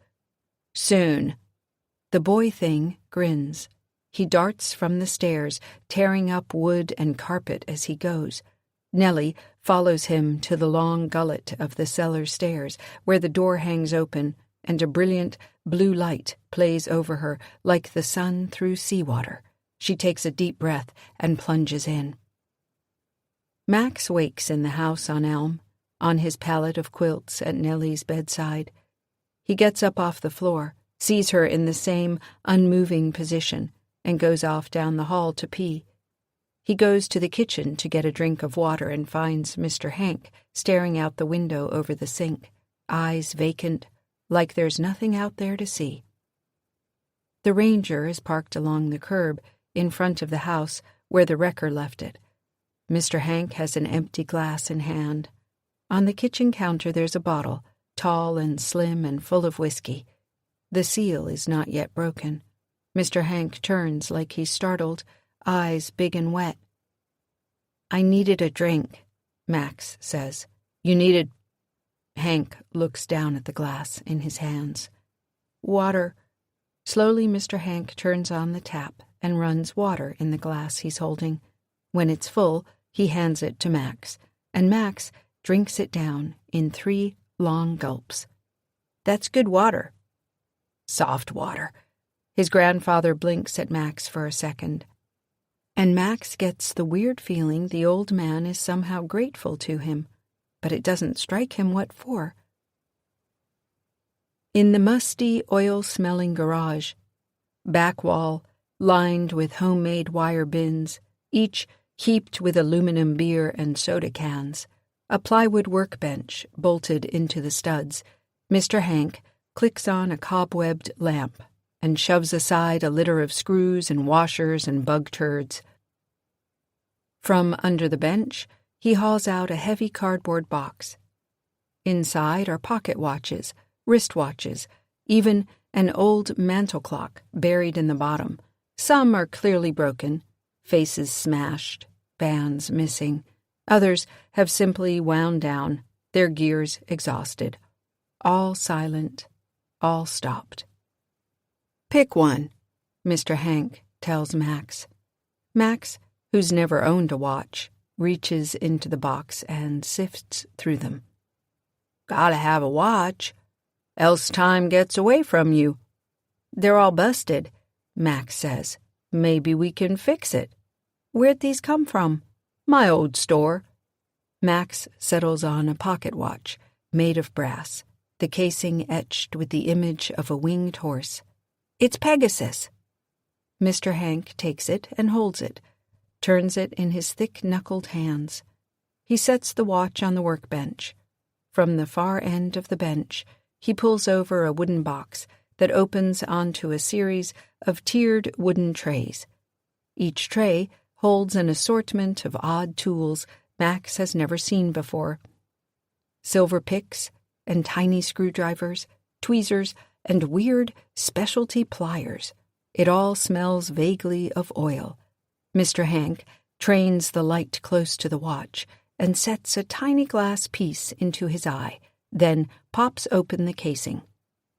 soon. The boy thing grins. He darts from the stairs, tearing up wood and carpet as he goes. Nellie follows him to the long gullet of the cellar stairs, where the door hangs open, and a brilliant blue light plays over her like the sun through seawater. She takes a deep breath and plunges in. Max wakes in the house on Elm, on his pallet of quilts at Nellie's bedside. He gets up off the floor, sees her in the same unmoving position, and goes off down the hall to pee. He goes to the kitchen to get a drink of water and finds Mr. Hank staring out the window over the sink, eyes vacant, like there's nothing out there to see. The Ranger is parked along the curb in front of the house where the wrecker left it. Mr. Hank has an empty glass in hand. On the kitchen counter there's a bottle, tall and slim and full of whiskey. The seal is not yet broken. Mr. Hank turns like he's startled, eyes big and wet. I needed a drink, Max says. You needed... Hank looks down at the glass in his hands. Water. Slowly Mr. Hank turns on the tap and runs water in the glass he's holding. When it's full, he hands it to Max, and Max drinks it down in 3 long gulps. That's good water. Soft water. His grandfather blinks at Max for a second. And Max gets the weird feeling the old man is somehow grateful to him, but it doesn't strike him what for. In the musty, oil-smelling garage, back wall lined with homemade wire bins, each heaped with aluminum beer and soda cans, a plywood workbench bolted into the studs, Mr. Hank clicks on a cobwebbed lamp and shoves aside a litter of screws and washers and bug turds. From under the bench, he hauls out a heavy cardboard box. Inside are pocket watches, wristwatches, even an old mantel clock buried in the bottom. Some are clearly broken, faces smashed, bands missing. Others have simply wound down, their gears exhausted. All silent, all stopped. Pick one, Mr. Hank tells Max. Max, who's never owned a watch, reaches into the box and sifts through them. Gotta have a watch, else time gets away from you. They're all busted, Max says. Maybe we can fix it. Where'd these come from? My old store. Max settles on a pocket watch, made of brass, the casing etched with the image of a winged horse. It's Pegasus. Mr. Hank takes it and holds it, turns it in his thick-knuckled hands. He sets the watch on the workbench. From the far end of the bench, he pulls over a wooden box that opens onto a series of tiered wooden trays. Each tray holds an assortment of odd tools Max has never seen before. Silver picks and tiny screwdrivers, tweezers, and weird specialty pliers. It all smells vaguely of oil. Mr. Hank trains the light close to the watch and sets a tiny glass piece into his eye, then pops open the casing.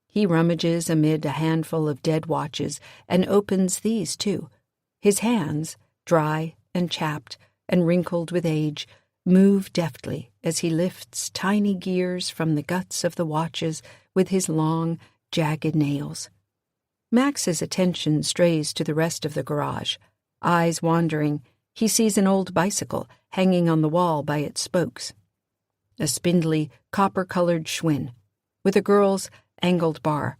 He rummages amid a handful of dead watches and opens these too. His hands, dry and chapped and wrinkled with age, move deftly as he lifts tiny gears from the guts of the watches with his long, jagged nails. Max's attention strays to the rest of the garage. Eyes wandering, he sees an old bicycle hanging on the wall by its spokes. A spindly, copper-colored Schwinn, with a girl's angled bar.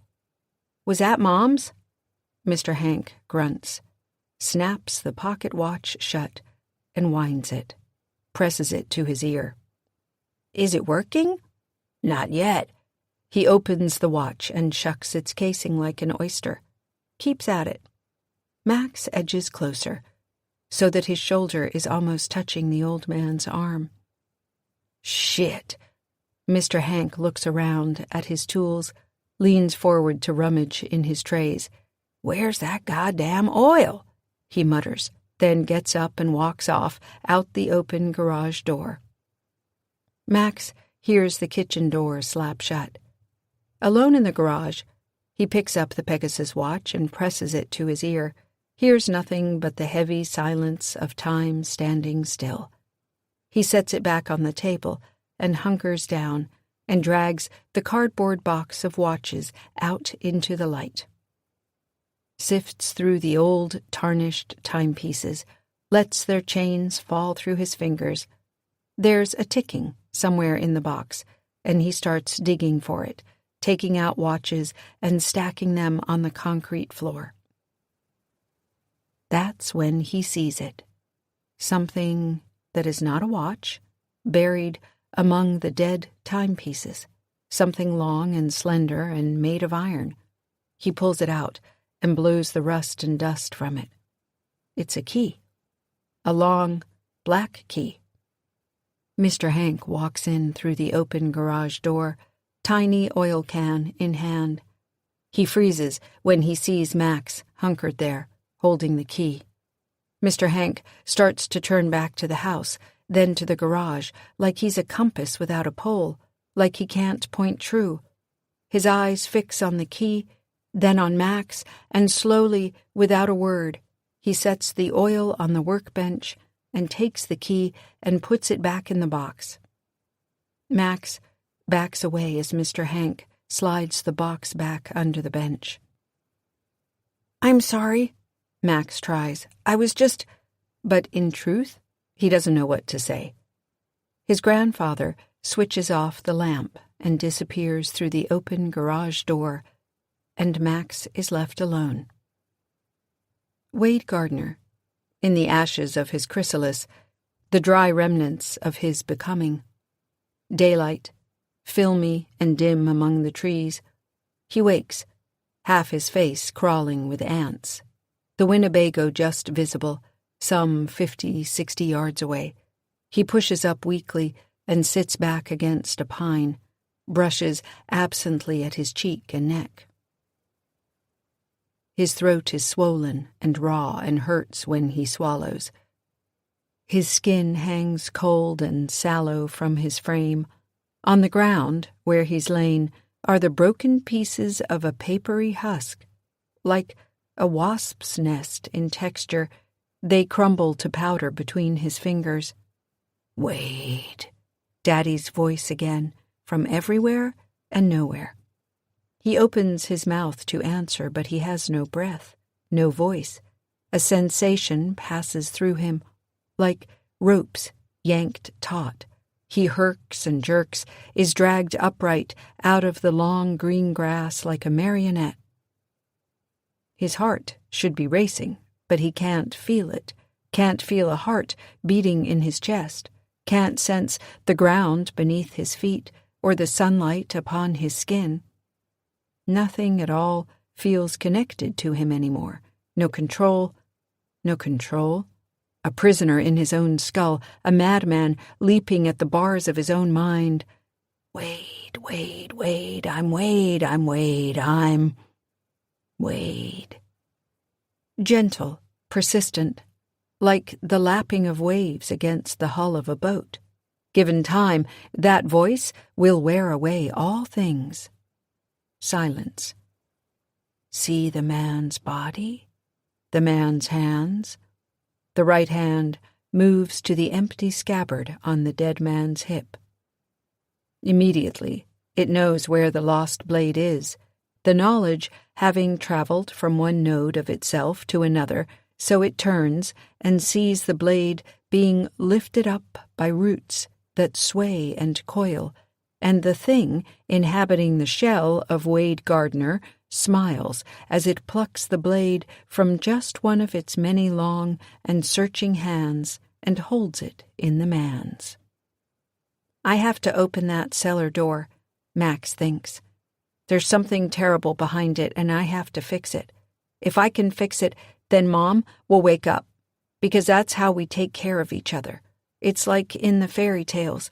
Was that Mom's? Mr. Hank grunts, snaps the pocket watch shut, and winds it, presses it to his ear. Is it working? Not yet. He opens the watch and shucks its casing like an oyster. Keeps at it, Max edges closer, so that his shoulder is almost touching the old man's arm. Shit. Mr. Hank looks around at his tools, leans forward to rummage in his trays. Where's that goddamn oil? He mutters, then gets up and walks off out the open garage door. Max hears the kitchen door slap shut. Alone in the garage, he picks up the Pegasus watch and presses it to his ear, hears nothing but the heavy silence of time standing still. He sets it back on the table and hunkers down and drags the cardboard box of watches out into the light. Sifts through the old, tarnished timepieces, lets their chains fall through his fingers. There's a ticking somewhere in the box, and he starts digging for it, taking out watches and stacking them on the concrete floor. That's when he sees it. Something that is not a watch, buried among the dead timepieces, something long and slender and made of iron. He pulls it out and blows the rust and dust from it. It's a key. A long, black key. Mr. Hank walks in through the open garage door, tiny oil can in hand. He freezes when he sees Max hunkered there, holding the key. Mr. Hank starts to turn back to the house, then to the garage, like he's a compass without a pole, like he can't point true. His eyes fix on the key, then on Max, and slowly, without a word, he sets the oil on the workbench and takes the key and puts it back in the box. Max backs away as Mr. Hank slides the box back under the bench. "I'm sorry," Max tries. "I was just—" But in truth, he doesn't know what to say. His grandfather switches off the lamp and disappears through the open garage door, and Max is left alone. Wade Gardner, in the ashes of his chrysalis, the dry remnants of his becoming. Daylight, filmy and dim among the trees. He wakes, half his face crawling with ants. The Winnebago just visible, some 50, 60 yards away. He pushes up weakly and sits back against a pine, brushes absently at his cheek and neck. His throat is swollen and raw and hurts when he swallows. His skin hangs cold and sallow from his frame. On the ground, where he's lain, are the broken pieces of a papery husk. Like a wasp's nest in texture, they crumble to powder between his fingers. "Wade," Daddy's voice again, from everywhere and nowhere. He opens his mouth to answer, but he has no breath, no voice. A sensation passes through him, like ropes yanked taut. He herks and jerks, is dragged upright out of the long green grass like a marionette. His heart should be racing, but he can't feel it, can't feel a heart beating in his chest, can't sense the ground beneath his feet or the sunlight upon his skin. Nothing at all feels connected to him anymore. No control. A prisoner in his own skull, a madman leaping at the bars of his own mind. "Wade, Wade, Wade, I'm Wade, I'm Wade, I'm Wade." Gentle, persistent, like the lapping of waves against the hull of a boat. Given time, that voice will wear away all things. Silence. See the man's body, the man's hands. The right hand moves to the empty scabbard on the dead man's hip. Immediately, it knows where the lost blade is, the knowledge having traveled from one node of itself to another, so it turns and sees the blade being lifted up by roots that sway and coil, and the thing inhabiting the shell of Wade Gardner smiles as it plucks the blade from just one of its many long and searching hands and holds it in the man's. I have to open that cellar door, Max thinks. There's something terrible behind it, and I have to fix it. If I can fix it, Then Mom will wake up, because that's how we take care of each other. It's like in the fairy tales.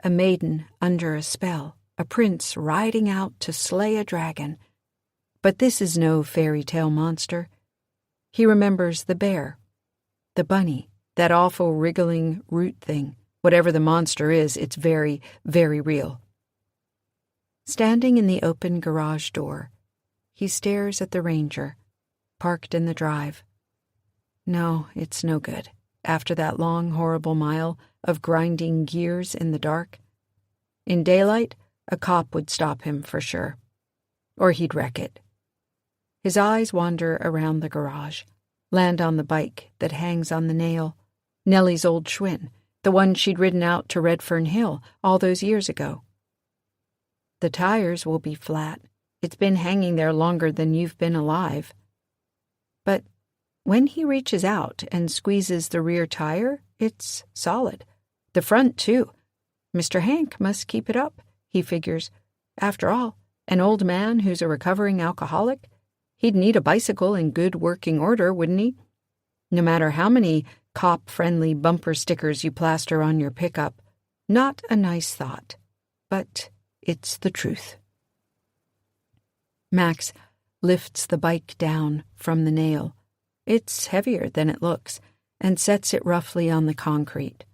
A maiden under a spell, a prince riding out to slay a dragon. But this is no fairy tale monster. He remembers the bear, the bunny, that awful wriggling root thing. Whatever the monster is, it's very, very real. Standing in the open garage door, he stares at the Ranger, parked in the drive. No, it's no good. After that long, horrible mile of grinding gears in the dark. In daylight, a cop would stop him for sure. Or he'd wreck it. His eyes wander around the garage, land on the bike that hangs on the nail, Nellie's old Schwinn, the one she'd ridden out to Redfern Hill all those years ago. The tires will be flat. It's been hanging there longer than you've been alive. But when he reaches out and squeezes the rear tire, it's solid. The front, too. Mr. Hank must keep it up, he figures. After all, an old man who's a recovering alcoholic, he'd need a bicycle in good working order, wouldn't he? No matter how many cop-friendly bumper stickers you plaster on your pickup. Not a nice thought, but it's the truth. Max lifts the bike down from the nail. It's heavier than it looks, and sets it roughly on the concrete.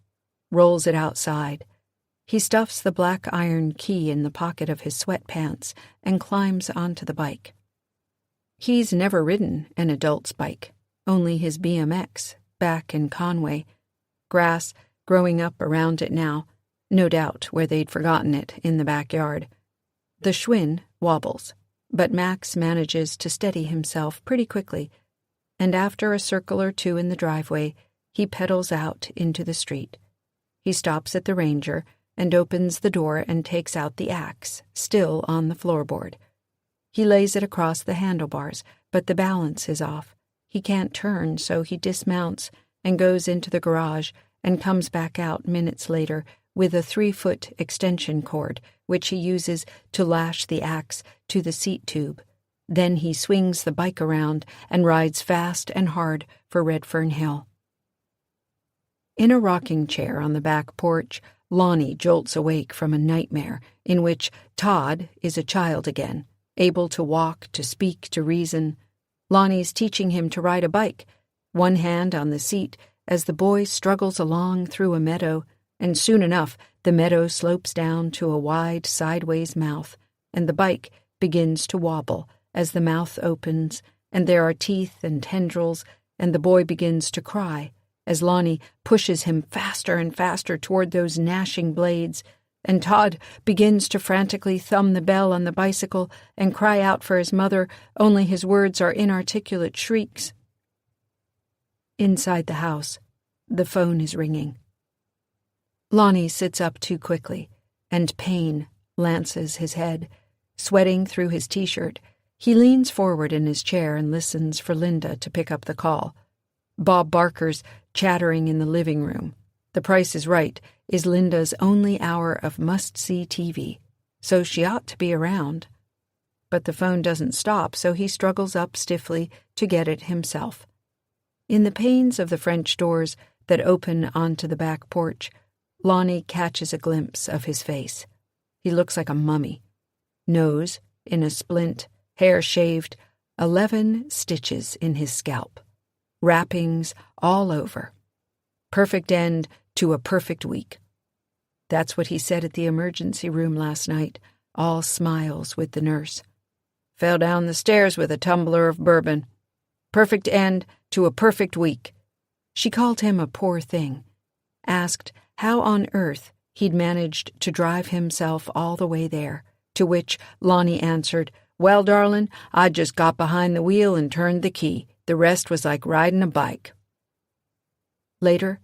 Rolls it outside. He stuffs the black iron key in the pocket of his sweatpants and climbs onto the bike. He's never ridden an adult's bike, only his BMX, back in Conway. Grass growing up around it now, no doubt where they'd forgotten it in the backyard. The Schwinn wobbles, but Max manages to steady himself pretty quickly, and after a circle or two in the driveway, he pedals out into the street. He stops at the Ranger and opens the door and takes out the axe, still on the floorboard. He lays it across the handlebars, but the balance is off. He can't turn, so he dismounts and goes into the garage and comes back out minutes later with a 3-foot extension cord, which he uses to lash the axe to the seat tube. Then he swings the bike around and rides fast and hard for Redfern Hill. In a rocking chair on the back porch, Lonnie jolts awake from a nightmare in which Todd is a child again, able to walk, to speak, to reason. Lonnie's teaching him to ride a bike, one hand on the seat as the boy struggles along through a meadow, and soon enough the meadow slopes down to a wide sideways mouth, and the bike begins to wobble as the mouth opens, and there are teeth and tendrils, and the boy begins to cry as Lonnie pushes him faster and faster toward those gnashing blades, and Todd begins to frantically thumb the bell on the bicycle and cry out for his mother, only his words are inarticulate shrieks. Inside the house, the phone is ringing. Lonnie sits up too quickly, and pain lances his head. Sweating through his t-shirt, he leans forward in his chair and listens for Linda to pick up the call. Bob Barker's chattering in the living room. The Price is Right is Linda's only hour of must-see TV, so she ought to be around. But the phone doesn't stop, so he struggles up stiffly to get it himself. In the panes of the French doors that open onto the back porch, Lonnie catches a glimpse of his face. He looks like a mummy. Nose in a splint, hair shaved, 11 stitches in his scalp. Wrappings all over. Perfect end to a perfect week. That's what he said at the emergency room last night, all smiles with the nurse. Fell down the stairs with a tumbler of bourbon. Perfect end to a perfect week. She called him a poor thing, asked how on earth he'd managed to drive himself all the way there, to which Lonnie answered, "Well, darlin', I just got behind the wheel and turned the key. The rest was like riding a bike." Later,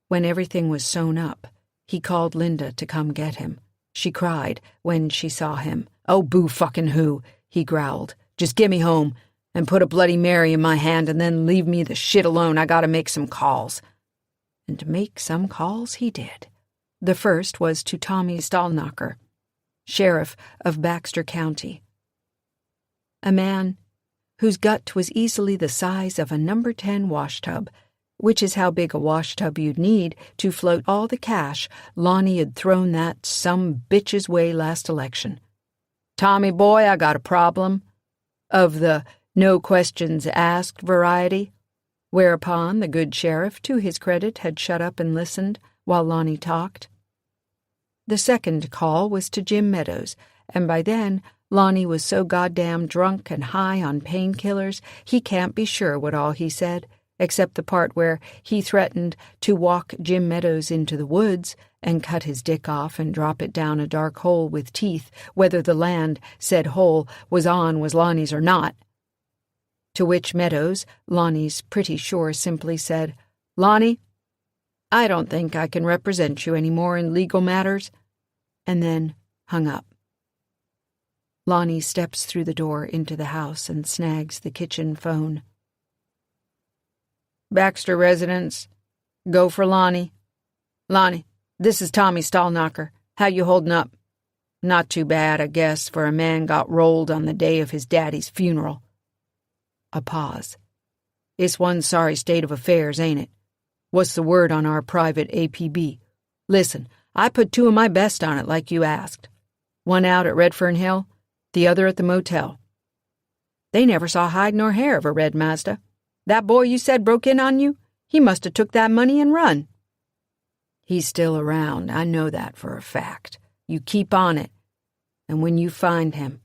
when everything was sewn up, he called Linda to come get him. She cried when she saw him. "Oh, boo fucking who," he growled. "Just get me home and put a Bloody Mary in my hand and then leave me the shit alone. I gotta make some calls." And make some calls he did. The first was to Tommy Stallnacher, sheriff of Baxter County. A man whose gut was easily the size of a number 10 washtub, which is how big a washtub you'd need to float all the cash Lonnie had thrown that some bitch's way last election. "Tommy boy, I got a problem," of the no questions asked variety, whereupon the good sheriff, to his credit, had shut up and listened while Lonnie talked. The second call was to Jim Meadows, and by then Lonnie was so goddamn drunk and high on painkillers he can't be sure what all he said, except the part where he threatened to walk Jim Meadows into the woods and cut his dick off and drop it down a dark hole with teeth, whether the land said hole was Lonnie's or not. To which Meadows, Lonnie's pretty sure, simply said, "Lonnie, I don't think I can represent you any more in legal matters," and then hung up. Lonnie steps through the door into the house and snags the kitchen phone. "Baxter residence. Go for Lonnie. Lonnie, this is Tommy Stallknocker. How you holding up?" "Not too bad, I guess, for a man got rolled on the day of his daddy's funeral." A pause. "It's one sorry state of affairs, ain't it? What's the word on our private APB? Listen, I put 2 of my best on it like you asked. One out at Redfern Hill, the other at the motel. They never saw hide nor hair of a red Mazda. That boy you said broke in on you, he must have took that money and run." "He's still around, I know that for a fact. You keep on it, and when you find him,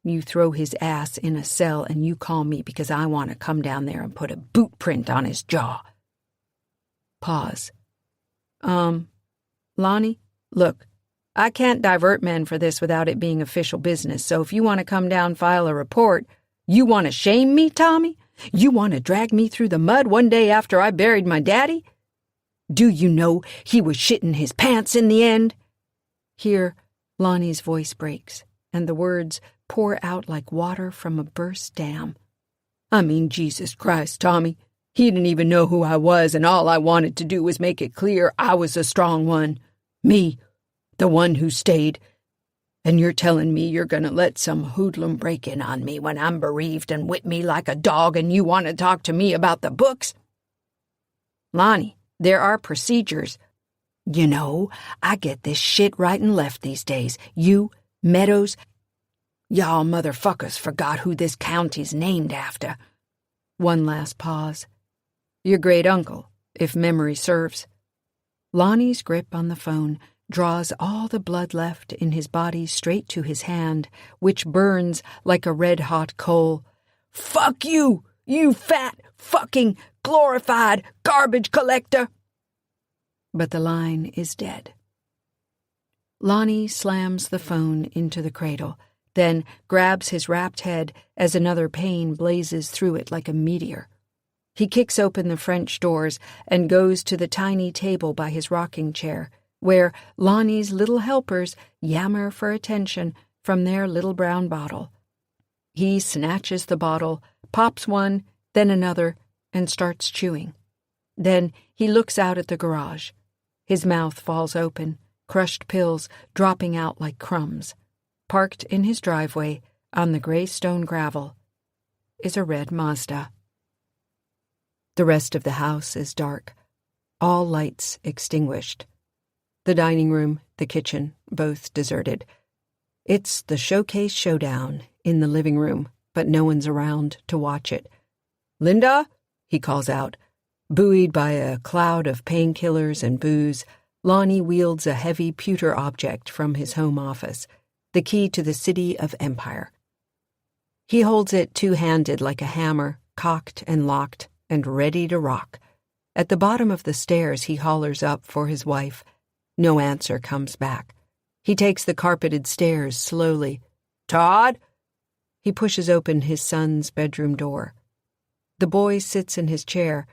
you throw his ass in a cell and you call me because I want to come down there and put a boot print on his jaw." Pause. Lonnie, look, I can't divert men for this without it being official business, so if you want to come down, file a report. You want to shame me, Tommy? You want to drag me through the mud one day after I buried my daddy? Do you know he was shitting his pants in the end?" Here, Lonnie's voice breaks, and the words pour out like water from a burst dam. "I mean, Jesus Christ, Tommy. He didn't even know who I was, and all I wanted to do was make it clear I was the strong one. Me, the one who stayed. And you're telling me you're going to let some hoodlum break in on me when I'm bereaved and whip me like a dog, and you want to talk to me about the books?" "Lonnie, there are procedures. You know, I get this shit right and left these days. You, Meadows, y'all motherfuckers forgot who this county's named after." One last pause. "Your great-uncle, if memory serves." Lonnie's grip on the phone draws all the blood left in his body straight to his hand, which burns like a red-hot coal. "Fuck you, you fat, fucking, glorified garbage collector!" But the line is dead. Lonnie slams the phone into the cradle, then grabs his wrapped head as another pain blazes through it like a meteor. He kicks open the French doors and goes to the tiny table by his rocking chair, where Lonnie's little helpers yammer for attention from their little brown bottle. He snatches the bottle, pops one, then another, and starts chewing. Then he looks out at the garage. His mouth falls open, crushed pills dropping out like crumbs. Parked in his driveway, on the gray stone gravel, is a red Mazda. The rest of the house is dark, all lights extinguished. The dining room, the kitchen, both deserted. It's the showcase showdown in the living room, but no one's around to watch it. "Linda?" he calls out. Buoyed by a cloud of painkillers and booze, Lonnie wields a heavy pewter object from his home office, the key to the city of Empire. He holds it two-handed like a hammer, cocked and locked and ready to rock. At the bottom of the stairs he hollers up for his wife. No answer comes back. He takes the carpeted stairs slowly. "Todd?" He pushes open his son's bedroom door. The boy sits in his chair,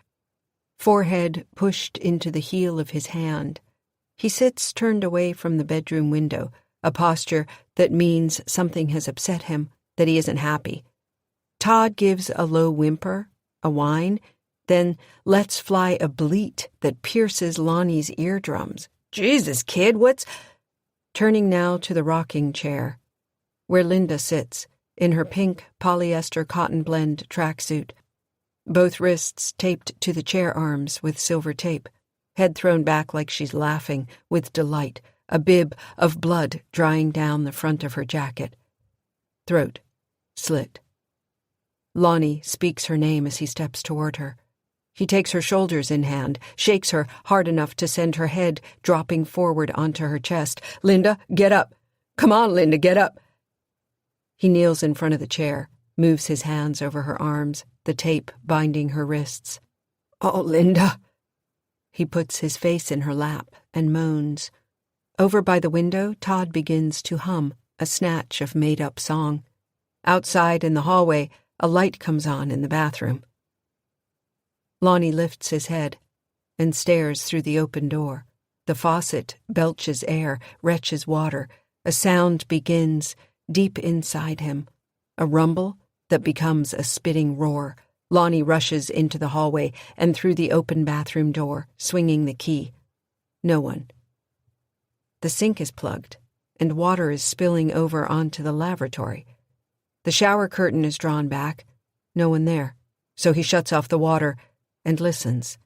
forehead pushed into the heel of his hand. He sits turned away from the bedroom window, a posture that means something has upset him, that he isn't happy. Todd gives a low whimper, a whine, then lets fly a bleat that pierces Lonnie's eardrums. "Jesus, kid, what's—" Turning now to the rocking chair, where Linda sits, in her pink polyester cotton blend tracksuit, both wrists taped to the chair arms with silver tape, head thrown back like she's laughing with delight, a bib of blood drying down the front of her jacket. Throat slit. Lonnie speaks her name as he steps toward her. He takes her shoulders in hand, shakes her hard enough to send her head dropping forward onto her chest. "Linda, get up! Come on, Linda, get up!" He kneels in front of the chair, moves his hands over her arms, the tape binding her wrists. "Oh, Linda!" He puts his face in her lap and moans. Over by the window, Todd begins to hum a snatch of made-up song. Outside in the hallway, a light comes on in the bathroom. Lonnie lifts his head and stares through the open door. The faucet belches air, retches water. A sound begins deep inside him, a rumble that becomes a spitting roar. Lonnie rushes into the hallway and through the open bathroom door, swinging the key. No one. The sink is plugged, and water is spilling over onto the lavatory. The shower curtain is drawn back. No one there, so he shuts off the water and listens.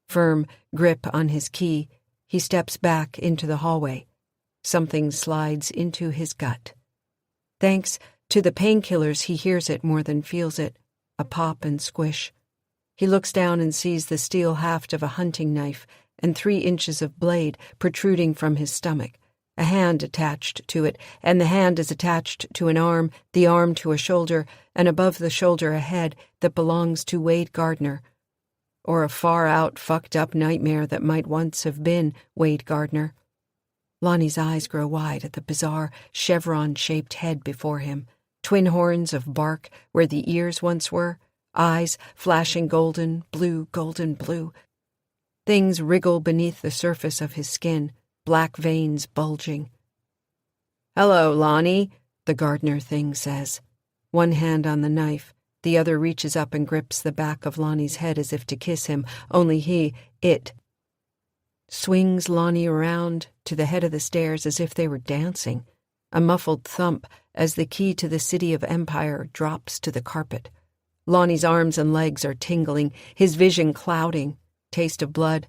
Firm grip on his key, he steps back into the hallway. Something slides into his gut. Thanks to the painkillers, he hears it more than feels it, a pop and squish. He looks down and sees the steel haft of a hunting knife and 3 inches of blade protruding from his stomach, a hand attached to it, and the hand is attached to an arm, the arm to a shoulder, and above the shoulder a head that belongs to Wade Gardner, or a far-out, fucked-up nightmare that might once have been Wade Gardner. Lonnie's eyes grow wide at the bizarre, chevron-shaped head before him, twin horns of bark where the ears once were, eyes flashing golden blue. Things wriggle beneath the surface of his skin, black veins bulging. "Hello, Lonnie," the Gardner thing says. One hand on the knife, the other reaches up and grips the back of Lonnie's head as if to kiss him, only it swings Lonnie around to the head of the stairs as if they were dancing, a muffled thump as the key to the City of Empire drops to the carpet. Lonnie's arms and legs are tingling, his vision clouding, taste of blood.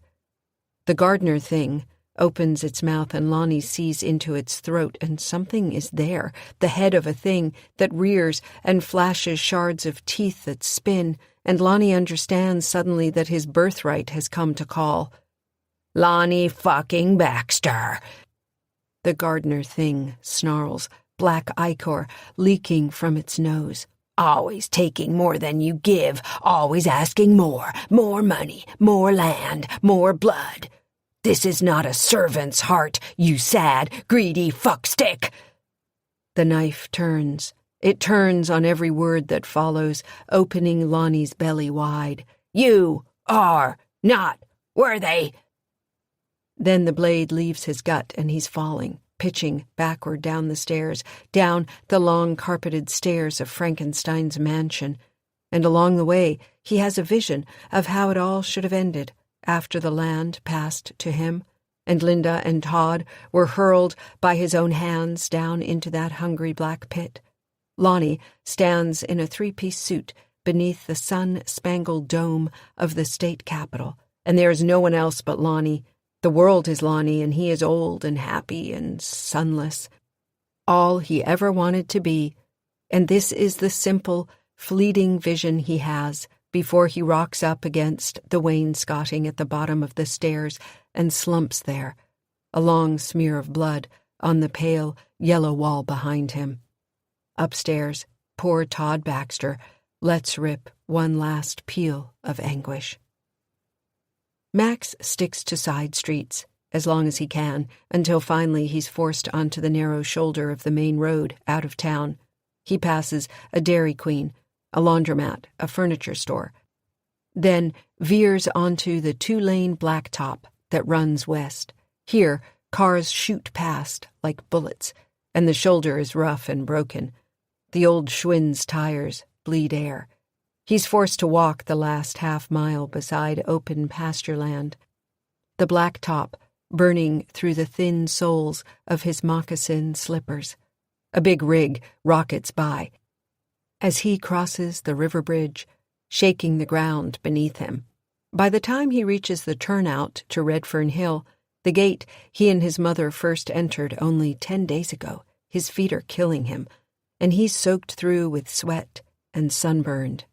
The Gardner thing opens its mouth and Lonnie sees into its throat, and something is there, the head of a thing that rears and flashes shards of teeth that spin, and Lonnie understands suddenly that his birthright has come to call. "Lonnie fucking Baxter!" The Gardner thing snarls, black ichor leaking from its nose. "Always taking more than you give, always asking more money, more land, more blood. This is not a servant's heart, you sad, greedy fuckstick." The knife turns. It turns on every word that follows, opening Lonnie's belly wide. "You are not worthy." Then the blade leaves his gut and he's falling, pitching backward down the stairs, down the long carpeted stairs of Frankenstein's mansion. And along the way, he has a vision of how it all should have ended after the land passed to him, and Linda and Todd were hurled by his own hands down into that hungry black pit. Lonnie stands in a 3-piece suit beneath the sun-spangled dome of the state capitol, and there is no one else but Lonnie. The world is Lonnie, and he is old and happy and sunless. All he ever wanted to be, and this is the simple, fleeting vision he has before he rocks up against the wainscoting at the bottom of the stairs and slumps there, a long smear of blood on the pale, yellow wall behind him. Upstairs, poor Todd Baxter lets rip one last peal of anguish. Max sticks to side streets as long as he can, until finally he's forced onto the narrow shoulder of the main road out of town. He passes a Dairy Queen, a laundromat, a furniture store, then veers onto the 2-lane blacktop that runs west. Here, cars shoot past like bullets, and the shoulder is rough and broken. The old Schwinn's tires bleed air. He's forced to walk the last half-mile beside open pasture land, the blacktop burning through the thin soles of his moccasin slippers. A big rig rockets by. as he crosses the river bridge, shaking the ground beneath him. By the time he reaches the turnout to Redfern Hill, the gate he and his mother first entered only 10 days ago, his feet are killing him, and he's soaked through with sweat and sunburned.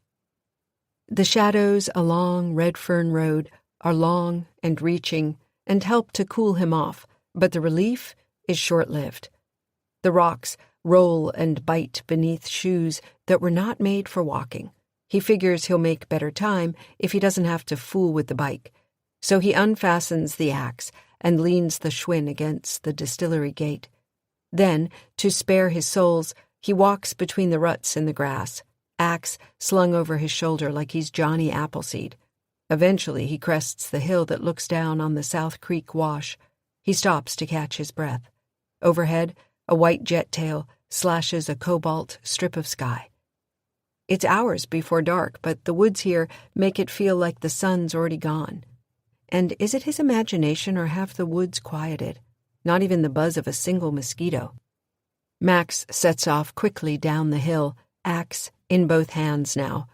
The shadows along Redfern Road are long and reaching and help to cool him off, but the relief is short-lived. The rocks roll and bite beneath shoes that were not made for walking. He figures he'll make better time if he doesn't have to fool with the bike. So he unfastens the axe and leans the Schwinn against the distillery gate. Then, to spare his soles, he walks between the ruts in the grass, axe slung over his shoulder like he's Johnny Appleseed. Eventually he crests the hill that looks down on the South Creek wash. He stops to catch his breath. Overhead, a white jet tail slashes a cobalt strip of sky. It's hours before dark, but the woods here make it feel like the sun's already gone. And is it his imagination, or have the woods quieted? Not even the buzz of a single mosquito. Max sets off quickly down the hill, axe in both hands now.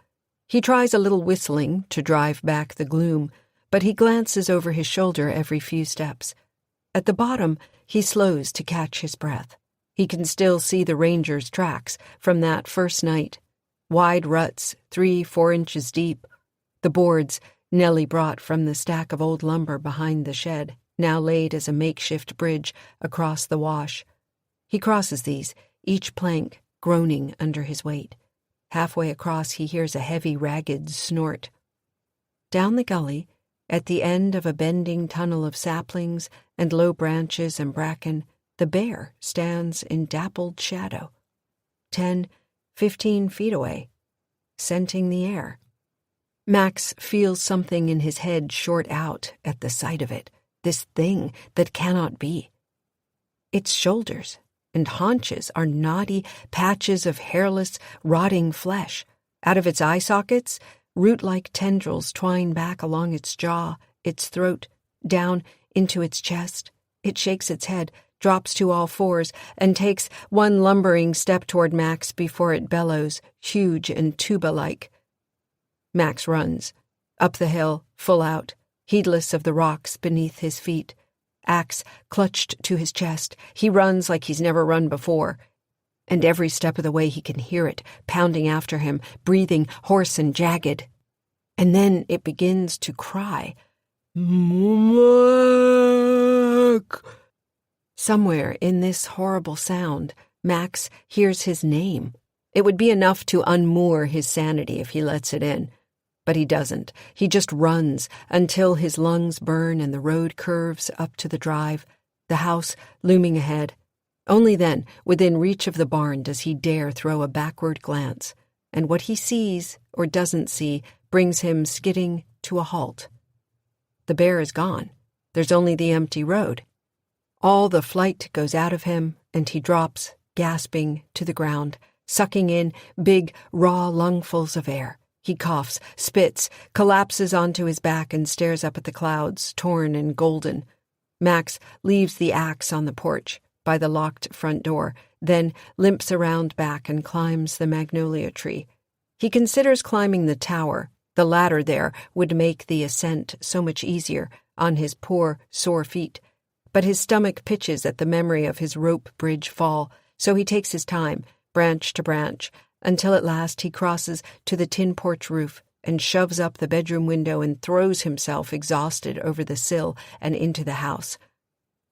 He tries a little whistling to drive back the gloom, but he glances over his shoulder every few steps. At the bottom, he slows to catch his breath. He can still see the ranger's tracks from that first night. Wide ruts, 3-4 inches deep. The boards Nellie brought from the stack of old lumber behind the shed, now laid as a makeshift bridge across the wash. He crosses these, each plank groaning under his weight. Halfway across, he hears a heavy, ragged snort. Down the gully, at the end of a bending tunnel of saplings and low branches and bracken, the bear stands in dappled shadow, 10-15 feet away, scenting the air. Max feels something in his head short out at the sight of it, this thing that cannot be. Its shoulders and haunches are knotty patches of hairless, rotting flesh. Out of its eye sockets, root-like tendrils twine back along its jaw, its throat, down into its chest. It shakes its head, drops to all fours, and takes one lumbering step toward Max before it bellows, huge and tuba-like. Max runs, up the hill, full out, heedless of the rocks beneath his feet. Axe clutched to his chest, he runs like he's never run before. And every step of the way he can hear it, pounding after him, breathing hoarse and jagged. And then it begins to cry. Mac! Somewhere in this horrible sound, Max hears his name. It would be enough to unmoor his sanity if he lets it in. But he doesn't. He just runs until his lungs burn and the road curves up to the drive, the house looming ahead. Only then, within reach of the barn, does he dare throw a backward glance, and what he sees or doesn't see brings him skidding to a halt. The bear is gone. There's only the empty road. All the flight goes out of him, and he drops, gasping, to the ground, sucking in big, raw lungfuls of air. He coughs, spits, collapses onto his back and stares up at the clouds, torn and golden. Max leaves the axe on the porch, by the locked front door, then limps around back and climbs the magnolia tree. He considers climbing the tower. The ladder there would make the ascent so much easier on his poor, sore feet. But his stomach pitches at the memory of his rope bridge fall, so he takes his time, branch to branch, until at last he crosses to the tin porch roof and shoves up the bedroom window and throws himself exhausted over the sill and into the house.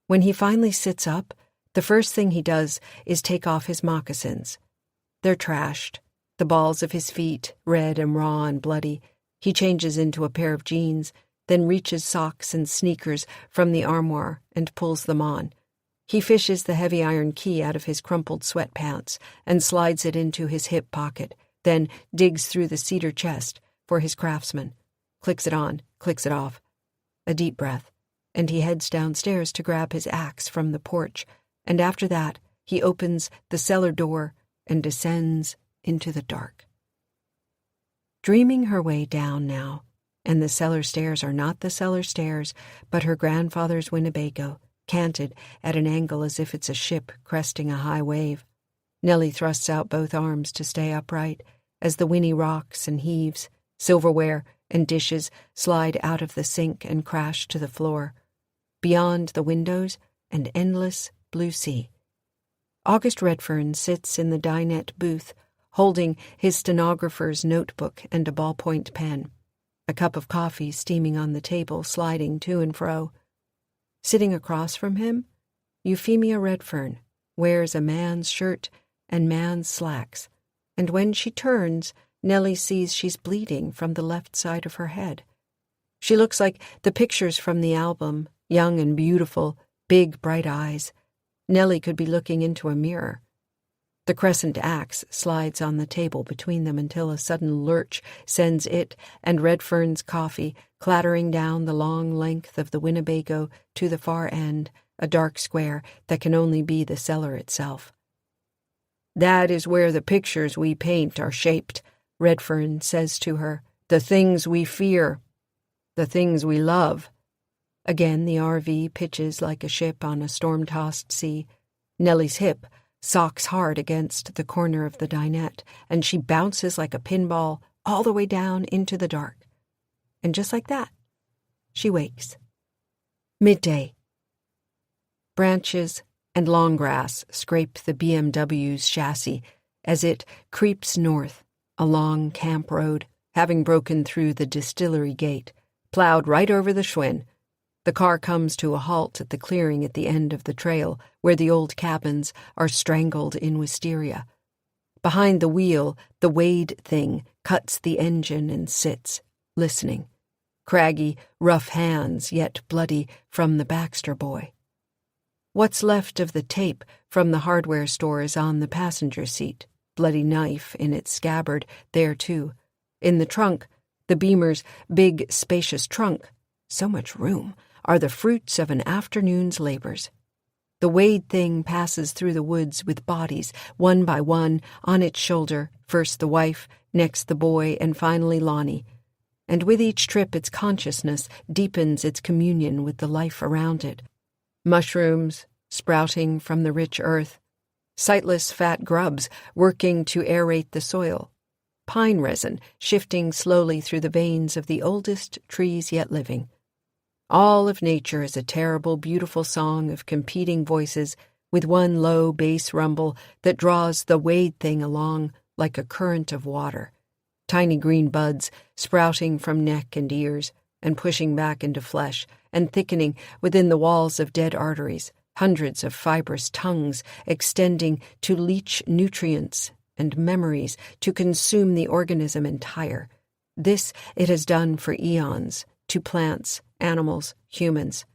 When he finally sits up, the first thing he does is take off his moccasins. They're trashed, the balls of his feet red and raw and bloody. He changes into a pair of jeans, then reaches socks and sneakers from the armoire and pulls them on. He fishes the heavy iron key out of his crumpled sweatpants and slides it into his hip pocket, then digs through the cedar chest for his Craftsman, clicks it on, clicks it off. A deep breath, and he heads downstairs to grab his axe from the porch, and after that he opens the cellar door and descends into the dark. Dreaming her way down now, and the cellar stairs are not the cellar stairs, but her grandfather's Winnebago, canted at an angle as if it's a ship cresting a high wave. Nellie thrusts out both arms to stay upright as the whinny rocks and heaves, silverware and dishes slide out of the sink and crash to the floor. Beyond the windows, an endless blue sea. August Redfern sits in the dinette booth, holding his stenographer's notebook and a ballpoint pen, a cup of coffee steaming on the table, sliding to and fro. Sitting across from him, Euphemia Redfern wears a man's shirt and man's slacks, and when she turns, Nellie sees she's bleeding from the left side of her head. She looks like the pictures from the album, young and beautiful, big, bright eyes. Nellie could be looking into a mirror. The crescent axe slides on the table between them until a sudden lurch sends it and Redfern's coffee clattering down the long length of the Winnebago to the far end, a dark square that can only be the cellar itself. "That is where the pictures we paint are shaped," Redfern says to her. "The things we fear, the things we love." Again the RV pitches like a ship on a storm-tossed sea. Nellie's hip socks hard against the corner of the dinette, and she bounces like a pinball all the way down into the dark. And just like that, she wakes. Midday. Branches and long grass scrape the BMW's chassis as it creeps north along Camp Road, having broken through the distillery gate, plowed right over the Schwinn. The car comes to a halt at the clearing at the end of the trail, where the old cabins are strangled in wisteria. Behind the wheel, the Wade thing cuts the engine and sits, listening. Craggy, rough hands, yet bloody from the Baxter boy. What's left of the tape from the hardware store is on the passenger seat, bloody knife in its scabbard there too. In the trunk, the Beamer's big, spacious trunk, so much room, are the fruits of an afternoon's labors. The Wade thing passes through the woods with bodies, one by one, on its shoulder, first the wife, next the boy, and finally Lonnie. And with each trip its consciousness deepens its communion with the life around it. Mushrooms sprouting from the rich earth, sightless fat grubs working to aerate the soil, pine resin shifting slowly through the veins of the oldest trees yet living. All of nature is a terrible, beautiful song of competing voices with one low bass rumble that draws the Wade thing along like a current of water. Tiny green buds sprouting from neck and ears and pushing back into flesh and thickening within the walls of dead arteries, hundreds of fibrous tongues extending to leach nutrients and memories to consume the organism entire. This it has done for eons, to plants, animals, humans.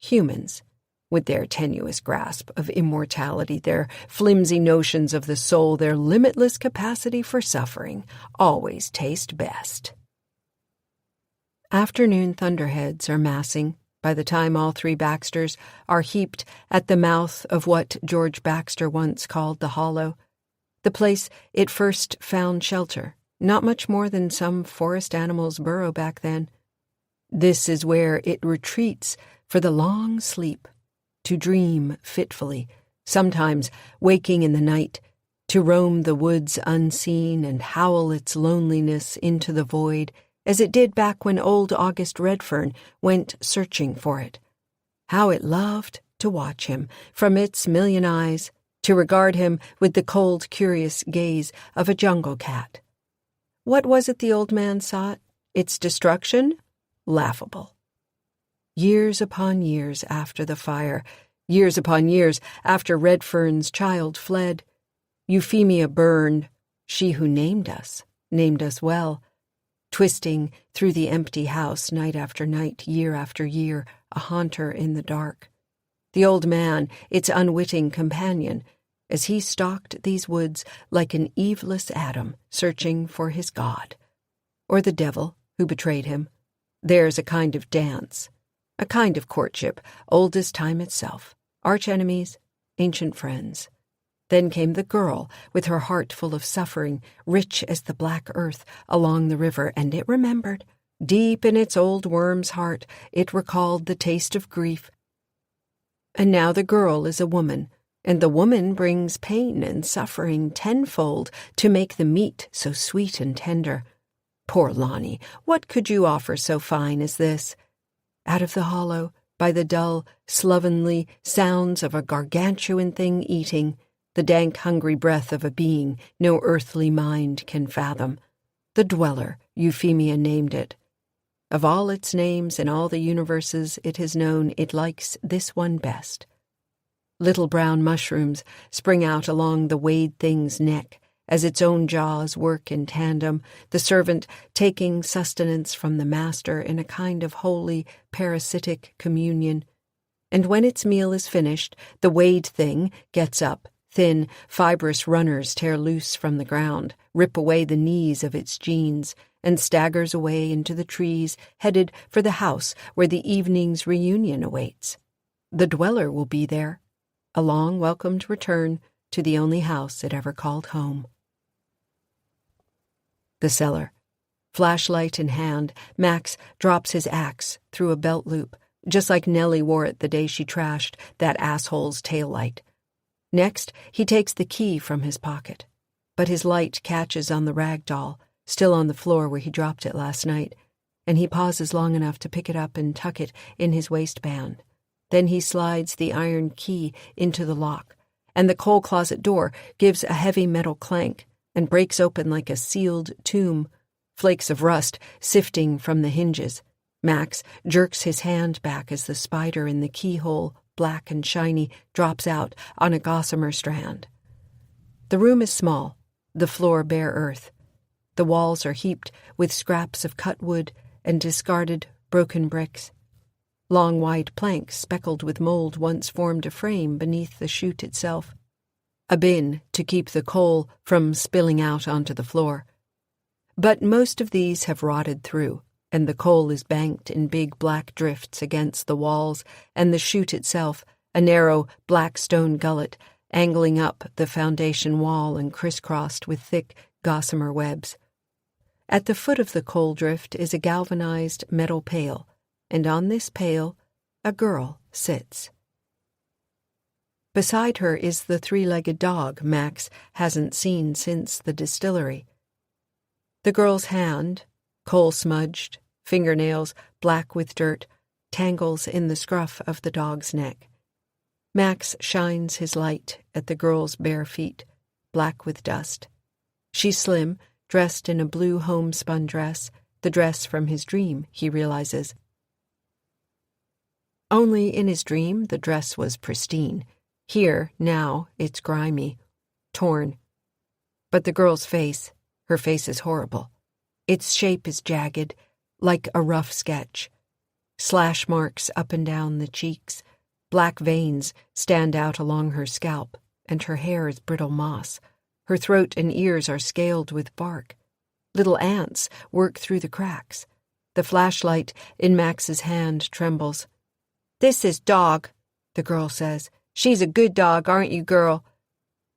Humans, with their tenuous grasp of immortality, their flimsy notions of the soul, their limitless capacity for suffering, always taste best. Afternoon thunderheads are massing by the time all three Baxters are heaped at the mouth of what George Baxter once called the Hollow, the place it first found shelter, not much more than some forest animal's burrow back then. This is where it retreats for the long sleep, to dream fitfully, sometimes waking in the night, to roam the woods unseen and howl its loneliness into the void, as it did back when old August Redfern went searching for it. How it loved to watch him from its million eyes, to regard him with the cold, curious gaze of a jungle cat. What was it the old man sought? Its destruction? Laughable. Years upon years after the fire, years upon years after Redfern's child fled, Euphemia burned, she who named us well, twisting through the empty house night after night, year after year, a haunter in the dark. The old man, its unwitting companion, as he stalked these woods like an eveless Adam searching for his God, or the devil who betrayed him. There's a kind of dance, a kind of courtship, old as time itself, arch-enemies, ancient friends. Then came the girl, with her heart full of suffering, rich as the black earth along the river, and it remembered. Deep in its old worm's heart, it recalled the taste of grief. And now the girl is a woman, and the woman brings pain and suffering tenfold to make the meat so sweet and tender. Poor Lonnie, what could you offer so fine as this? Out of the hollow, by the dull, slovenly sounds of a gargantuan thing eating, the dank, hungry breath of a being no earthly mind can fathom. The Dweller, Euphemia named it. Of all its names in all the universes it has known, it likes this one best. Little brown mushrooms spring out along the weighed thing's neck as its own jaws work in tandem, the servant taking sustenance from the master in a kind of holy, parasitic communion. And when its meal is finished, the weighed thing gets up. Thin, fibrous runners tear loose from the ground, rip away the knees of its jeans, and staggers away into the trees, headed for the house where the evening's reunion awaits. The Dweller will be there, a long welcomed return to the only house it ever called home. The cellar. Flashlight in hand, Max drops his axe through a belt loop, just like Nellie wore it the day she trashed that asshole's taillight. Next, he takes the key from his pocket, but his light catches on the rag doll, still on the floor where he dropped it last night, and he pauses long enough to pick it up and tuck it in his waistband. Then he slides the iron key into the lock, and the coal closet door gives a heavy metal clank and breaks open like a sealed tomb, flakes of rust sifting from the hinges. Max jerks his hand back as the spider in the keyhole, black and shiny, drops out on a gossamer strand. The room is small, the floor bare earth. The walls are heaped with scraps of cut wood and discarded, broken bricks. Long white planks speckled with mold once formed a frame beneath the chute itself. A bin to keep the coal from spilling out onto the floor. But most of these have rotted through, and the coal is banked in big black drifts against the walls, and the chute itself, a narrow black stone gullet, angling up the foundation wall and crisscrossed with thick gossamer webs. At the foot of the coal drift is a galvanized metal pail, and on this pail a girl sits. Beside her is the three-legged dog Max hasn't seen since the distillery. The girl's hand, coal-smudged, fingernails black with dirt, tangles in the scruff of the dog's neck. Max shines his light at the girl's bare feet, black with dust. She's slim, dressed in a blue homespun dress, the dress from his dream, he realizes. Only in his dream the dress was pristine. Here, now, it's grimy, torn. But the girl's face, her face is horrible. Its shape is jagged, like a rough sketch. Slash marks up and down the cheeks. Black veins stand out along her scalp, and her hair is brittle moss. Her throat and ears are scaled with bark. Little ants work through the cracks. The flashlight in Max's hand trembles. "This is Dog," the girl says. "She's a good dog, aren't you, girl?"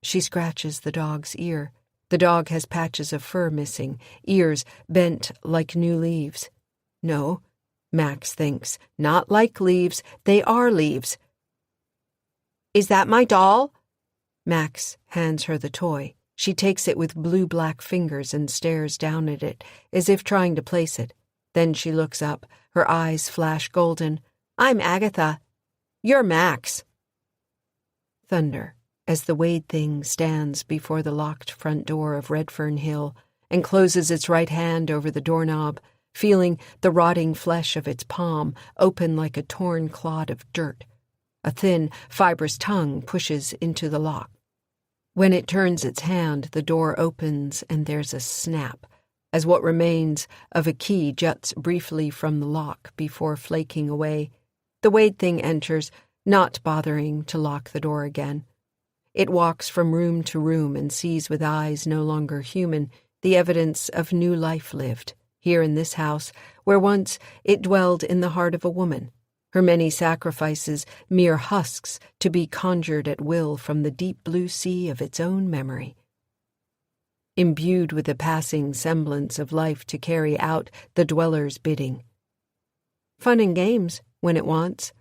She scratches the dog's ear. The dog has patches of fur missing, ears bent like new leaves. No, Max thinks, not like leaves, they are leaves. "Is that my doll?" Max hands her the toy. She takes it with blue-black fingers and stares down at it, as if trying to place it. Then she looks up, her eyes flash golden. "I'm Agatha. You're Max." Thunder, as the weighed thing stands before the locked front door of Redfern Hill and closes its right hand over the doorknob, feeling the rotting flesh of its palm open like a torn clod of dirt. A thin, fibrous tongue pushes into the lock. When it turns its hand, the door opens and there's a snap, as what remains of a key juts briefly from the lock before flaking away. The weighed thing enters, not bothering to lock the door again. It walks from room to room and sees with eyes no longer human the evidence of new life lived, here in this house, where once it dwelled in the heart of a woman, her many sacrifices mere husks to be conjured at will from the deep blue sea of its own memory. Imbued with a passing semblance of life to carry out the dweller's bidding. Fun and games, when it wants.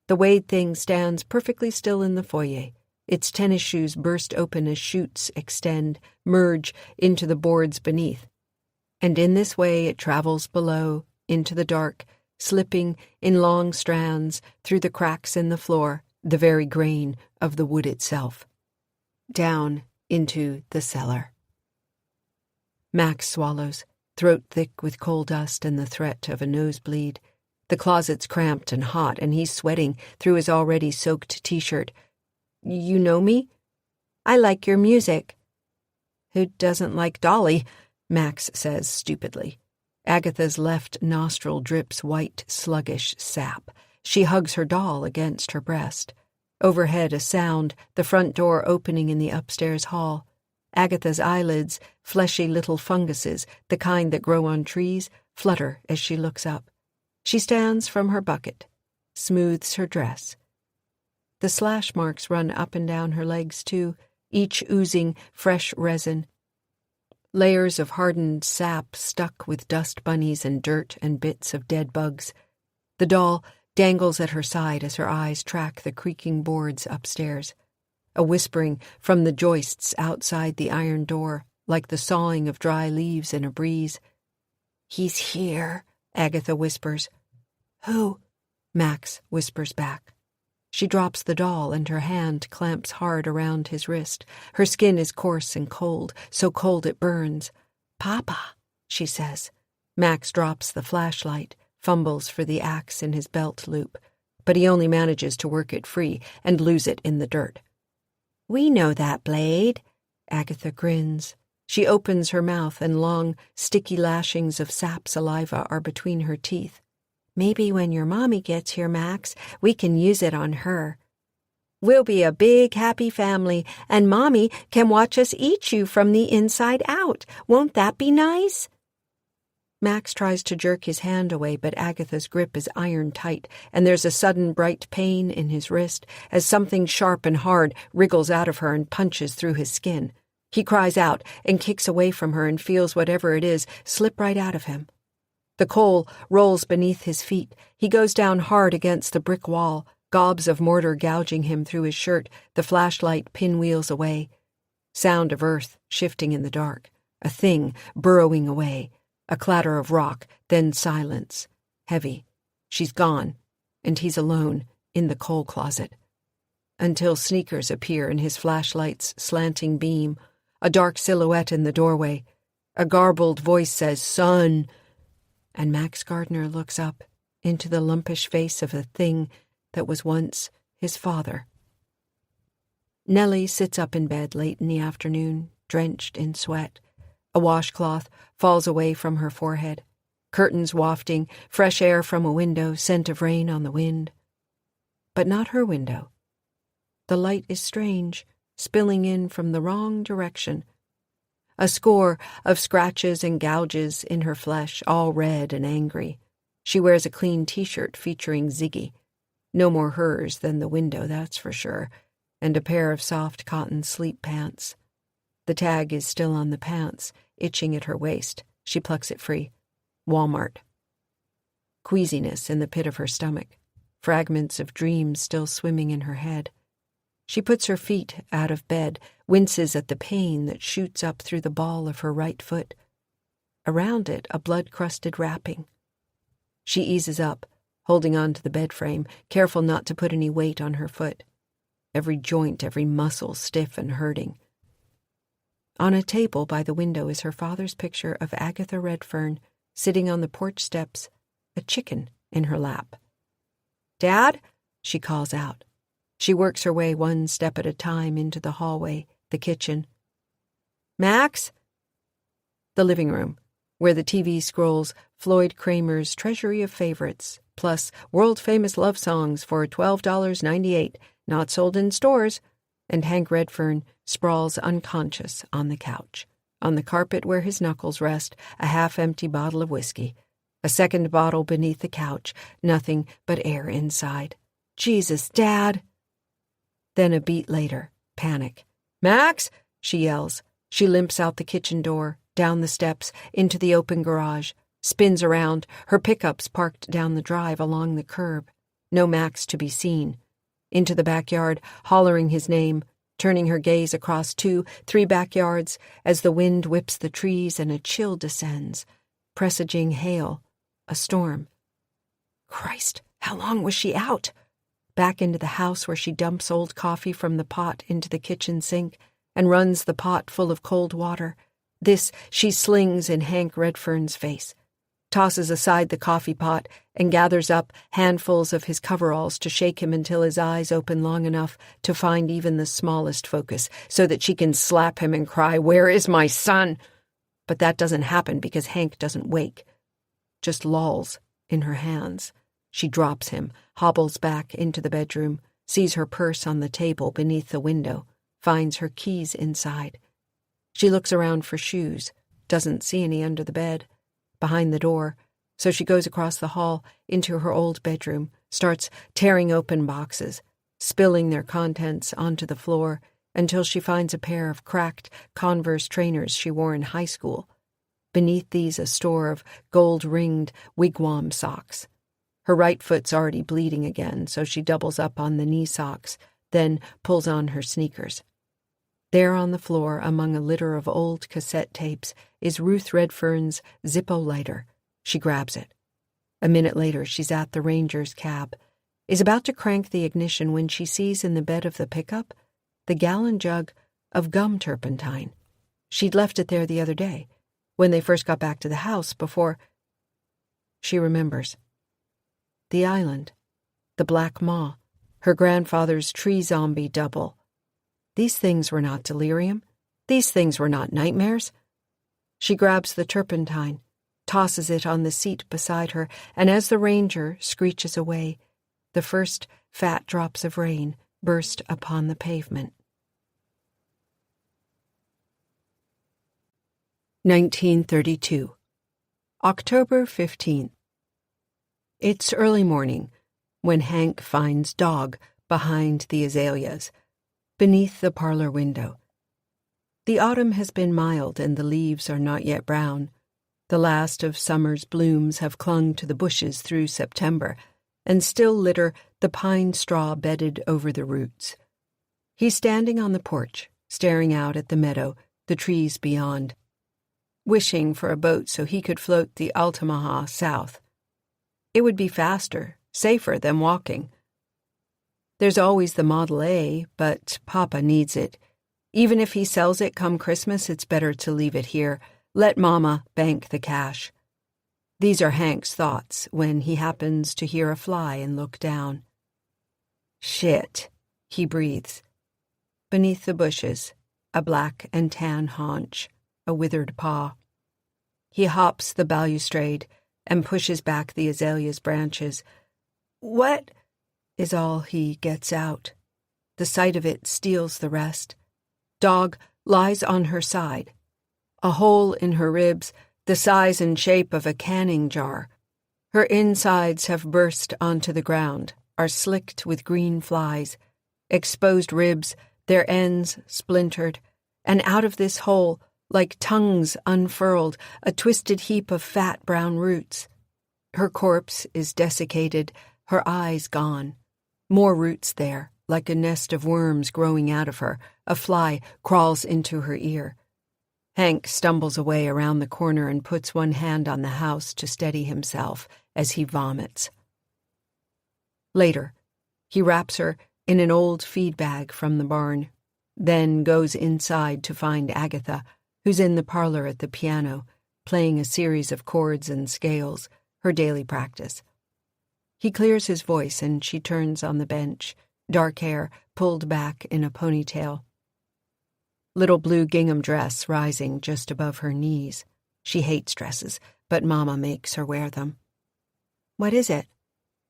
The weighed thing stands perfectly still in the foyer, Its tennis shoes burst open as chutes extend, merge into the boards beneath. And in this way it travels below, into the dark, slipping in long strands through the cracks in the floor, the very grain of the wood itself. Down into the cellar. Max swallows, throat thick with coal dust and the threat of a nosebleed. The closet's cramped and hot, and he's sweating through his already soaked t-shirt. "You know me? I like your music." "Who doesn't like Dolly?" Max says stupidly. Agatha's left nostril drips white, sluggish sap. She hugs her doll against her breast. Overhead, a sound, the front door opening in the upstairs hall. Agatha's eyelids, fleshy little funguses, the kind that grow on trees, flutter as she looks up. She stands from her bucket, smooths her dress. The slash marks run up and down her legs, too, each oozing fresh resin. Layers of hardened sap stuck with dust bunnies and dirt and bits of dead bugs. The doll dangles at her side as her eyes track the creaking boards upstairs. A whispering from the joists outside the iron door, like the sawing of dry leaves in a breeze. "He's here," Agatha whispers. "Who?" Max whispers back. She drops the doll and her hand clamps hard around his wrist. Her skin is coarse and cold, so cold it burns. "Papa," she says. Max drops the flashlight, fumbles for the axe in his belt loop, but he only manages to work it free and lose it in the dirt. "We know that blade." Agatha grins. She opens her mouth and long, sticky lashings of sap saliva are between her teeth. "Maybe when your mommy gets here, Max, we can use it on her. We'll be a big, happy family, and Mommy can watch us eat you from the inside out. Won't that be nice?" Max tries to jerk his hand away, but Agatha's grip is iron tight, and there's a sudden bright pain in his wrist as something sharp and hard wriggles out of her and punches through his skin. He cries out and kicks away from her and feels whatever it is slip right out of him. The coal rolls beneath his feet. He goes down hard against the brick wall, gobs of mortar gouging him through his shirt, the flashlight pinwheels away. Sound of earth shifting in the dark, a thing burrowing away, a clatter of rock, then silence. Heavy. She's gone, and he's alone in the coal closet. Until sneakers appear in his flashlight's slanting beam, a dark silhouette in the doorway. A garbled voice says, "Son," and Max Gardner looks up into the lumpish face of a thing that was once his father. Nellie sits up in bed late in the afternoon, drenched in sweat. A washcloth falls away from her forehead. Curtains wafting, fresh air from a window, scent of rain on the wind. But not her window. The light is strange, spilling in from the wrong direction. A score of scratches and gouges in her flesh, all red and angry. She wears a clean t-shirt featuring Ziggy. No more hers than the window, that's for sure, and a pair of soft cotton sleep pants. The tag is still on the pants, itching at her waist. She plucks it free. Walmart. Queasiness in the pit of her stomach. Fragments of dreams still swimming in her head. She puts her feet out of bed, winces at the pain that shoots up through the ball of her right foot. Around it, a blood-crusted wrapping. She eases up, holding on to the bed frame, careful not to put any weight on her foot. Every joint, every muscle stiff and hurting. On a table by the window is her father's picture of Agatha Redfern, sitting on the porch steps, a chicken in her lap. "Dad?" she calls out. She works her way one step at a time into the hallway, the kitchen. "Max?" The living room, where the TV scrolls Floyd Kramer's Treasury of Favorites, plus world-famous love songs for $12.98, not sold in stores, and Hank Redfern sprawls unconscious on the couch. On the carpet where his knuckles rest, a half-empty bottle of whiskey. A second bottle beneath the couch, nothing but air inside. "Jesus, Dad!" Then a beat later, panic. "Max!" she yells. She limps out the kitchen door, down the steps, into the open garage, spins around, her pickup's parked down the drive along the curb. No Max to be seen. into the backyard, hollering his name, turning her gaze across 2, 3 backyards as the wind whips the trees and a chill descends, presaging hail, a storm. Christ, how long was she out? Back into the house where she dumps old coffee from the pot into the kitchen sink and runs the pot full of cold water. This she slings in Hank Redfern's face, tosses aside the coffee pot, and gathers up handfuls of his coveralls to shake him until his eyes open long enough to find even the smallest focus, so that she can slap him and cry, "Where is my son?" But that doesn't happen because Hank doesn't wake, just lolls in her hands. She drops him, hobbles back into the bedroom, sees her purse on the table beneath the window, finds her keys inside. She looks around for shoes, doesn't see any under the bed, behind the door, so she goes across the hall into her old bedroom, starts tearing open boxes, spilling their contents onto the floor until she finds a pair of cracked Converse trainers she wore in high school. Beneath these a store of gold-ringed wigwam socks. Her right foot's already bleeding again, so she doubles up on the knee socks, then pulls on her sneakers. There on the floor, among a litter of old cassette tapes, is Ruth Redfern's Zippo lighter. She grabs it. A minute later, she's at the Ranger's cab, is about to crank the ignition when she sees in the bed of the pickup the gallon jug of gum turpentine. She'd left it there the other day, when they first got back to the house before... She remembers. The island, the black maw, her grandfather's tree zombie double. These things were not delirium. These things were not nightmares. She grabs the turpentine, tosses it on the seat beside her, and as the Ranger screeches away, the first fat drops of rain burst upon the pavement. 1932. October 15th. It's early morning when Hank finds Dog behind the azaleas, beneath the parlor window. The autumn has been mild and the leaves are not yet brown. The last of summer's blooms have clung to the bushes through September and still litter the pine straw bedded over the roots. He's standing on the porch, staring out at the meadow, the trees beyond, wishing for a boat so he could float the Altamaha south. It would be faster, safer than walking. There's always the Model A, but Papa needs it. Even if he sells it come Christmas, it's better to leave it here. Let Mama bank the cash. These are Hank's thoughts when he happens to hear a fly and look down. Shit, he breathes. Beneath the bushes, a black and tan haunch, a withered paw. He hops the balustrade and pushes back the azalea's branches. What? Is all he gets out. The sight of it steals the rest. Dog lies on her side. A hole in her ribs, the size and shape of a canning jar. Her insides have burst onto the ground, are slicked with green flies. Exposed ribs, their ends splintered, and out of this hole, like tongues unfurled, a twisted heap of fat brown roots. Her corpse is desiccated, her eyes gone. More roots there, like a nest of worms growing out of her. A fly crawls into her ear. Hank stumbles away around the corner and puts one hand on the house to steady himself as he vomits. Later, he wraps her in an old feed bag from the barn, then goes inside to find Agatha, who's in the parlor at the piano, playing a series of chords and scales, her daily practice. He clears his voice and she turns on the bench, dark hair pulled back in a ponytail. Little blue gingham dress rising just above her knees. She hates dresses, but Mama makes her wear them. What is it?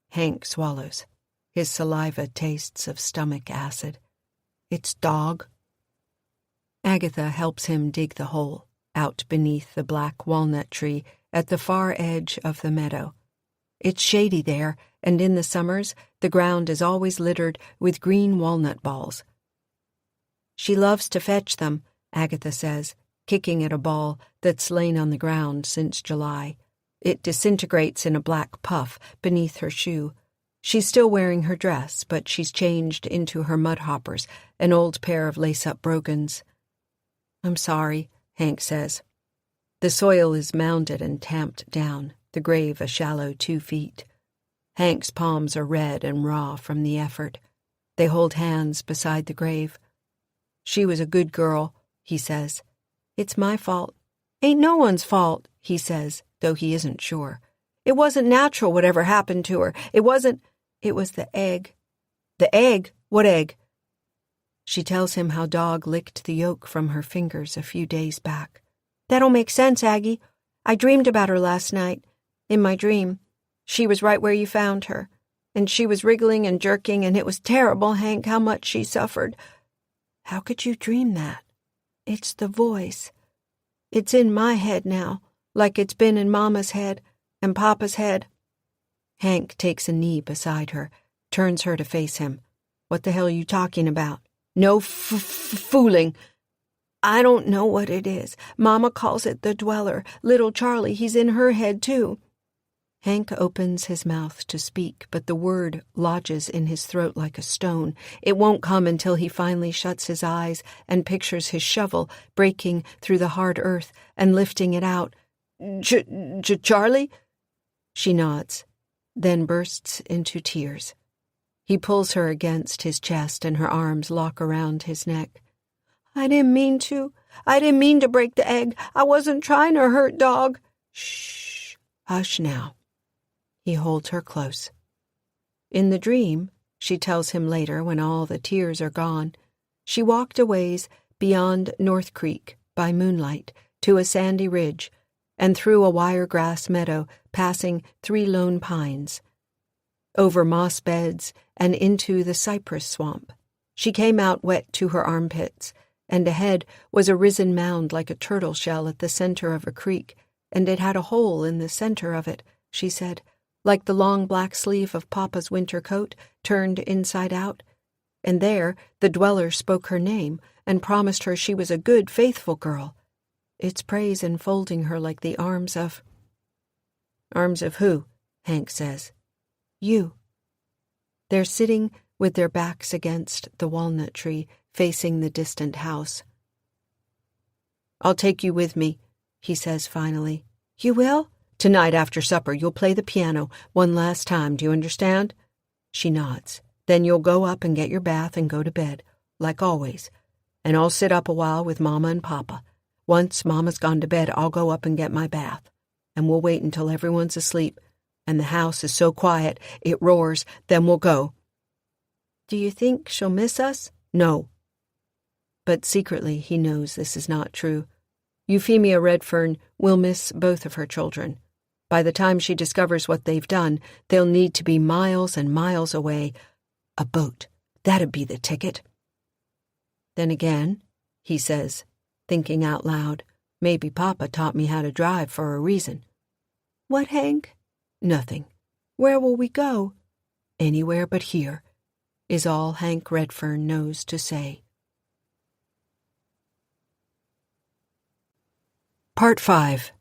Hank swallows. His saliva tastes of stomach acid. It's Dog. Agatha helps him dig the hole, out beneath the black walnut tree at the far edge of the meadow. It's shady there, and in the summers the ground is always littered with green walnut balls. She loves to fetch them, Agatha says, kicking at a ball that's lain on the ground since July. It disintegrates in a black puff beneath her shoe. She's still wearing her dress, but she's changed into her mudhoppers, an old pair of lace-up brogans. "I'm sorry," Hank says. The soil is mounded and tamped down, the grave a shallow 2 feet. Hank's palms are red and raw from the effort. They hold hands beside the grave. "She was a good girl," he says. "It's my fault." "Ain't no one's fault," he says, though he isn't sure. "It wasn't natural whatever happened to her. It was the egg." "The egg? What egg?" She tells him how Dog licked the yolk from her fingers a few days back. "That'll make sense, Aggie. I dreamed about her last night. In my dream, she was right where you found her. And she was wriggling and jerking, and it was terrible, Hank, how much she suffered." "How could you dream that?" "It's the voice. It's in my head now, like it's been in Mama's head and Papa's head." Hank takes a knee beside her, turns her to face him. "What the hell are you talking about?" "No fooling. I don't know what it is. Mama calls it the dweller. Little Charlie, he's in her head, too." Hank opens his mouth to speak, but the word lodges in his throat like a stone. It won't come until he finally shuts his eyes and pictures his shovel breaking through the hard earth and lifting it out. Charlie?" She nods, then bursts into tears. He pulls her against his chest and her arms lock around his neck. "I didn't mean to. I didn't mean to break the egg. I wasn't trying to hurt Dog." "Shh. Hush now." He holds her close. In the dream, she tells him later when all the tears are gone, she walked a ways beyond North Creek by moonlight to a sandy ridge and through a wiregrass meadow passing 3 lone pines, over moss beds and into the cypress swamp. She came out wet to her armpits, and ahead was a risen mound like a turtle shell at the center of a creek, and it had a hole in the center of it, she said, like the long black sleeve of Papa's winter coat turned inside out. And there the dweller spoke her name and promised her she was a good, faithful girl. Its praise enfolding her like the arms of... "Arms of who?" Hank says. "You." They're sitting with their backs against the walnut tree, facing the distant house. "I'll take you with me," he says finally. "You will?" "Tonight after supper you'll play the piano one last time, do you understand?" She nods. "Then you'll go up and get your bath and go to bed, like always. And I'll sit up a while with Mama and Papa. Once Mama's gone to bed, I'll go up and get my bath. And we'll wait until everyone's asleep, and the house is so quiet it roars, then we'll go." "Do you think she'll miss us?" "No." But secretly he knows this is not true. Euphemia Redfern will miss both of her children. By the time she discovers what they've done, they'll need to be miles and miles away. A boat. That'd be the ticket. Then again, he says, thinking out loud, maybe Papa taught me how to drive for a reason. "What, Hank?" "Nothing." "Where will we go?" "Anywhere but here," is all Hank Redfern knows to say. Part 5.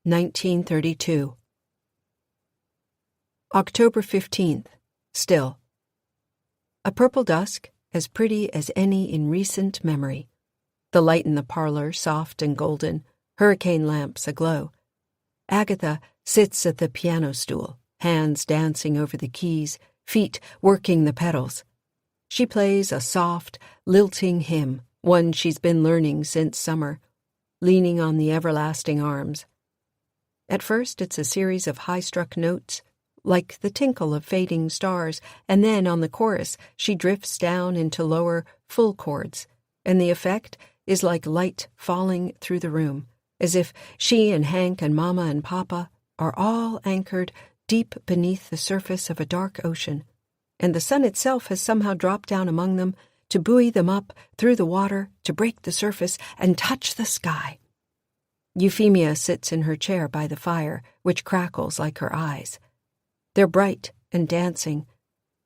1932. October 15th. Still. A purple dusk, as pretty as any in recent memory. The light in the parlor soft and golden, hurricane lamps aglow. Agatha sits at the piano stool, hands dancing over the keys, feet working the pedals. She plays a soft, lilting hymn, one she's been learning since summer, leaning on the everlasting arms. At first it's a series of high-struck notes, like the tinkle of fading stars, and then on the chorus she drifts down into lower, full chords, and the effect is like light falling through the room, as if she and Hank and Mama and Papa are all anchored deep beneath the surface of a dark ocean, and the sun itself has somehow dropped down among them to buoy them up through the water, to break the surface and touch the sky. Euphemia sits in her chair by the fire, which crackles like her eyes. They're bright and dancing,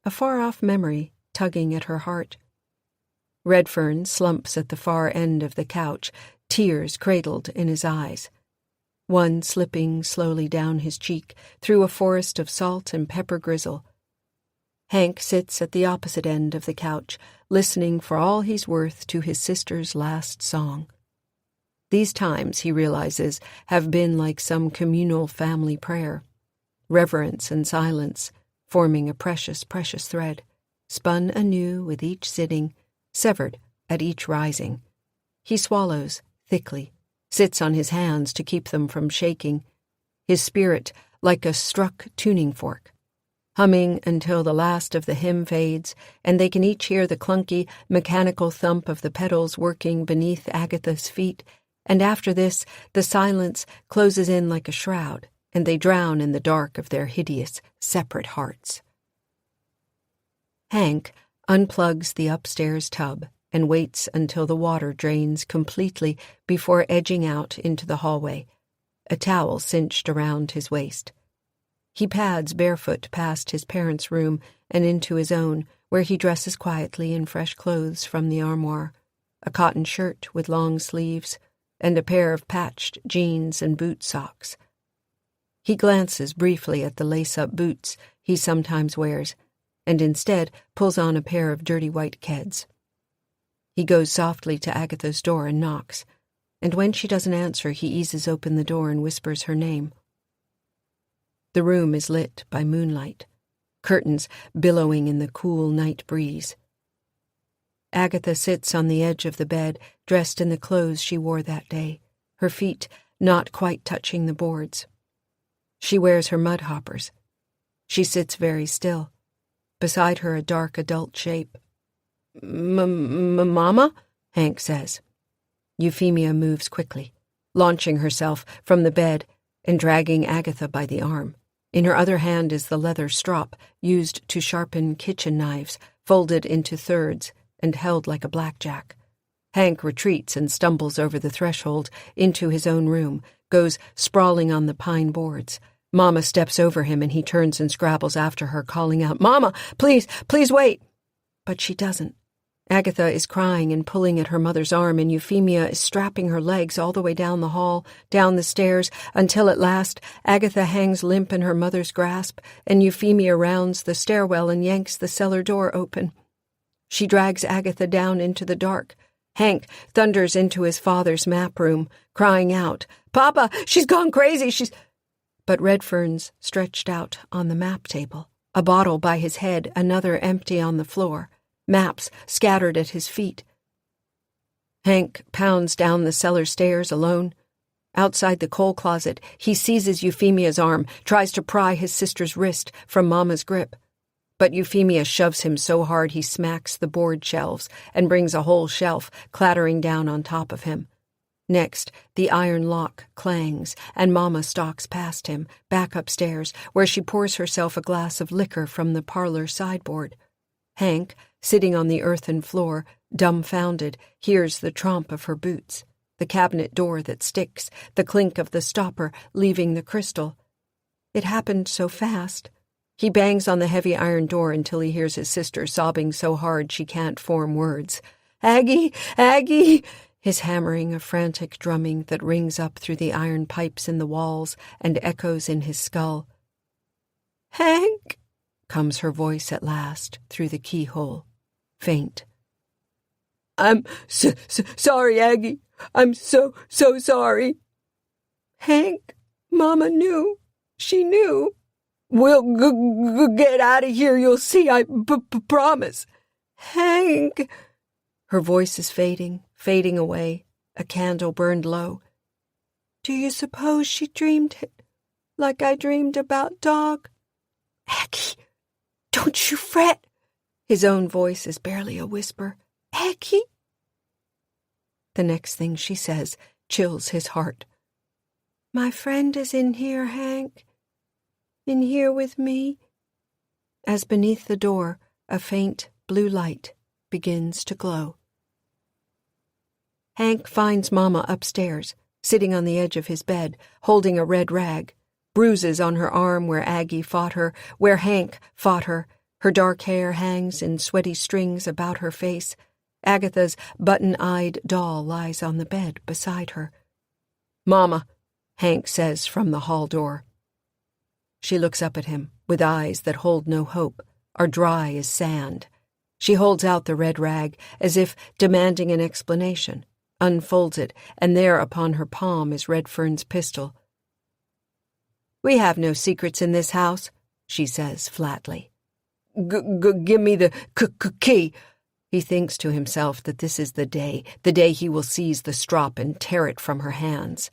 a far-off memory tugging at her heart. Redfern slumps at the far end of the couch, tears cradled in his eyes. one slipping slowly down his cheek through a forest of salt and pepper grizzle. Hank sits at the opposite end of the couch, listening for all he's worth to his sister's last song. These times, he realizes, have been like some communal family prayer. Reverence and silence, forming a precious, precious thread, spun anew with each sitting, severed at each rising. He swallows thickly, sits on his hands to keep them from shaking, his spirit like a struck tuning fork, humming until the last of the hymn fades and they can each hear the clunky, mechanical thump of the pedals working beneath Agatha's feet, and after this the silence closes in like a shroud, and they drown in the dark of their hideous, separate hearts. Hank unplugs the upstairs tub and waits until the water drains completely before edging out into the hallway, a towel cinched around his waist. He pads barefoot past his parents' room and into his own, where he dresses quietly in fresh clothes from the armoire, a cotton shirt with long sleeves, and a pair of patched jeans and boot socks. He glances briefly at the lace-up boots he sometimes wears, and instead pulls on a pair of dirty white keds. He goes softly to Agatha's door and knocks, and when she doesn't answer, he eases open the door and whispers her name. The room is lit by moonlight, curtains billowing in the cool night breeze. Agatha sits on the edge of the bed, dressed in the clothes she wore that day, her feet not quite touching the boards. She wears her mud hoppers. She sits very still. Beside her, a dark adult shape. Mama? Hank says. Euphemia moves quickly, launching herself from the bed and dragging Agatha by the arm. In her other hand is the leather strop used to sharpen kitchen knives, folded into thirds and held like a blackjack. Hank retreats and stumbles over the threshold into his own room, goes sprawling on the pine boards. Mama steps over him and he turns and scrabbles after her, calling out, "Mama, please, please wait!" But she doesn't. Agatha is crying and pulling at her mother's arm, and Euphemia is strapping her legs all the way down the hall, down the stairs, until at last Agatha hangs limp in her mother's grasp, and Euphemia rounds the stairwell and yanks the cellar door open. She drags Agatha down into the dark. Hank thunders into his father's map room, crying out, "Papa, she's gone crazy, she's—" But Redfern's stretched out on the map table, a bottle by his head, another empty on the floor, maps scattered at his feet. Hank pounds down the cellar stairs alone. Outside the coal closet, he seizes Euphemia's arm, tries to pry his sister's wrist from Mama's grip. But Euphemia shoves him so hard he smacks the board shelves and brings a whole shelf clattering down on top of him. Next, the iron lock clangs, and Mama stalks past him, back upstairs, where she pours herself a glass of liquor from the parlor sideboard. Hank, sitting on the earthen floor, dumbfounded, hears the tromp of her boots, the cabinet door that sticks, the clink of the stopper leaving the crystal. It happened so fast. He bangs on the heavy iron door until he hears his sister sobbing so hard she can't form words. "Aggie! Aggie!" His hammering a frantic drumming that rings up through the iron pipes in the walls and echoes in his skull. "Hank!" comes her voice at last through the keyhole, faint. "I'm sorry, Aggie. I'm so sorry." "Hank, Mama knew. She knew. We'll get out of here, you'll see, I promise. Hank!" Her voice is fading away, a candle burned low. "Do you suppose she dreamed it, like I dreamed about Dog?" "Aggie, don't you fret." His own voice is barely a whisper. "Aggie." The next thing she says chills his heart. "My friend is in here, Hank. In here with me." As beneath the door, a faint blue light begins to glow. Hank finds Mama upstairs, sitting on the edge of his bed, holding a red rag, bruises on her arm where Aggie fought her, where Hank fought her. Her dark hair hangs in sweaty strings about her face. Agatha's button-eyed doll lies on the bed beside her. "Mama," Hank says from the hall door. She looks up at him with eyes that hold no hope, are dry as sand. She holds out the red rag as if demanding an explanation, unfolds it, and there upon her palm is Redfern's pistol. "We have no secrets in this house," she says flatly. Give me the key." He thinks to himself that this is the day he will seize the strop and tear it from her hands.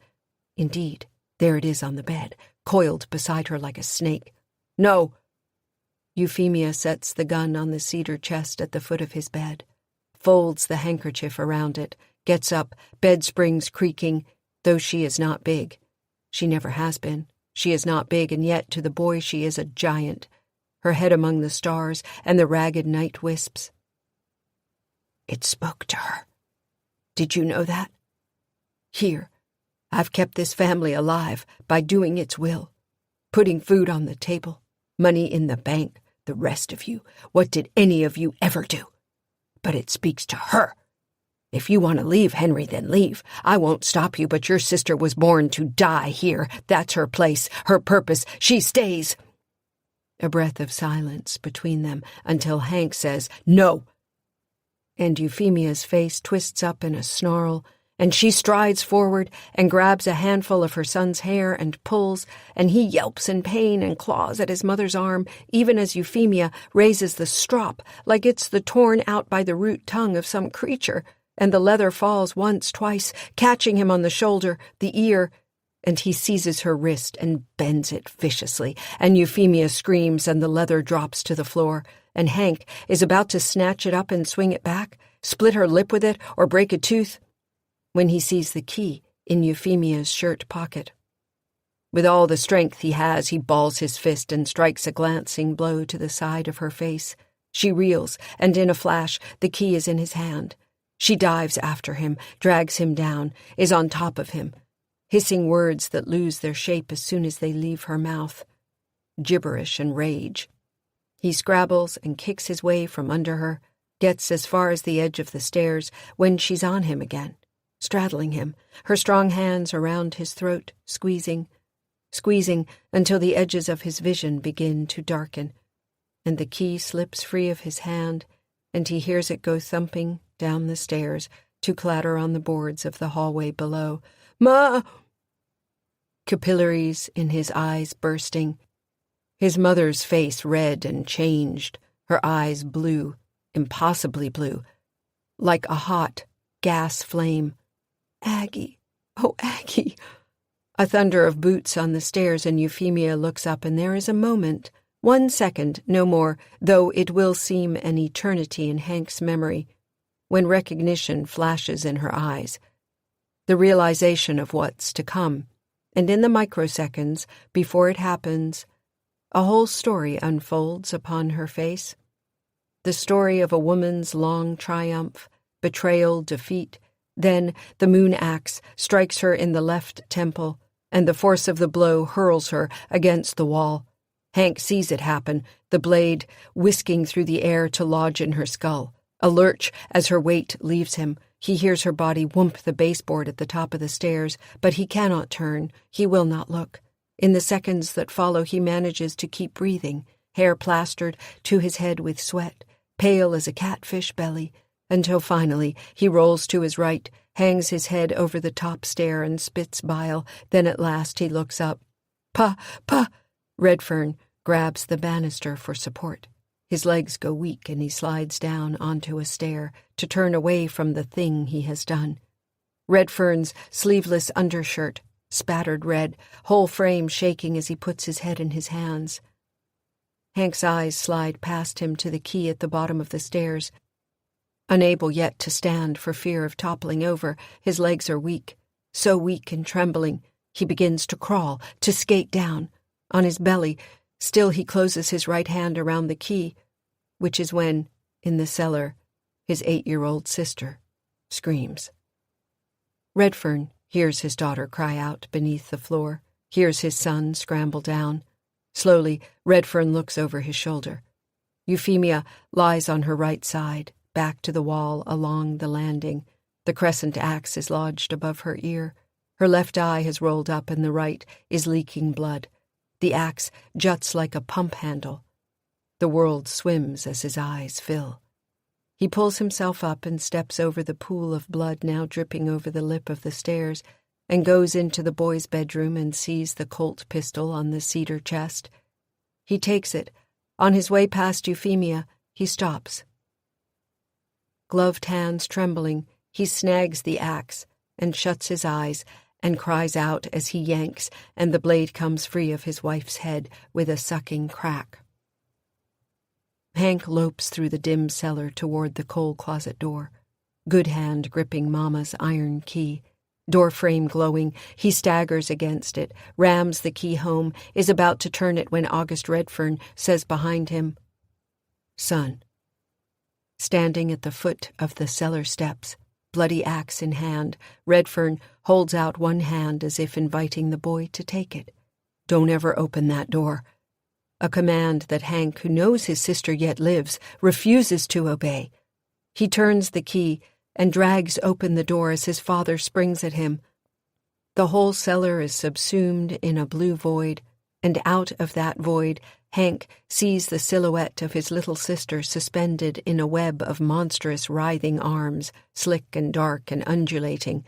Indeed, there it is on the bed, coiled beside her like a snake. "No." Euphemia sets the gun on the cedar chest at the foot of his bed, folds the handkerchief around it, gets up, bed springs creaking, though she is not big. She never has been. She is not big, and yet to the boy she is a giant, her head among the stars and the ragged night wisps. It spoke to her. Did you know that? Here, I've kept this family alive by doing its will, putting food on the table, money in the bank. The rest of you, what did any of you ever do? But it speaks to her. If you want to leave, Henry, then leave. I won't stop you, but your sister was born to die here. That's her place, her purpose. She stays. A breath of silence between them until Hank says, "No." And Euphemia's face twists up in a snarl, and she strides forward and grabs a handful of her son's hair and pulls, and he yelps in pain and claws at his mother's arm, even as Euphemia raises the strop like it's the torn out by the root tongue of some creature, and the leather falls once, twice, catching him on the shoulder, the ear, and he seizes her wrist and bends it viciously, and Euphemia screams and the leather drops to the floor, and Hank is about to snatch it up and swing it back, split her lip with it, or break a tooth, when he sees the key in Euphemia's shirt pocket. With all the strength he has, he balls his fist and strikes a glancing blow to the side of her face. She reels, and in a flash the key is in his hand. She dives after him, drags him down, is on top of him, hissing words that lose their shape as soon as they leave her mouth. Gibberish and rage. He scrabbles and kicks his way from under her, gets as far as the edge of the stairs when she's on him again, straddling him, her strong hands around his throat, squeezing until the edges of his vision begin to darken, and the key slips free of his hand, and he hears it go thumping down the stairs to clatter on the boards of the hallway below. "Ma!" Capillaries in his eyes bursting, his mother's face red and changed, her eyes blue, impossibly blue, like a hot gas flame. "Aggie, oh, Aggie." A thunder of boots on the stairs, and Euphemia looks up, and there is a moment, 1 second, no more, though it will seem an eternity in Hank's memory, when recognition flashes in her eyes, the realization of what's to come, and in the microseconds before it happens, a whole story unfolds upon her face. The story of a woman's long triumph, betrayal, defeat. Then the moon axe strikes her in the left temple, and the force of the blow hurls her against the wall. Hank sees it happen, the blade whisking through the air to lodge in her skull. A lurch as her weight leaves him. He hears her body whoomp the baseboard at the top of the stairs, but he cannot turn. He will not look. In the seconds that follow, he manages to keep breathing, hair plastered to his head with sweat, pale as a catfish belly, until finally he rolls to his right, hangs his head over the top stair and spits bile. Then at last he looks up. "Pa! Redfern grabs the banister for support. His legs go weak and he slides down onto a stair to turn away from the thing he has done. Redfern's sleeveless undershirt, spattered red, whole frame shaking as he puts his head in his hands. Hank's eyes slide past him to the key at the bottom of the stairs. Unable yet to stand for fear of toppling over, his legs are weak, so weak and trembling, he begins to crawl, to skate down. On his belly, still he closes his right hand around the key, which is when, in the cellar, his 8-year-old sister screams. Redfern hears his daughter cry out beneath the floor, hears his son scramble down. Slowly, Redfern looks over his shoulder. Euphemia lies on her right side, back to the wall along the landing. The crescent axe is lodged above her ear. Her left eye has rolled up and the right is leaking blood. The axe juts like a pump handle. The world swims as his eyes fill. He pulls himself up and steps over the pool of blood now dripping over the lip of the stairs and goes into the boy's bedroom and sees the Colt pistol on the cedar chest. He takes it. On his way past Euphemia, he stops. Gloved hands trembling, he snags the axe and shuts his eyes and cries out as he yanks, and the blade comes free of his wife's head with a sucking crack. Hank lopes through the dim cellar toward the coal closet door, good hand gripping Mama's iron key. Door frame glowing, he staggers against it, rams the key home, is about to turn it when August Redfern says behind him, "Son." Standing at the foot of the cellar steps, bloody axe in hand, Redfern holds out one hand as if inviting the boy to take it. "Don't ever open that door." A command that Hank, who knows his sister yet lives, refuses to obey. He turns the key and drags open the door as his father springs at him. The whole cellar is subsumed in a blue void, and out of that void Hank sees the silhouette of his little sister suspended in a web of monstrous writhing arms, slick and dark and undulating,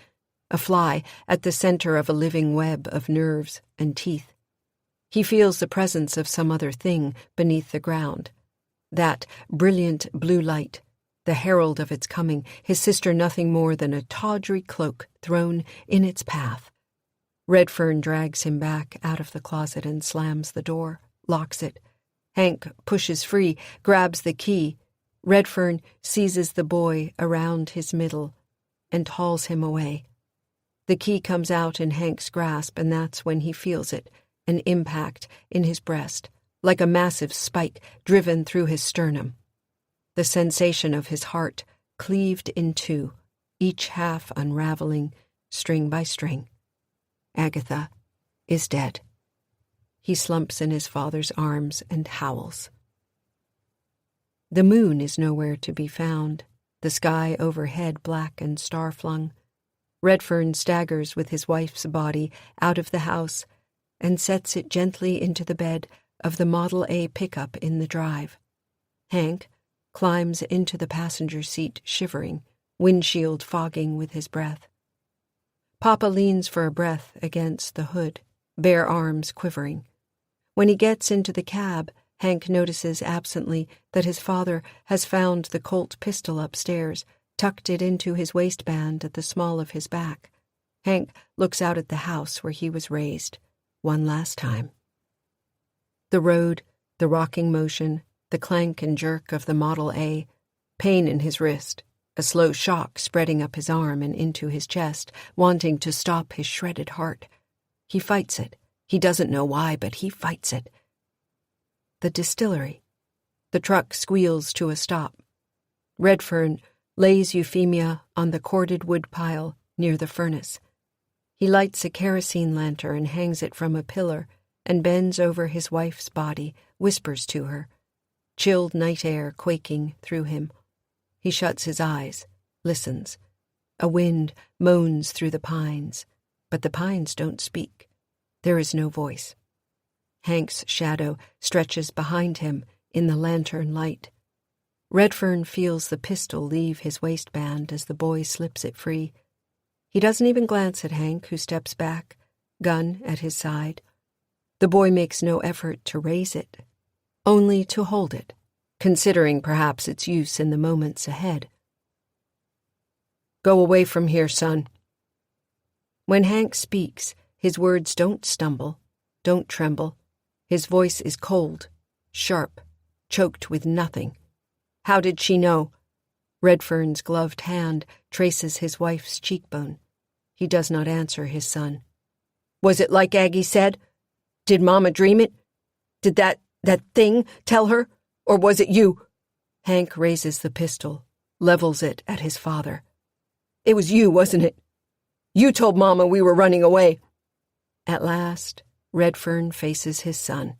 a fly at the center of a living web of nerves and teeth. He feels the presence of some other thing beneath the ground. That brilliant blue light, the herald of its coming, his sister nothing more than a tawdry cloak thrown in its path. Redfern drags him back out of the closet and slams the door, locks it. Hank pushes free, grabs the key. Redfern seizes the boy around his middle and hauls him away. The key comes out in Hank's grasp, and that's when he feels it, an impact in his breast, like a massive spike driven through his sternum. The sensation of his heart cleaved in two, each half unraveling, string by string. Agatha is dead. He slumps in his father's arms and howls. The moon is nowhere to be found, the sky overhead black and star-flung. Redfern staggers with his wife's body out of the house and sets it gently into the bed of the Model A pickup in the drive. Hank climbs into the passenger seat shivering, windshield fogging with his breath. Papa leans for a breath against the hood, bare arms quivering. When he gets into the cab, Hank notices absently that his father has found the Colt pistol upstairs, tucked it into his waistband at the small of his back. Hank looks out at the house where he was raised, one last time. The road, the rocking motion, the clank and jerk of the Model A, pain in his wrist, a slow shock spreading up his arm and into his chest, wanting to stop his shredded heart. He fights it. He doesn't know why, but he fights it. The distillery. The truck squeals to a stop. Redfern lays Euphemia on the corded wood pile near the furnace. He lights a kerosene lantern and hangs it from a pillar and bends over his wife's body, whispers to her, chilled night air quaking through him. He shuts his eyes, listens. A wind moans through the pines, but the pines don't speak. There is no voice. Hank's shadow stretches behind him in the lantern light. Redfern feels the pistol leave his waistband as the boy slips it free. He doesn't even glance at Hank, who steps back, gun at his side. The boy makes no effort to raise it, only to hold it, considering perhaps its use in the moments ahead. "Go away from here, son." When Hank speaks, his words don't stumble, don't tremble. His voice is cold, sharp, choked with nothing. How did she know? Redfern's gloved hand traces his wife's cheekbone. He does not answer his son. "Was it like Aggie said? Did Mama dream it? Did that thing tell her? Or was it you?" Hank raises the pistol, levels it at his father. "It was you, wasn't it? You told Mama we were running away." At last, Redfern faces his son,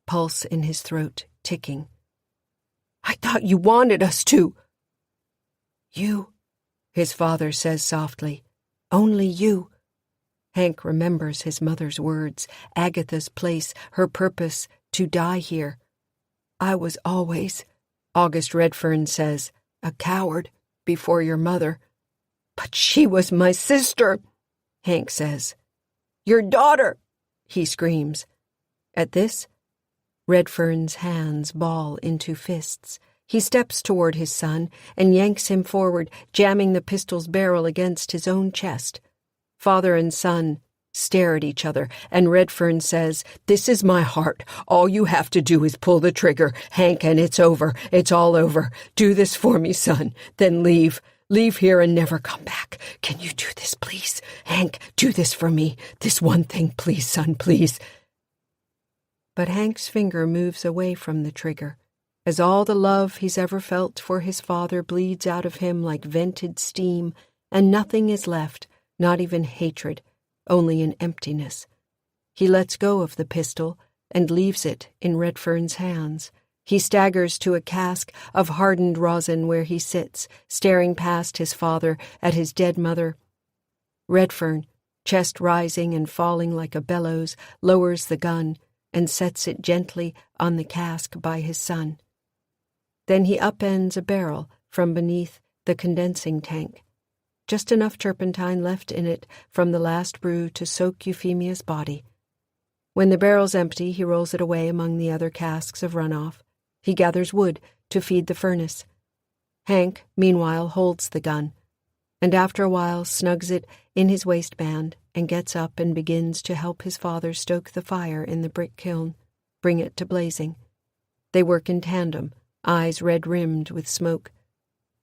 pulse in his throat ticking. "I thought you wanted us to." "You," his father says softly, "only you. Hank remembers his mother's words, Agatha's place, her purpose, to die here. "I was always," August Redfern says, "a coward before your mother." "But she was my sister," Hank says. "Your daughter," he screams. At this, Redfern's hands ball into fists. He steps toward his son and yanks him forward, jamming the pistol's barrel against his own chest. Father and son stare at each other, and Redfern says, "This is my heart. All you have to do is pull the trigger, Hank, and it's over. It's all over. Do this for me, son. Then leave. Leave here and never come back. Can you do this, please? Hank, do this for me. This one thing, please, son, please." But Hank's finger moves away from the trigger, as all the love he's ever felt for his father bleeds out of him like vented steam, and nothing is left, not even hatred, only an emptiness. He lets go of the pistol and leaves it in Redfern's hands. He staggers to a cask of hardened rosin where he sits, staring past his father at his dead mother. Redfern, chest rising and falling like a bellows, lowers the gun and sets it gently on the cask by his son. Then he upends a barrel from beneath the condensing tank. Just enough turpentine left in it from the last brew to soak Euphemia's body. When the barrel's empty, he rolls it away among the other casks of runoff. He gathers wood to feed the furnace. Hank, meanwhile, holds the gun, and after a while snugs it in his waistband and gets up and begins to help his father stoke the fire in the brick kiln, bring it to blazing. They work in tandem, eyes red-rimmed with smoke.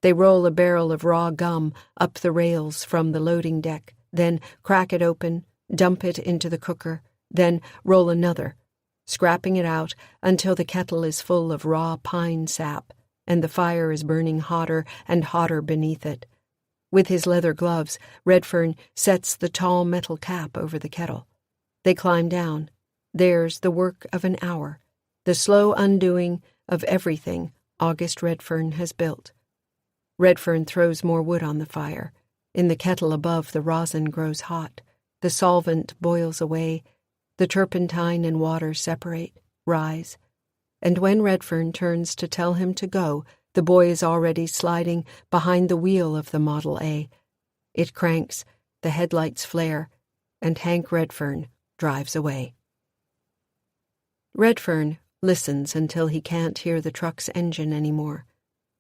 They roll a barrel of raw gum up the rails from the loading deck, then crack it open, dump it into the cooker, then roll another, scrapping it out until the kettle is full of raw pine sap, and the fire is burning hotter and hotter beneath it. With his leather gloves, Redfern sets the tall metal cap over the kettle. They climb down. There's the work of an hour, the slow undoing of everything August Redfern has built. Redfern throws more wood on the fire. In the kettle above, the rosin grows hot. The solvent boils away. The turpentine and water separate, rise. And when Redfern turns to tell him to go, the boy is already sliding behind the wheel of the Model A. It cranks, the headlights flare, and Hank Redfern drives away. Redfern listens until he can't hear the truck's engine anymore.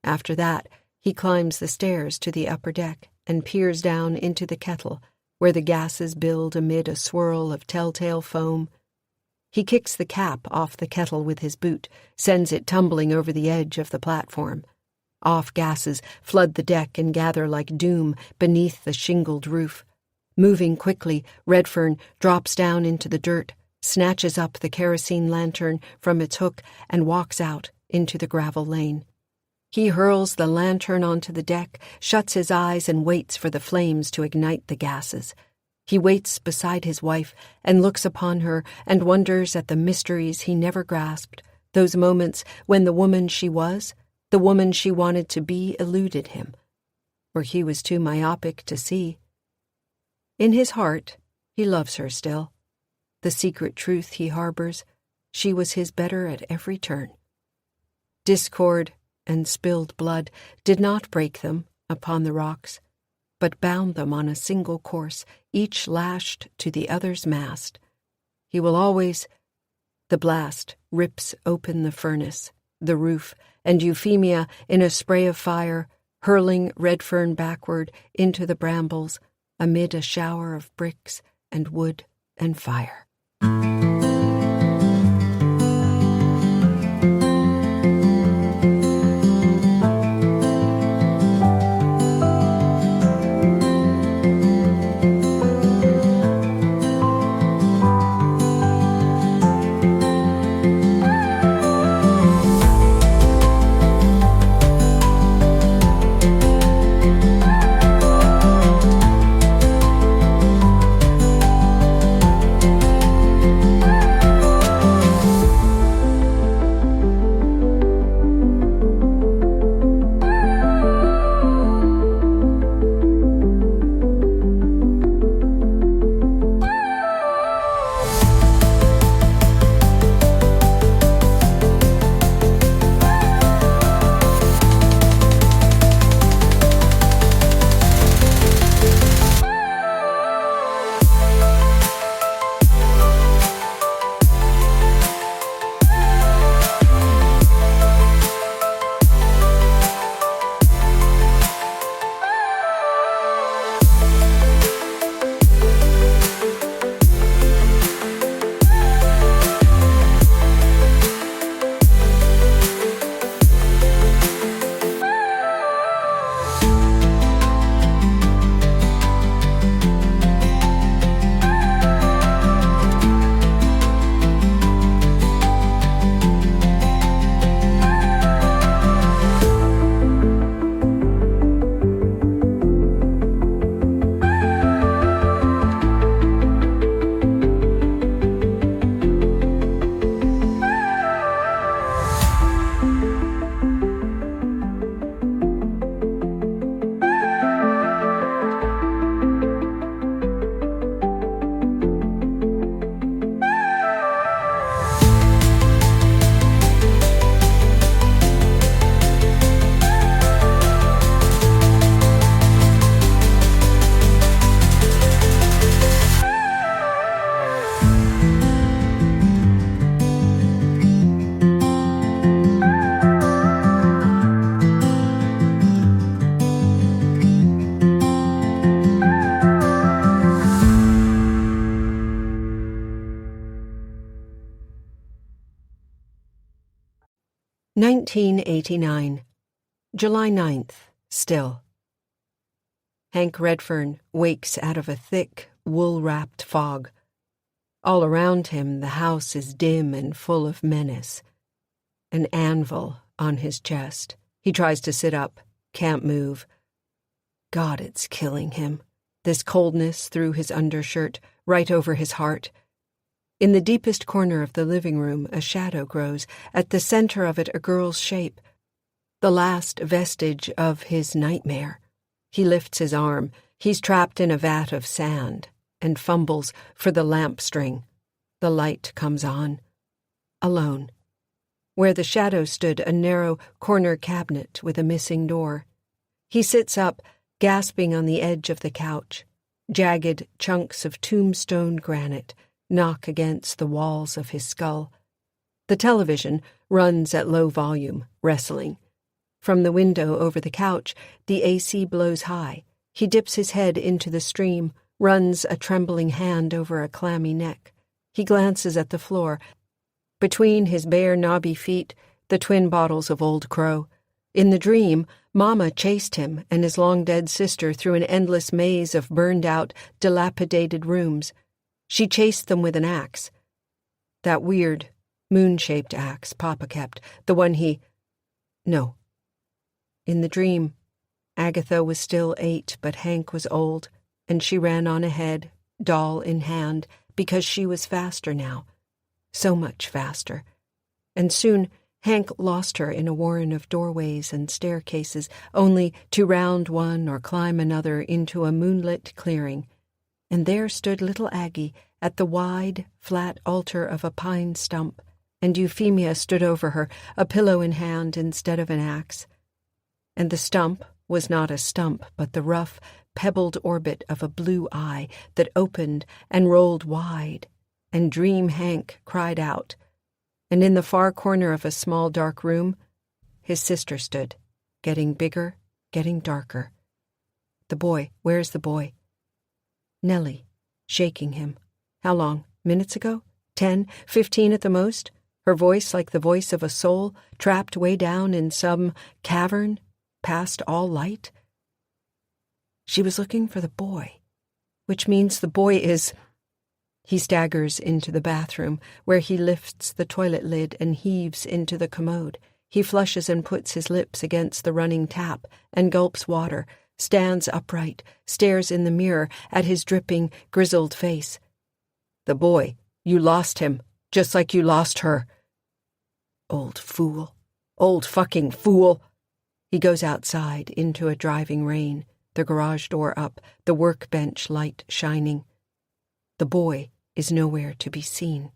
After that, he climbs the stairs to the upper deck and peers down into the kettle, where the gases build amid a swirl of telltale foam. He kicks the cap off the kettle with his boot, sends it tumbling over the edge of the platform. Off gases flood the deck and gather like doom beneath the shingled roof. Moving quickly, Redfern drops down into the dirt, snatches up the kerosene lantern from its hook, and walks out into the gravel lane. He hurls the lantern onto the deck, shuts his eyes, and waits for the flames to ignite the gases. He waits beside his wife and looks upon her and wonders at the mysteries he never grasped, those moments when the woman she was, the woman she wanted to be, eluded him, or he was too myopic to see. In his heart, he loves her still. The secret truth he harbors, she was his better at every turn. Discord and spilled blood did not break them upon the rocks, but bound them on a single course, each lashed to the other's mast. He will always... The blast rips open the furnace, the roof, and Euphemia, in a spray of fire, hurling Redfern backward into the brambles, amid a shower of bricks and wood and fire. 1989. July 9th, still. Hank Redfern wakes out of a thick, wool-wrapped fog. All around him, the house is dim and full of menace. An anvil on his chest. He tries to sit up, can't move. God, it's killing him. This coldness through his undershirt, right over his heart. In the deepest corner of the living room, a shadow grows. At the center of it, a girl's shape. The last vestige of his nightmare. He lifts his arm. He's trapped in a vat of sand and fumbles for the lamp string. The light comes on. Alone. Where the shadow stood, a narrow corner cabinet with a missing door. He sits up, gasping on the edge of the couch. Jagged chunks of tombstone granite knock against the walls of his skull. The television runs at low volume, wrestling. From the window over the couch, the AC blows high. He dips his head into the stream, runs a trembling hand over a clammy neck. He glances at the floor. Between his bare, knobby feet, the twin bottles of Old Crow. In the dream, Mama chased him and his long-dead sister through an endless maze of burned-out, dilapidated rooms. She chased them with an axe. That weird, moon-shaped axe Papa kept, the one he... No. In the dream, Agatha was still 8, but Hank was old, and she ran on ahead, doll in hand, because she was faster now. So much faster. And soon Hank lost her in a warren of doorways and staircases, only to round one or climb another into a moonlit clearing. And there stood little Aggie at the wide, flat altar of a pine stump, and Euphemia stood over her, a pillow in hand instead of an axe. And the stump was not a stump, but the rough, pebbled orbit of a blue eye that opened and rolled wide, and Dream Hank cried out. And in the far corner of a small dark room, his sister stood, getting bigger, getting darker. The boy, where's the boy? Nellie, shaking him. How long? Minutes ago? 10, 15 at the most? Her voice like the voice of a soul trapped way down in some cavern, past all light? She was looking for the boy, which means the boy is... He staggers into the bathroom, where he lifts the toilet lid and heaves into the commode. He flushes and puts his lips against the running tap and gulps water, stands upright, stares in the mirror at his dripping, grizzled face. The boy, you lost him, just like you lost her. Old fool. Old fucking fool. He goes outside into a driving rain, the garage door up, the workbench light shining. The boy is nowhere to be seen.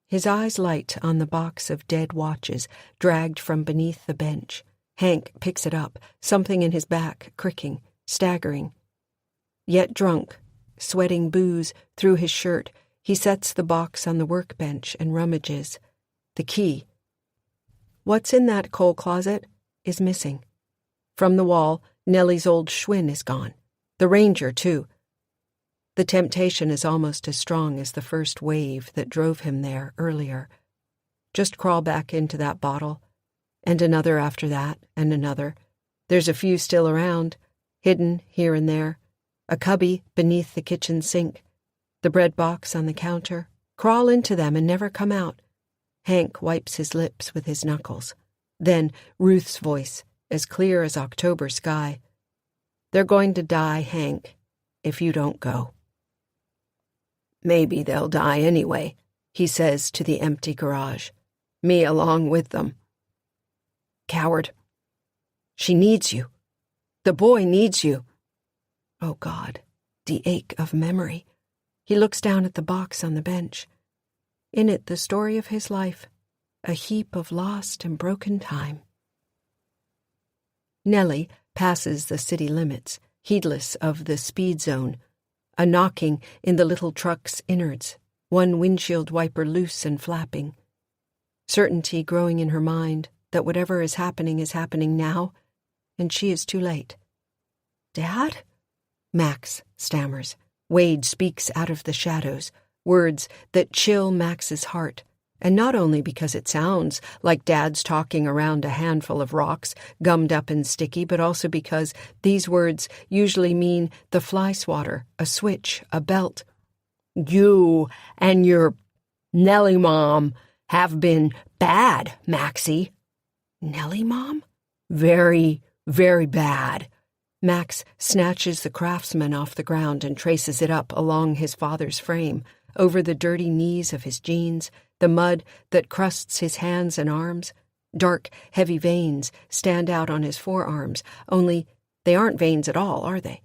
His eyes light on the box of dead watches dragged from beneath the bench. Hank picks it up, something in his back cricking, staggering. Yet drunk, sweating booze through his shirt, he sets the box on the workbench and rummages. The key. What's in that coal closet is missing. From the wall, Nellie's old Schwinn is gone. The Ranger, too. The temptation is almost as strong as the first wave that drove him there earlier. Just crawl back into that bottle, and another after that, and another. There's a few still around, hidden here and there. A cubby beneath the kitchen sink. The bread box on the counter. Crawl into them and never come out. Hank wipes his lips with his knuckles. Then Ruth's voice, as clear as October sky. They're going to die, Hank, if you don't go. Maybe they'll die anyway, he says to the empty garage. Me along with them. Coward. She needs you. The boy needs you. Oh, God, the ache of memory. He looks down at the box on the bench. In it, the story of his life, a heap of lost and broken time. Nellie passes the city limits, heedless of the speed zone, a knocking in the little truck's innards, one windshield wiper loose and flapping. Certainty growing in her mind that whatever is happening now, and she is too late. Dad? Max stammers. Wade speaks out of the shadows, words that chill Max's heart. And not only because it sounds like Dad's talking around a handful of rocks, gummed up and sticky, but also because these words usually mean the fly swatter, a switch, a belt. You and your Nellie Mom have been bad, Maxie. Nellie Mom? Very, very bad. Max snatches the Craftsman off the ground and traces it up along his father's frame, over the dirty knees of his jeans, the mud that crusts his hands and arms. Dark, heavy veins stand out on his forearms, only they aren't veins at all, are they?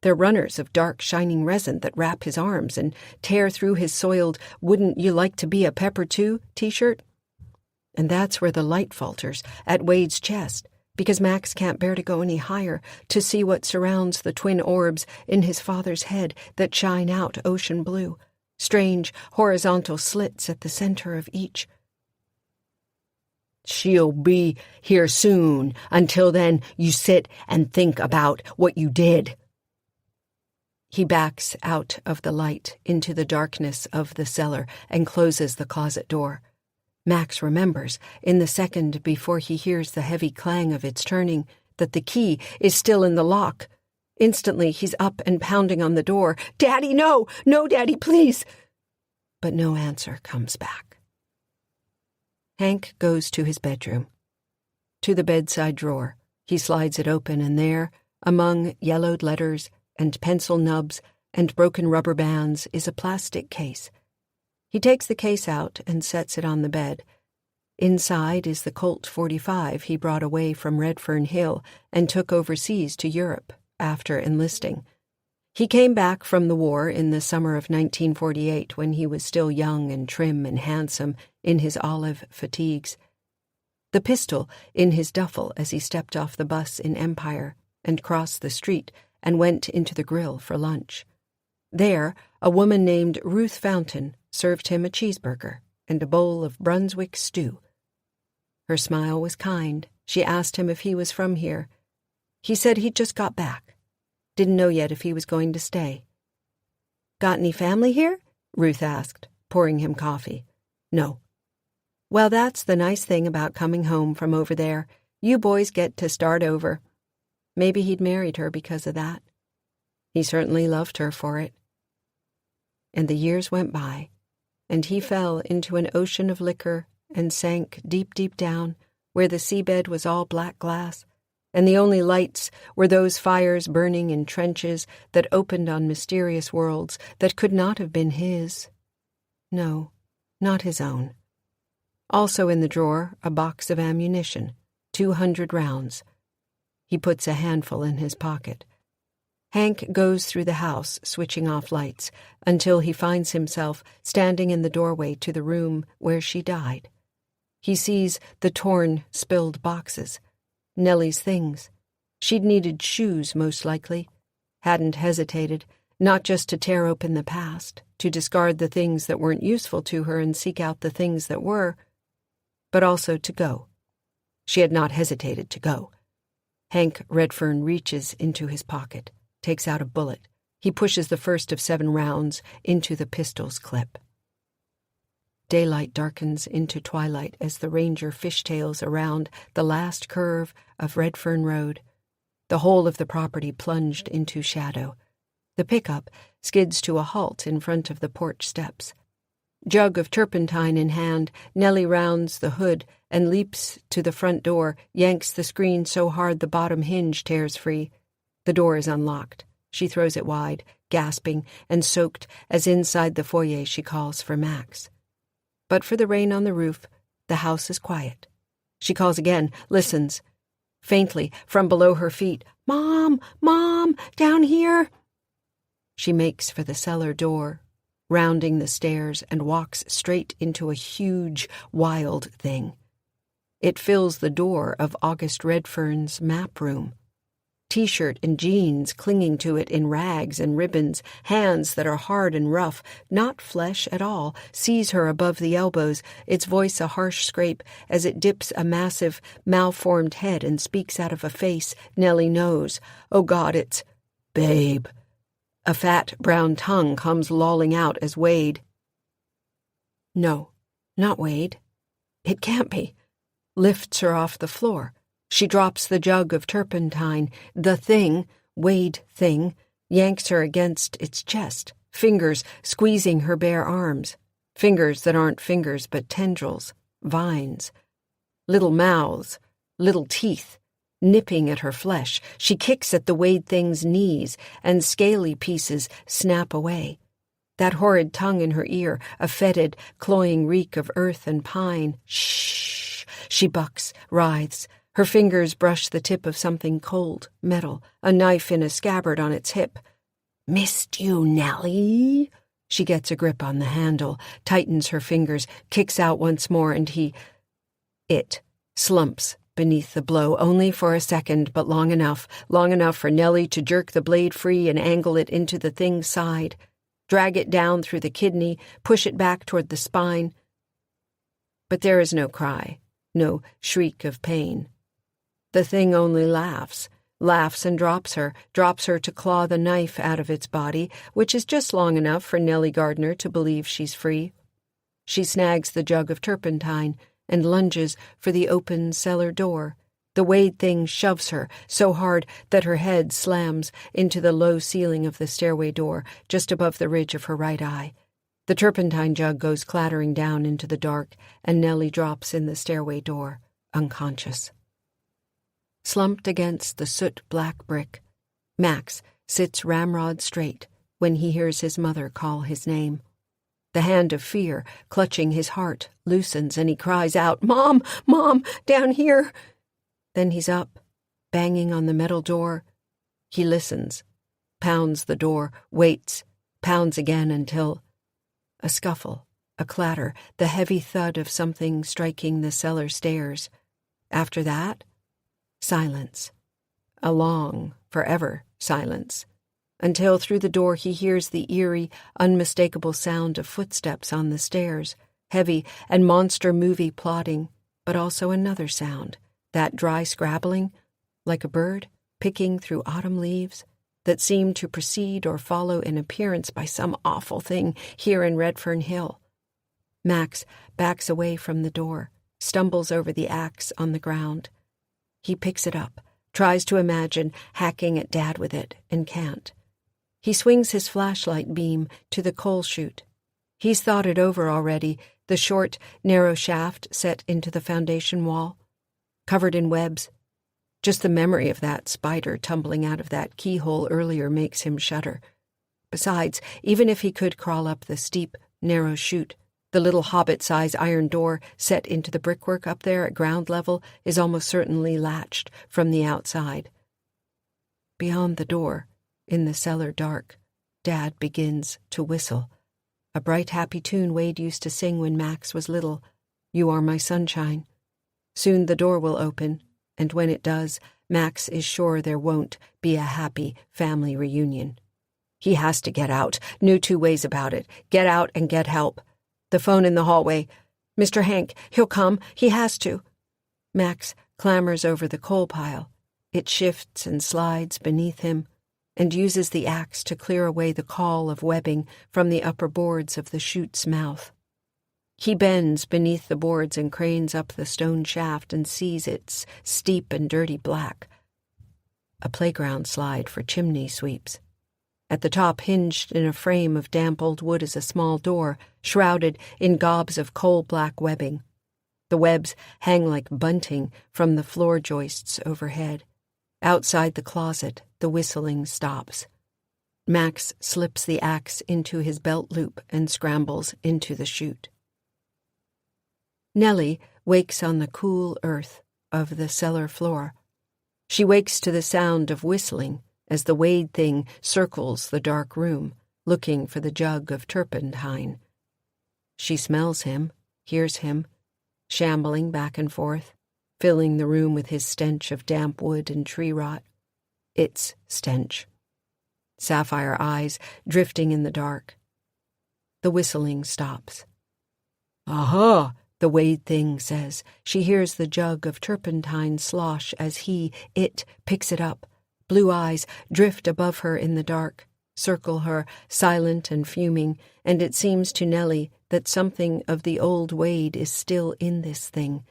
They're runners of dark, shining resin that wrap his arms and tear through his soiled "Wouldn't you like to be a pepper too?" t-shirt. And that's where the light falters, at Wade's chest, because Max can't bear to go any higher to see what surrounds the twin orbs in his father's head that shine out ocean blue, strange horizontal slits at the center of each. She'll be here soon. Until then, you sit and think about what you did. He backs out of the light into the darkness of the cellar and closes the closet door. Max remembers, in the second before he hears the heavy clang of its turning, that the key is still in the lock. Instantly, he's up and pounding on the door. "Daddy, no! No, Daddy, please!" But no answer comes back. Hank goes to his bedroom. To the bedside drawer. He slides it open, and there, among yellowed letters and pencil nubs and broken rubber bands, is a plastic case. He takes the case out and sets it on the bed. Inside is the Colt .45 he brought away from Redfern Hill and took overseas to Europe after enlisting. He came back from the war in the summer of 1948 when he was still young and trim and handsome in his olive fatigues. The pistol in his duffel as he stepped off the bus in Empire and crossed the street and went into the grill for lunch. There, a woman named Ruth Fountain served him a cheeseburger and a bowl of Brunswick stew. Her smile was kind. She asked him if he was from here. He said he'd just got back. Didn't know yet if he was going to stay. "Got any family here?" Ruth asked, pouring him coffee. "No." "Well, that's the nice thing about coming home from over there. You boys get to start over." Maybe he'd married her because of that. He certainly loved her for it. And the years went by, and he fell into an ocean of liquor and sank deep, deep down where the seabed was all black glass, and the only lights were those fires burning in trenches that opened on mysterious worlds that could not have been his. No, not his own. Also in the drawer, a box of ammunition, 200 rounds. He puts a handful in his pocket. Hank goes through the house, switching off lights, until he finds himself standing in the doorway to the room where she died. He sees the torn, spilled boxes. Nellie's things. She'd needed shoes, most likely. Hadn't hesitated, not just to tear open the past, to discard the things that weren't useful to her and seek out the things that were, but also to go. She had not hesitated to go. Hank Redfern reaches into his pocket, takes out a bullet. He pushes the first of 7 rounds into the pistol's clip. Daylight darkens into twilight as the ranger fishtails around the last curve of Redfern Road. The whole of the property plunged into shadow. The pickup skids to a halt in front of the porch steps. Jug of turpentine in hand, Nellie rounds the hood and leaps to the front door, yanks the screen so hard the bottom hinge tears free. The door is unlocked. She throws it wide, gasping and soaked as inside the foyer she calls for Max. But for the rain on the roof, the house is quiet. She calls again, listens. Faintly, from below her feet, "Mom! Mom! Down here!" She makes for the cellar door, rounding the stairs, and walks straight into a huge, wild thing. It fills the door of August Redfern's map room. T-shirt and jeans clinging to it in rags and ribbons, hands that are hard and rough, not flesh at all, seize her above the elbows, its voice a harsh scrape as it dips a massive, malformed head and speaks out of a face Nellie knows. Oh God, it's "Babe." A fat brown tongue comes lolling out as Wade. No, Not Wade. It can't be. Lifts her off the floor. She drops the jug of turpentine. The thing, Wade thing, yanks her against its chest, fingers squeezing her bare arms. Fingers that aren't fingers but tendrils, vines. Little mouths, little teeth, nipping at her flesh. She kicks at the Wade thing's knees, and scaly pieces snap away. That horrid tongue in her ear, a fetid, cloying reek of earth and pine. Shh! She bucks, writhes. Her fingers brush the tip of something cold, metal, a knife in a scabbard on its hip. "Missed you, Nellie?" She gets a grip on the handle, tightens her fingers, kicks out once more, and it slumps beneath the blow, only for a second, but long enough for Nellie to jerk the blade free and angle it into the thing's side, drag it down through the kidney, push it back toward the spine. But there is no cry, no shriek of pain. The thing only laughs and drops her to claw the knife out of its body, which is just long enough for Nellie Gardner to believe she's free. She snags the jug of turpentine and lunges for the open cellar door. The Wade thing shoves her so hard that her head slams into the low ceiling of the stairway door just above the ridge of her right eye. The turpentine jug goes clattering down into the dark, and Nellie drops in the stairway door, unconscious. Slumped against the soot-black brick, Max sits ramrod straight when he hears his mother call his name. The hand of fear, clutching his heart, loosens, and he cries out, "Mom! Mom! Down here!" Then he's up, banging on the metal door. He listens, pounds the door, waits, pounds again until... A scuffle, a clatter, the heavy thud of something striking the cellar stairs. After that, silence. A long, forever silence. Until through the door he hears the eerie, unmistakable sound of footsteps on the stairs, heavy and monster movie plodding, but also another sound, that dry scrabbling, like a bird picking through autumn leaves, that seemed to precede or follow in appearance by some awful thing here in Redfern Hill. Max backs away from the door, stumbles over the axe on the ground. He picks it up, tries to imagine hacking at Dad with it, and can't. He swings his flashlight beam to the coal chute. He's thought it over already, the short, narrow shaft set into the foundation wall, covered in webs. Just the memory of that spider tumbling out of that keyhole earlier makes him shudder. Besides, even if he could crawl up the steep, narrow chute, the little hobbit-size iron door set into the brickwork up there at ground level is almost certainly latched from the outside. Beyond the door, in the cellar dark, Dad begins to whistle. A bright, happy tune Wade used to sing when Max was little. "You are my sunshine." Soon the door will open, and when it does, Max is sure there won't be a happy family reunion. He has to get out. No two ways about it. Get out and get help. The phone in the hallway. "Mr. Hank, he'll come. He has to." Max clambers over the coal pile. It shifts and slides beneath him, and uses the axe to clear away the caul of webbing from the upper boards of the chute's mouth. He bends beneath the boards and cranes up the stone shaft and sees it's steep and dirty black. A playground slide for chimney sweeps. At the top, hinged in a frame of damp old wood, is a small door, shrouded in gobs of coal-black webbing. The webs hang like bunting from the floor joists overhead. Outside the closet, the whistling stops. Max slips the axe into his belt loop and scrambles into the chute. Nellie wakes on the cool earth of the cellar floor. She wakes to the sound of whistling as the Wade thing circles the dark room, looking for the jug of turpentine. She smells him, hears him, shambling back and forth, filling the room with his stench of damp wood and tree rot. Its stench. Sapphire eyes drifting in the dark. The whistling stops. "Aha!" the Wade thing says. She hears the jug of turpentine slosh as it picks it up. Blue eyes drift above her in the dark. circle her, silent and fuming, and it seems to Nellie that something of the old Wade is still in this thing,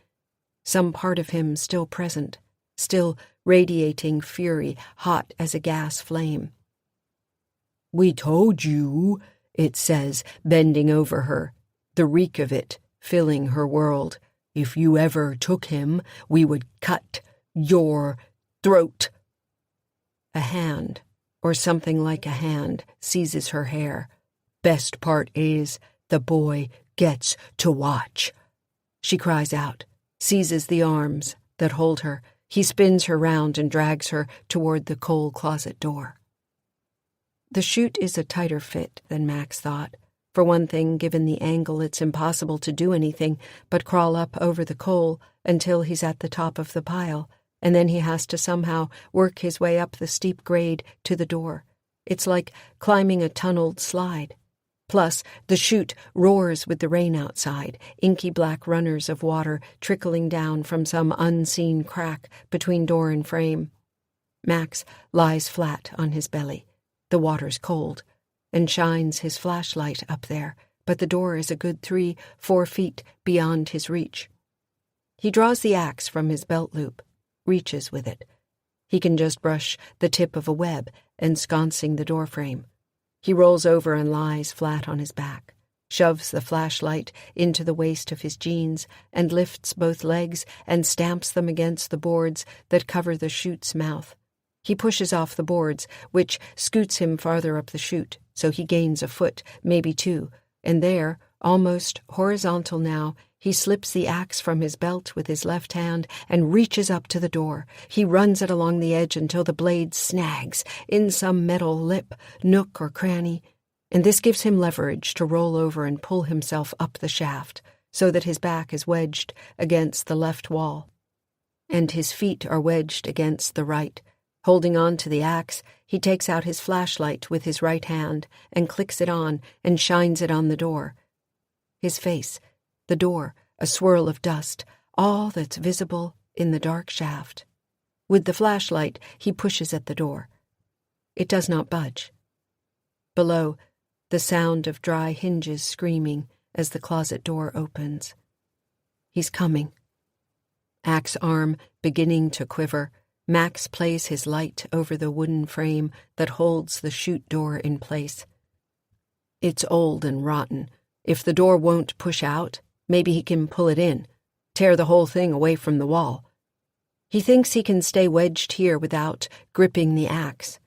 some part of him still present, still radiating fury, hot as a gas flame. "We told you," it says, bending over her, the reek of it filling her world. "If you ever took him, we would cut your throat." A hand, or something like a hand, seizes her hair. "Best part is, the boy gets to watch." She cries out, seizes the arms that hold her. He spins her round and drags her toward the coal closet door. The chute is a tighter fit than Max thought. For one thing, given the angle, it's impossible to do anything but crawl up over the coal until he's at the top of the pile, and then he has to somehow work his way up the steep grade to the door. It's like climbing a tunneled slide. Plus, the chute roars with the rain outside, inky black runners of water trickling down from some unseen crack between door and frame. Max lies flat on his belly. The water's cold, and shines his flashlight up there, but the door is a good 3-4 feet beyond his reach. He draws the axe from his belt loop, reaches with it. He can just brush the tip of a web ensconcing the doorframe. He rolls over and lies flat on his back, shoves the flashlight into the waist of his jeans, and lifts both legs and stamps them against the boards that cover the chute's mouth. He pushes off the boards, which scoots him farther up the chute, so he gains a foot, maybe 2, and there, almost horizontal now, he slips the axe from his belt with his left hand and reaches up to the door. He runs it along the edge until the blade snags in some metal lip, nook, or cranny, and this gives him leverage to roll over and pull himself up the shaft, so that his back is wedged against the left wall, and his feet are wedged against the right. Holding on to the axe, he takes out his flashlight with his right hand and clicks it on and shines it on the door. His face, the door, a swirl of dust, all that's visible in the dark shaft. With the flashlight, he pushes at the door. It does not budge. Below, the sound of dry hinges screaming as the closet door opens. He's coming. Axe arm beginning to quiver, Max plays his light over the wooden frame that holds the chute door in place. It's old and rotten. If the door won't push out, maybe he can pull it in, tear the whole thing away from the wall. He thinks he can stay wedged here without gripping the axe.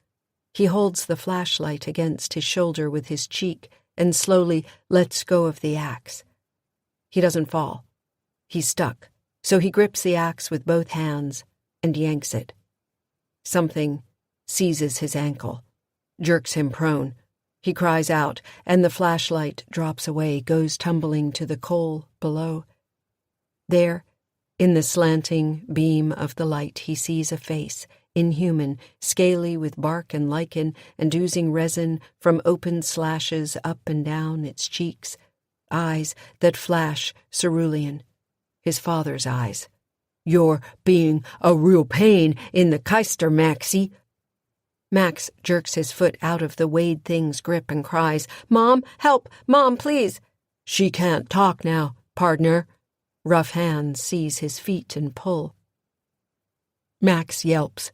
He holds the flashlight against his shoulder with his cheek and slowly lets go of the axe. He doesn't fall. He's stuck, so he grips the axe with both hands and yanks it. Something seizes his ankle, jerks him prone. He cries out, and the flashlight drops away, goes tumbling to the coal below. There, in the slanting beam of the light, he sees a face, inhuman, scaly with bark and lichen, and oozing resin from open slashes up and down its cheeks, eyes that flash cerulean. His father's eyes. "You're being a real pain in the keister, Maxie." Max jerks his foot out of the Wade thing's grip and cries, "Mom, help! Mom, please!" "She can't talk now, pardner." Rough hands seize his feet and pull. Max yelps,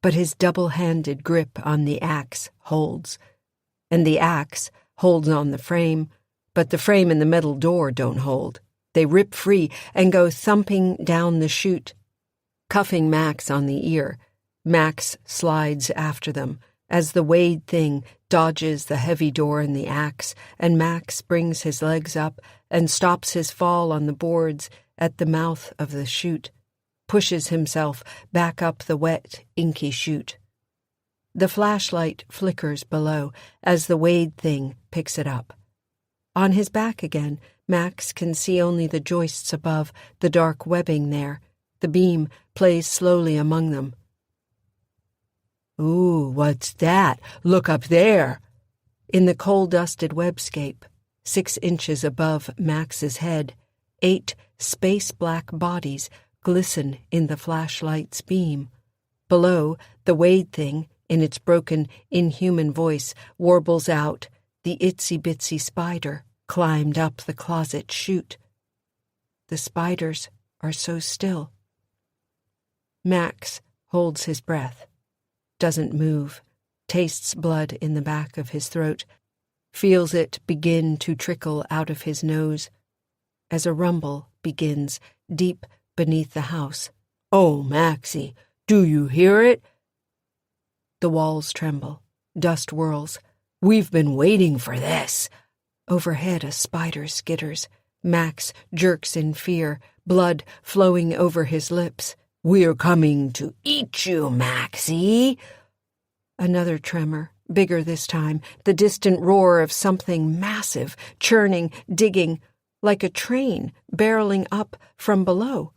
but his double-handed grip on the axe holds. And the axe holds on the frame, but the frame and the metal door don't hold. They rip free and go thumping down the chute. Cuffing Max on the ear, Max slides after them as the Wade thing dodges the heavy door and the axe, and Max brings his legs up and stops his fall on the boards at the mouth of the chute, pushes himself back up the wet, inky chute. The flashlight flickers below as the Wade thing picks it up. On his back again, Max can see only the joists above, the dark webbing there. The beam plays slowly among them. "Ooh, what's that? Look up there!" In the coal-dusted webscape, 6 inches above Max's head, 8 space-black bodies glisten in the flashlight's beam. Below, the Wade thing in its broken, inhuman voice, warbles out, "The itsy-bitsy spider climbed up the closet chute." The spiders are so still. Max holds his breath, doesn't move, tastes blood in the back of his throat, feels it begin to trickle out of his nose, as a rumble begins deep beneath the house. "Oh, Maxie, do you hear it?" The walls tremble, dust whirls. "We've been waiting for this." Overhead a spider skitters. Max jerks in fear, blood flowing over his lips. "We're coming to eat you, Maxie." Another tremor, bigger this time, the distant roar of something massive, churning, digging, like a train barreling up from below.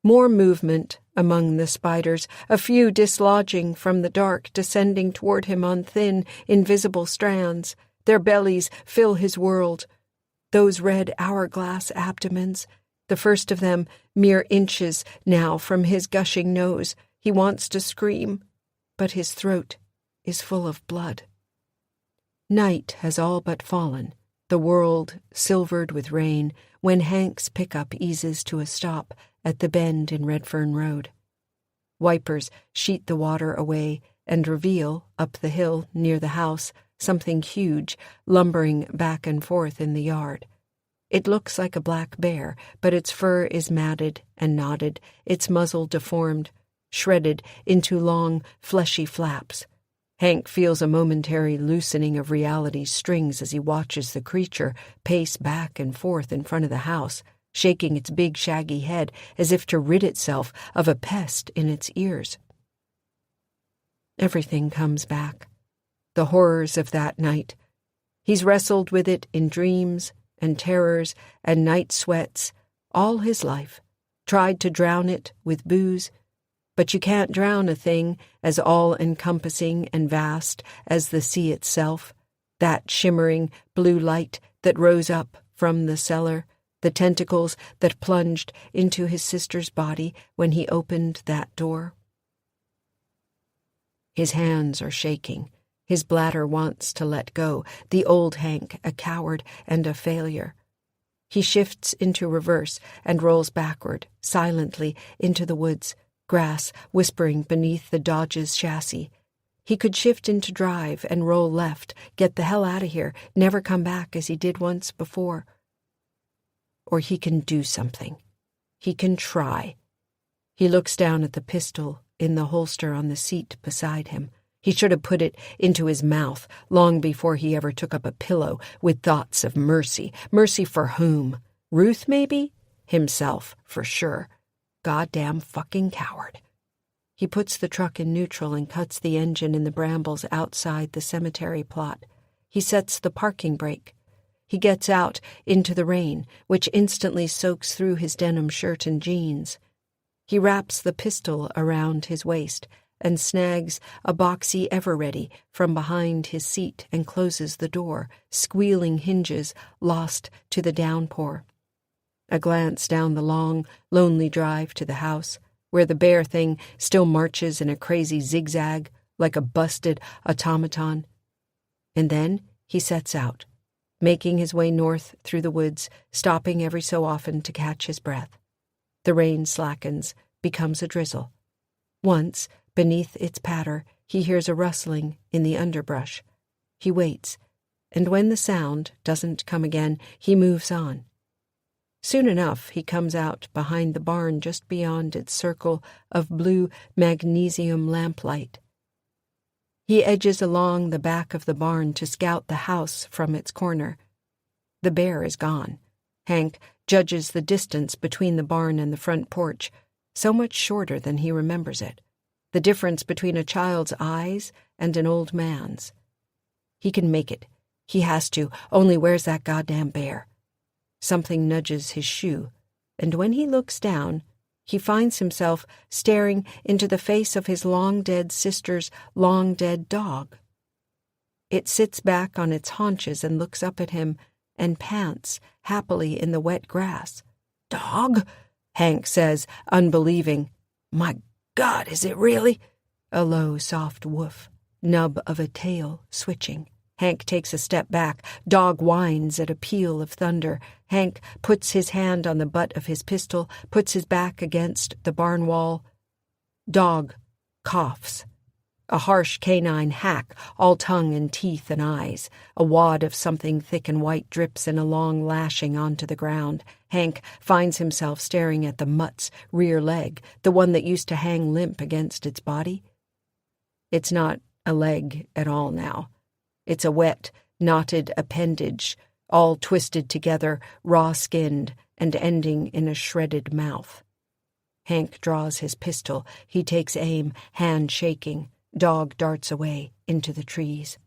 More movement among the spiders, a few dislodging from the dark, descending toward him on thin, invisible strands. Their bellies fill his world. Those red hourglass abdomens, the first of them mere inches now from his gushing nose. He wants to scream, but his throat is full of blood. Night has all but fallen, the world silvered with rain, when Hank's pickup eases to a stop at the bend in Redfern Road. Wipers sheet the water away and reveal, up the hill near the house, something huge lumbering back and forth in the yard. It looks like a black bear, but its fur is matted and knotted, its muzzle deformed, shredded into long, fleshy flaps. Hank feels a momentary loosening of reality's strings as he watches the creature pace back and forth in front of the house, shaking its big shaggy head as if to rid itself of a pest in its ears. Everything comes back. The horrors of that night. He's wrestled with it in dreams and terrors and night sweats all his life, tried to drown it with booze, but you can't drown a thing as all-encompassing and vast as the sea itself, that shimmering blue light that rose up from the cellar, the tentacles that plunged into his sister's body when he opened that door. His hands are shaking. His bladder wants to let go, the old Hank, a coward and a failure. He shifts into reverse and rolls backward, silently, into the woods, grass whispering beneath the Dodge's chassis. He could shift into drive and roll left, get the hell out of here, never come back as he did once before. Or he can do something. He can try. He looks down at the pistol in the holster on the seat beside him. He should have put it into his mouth long before he ever took up a pillow with thoughts of mercy. Mercy for whom? Ruth, maybe? Himself, for sure. Goddamn fucking coward. He puts the truck in neutral and cuts the engine in the brambles outside the cemetery plot. He sets the parking brake. He gets out into the rain, which instantly soaks through his denim shirt and jeans. He wraps the pistol around his waist and snags a boxy Ever-Ready from behind his seat and closes the door, squealing hinges lost to the downpour. A glance down the long, lonely drive to the house, where the bear thing still marches in a crazy zigzag like a busted automaton. And then he sets out, making his way north through the woods, stopping every so often to catch his breath. The rain slackens, becomes a drizzle. Once, beneath its patter, he hears a rustling in the underbrush. He waits, and when the sound doesn't come again, he moves on. Soon enough, he comes out behind the barn just beyond its circle of blue magnesium lamplight. He edges along the back of the barn to scout the house from its corner. The bear is gone. Hank judges the distance between the barn and the front porch, so much shorter than he remembers it. The difference between a child's eyes and an old man's. He can make it. He has to, only where's that goddamn bear? Something nudges his shoe, and when he looks down, he finds himself staring into the face of his long-dead sister's long-dead dog. It sits back on its haunches and looks up at him and pants happily in the wet grass. "Dog?" Hank says, unbelieving. "My God, is it really?" A low, soft woof, nub of a tail switching. Hank takes a step back. Dog whines at a peal of thunder. Hank puts his hand on the butt of his pistol, puts his back against the barn wall. Dog coughs. A harsh canine hack, all tongue and teeth and eyes. A wad of something thick and white drips in a long lashing onto the ground. Hank finds himself staring at the mutt's rear leg, the one that used to hang limp against its body. It's not a leg at all now. It's a wet, knotted appendage, all twisted together, raw-skinned, and ending in a shredded mouth. Hank draws his pistol. He takes aim, hand shaking. Dog darts away into the trees.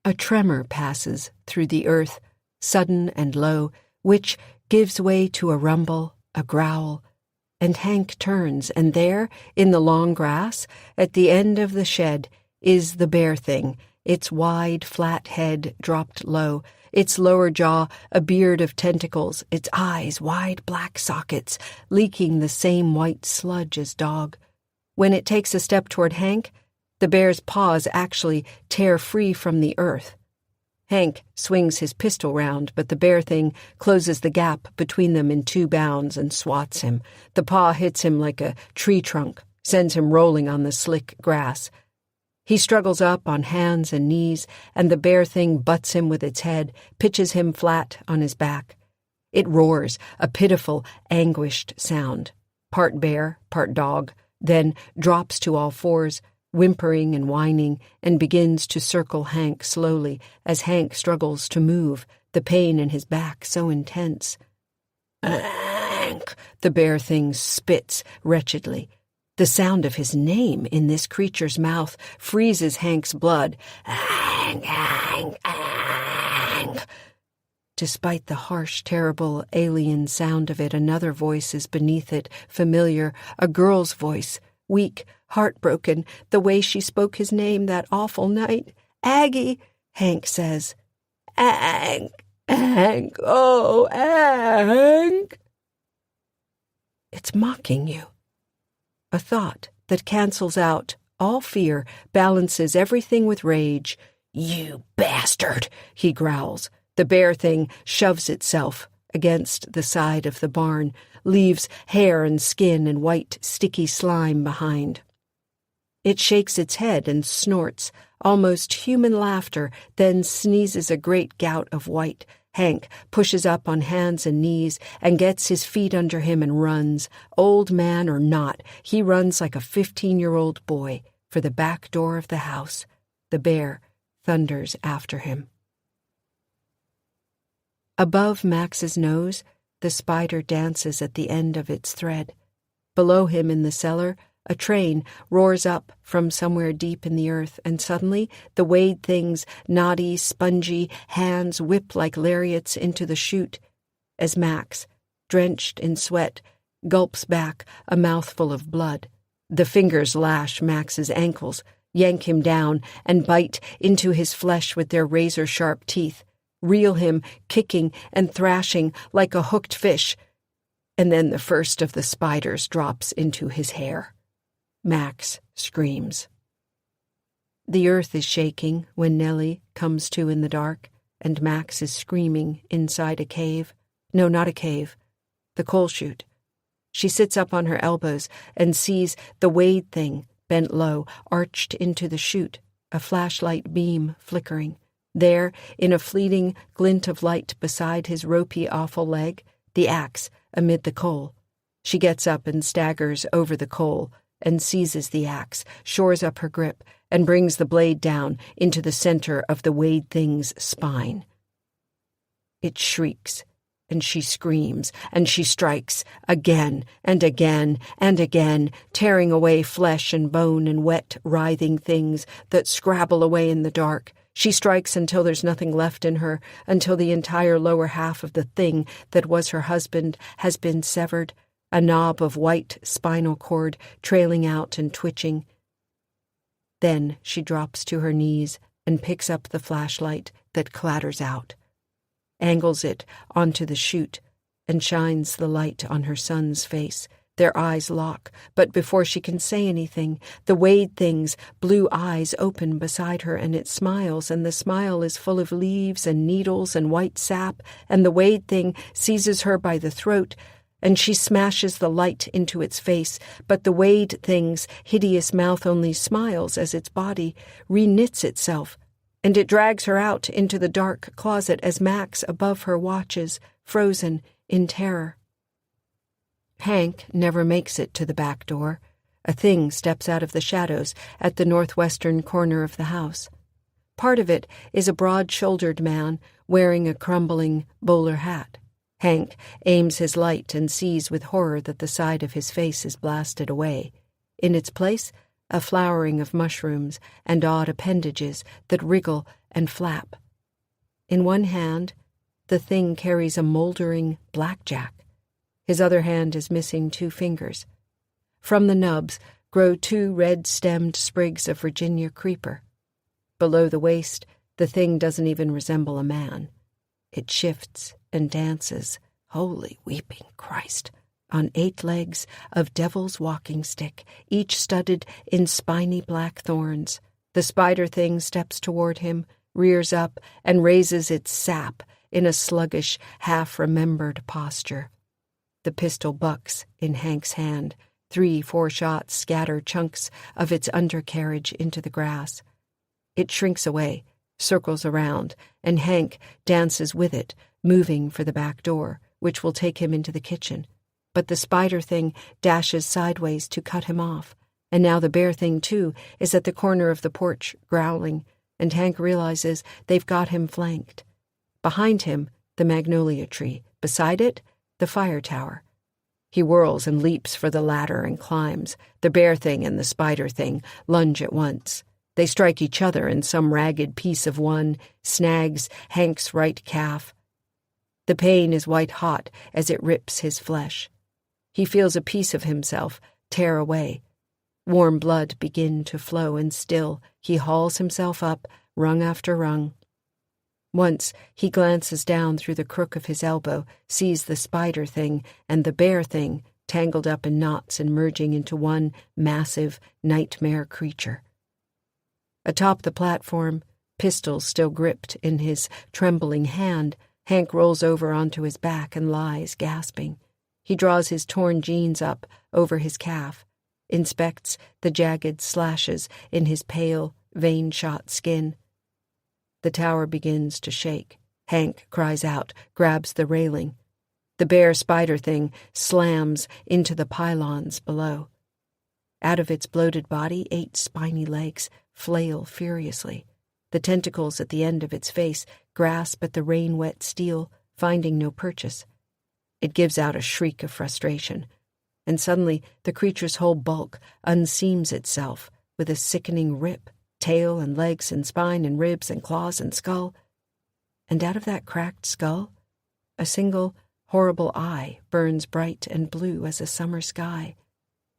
A tremor passes through the earth, sudden and low, which gives way to a rumble, a growl, and Hank turns, and there, in the long grass, at the end of the shed, is the bear thing, its wide, flat head dropped low, its lower jaw a beard of tentacles, its eyes wide black sockets, leaking the same white sludge as Dog. When it takes a step toward Hank, the bear's paws actually tear free from the earth. Hank swings his pistol round, but the bear thing closes the gap between them in 2 bounds and swats him. The paw hits him like a tree trunk, sends him rolling on the slick grass. He struggles up on hands and knees, and the bear thing butts him with its head, pitches him flat on his back. It roars, a pitiful, anguished sound, part bear, part dog, then drops to all fours, whimpering and whining, and begins to circle Hank slowly as Hank struggles to move, the pain in his back so intense. Hank! The bear thing spits wretchedly. The sound of his name in this creature's mouth freezes Hank's blood. Hank, Hank, Hank. Despite the harsh, terrible, alien sound of it, another voice is beneath it, familiar, a girl's voice, weak, heartbroken, the way she spoke his name that awful night. Aggie, Hank says. Hank, Hank, oh, Hank. It's mocking you. A thought that cancels out all fear, balances everything with rage. You bastard, he growls. The bear thing shoves itself against the side of the barn, leaves hair and skin and white, sticky slime behind. It shakes its head and snorts, almost human laughter, then sneezes a great gout of white. Hank pushes up on hands and knees and gets his feet under him and runs. Old man or not, he runs like a 15-year-old boy for the back door of the house. The bear thunders after him. Above Max's nose, the spider dances at the end of its thread. Below him in the cellar, a train roars up from somewhere deep in the earth, and suddenly the Wade thing's knotty, spongy hands whip like lariats into the chute as Max, drenched in sweat, gulps back a mouthful of blood. The fingers lash Max's ankles, yank him down, and bite into his flesh with their razor-sharp teeth, reel him, kicking and thrashing like a hooked fish, and then the first of the spiders drops into his hair. Max screams. The earth is shaking when Nellie comes to in the dark, and Max is screaming inside a cave. No, not a cave. The coal chute. She sits up on her elbows and sees the Wade thing, bent low, arched into the chute, a flashlight beam flickering. There, in a fleeting glint of light beside his ropey, awful leg, the axe amid the coal. She gets up and staggers over the coal, and seizes the axe, shores up her grip, and brings the blade down into the center of the Wade thing's spine. It shrieks, and she screams, and she strikes, again and again and again, tearing away flesh and bone and wet, writhing things that scrabble away in the dark. She strikes until there's nothing left in her, until the entire lower half of the thing that was her husband has been severed, a knob of white spinal cord trailing out and twitching. Then she drops to her knees and picks up the flashlight that clatters out, angles it onto the chute, and shines the light on her son's face, Their eyes lock, but before she can say anything, the Wade thing's blue eyes open beside her, and it smiles, and the smile is full of leaves and needles and white sap, and the Wade thing seizes her by the throat, and she smashes the light into its face, but the Wade thing's hideous mouth only smiles as its body reknits itself, and it drags her out into the dark closet as Max above her watches, frozen in terror. Hank never makes it to the back door. A thing steps out of the shadows at the northwestern corner of the house. Part of it is a broad-shouldered man wearing a crumbling bowler hat. Hank aims his light and sees with horror that the side of his face is blasted away. In its place, a flowering of mushrooms and odd appendages that wriggle and flap. In one hand, the thing carries a moldering blackjack. His other hand is missing 2 fingers. From the nubs grow 2 red-stemmed sprigs of Virginia creeper. Below the waist, the thing doesn't even resemble a man. It shifts and dances, holy weeping Christ, on 8 legs of devil's walking stick, each studded in spiny black thorns. The spider thing steps toward him, rears up, and raises its sap in a sluggish, half-remembered posture. The pistol bucks in Hank's hand. 3-4 shots scatter chunks of its undercarriage into the grass. It shrinks away, circles around, and Hank dances with it, moving for the back door, which will take him into the kitchen. But the spider thing dashes sideways to cut him off, and now the bear thing, too, is at the corner of the porch, growling, and Hank realizes they've got him flanked. Behind him, the magnolia tree. Beside it, the fire tower. He whirls and leaps for the ladder and climbs. The bear thing and the spider thing lunge at once. They strike each other, and some ragged piece of one snags Hank's right calf. The pain is white-hot as it rips his flesh. He feels a piece of himself tear away. Warm blood begin to flow, and still he hauls himself up, rung after rung. Once he glances down through the crook of his elbow, sees the spider thing and the bear thing tangled up in knots and merging into one massive nightmare creature. Atop the platform, pistols still gripped in his trembling hand, Hank rolls over onto his back and lies, gasping. He draws his torn jeans up over his calf, inspects the jagged slashes in his pale, vein-shot skin. The tower begins to shake. Hank cries out, grabs the railing. The bear spider thing slams into the pylons below. Out of its bloated body, 8 spiny legs flail furiously. The tentacles at the end of its face grasp at the rain-wet steel, finding no purchase. It gives out a shriek of frustration, and suddenly the creature's whole bulk unseams itself with a sickening rip, tail and legs and spine and ribs and claws and skull. And out of that cracked skull, a single horrible eye burns bright and blue as a summer sky.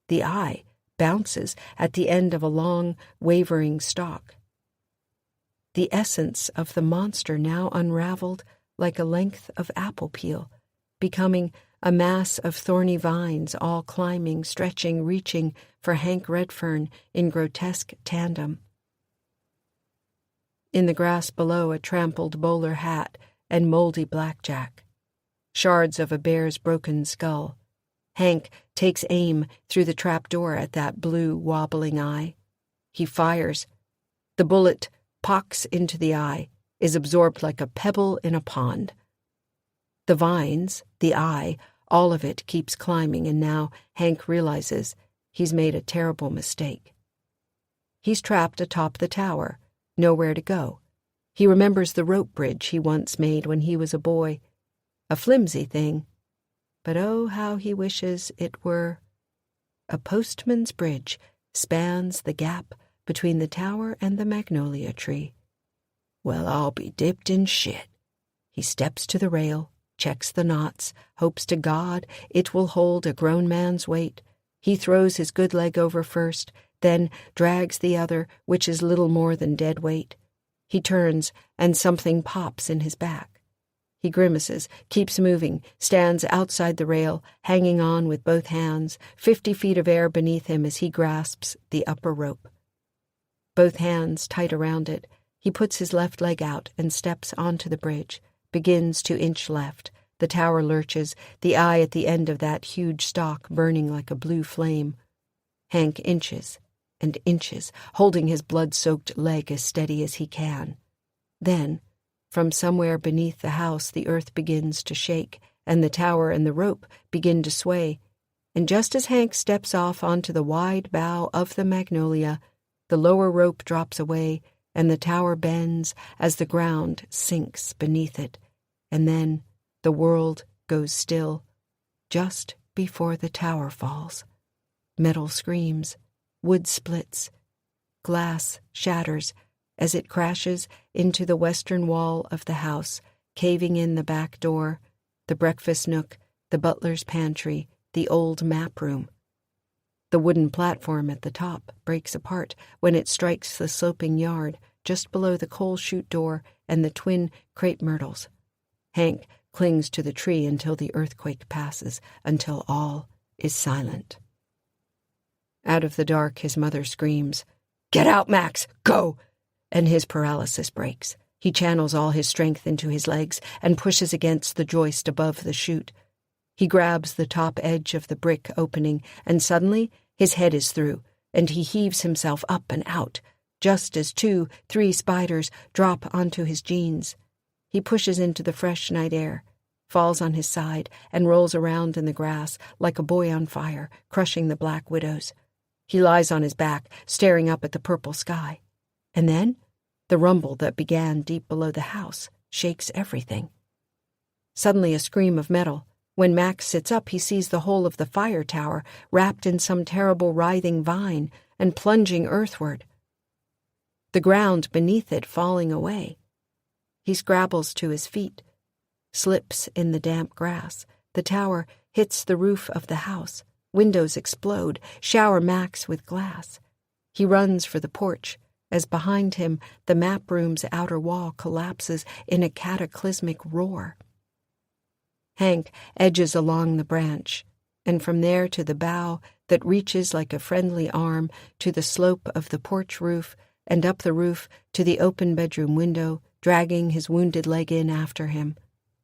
The eye bounces at the end of a long, wavering stalk. The essence of the monster now unraveled like a length of apple peel, becoming a mass of thorny vines, all climbing, stretching, reaching for Hank Redfern in grotesque tandem. In the grass below, a trampled bowler hat and moldy blackjack. Shards of a bear's broken skull. Hank takes aim through the trap door at that blue, wobbling eye. He fires. The bullet pocks into the eye, is absorbed like a pebble in a pond. The vines, the eye, all of it keeps climbing, and now Hank realizes he's made a terrible mistake. He's trapped atop the tower, nowhere to go. He remembers the rope bridge he once made when he was a boy. A flimsy thing, but oh, how he wishes it were. A postman's bridge spans the gap between the tower and the magnolia tree. Well, I'll be dipped in shit. He steps to the rail, checks the knots, hopes to God it will hold a grown man's weight. He throws his good leg over first, then drags the other, which is little more than dead weight. He turns, and something pops in his back. He grimaces, keeps moving, stands outside the rail, hanging on with both hands, 50 feet of air beneath him as he grasps the upper rope. Both hands tight around it, he puts his left leg out and steps onto the bridge, begins to inch left. The tower lurches, the eye at the end of that huge stalk burning like a blue flame. Hank inches and inches, holding his blood-soaked leg as steady as he can. Then, from somewhere beneath the house, the earth begins to shake, and the tower and the rope begin to sway. And just as Hank steps off onto the wide bow of the Magnolia, the lower rope drops away, and the tower bends as the ground sinks beneath it. And then the world goes still, just before the tower falls. Metal screams, wood splits, glass shatters as it crashes into the western wall of the house, caving in the back door, the breakfast nook, the butler's pantry, the old map room. The wooden platform at the top breaks apart when it strikes the sloping yard just below the coal chute door and the twin crepe myrtles. Hank clings to the tree until the earthquake passes, until all is silent. Out of the dark, his mother screams, "Get out, Max! Go!" And his paralysis breaks. He channels all his strength into his legs and pushes against the joist above the chute. He grabs the top edge of the brick opening, and suddenly his head is through, and he heaves himself up and out, just as 2-3 spiders drop onto his jeans. He pushes into the fresh night air, falls on his side, and rolls around in the grass like a boy on fire, crushing the black widows. He lies on his back, staring up at the purple sky. And then, the rumble that began deep below the house shakes everything. Suddenly a scream of metal. When Max sits up, he sees the whole of the fire tower wrapped in some terrible writhing vine and plunging earthward. The ground beneath it falling away. He scrabbles to his feet, slips in the damp grass. The tower hits the roof of the house. Windows explode, shower Max with glass. He runs for the porch, as behind him the map room's outer wall collapses in a cataclysmic roar. Hank edges along the branch, and from there to the bough that reaches like a friendly arm to the slope of the porch roof, and up the roof to the open bedroom window, dragging his wounded leg in after him.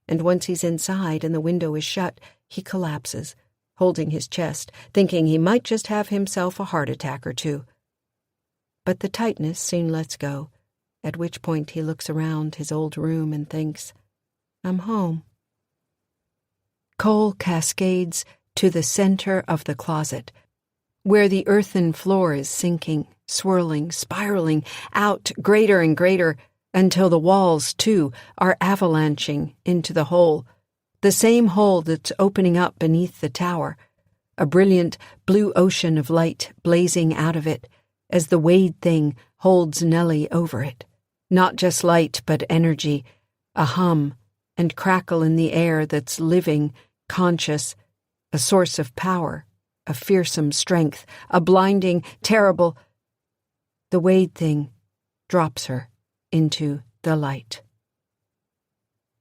And once he's inside and the window is shut, he collapses, holding his chest, thinking he might just have himself a heart attack or two. But the tightness soon lets go, at which point he looks around his old room and thinks, "I'm home." Coal cascades to the center of the closet, where the earthen floor is sinking, swirling, spiraling out greater and greater, until the walls, too, are avalanching into the hole, the same hole that's opening up beneath the tower, a brilliant blue ocean of light blazing out of it as the Wade thing holds Nellie over it. Not just light, but energy, a hum and crackle in the air that's living, conscious, a source of power, a fearsome strength, a blinding, terrible... The Wade thing drops her into the light.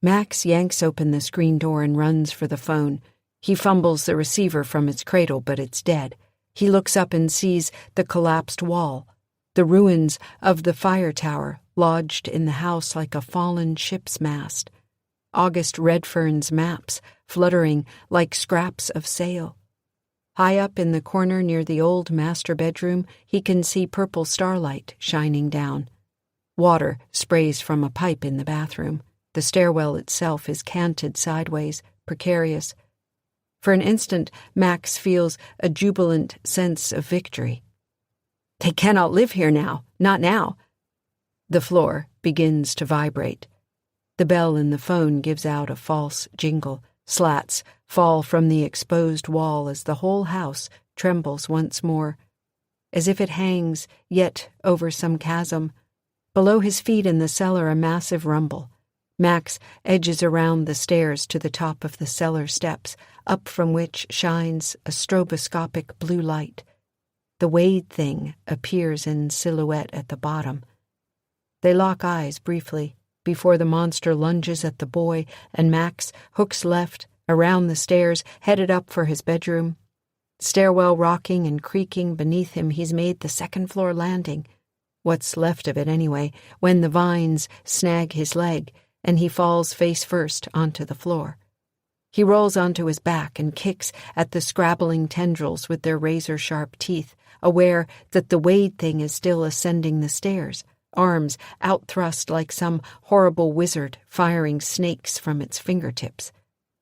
Max yanks open the screen door and runs for the phone. He fumbles the receiver from its cradle, but it's dead. He looks up and sees the collapsed wall, the ruins of the fire tower lodged in the house like a fallen ship's mast, August Redfern's maps fluttering like scraps of sail. High up in the corner near the old master bedroom, he can see purple starlight shining down. Water sprays from a pipe in the bathroom. The stairwell itself is canted sideways, precarious. For an instant, Max feels a jubilant sense of victory. They cannot live here now, not now. The floor begins to vibrate. The bell in the phone gives out a false jingle. Slats fall from the exposed wall as the whole house trembles once more, as if it hangs yet over some chasm. Below his feet in the cellar, a massive rumble. Max edges around the stairs to the top of the cellar steps, up from which shines a stroboscopic blue light. The Wade thing appears in silhouette at the bottom. They lock eyes briefly, before the monster lunges at the boy, and Max hooks left, around the stairs, headed up for his bedroom. Stairwell rocking and creaking beneath him, he's made the second-floor landing. What's left of it, anyway, when the vines snag his leg, and he falls face first onto the floor. He rolls onto his back and kicks at the scrabbling tendrils with their razor-sharp teeth, aware that the Wade thing is still ascending the stairs, arms outthrust like some horrible wizard firing snakes from its fingertips.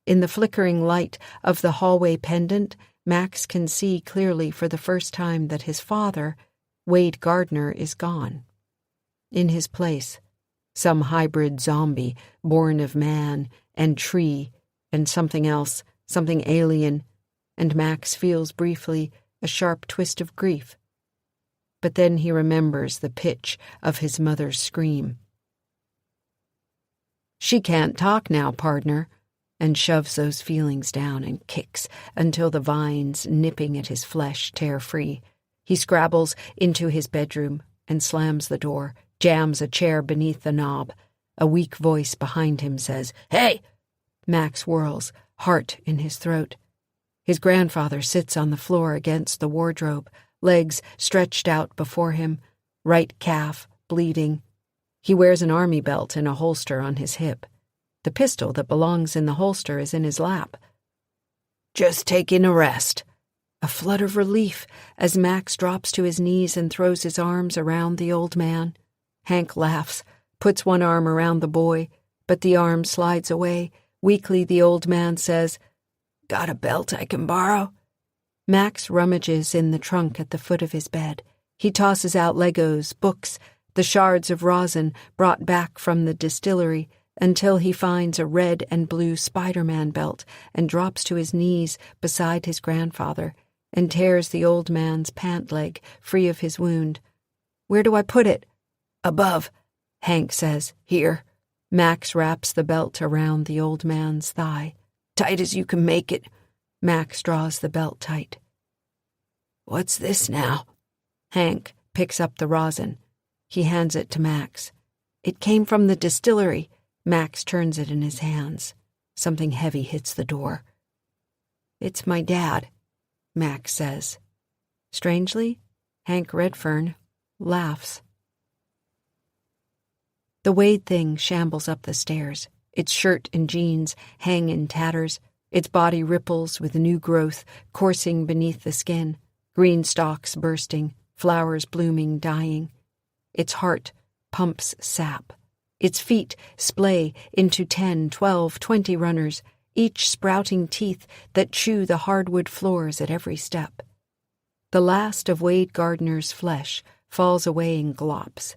In the flickering light of the hallway pendant, Max can see clearly for the first time that his father, Wade Gardner, is gone. In his place, some hybrid zombie born of man and tree and something else, something alien, and Max feels briefly a sharp twist of grief. But then he remembers the pitch of his mother's scream. "She can't talk now, partner," and shoves those feelings down and kicks until the vines nipping at his flesh tear free. He scrabbles into his bedroom and slams the door, jams a chair beneath the knob. A weak voice behind him says, "Hey!" Max whirls, heart in his throat. His grandfather sits on the floor against the wardrobe, legs stretched out before him, right calf bleeding. He wears an army belt in a holster on his hip. The pistol that belongs in the holster is in his lap. "Just taking a rest." A flood of relief as Max drops to his knees and throws his arms around the old man. Hank laughs, puts one arm around the boy, but the arm slides away. Weakly, the old man says, "Got a belt I can borrow?" Max rummages in the trunk at the foot of his bed. He tosses out Legos, books, the shards of rosin brought back from the distillery, until he finds a red and blue Spider-Man belt and drops to his knees beside his grandfather and tears the old man's pant leg free of his wound. "Where do I put it?" "Above," Hank says. "Here." Max wraps the belt around the old man's thigh. "Tight as you can make it." Max draws the belt tight. "What's this now?" Hank picks up the rosin. He hands it to Max. "It came from the distillery." Max turns it in his hands. Something heavy hits the door. "It's my dad," Max says. Strangely, Hank Redfern laughs. The Wade thing shambles up the stairs. Its shirt and jeans hang in tatters. Its body ripples with new growth coursing beneath the skin, green stalks bursting, flowers blooming, dying. Its heart pumps sap. Its feet splay into 10, 12, 20 runners, each sprouting teeth that chew the hardwood floors at every step. The last of Wade Gardner's flesh falls away in glops,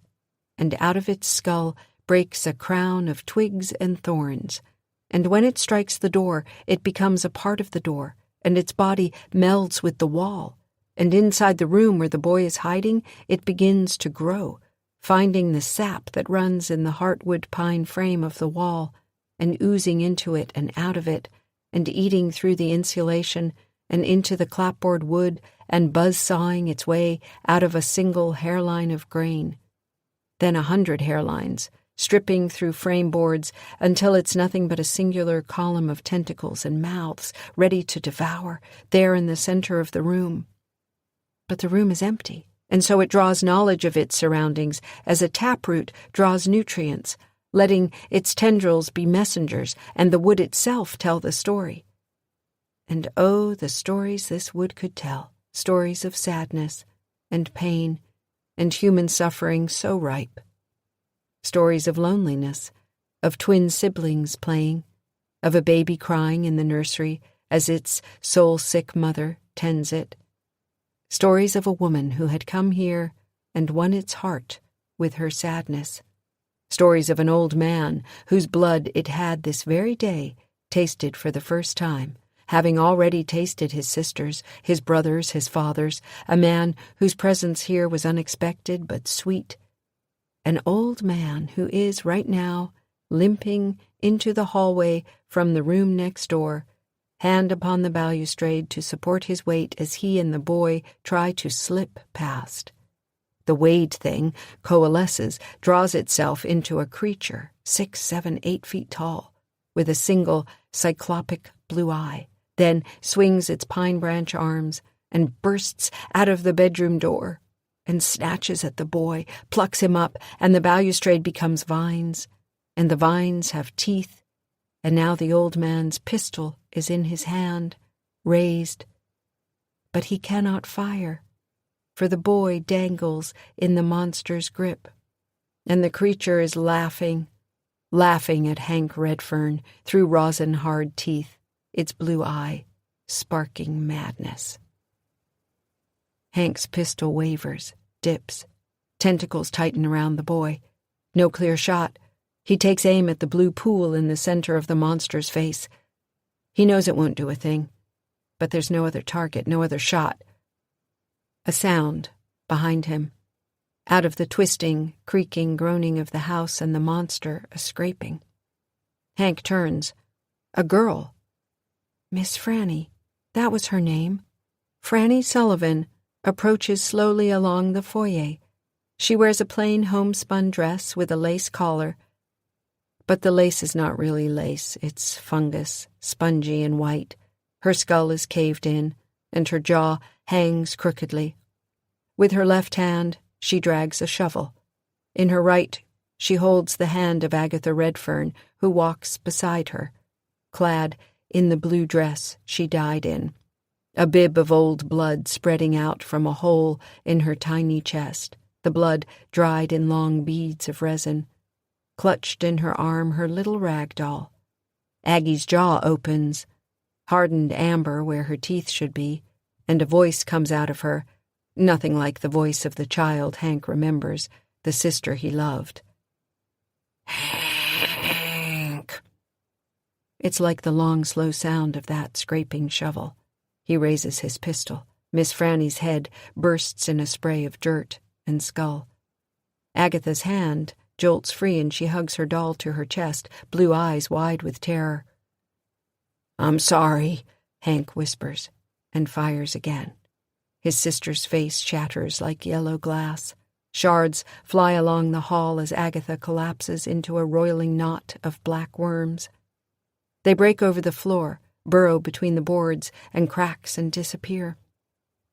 and out of its skull breaks a crown of twigs and thorns, and when it strikes the door, it becomes a part of the door, and its body melds with the wall, and inside the room where the boy is hiding, it begins to grow, finding the sap that runs in the heartwood pine frame of the wall, and oozing into it and out of it, and eating through the insulation and into the clapboard wood, and buzz-sawing its way out of a single hairline of grain. Then 100 hairlines, stripping through frame boards until it's nothing but a singular column of tentacles and mouths ready to devour, there in the center of the room. But the room is empty, and so it draws knowledge of its surroundings as a taproot draws nutrients, letting its tendrils be messengers and the wood itself tell the story. And oh, the stories this wood could tell, stories of sadness and pain and human suffering so ripe. Stories of loneliness, of twin siblings playing, of a baby crying in the nursery as its soul-sick mother tends it. Stories of a woman who had come here and won its heart with her sadness. Stories of an old man whose blood it had this very day tasted for the first time, having already tasted his sisters, his brothers, his fathers, a man whose presence here was unexpected but sweet. An old man who is, right now, limping into the hallway from the room next door, hand upon the balustrade to support his weight as he and the boy try to slip past. The wade thing coalesces, draws itself into a creature 6, 7, 8 feet tall, with a single cyclopic blue eye, then swings its pine branch arms and bursts out of the bedroom door and snatches at the boy, plucks him up, and the balustrade becomes vines, and the vines have teeth, and now the old man's pistol is in his hand, raised. But he cannot fire, for the boy dangles in the monster's grip, and the creature is laughing at Hank Redfern through rosin-hard teeth, its blue eye sparking madness. Hank's pistol wavers, dips. Tentacles tighten around the boy. No clear shot. He takes aim at the blue pool in the center of the monster's face. He knows it won't do a thing, but there's no other target, no other shot. A sound behind him. Out of the twisting, creaking groaning of the house and the monster, a scraping. Hank turns. A girl. Miss Franny. That was her name. Franny Sullivan approaches slowly along the foyer. She wears a plain homespun dress with a lace collar. But the lace is not really lace. It's fungus, spongy and white. Her skull is caved in, and her jaw hangs crookedly. With her left hand, she drags a shovel. In her right, she holds the hand of Agatha Redfern, who walks beside her, clad in the blue dress she died in, a bib of old blood spreading out from a hole in her tiny chest, the blood dried in long beads of resin. Clutched in her arm her little rag doll. Aggie's jaw opens, hardened amber where her teeth should be, and a voice comes out of her, nothing like the voice of the child Hank remembers, the sister he loved. Hank. It's like the long, slow sound of that scraping shovel. He raises his pistol. Miss Franny's head bursts in a spray of dirt and skull. Agatha's hand jolts free and she hugs her doll to her chest, blue eyes wide with terror. I'm sorry, Hank whispers, and fires again. His sister's face shatters like yellow glass. Shards fly along the hall as Agatha collapses into a roiling knot of black worms. They break over the floor, burrow between the boards, and cracks and disappear.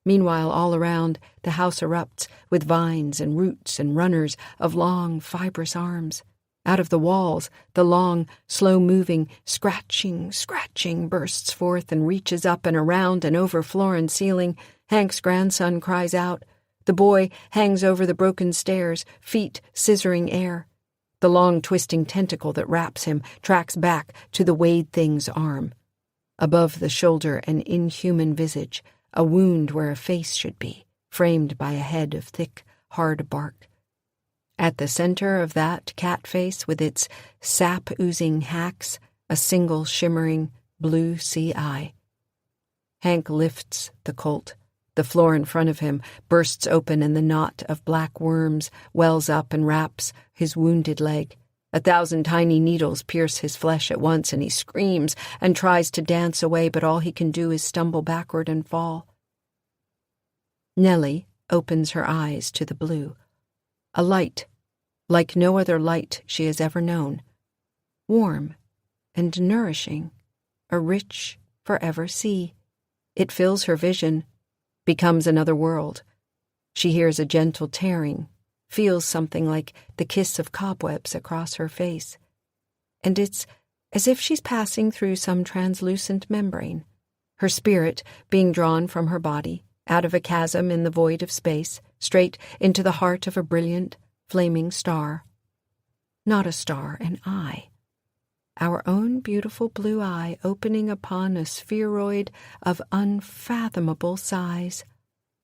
Meanwhile, all around, the house erupts with vines and roots and runners of long, fibrous arms. Out of the walls, the long, slow-moving, scratching bursts forth and reaches up and around and over floor and ceiling. Hank's grandson cries out. The boy hangs over the broken stairs, feet scissoring air. The long, twisting tentacle that wraps him tracks back to the wade thing's arm. Above the shoulder, an inhuman visage, a wound where a face should be, framed by a head of thick, hard bark. At the center of that cat face, with its sap-oozing hacks, a single shimmering blue sea eye. Hank lifts the colt. The floor in front of him bursts open and the knot of black worms wells up and wraps his wounded leg. 1,000 tiny needles pierce his flesh at once, and he screams and tries to dance away, but all he can do is stumble backward and fall. Nellie opens her eyes to the blue. A light, like no other light she has ever known. Warm and nourishing, a rich, forever sea. It fills her vision, becomes another world. She hears a gentle tearing, feels something like the kiss of cobwebs across her face. And it's as if she's passing through some translucent membrane, her spirit being drawn from her body, out of a chasm in the void of space, straight into the heart of a brilliant, flaming star. Not a star, an eye. Our own beautiful blue eye opening upon a spheroid of unfathomable size,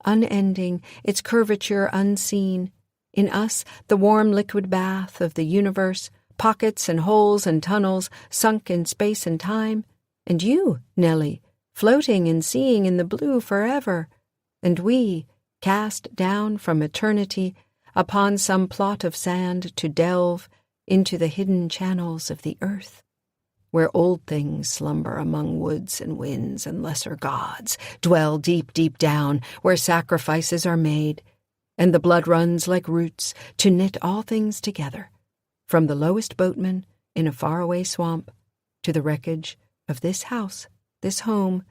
unending, its curvature unseen. In us, the warm liquid bath of the universe, pockets and holes and tunnels sunk in space and time. And you, Nellie, floating and seeing in the blue forever. And we, cast down from eternity upon some plot of sand to delve into the hidden channels of the earth, where old things slumber among woods and winds and lesser gods, dwell deep, deep down, where sacrifices are made, and the blood runs like roots to knit all things together, from the lowest boatman in a faraway swamp to the wreckage of this house, this home,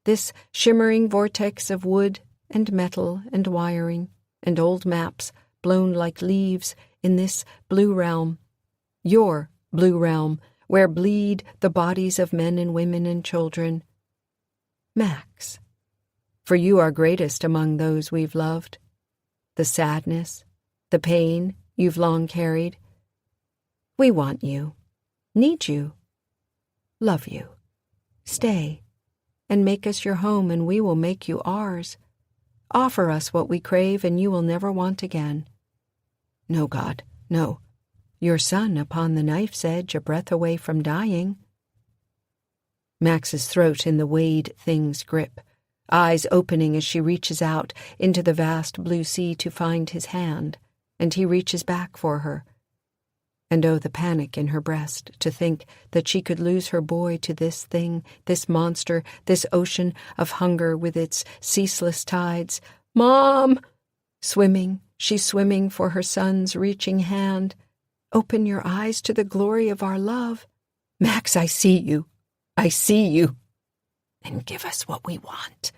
this shimmering vortex of wood and metal and wiring and old maps blown like leaves in this blue realm, your blue realm, where bleed the bodies of men and women and children. Max, for you are greatest among those we've loved. The sadness, the pain you've long carried. We want you, need you, love you. Stay, and make us your home, and we will make you ours. Offer us what we crave, and you will never want again. No, God, no. Your son upon the knife's edge, a breath away from dying. Max's throat in the weighed thing's grip, eyes opening as she reaches out into the vast blue sea to find his hand, and he reaches back for her. And oh, the panic in her breast to think that she could lose her boy to this thing, this monster, this ocean of hunger with its ceaseless tides. Mom! Swimming, she's swimming for her son's reaching hand. Open your eyes to the glory of our love. Max, I see you. I see you. And give us what we want.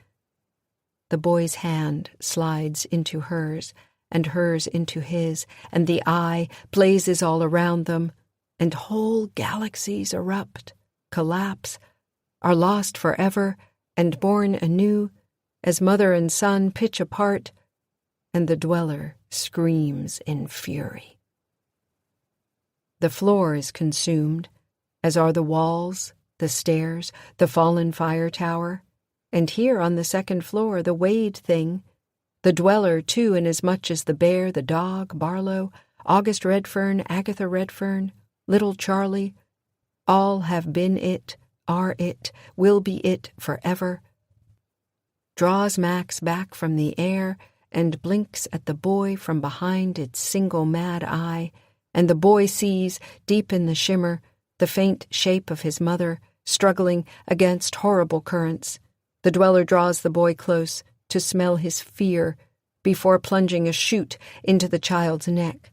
The boy's hand slides into hers, and hers into his, and the eye blazes all around them, and whole galaxies erupt, collapse, are lost forever, and born anew, as mother and son pitch apart, and the dweller screams in fury. The floor is consumed, as are the walls, the stairs, the fallen fire tower, and here on the second floor the weighed thing, the dweller, too, inasmuch as the bear, the dog, Barlow, August Redfern, Agatha Redfern, little Charlie, all have been it, are it, will be it forever, draws Max back from the air and blinks at the boy from behind its single mad eye, and the boy sees, deep in the shimmer, the faint shape of his mother, struggling against horrible currents. The dweller draws the boy close to smell his fear before plunging a shoot into the child's neck.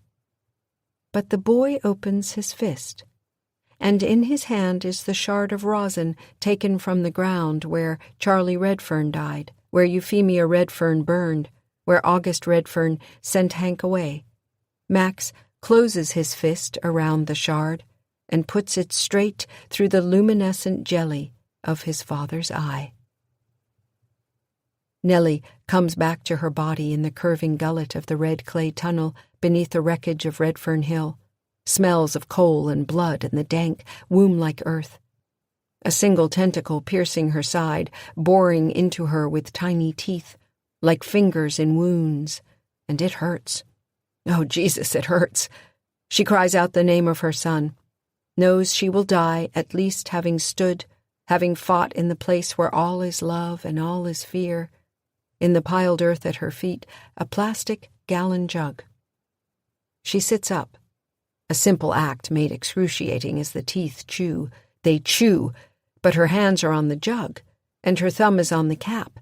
But the boy opens his fist, and in his hand is the shard of rosin taken from the ground where Charlie Redfern died, where Euphemia Redfern burned, where August Redfern sent Hank away. Max closes his fist around the shard and puts it straight through the luminescent jelly of his father's eye. Nellie comes back to her body in the curving gullet of the red clay tunnel beneath the wreckage of Redfern Hill, smells of coal and blood and the dank, womb-like earth. A single tentacle piercing her side, boring into her with tiny teeth, like fingers in wounds, and it hurts. Oh, Jesus, it hurts. She cries out the name of her son, knows she will die, at least having stood, having fought in the place where all is love and all is fear. In the piled earth at her feet, a plastic gallon jug. She sits up, a simple act made excruciating as the teeth chew. They chew, but her hands are on the jug, and her thumb is on the cap,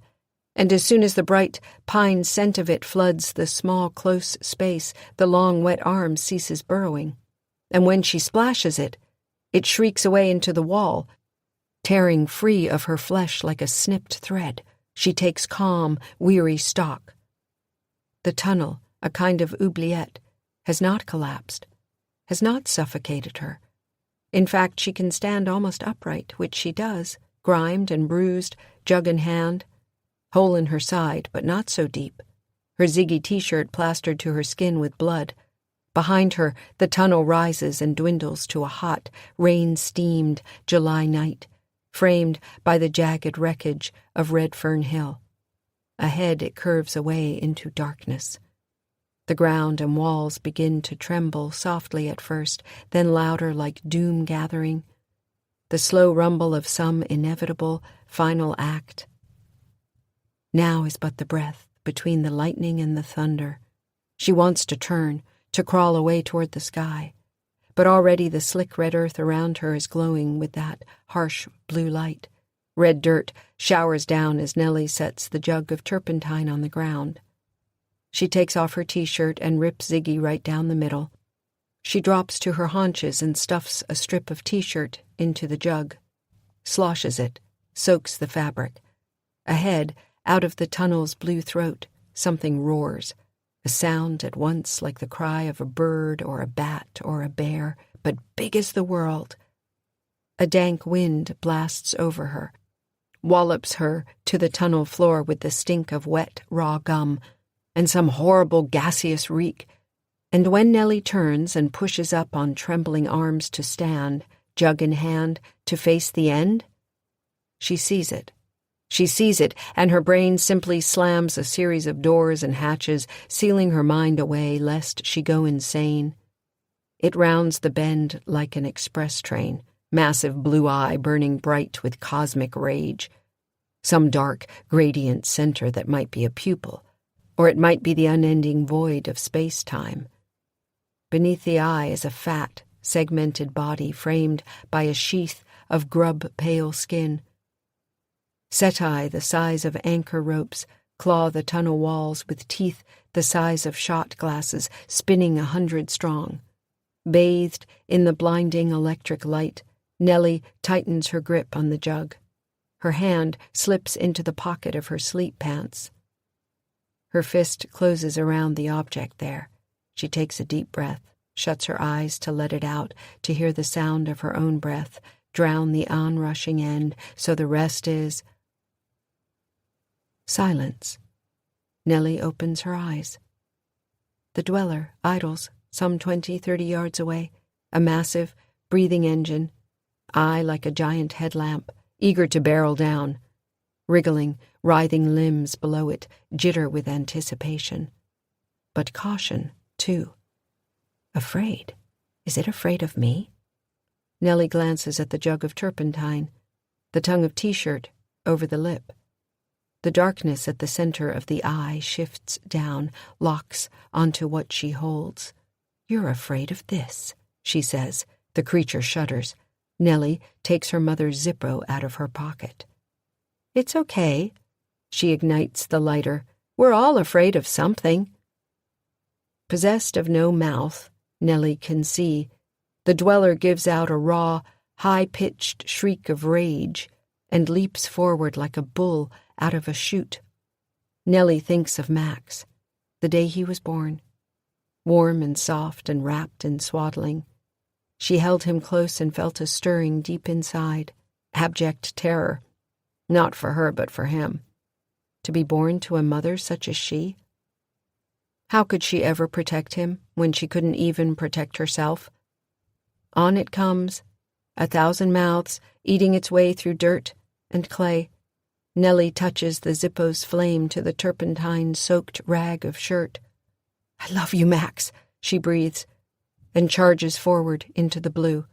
and as soon as the bright pine scent of it floods the small, close space, the long, wet arm ceases burrowing, and when she splashes it, it shrieks away into the wall, tearing free of her flesh like a snipped thread. She takes calm, weary stock. The tunnel, a kind of oubliette, has not collapsed, has not suffocated her. In fact, she can stand almost upright, which she does, grimed and bruised, jug in hand, hole in her side, but not so deep, her Ziggy t-shirt plastered to her skin with blood. Behind her, the tunnel rises and dwindles to a hot, rain-steamed July night, framed by the jagged wreckage of Redfern Hill. Ahead it curves away into darkness. The ground and walls begin to tremble softly at first, then louder like doom gathering, the slow rumble of some inevitable final act. Now is but the breath between the lightning and the thunder. She wants to turn, to crawl away toward the sky, but already the slick red earth around her is glowing with that harsh blue light. Red dirt showers down as Nellie sets the jug of turpentine on the ground. She takes off her t-shirt and rips Ziggy right down the middle. She drops to her haunches and stuffs a strip of t-shirt into the jug, sloshes it, soaks the fabric. Ahead, out of the tunnel's blue throat, something roars, a sound at once like the cry of a bird or a bat or a bear, but big as the world. A dank wind blasts over her, wallops her to the tunnel floor with the stink of wet, raw gum, and some horrible gaseous reek. And when Nellie turns and pushes up on trembling arms to stand, jug in hand, to face the end, she sees it. She sees it, and her brain simply slams a series of doors and hatches, sealing her mind away lest she go insane. It rounds the bend like an express train, massive blue eye burning bright with cosmic rage. Some dark, gradient center that might be a pupil, or it might be the unending void of space-time. Beneath the eye is a fat, segmented body framed by a sheath of grub-pale skin. Setae the size of anchor ropes claw the tunnel walls with teeth the size of shot glasses, spinning 100 strong. Bathed in the blinding electric light, Nellie tightens her grip on the jug. Her hand slips into the pocket of her sleep pants. Her fist closes around the object there. She takes a deep breath, shuts her eyes to let it out, to hear the sound of her own breath drown the onrushing end, so the rest is silence. Nellie opens her eyes. The dweller idles some 20-30 yards away, a massive, breathing engine, eye like a giant headlamp, eager to barrel down. Wriggling, writhing limbs below it jitter with anticipation. But caution, too. Afraid? Is it afraid of me? Nellie glances at the jug of turpentine, the tongue of t-shirt over the lip. The darkness at the center of the eye shifts down, locks onto what she holds. "You're afraid of this," she says. The creature shudders. Nellie takes her mother's Zippo out of her pocket. "It's okay." She ignites the lighter. "We're all afraid of something." Possessed of no mouth, Nellie can see. The dweller gives out a raw, high-pitched shriek of rage and leaps forward like a bull out of a chute. Nellie thinks of Max, the day he was born, warm and soft and wrapped in swaddling. She held him close and felt a stirring deep inside, abject terror, not for her but for him. To be born to a mother such as she? How could she ever protect him when she couldn't even protect herself? On it comes, 1,000 mouths eating its way through dirt and clay. Nellie touches the Zippo's flame to the turpentine-soaked rag of shirt. "I love you, Max," she breathes, and charges forward into the blue.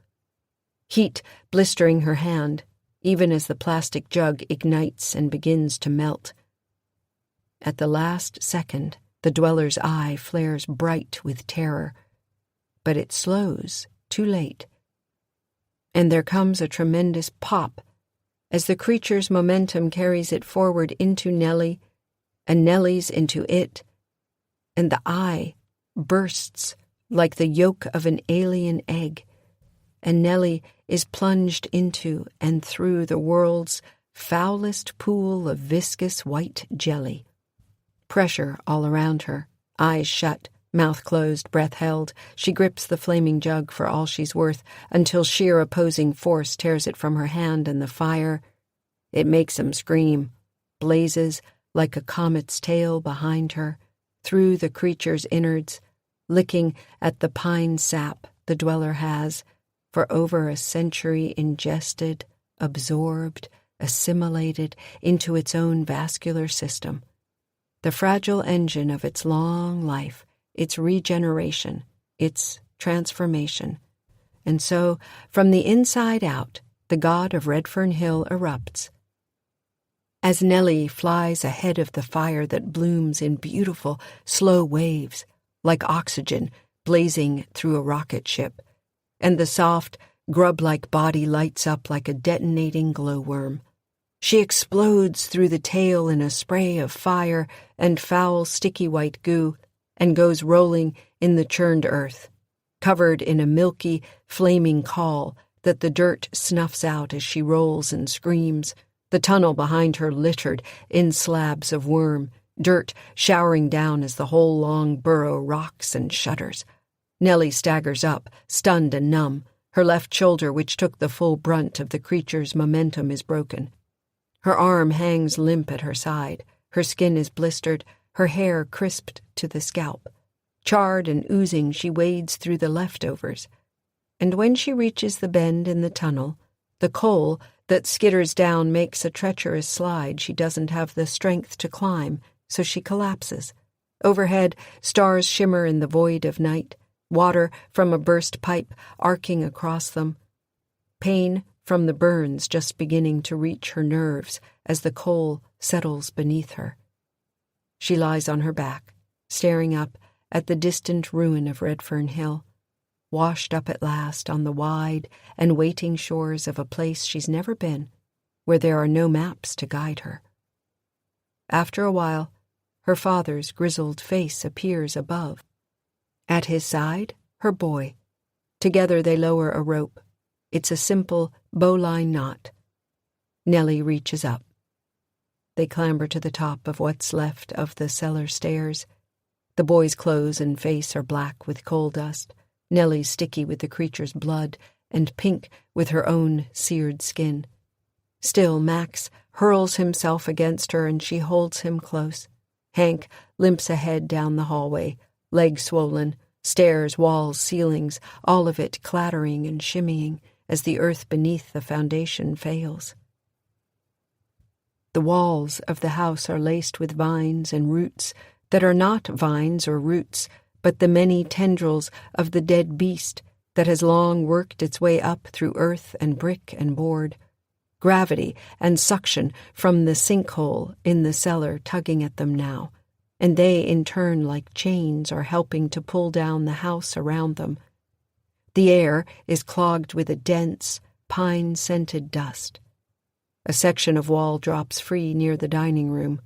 Heat blistering her hand, even as the plastic jug ignites and begins to melt. At the last second, the dweller's eye flares bright with terror, but it slows too late. And there comes a tremendous pop as the creature's momentum carries it forward into Nellie, and Nellie's into it, and the eye bursts like the yolk of an alien egg, and Nellie is plunged into and through the world's foulest pool of viscous white jelly. Pressure all around her, eyes shut, mouth closed, breath held. She grips the flaming jug for all she's worth until sheer opposing force tears it from her hand, and the fire, it makes him scream, blazes like a comet's tail behind her, through the creature's innards, licking at the pine sap the dweller has, for over a century ingested, absorbed, assimilated into its own vascular system. The fragile engine of its long life, its regeneration, its transformation. And so, from the inside out, the god of Redfern Hill erupts. As Nellie flies ahead of the fire that blooms in beautiful, slow waves, like oxygen blazing through a rocket ship, and the soft, grub-like body lights up like a detonating glowworm. She explodes through the tail in a spray of fire and foul, sticky white goo, and goes rolling in the churned earth, covered in a milky, flaming caul that the dirt snuffs out as she rolls and screams, the tunnel behind her littered in slabs of worm, dirt showering down as the whole long burrow rocks and shudders. Nellie staggers up, stunned and numb. Her left shoulder, which took the full brunt of the creature's momentum, is broken. Her arm hangs limp at her side. Her skin is blistered, her hair crisped to the scalp. Charred and oozing, she wades through the leftovers. And when she reaches the bend in the tunnel, the coal that skitters down makes a treacherous slide she doesn't have the strength to climb, so she collapses. Overhead, stars shimmer in the void of night, water from a burst pipe arcing across them. Pain from the burns just beginning to reach her nerves as the coal settles beneath her. She lies on her back, staring up at the distant ruin of Redfern Hill, washed up at last on the wide and waiting shores of a place she's never been, where there are no maps to guide her. After a while, her father's grizzled face appears above. At his side, her boy. Together they lower a rope. It's a simple bowline knot. Nellie reaches up. They clamber to the top of what's left of the cellar stairs. The boy's clothes and face are black with coal dust, Nellie sticky with the creature's blood and pink with her own seared skin. Still, Max hurls himself against her and she holds him close. Hank limps ahead down the hallway, legs swollen, stairs, walls, ceilings, all of it clattering and shimmying as the earth beneath the foundation fails. The walls of the house are laced with vines and roots that are not vines or roots, but the many tendrils of the dead beast that has long worked its way up through earth and brick and board. Gravity and suction from the sinkhole in the cellar tugging at them now, and they in turn like chains are helping to pull down the house around them. The air is clogged with a dense, pine-scented dust. A section of wall drops free near the dining room.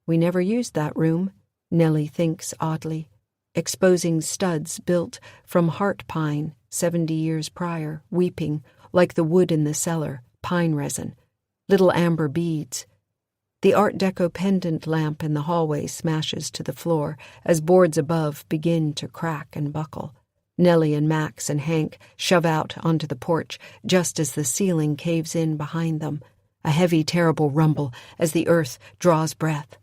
We never used that room, Nellie thinks oddly, exposing studs built from heart pine 70 years prior, weeping, like the wood in the cellar, pine resin, little amber beads. The Art Deco pendant lamp in the hallway smashes to the floor as boards above begin to crack and buckle. Nellie and Max and Hank shove out onto the porch just as the ceiling caves in behind them, a heavy, terrible rumble as the earth draws breath.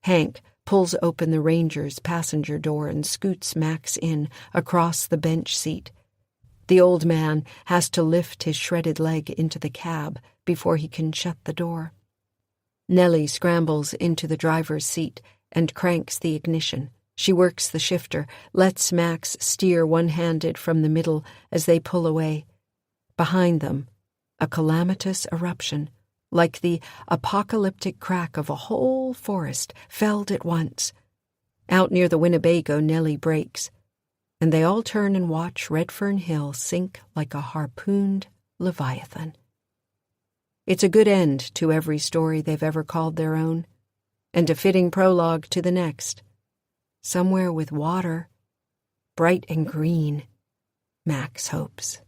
Hank pulls open the Ranger's passenger door and scoots Max in across the bench seat. The old man has to lift his shredded leg into the cab before he can shut the door. Nellie scrambles into the driver's seat and cranks the ignition. She works the shifter, lets Max steer one-handed from the middle as they pull away. Behind them, a calamitous eruption, like the apocalyptic crack of a whole forest felled at once. Out near the Winnebago, Nellie brakes, and they all turn and watch Redfern Hill sink like a harpooned leviathan. It's a good end to every story they've ever called their own, and a fitting prologue to the next. Somewhere with water, bright and green, Max hopes.